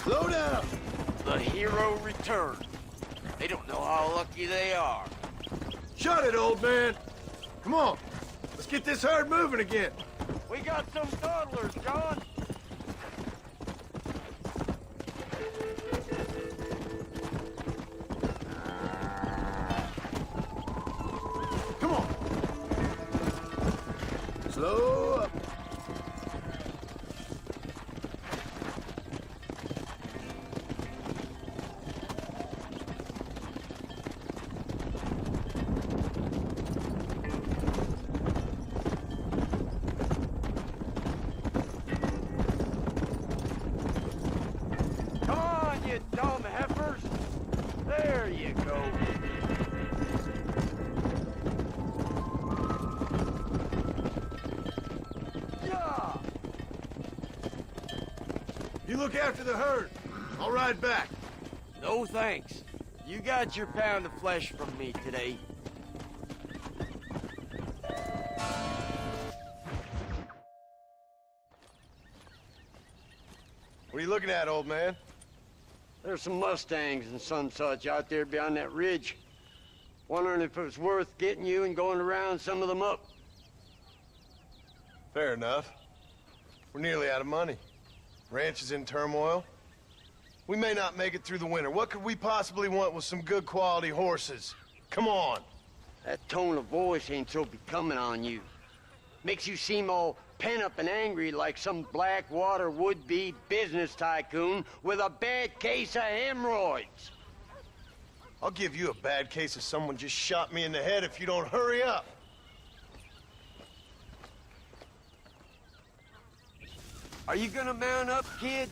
Slow down. The hero returned. They don't know how lucky they are. Shut it, old man. Come on. Let's get this herd moving again. We got some toddlers, John. Come on. Slow up. Come on, you dumb heifers. There you go. Yeah. You look after the herd. I'll ride back. No thanks. You got your pound of flesh from me today. What are you looking at, old man? There's some Mustangs and some such out there beyond that ridge. Wondering if it was worth getting you and going to round some of them up. Fair enough. We're nearly out of money. Ranch is in turmoil. We may not make it through the winter. What could we possibly want with some good quality horses? Come on. That tone of voice ain't so becoming on you. Makes you seem all pent up and angry like some Blackwater would-be business tycoon with a bad case of hemorrhoids. I'll give you a bad case of someone just shot me in the head if you don't hurry up. Are you gonna mount up, kid?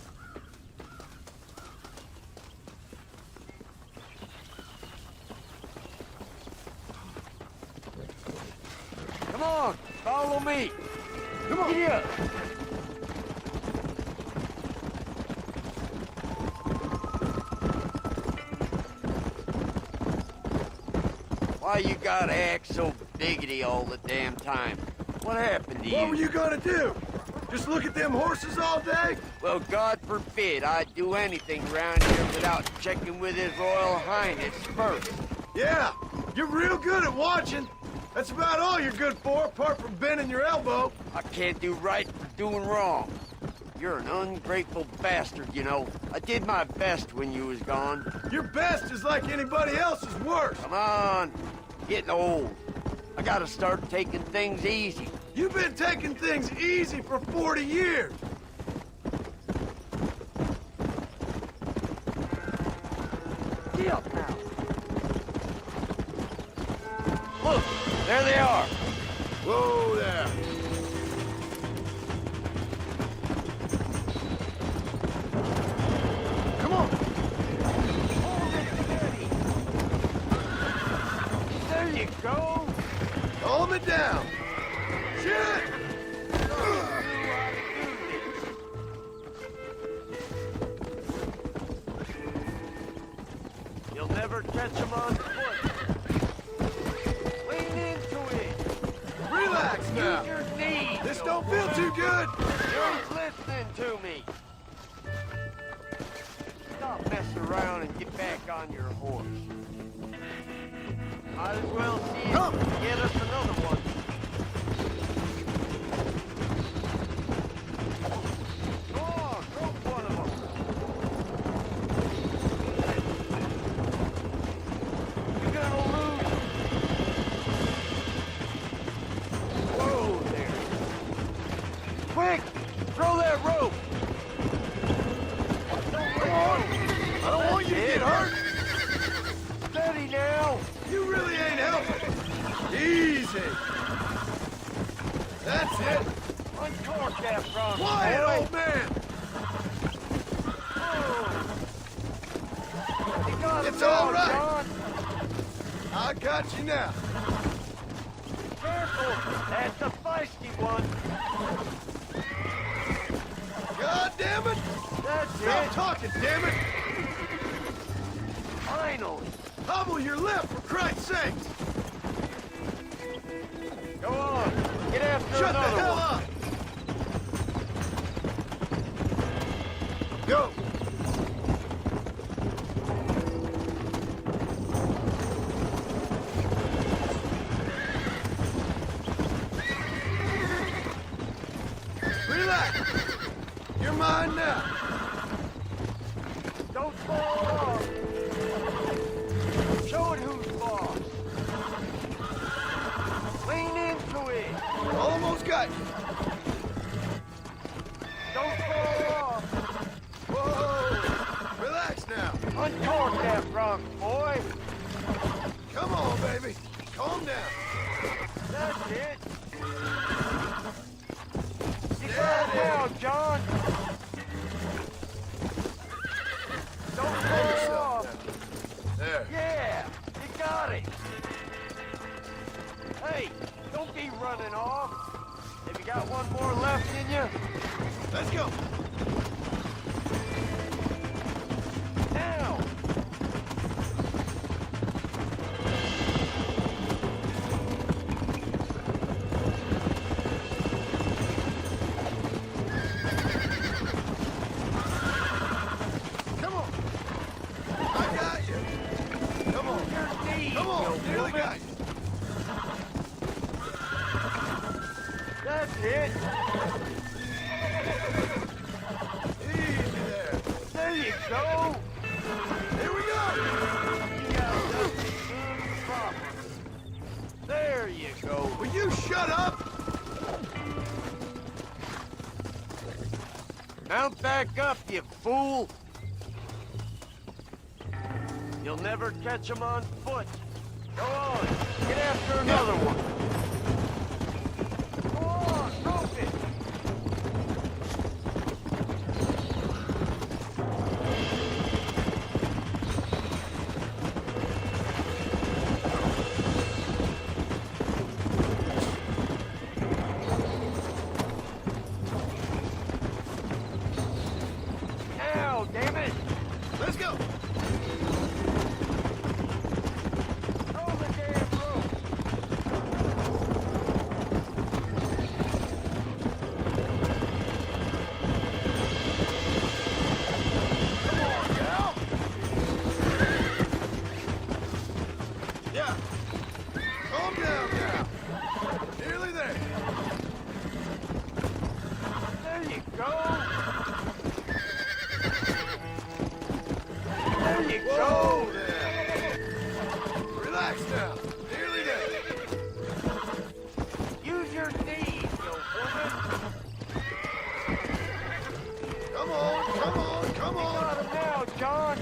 Come on, follow me. Come on. Get up. Why you gotta act so biggity all the damn time? What happened to you? What were you gonna do? Just look at them horses all day? Well, God forbid I'd do anything around here without checking with His Royal Highness first. Yeah, you're real good at watching. That's about all you're good for, apart from bending your elbow. I can't do right for doing wrong. You're an ungrateful bastard, you know. I did my best when you was gone. Your best is like anybody else's worst. Come on, getting old. I gotta start taking things easy. You've been taking things easy for 40 years. Get up now. Look, there they are. Whoa there. Come on. There you go. Hold it down. Shit! You'll never catch them on foot. Lean into it. Relax now. Use your knees. This don't feel too good. You ain't listening to me. Stop messing around and get back on your horse. Might as well see if you can get us another one. Go on, rope one of them. You're gonna lose. Whoa there. Quick, throw that rope. Come on. I don't want you to get hurt. Steady now. You really ain't helping. Easy. That's it. Uncork that from Quiet, boy. old man. You got It's him all now, right. John. I I got you now. Careful! That's a feisty one. God damn it! That's Stop it. talking, damn it! Finally. Hobble your lip, for Christ's sakes! Go on. Get after Shut the another hell one. up! Go! Relax! You're mine now! Don't fall off. Show it who's boss. Lean into it. Almost got you! Don't fall off. Whoa! Relax now! Uncork that Proc, boy. Come on, baby! Calm down! That's it. You got it now, John. Don't fall off. There. Yeah, you got it. Hey, don't be running off. Have you got one more left in you? Let's go! Now! Come on! I got you! Come on! Come on! Nearly got you! That's it. Easy there! There you go. Here we go! You got nothing good and proper. There you go. Will you shut up? Mount back up, you fool. You'll never catch him on foot. Go on. Get after another one. Go on, rope it. Now, damn it. Let's go! Throw the damn rope. Come on, gal. Yeah! Calm down now! Nearly there! There you go. There you go. Whoa there! Relax now! Nearly there! Use your knees, you woman. Come on! Come on! Come You on! got him now, John.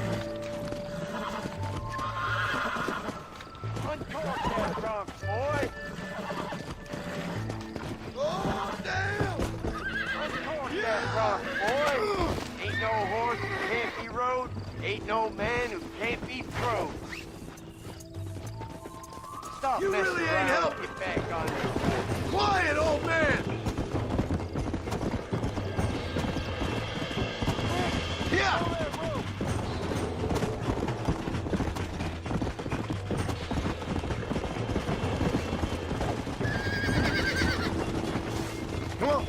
Uncork that trunk, boy. Oh, damn! Uncork that trunk, boy. Ain't no horse who can't be rode. Ain't no man who can't be throwed. Stop You messing really ain't around. helping. Get back on your feet. Quiet, old man! Yeah! Throw that rope. Come on!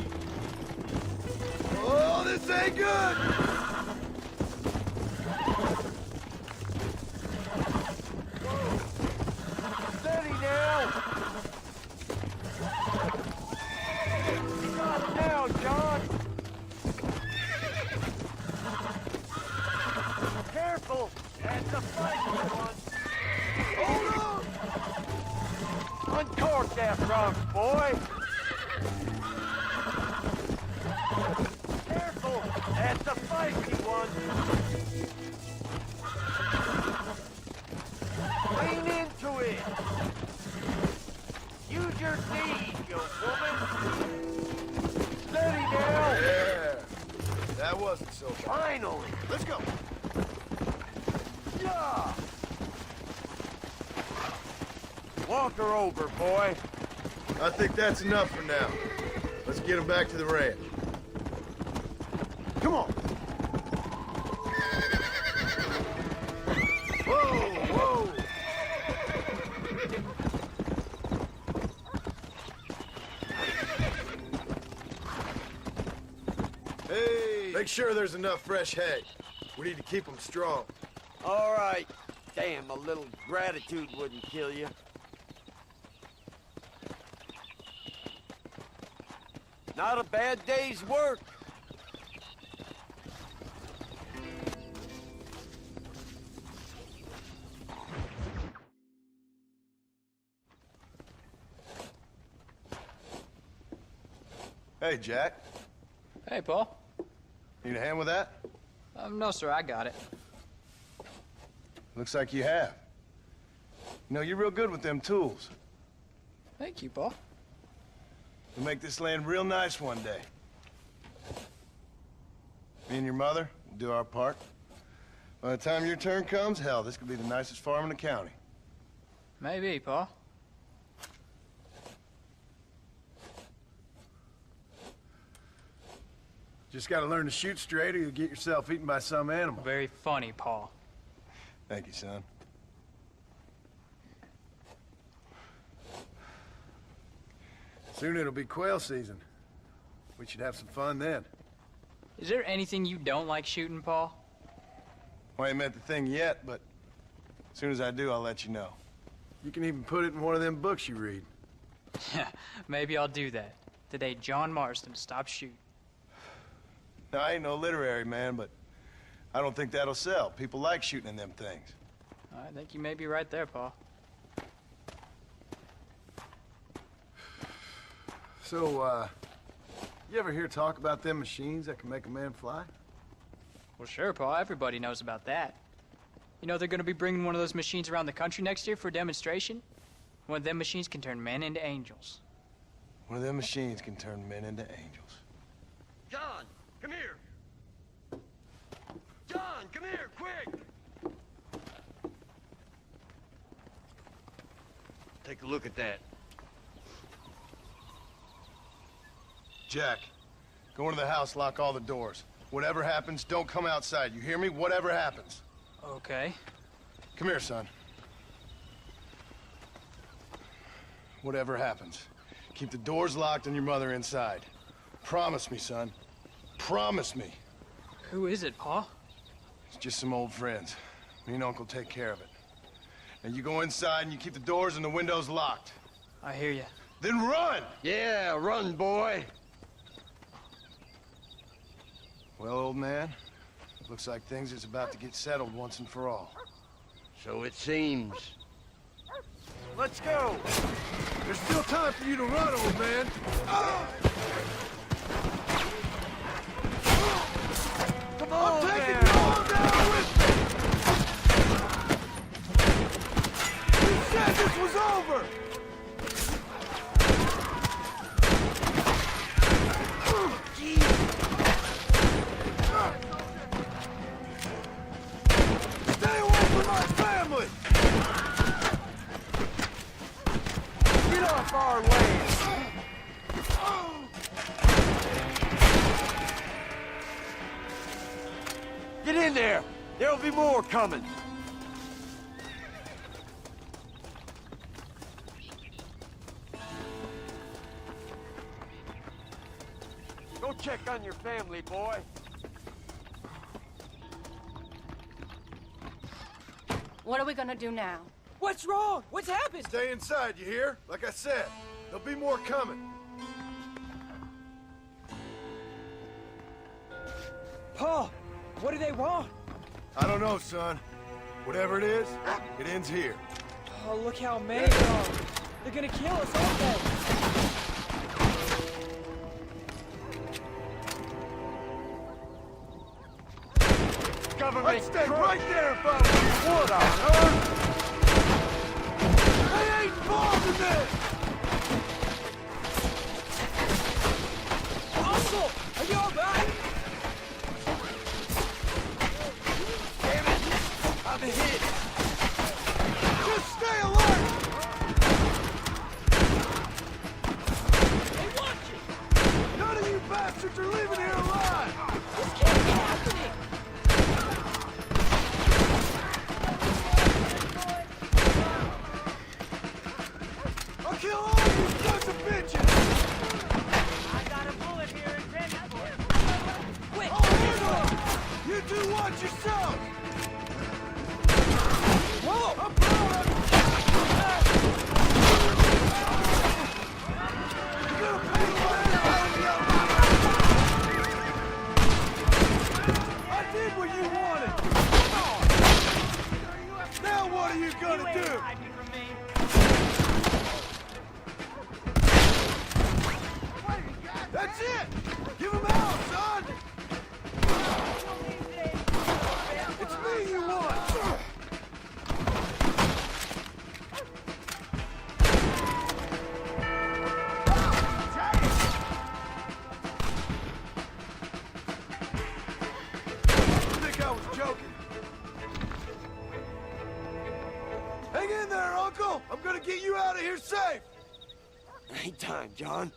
Oh, this ain't good! Steady now. You got him now, John. Careful. That's a fighting one. Hold on! Uncork that trunk, boy. Careful. That's a feisty one. Lean into it. Use your knees, you woman. Steady now. There! That wasn't so bad. Finally. Let's go! Yeah. her over, boy. I think that's enough for now. Let's get him back to the ranch. Come on. Whoa, whoa. Hey! Make sure there's enough fresh hay. We need to keep them strong. All right. Damn, a little gratitude wouldn't kill you. Not a bad day's work. Hey, Jack. Hey, Paul. Need a hand with that? No, sir, I got it. Looks like you have. You know, you're real good with them tools. Thank you, Paul. We'll make this land real nice one day. Me and your mother will do our part. By the time your turn comes, hell, this could be the nicest farm in the county. Maybe, Paul. Just gotta learn to shoot straight or you'll get yourself eaten by some animal. Very funny, Paul. Thank you, son. Soon it'll be quail season. We should have some fun then. Is there anything you don't like shooting, Paul? Well, I ain't met the thing yet, but as soon as I do, I'll let you know. You can even put it in one of them books you read. Yeah, maybe I'll do that. The day John Marston stopped shooting. Now, I ain't no literary man, but I don't think that'll sell. People like shooting in them things. I think you may be right there, Paul. So, you ever hear talk about them machines that can make a man fly? Well, sure, Paul. Everybody knows about that. You know they're going to be bringing one of those machines around the country next year for a demonstration? One of them machines can turn men into angels. One of them machines can turn men into angels. John, come here. John, come here, quick. Take a look at that. Jack, go into the house, lock all the doors. Whatever happens, don't come outside. You hear me? Whatever happens. Okay. Come here, son. Whatever happens, keep the doors locked and your mother inside. Promise me, son. Promise me. Who is it, Paul? It's just some old friends. Me and Uncle take care of it. And you go inside and you keep the doors and the windows locked. I hear you. Then run! Yeah, run, boy. Well, old man, looks like things is about to get settled once and for all. So it seems. Let's go! There's still time for you to run, old man! Come on, I'm taking you all down with me! You said this was over! Stay away from my family! Get off our land! Get in there! There'll be more coming! Go check on your family, boy. What are we gonna do now? What's wrong? What's happened? Stay inside, you hear? Like I said, there'll be more coming. Paul, what do they want? I don't know, son. Whatever it is, it ends here. Oh, look how many there are. They're gonna kill us, aren't they? Government! I'd stay right there if I was you. What on earth? I ain't involved in this! Russell, are you alright? Damn it! I'm hit! Just stay alert! you gonna do? That's it! Give him out, son! It's me you want! I think I was joking. Hang in there, Uncle! I'm gonna get you out of here safe! Ain't time, John.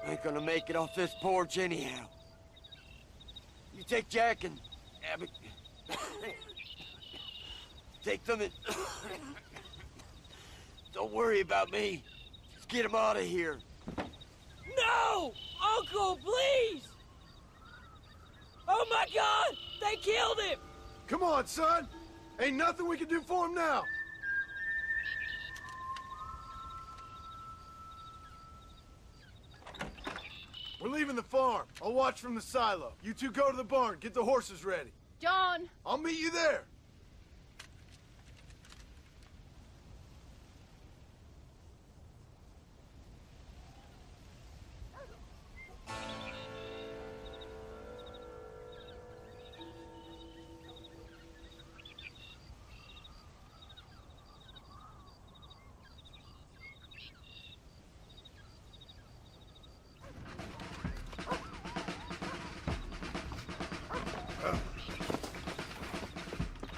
Ain't gonna make it off this porch anyhow. You take Jack and Abby. Take them and don't worry about me. Just get him out of here. No! Uncle, please! Oh my God! They killed him! Come on, son! Ain't nothing we can do for him now! We're leaving the farm. I'll watch from the silo. You two go to the barn, get the horses ready. John! I'll meet you there.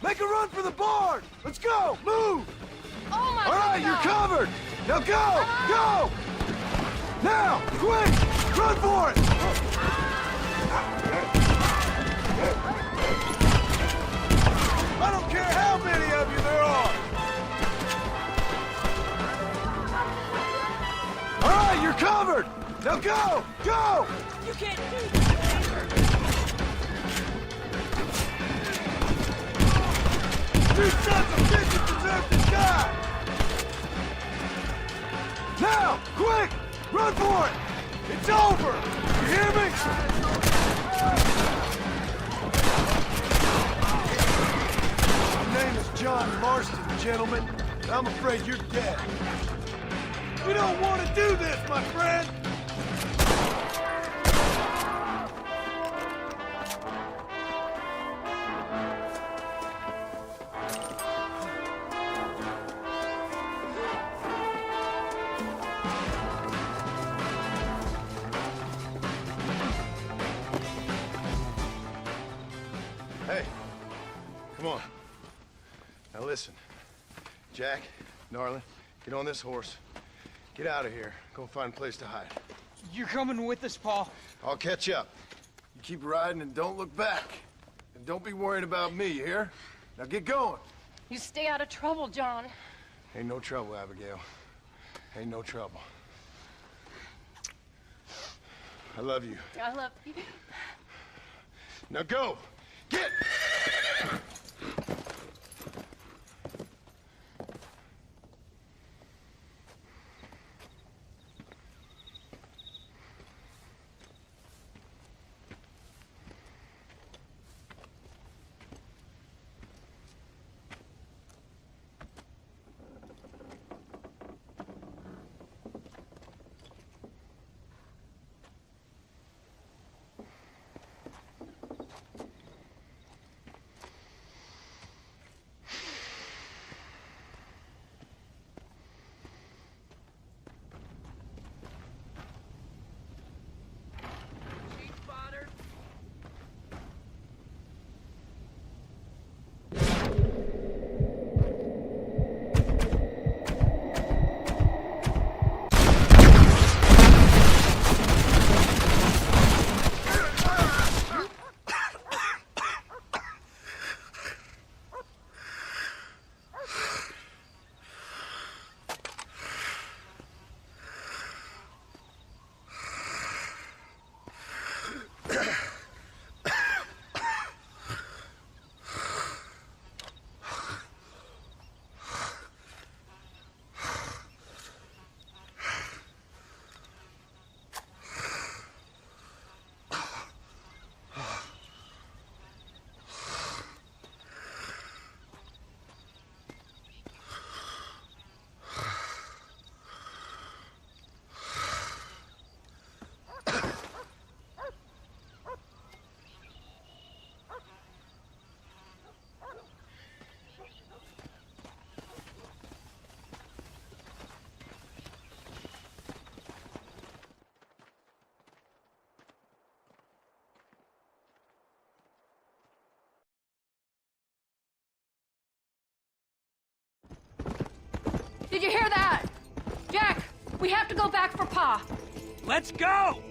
Make a run for the barn! Let's go! Move! Oh my All right, you're covered! Now go! Go! Now! Quick! Run for it! I don't care how many of you there are! All right, you're covered! Now go! Go! You can't do this! You sons of bitches deserve to die! Now! Quick! Run for it! It's over! You hear me? My name is John Marston, gentlemen. I'm afraid you're dead. You don't want to do this, my friend! Hey, come on. Now listen. Jack, darling, get on this horse. Get out of here. Go find a place to hide. You're coming with us, Paul. I'll catch up. You keep riding and don't look back. And don't be worried about me, you hear? Now get going. You stay out of trouble, John. Ain't no trouble, Abigail. Ain't no trouble. I love you. I love you. Now go! Get! Did you hear that? Jack, we have to go back for Pa. Let's go!